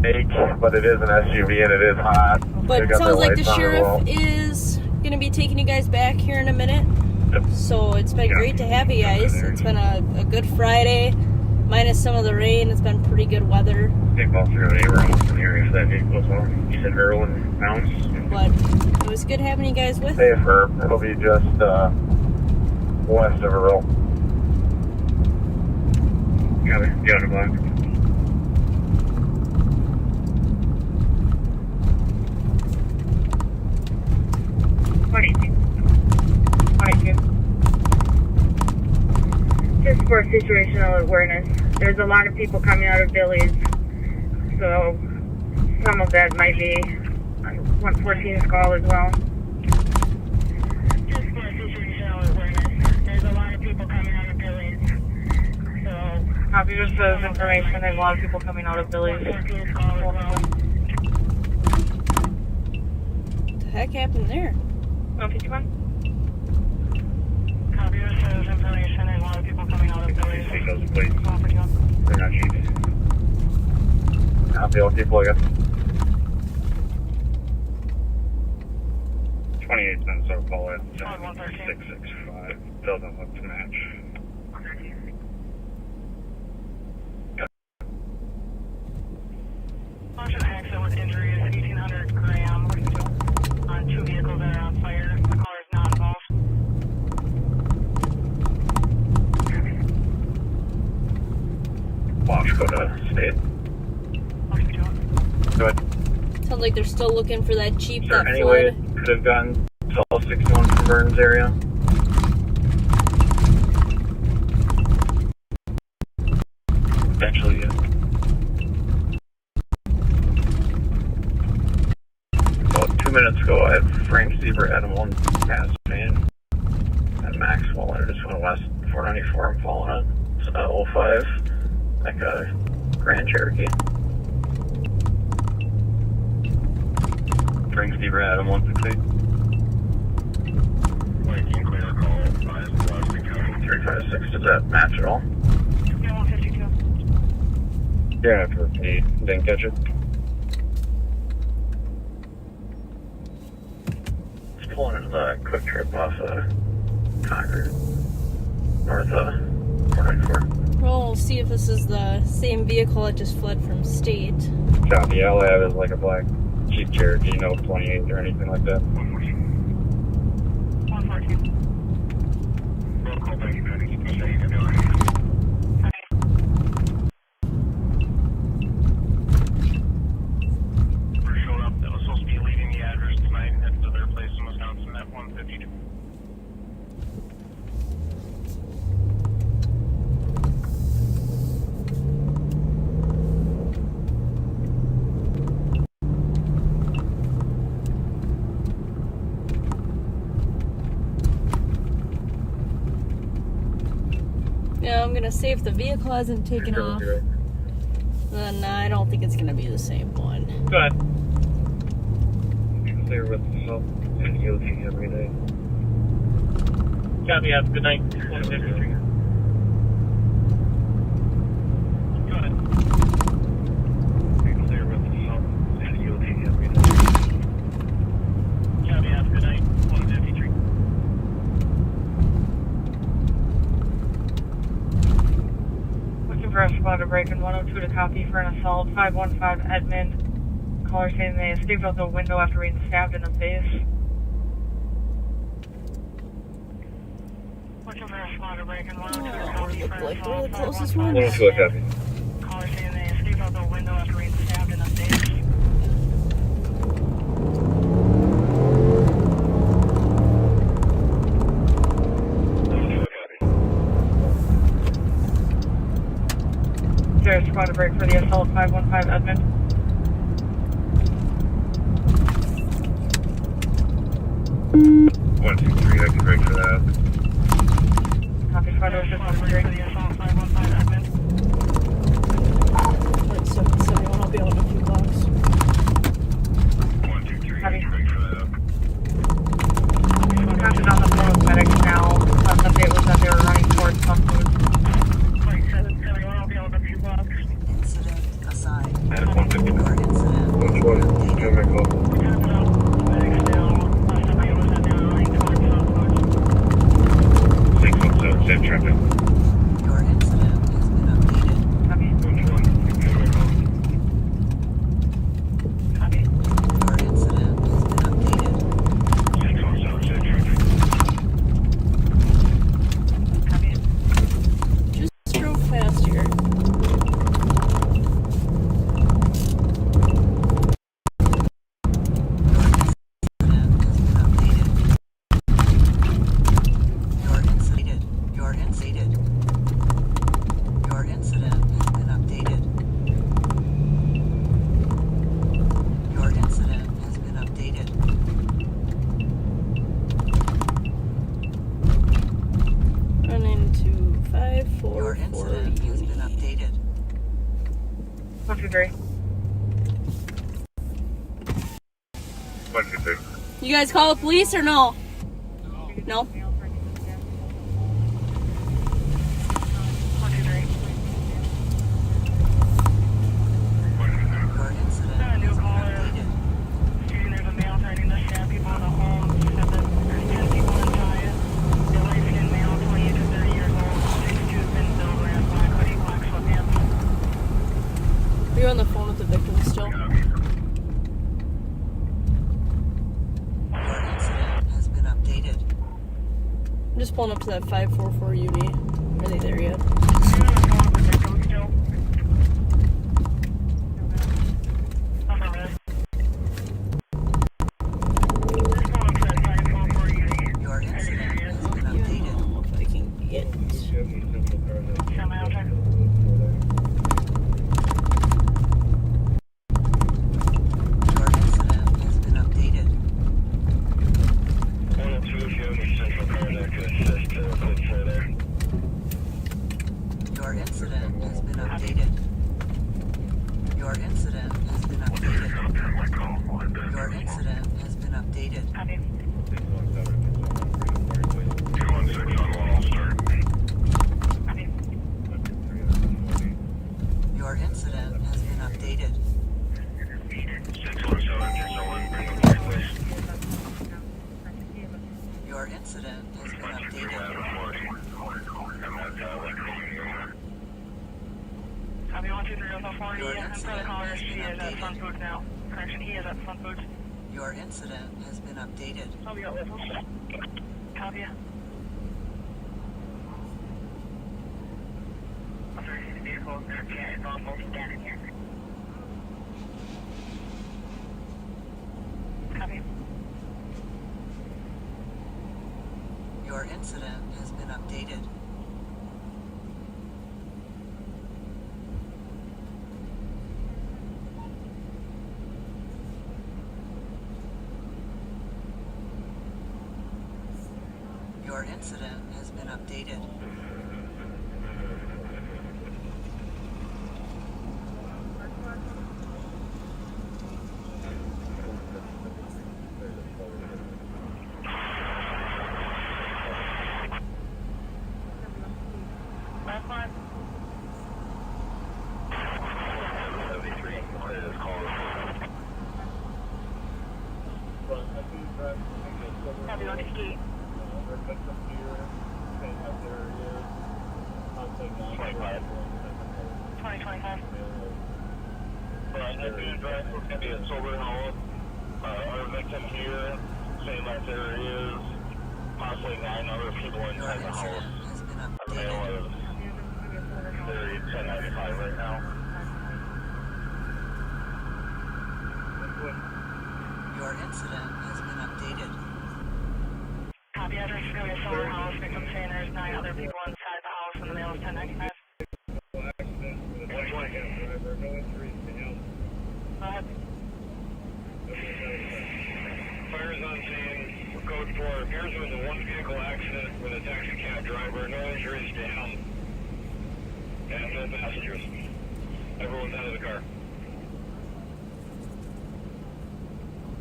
[SPEAKER 2] Fake, but it is an SUV and it is hot.
[SPEAKER 1] But it sounds like the sheriff is going to be taking you guys back here in a minute. So it's been great to have you guys. It's been a good Friday, minus some of the rain. It's been pretty good weather.
[SPEAKER 11] I think also got a rounds in the area for that vehicle as well. You said Earl and rounds.
[SPEAKER 1] But it was good having you guys with.
[SPEAKER 2] Hey, Herb. It'll be just west of Earl.
[SPEAKER 11] Got it. Got it, block.
[SPEAKER 3] Just for situational awareness, there's a lot of people coming out of Billy's, so some of that might be 114's call as well. Just for situational awareness, there's a lot of people coming out of Billy's, so copy just says information. There's a lot of people coming out of Billy's.
[SPEAKER 1] What the heck happened there?
[SPEAKER 3] 151. Copy just says information. There's a lot of people coming out of Billy's.
[SPEAKER 11] Take those plates. They're not cheap.
[SPEAKER 2] Copy, I'll keep looking.
[SPEAKER 11] 28 cents so call it 665. Doesn't look to match.
[SPEAKER 3] Bunch of accident with injuries, 1,800 grams on two vehicles that are on fire. The car is not involved.
[SPEAKER 11] Watch go to state. Go ahead.
[SPEAKER 1] Sounds like they're still looking for that Jeep that
[SPEAKER 11] Any way
[SPEAKER 1] flooded.
[SPEAKER 11] it could have gotten to 61 from Burns area? Eventually, yeah. About 2 minutes ago, I had Frank Zebra had him one past me at Maxwell. I just went west 494. I'm following it. It's 05, like a Grand Cherokee. Frank Zebra had him 168. 356, does that match at all?
[SPEAKER 3] Yeah, 152.
[SPEAKER 11] Yeah, for me. Didn't catch it. It's pulling into the quick trip off Concord, north of 494.
[SPEAKER 1] Well, we'll see if this is the same vehicle that just fled from state.
[SPEAKER 11] Copy. All I have is like a black Jeep Cherokee, no 28 or anything like that.
[SPEAKER 3] 114.
[SPEAKER 8] Showed up that was supposed to be leaving the address tonight at their place in Wisconsin at 152.
[SPEAKER 1] Yeah, I'm gonna see if the vehicle hasn't taken off. Then I don't think it's gonna be the same one.
[SPEAKER 11] Go ahead. Clear with salt and EOT every day.
[SPEAKER 2] Copy, have a good night. 153.
[SPEAKER 11] Go ahead. Clear with salt and EOT every day.
[SPEAKER 2] Copy, have a good night. 153.
[SPEAKER 3] Looking for a spotter break in 102 to copy for an assault. 515 Edmund. Caller saying they escaped out the window after being stabbed in the face. Looking for a spotter break in 102 to copy for an assault.
[SPEAKER 1] We're the closest one.
[SPEAKER 11] 102 to copy.
[SPEAKER 3] Caller saying they escaped out the window after being stabbed in the face. squad to break for the SL 515 Edmund.
[SPEAKER 11] One, two, three, I can break for that.
[SPEAKER 3] Copy, squad 123 for the SL 515 Edmund.
[SPEAKER 1] Like 771, I'll be out in a few blocks.
[SPEAKER 11] 1, 2, 3,
[SPEAKER 3] Copy.
[SPEAKER 11] I can break for that.
[SPEAKER 3] I'm counted on the phone with medics now. Last update was that they were running towards some food. 771, I'll be out in a few blocks.
[SPEAKER 20] Incident assigned.
[SPEAKER 11] That is 150.
[SPEAKER 20] Your incident.
[SPEAKER 11] Which one? Give me a call.
[SPEAKER 3] Medics now. Last update was that they were running towards some food.
[SPEAKER 11] 617, safe traffic.
[SPEAKER 20] Your incident has been updated.
[SPEAKER 3] Copy.
[SPEAKER 11] Which one? Give me a call.
[SPEAKER 3] Copy.
[SPEAKER 20] Your incident has been updated.
[SPEAKER 11] 617, safe traffic.
[SPEAKER 3] Copy.
[SPEAKER 1] Just drove past here.
[SPEAKER 20] Your incident has been updated. Your incident has been updated.
[SPEAKER 1] Running to
[SPEAKER 20] Your
[SPEAKER 1] 544
[SPEAKER 20] incident has been updated.
[SPEAKER 3] 123.
[SPEAKER 11] 1, 2, 3.
[SPEAKER 1] You guys call the police or no? No?
[SPEAKER 3] 123.
[SPEAKER 20] Your incident has been updated.
[SPEAKER 3] Shooting, there's a male threatening to stab people in the home. There's 10 people inside. The light-skinned male, 28 to 30 years old, 6'2", thin build, wearing black hoodie, black sweatpants.
[SPEAKER 1] Are you on the phone with the victim still?
[SPEAKER 20] Your incident has been updated.
[SPEAKER 1] I'm just pulling up to that 544 uni. Are they there yet?
[SPEAKER 20] Your incident has been updated.
[SPEAKER 1] I don't know if I can get.
[SPEAKER 20] Your incident has been updated.
[SPEAKER 11] 102, show me central car that could assist police there.
[SPEAKER 20] Your incident has been updated. Your incident has been updated. Your incident has been updated.
[SPEAKER 11] 216 on wall, start.
[SPEAKER 20] Your incident has been updated.
[SPEAKER 11] 617, just someone bring the flight, please.
[SPEAKER 20] Your incident has been updated.
[SPEAKER 11] I'm at
[SPEAKER 3] Copy 123 on the 40.
[SPEAKER 20] Your
[SPEAKER 3] I'm trying to
[SPEAKER 20] incident
[SPEAKER 3] call her.
[SPEAKER 20] has
[SPEAKER 3] She
[SPEAKER 20] been
[SPEAKER 3] is at
[SPEAKER 20] updated.
[SPEAKER 3] front booth now. Correction, he is at front booth.
[SPEAKER 20] Your incident has been updated.
[SPEAKER 3] I'll be out with him. Copy ya. Copy.
[SPEAKER 20] Your incident has been updated. Your incident has been updated.
[SPEAKER 3] Last one.
[SPEAKER 11] 73, what is called?
[SPEAKER 3] Copy 158. 2025.
[SPEAKER 11] It's gonna be a sober home. Our victim here, same as there is possibly 9 other people inside the house. Our male is 1095 right now.
[SPEAKER 20] Your incident has been updated.
[SPEAKER 3] Copy address is going to be a solar house. Victim saying there's 9 other people inside the house and the male is 1095. ahead.
[SPEAKER 11] Fires on scene. Code 4. Appears there was a one-vehicle accident with a taxi cab driver. No injuries to him. And no passengers. Everyone's out of the car.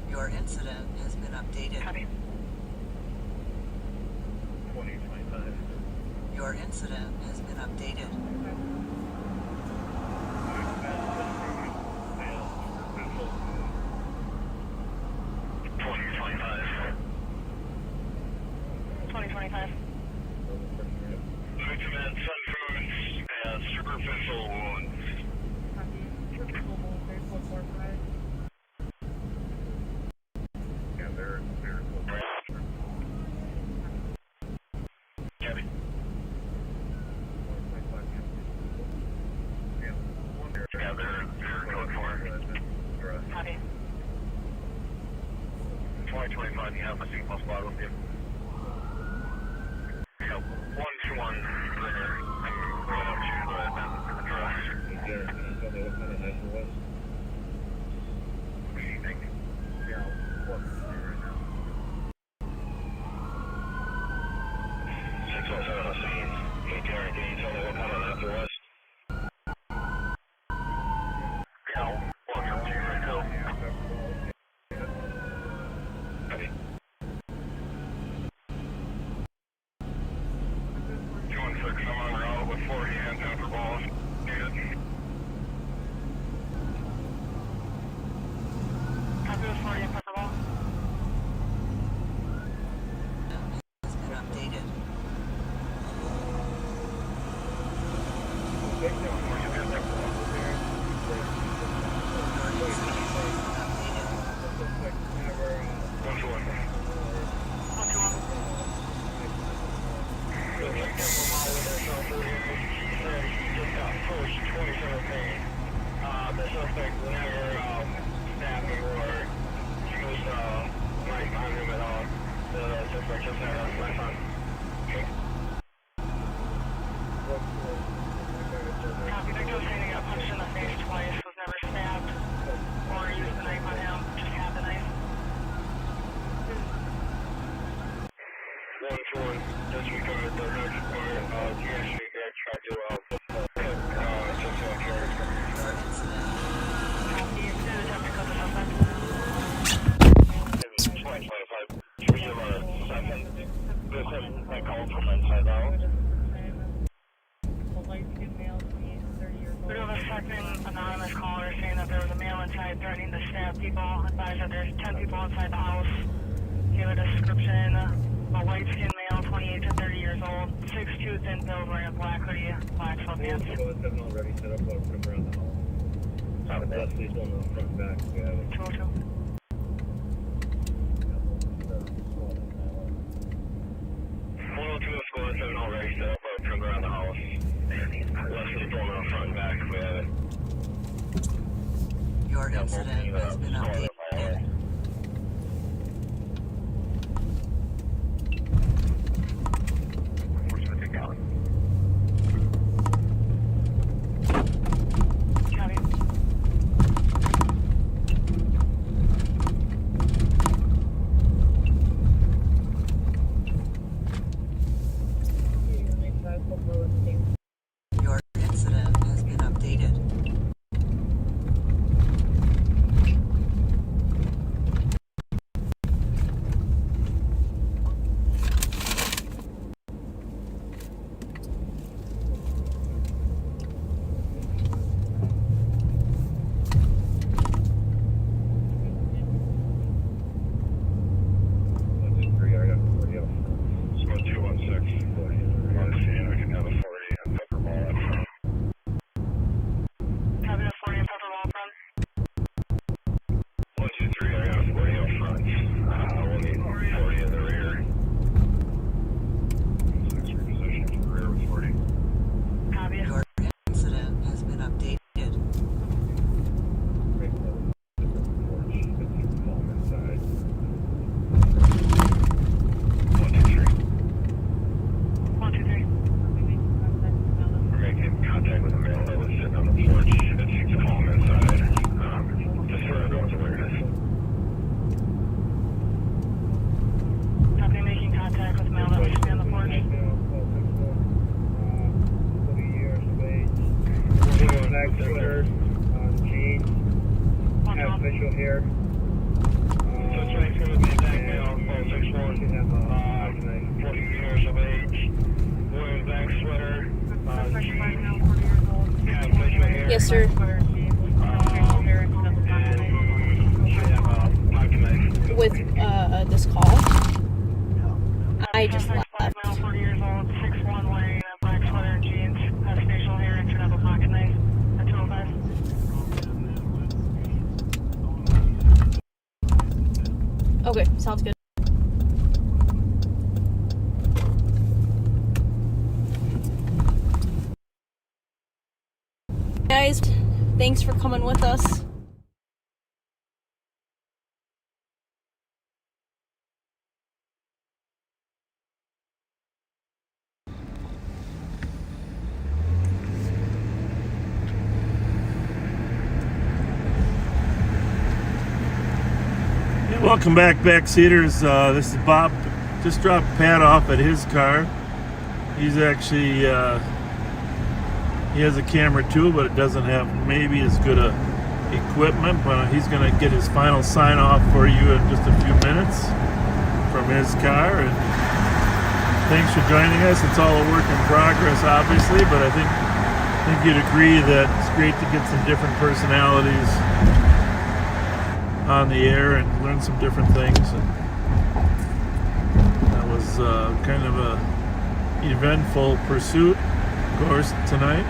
[SPEAKER 20] Your incident has been updated.
[SPEAKER 3] Copy.
[SPEAKER 11] 2025.
[SPEAKER 20] Your incident has been updated.
[SPEAKER 3] 2025.
[SPEAKER 11] Lieutenant Sunfoods and superficial wounds. Yeah, they're Cabby. Yeah, they're code 4.
[SPEAKER 3] Copy.
[SPEAKER 11] 2025, you have my single spot with you. Yeah, 121 Ritter. I'm going up to the address. Is there, can you tell me what kind of knife it was? What do you think? Yeah, what's right now? 617 on the scene. Hey, Darren, can you tell me what kind of knife it was? Yeah, 112 right now. Copy. 216, I'm on route with 40 hands after balls. Needed.
[SPEAKER 3] Copy with 40 and pepper ball.
[SPEAKER 20] Has been updated.
[SPEAKER 11] The suspect never stabbed me or she was right behind him at all. The suspect just had a knife on.
[SPEAKER 3] Copy. Victor was saying he got punched in the face twice, was never stabbed or used the knife on him, just had the knife.
[SPEAKER 11] 121, just recovered the next part of the entry there, tried to
[SPEAKER 3] Copy. Did attempt to cut the suspect.
[SPEAKER 11] 2025, should we give a second? This is a call from inside out.
[SPEAKER 3] We do have a second anonymous caller saying that there was a male inside threatening to stab people. Advise that there's 10 people inside the house. Give a description. A white-skinned male, 28 to 30 years old, 6'2", thin build, wearing a black hoodie, black sweatpants.
[SPEAKER 11] Have already set up around the hall. Leslie's on the front and back.
[SPEAKER 3] 202.
[SPEAKER 11] Squad 7 already set up around the house. Leslie's on the front and back. We have it.
[SPEAKER 20] Your incident has been updated.
[SPEAKER 1] Yes, sir. With this call, I just left.
[SPEAKER 3] 40 years old, 6'1", wearing a black sweater and jeans, has facial hair, and should have a pocket knife at 205.
[SPEAKER 1] Okay, sounds good. Guys, thanks for coming with us.
[SPEAKER 5] Welcome back, backseaters. This is Bob. Just dropped Pat off at his car. He's actually, he has a camera too, but it doesn't have maybe as good a equipment. But he's going to get his final sign off for you in just a few minutes from his car. And thanks for joining us. It's all a work in progress, obviously, but I think you'd agree that it's great to get some different personalities on the air and learn some different things. And that was kind of a eventful pursuit, of course, tonight.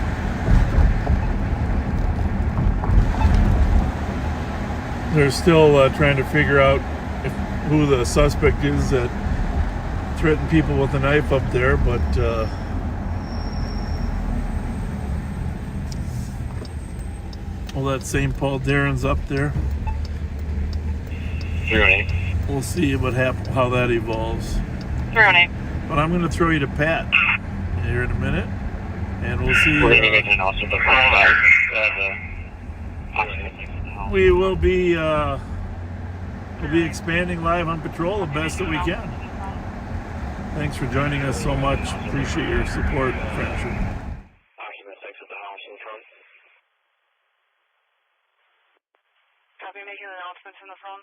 [SPEAKER 5] They're still trying to figure out who the suspect is that threatened people with a knife up there, but well, that St. Paul Darren's up there. We'll see how that evolves. But I'm going to throw you to Pat here in a minute, and we'll see. We will be expanding live on patrol the best that we can. Thanks for joining us so much. Appreciate your support, friendship.
[SPEAKER 3] Copy, making announcements in the phone.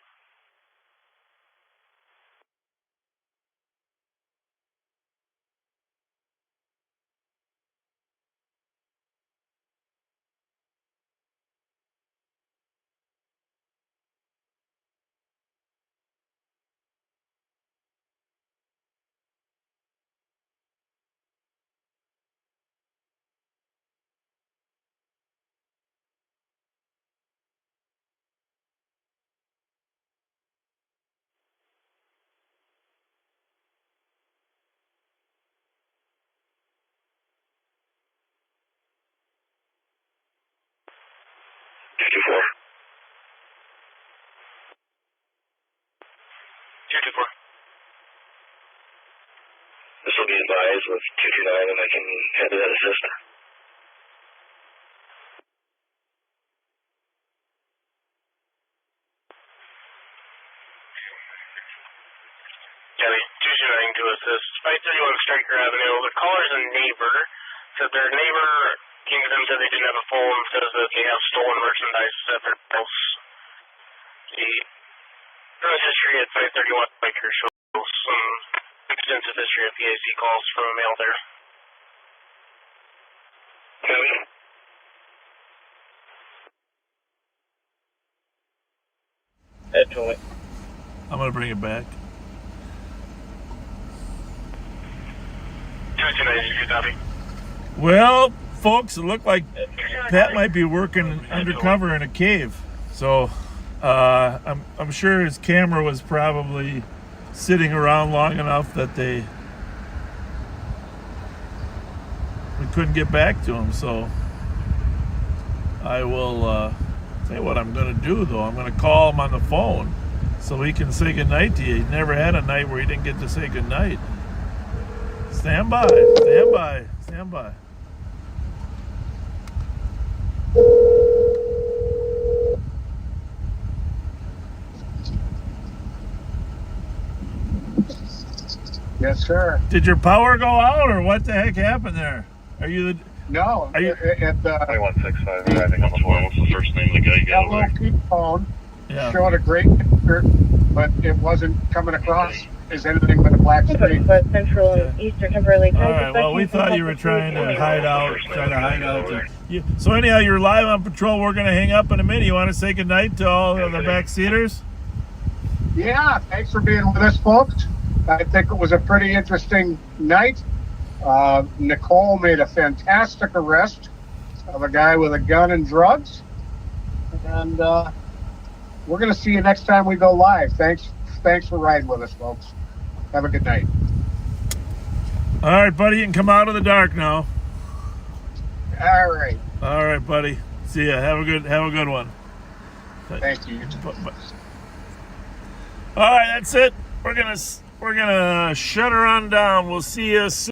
[SPEAKER 11] This will be advised with 229, and I can head to that assistant.
[SPEAKER 8] County 229 to assist. 531 Stryker Avenue. The caller's a neighbor. Said their neighbor came to them, said they didn't have a phone, says that they have stolen merchandise at their house. The current history at 531 Biker shows some extensive history of PAC calls from a male there.
[SPEAKER 5] I'm going to bring it back.
[SPEAKER 8] 229, copy.
[SPEAKER 5] Well, folks, it looked like Pat might be working undercover in a cave. So I'm sure his camera was probably sitting around long enough that we couldn't get back to him. So I will tell you what I'm going to do, though. I'm going to call him on the phone so he can say goodnight to you. He never had a night where he didn't get to say goodnight. Stand by, stand by, stand by.
[SPEAKER 6] Yes, sir.
[SPEAKER 5] Did your power go out, or what the heck happened there? Are you the...
[SPEAKER 6] No.
[SPEAKER 5] Are you...
[SPEAKER 11] 2165 driving on the phone. What's the first name of the guy you got over there?
[SPEAKER 6] Phone
[SPEAKER 5] yeah.
[SPEAKER 6] Showed a great picture, but it wasn't coming across as anything but a black screen.
[SPEAKER 10] Central and Eastern temporarily.
[SPEAKER 5] All right, well, we thought you were trying to hide out, So anyhow, you're live on patrol. We're going to hang up in a minute. You want to say goodnight to all of the backseaters?
[SPEAKER 21] Yeah, thanks for being with us, folks. I think it was a pretty interesting night. Nicolle made a fantastic arrest of a guy with a gun and drugs. And we're going to see you next time we go live. Thanks for riding with us, folks. Have a good night.
[SPEAKER 5] All right, buddy. You can come out of the dark now.
[SPEAKER 21] All right.
[SPEAKER 5] All right, buddy. See ya. Have a good one.
[SPEAKER 21] Thank you.
[SPEAKER 5] All right, that's it. We're gonna shut her on down. We'll see you soon.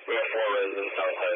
[SPEAKER 8] We have 4 residents outside.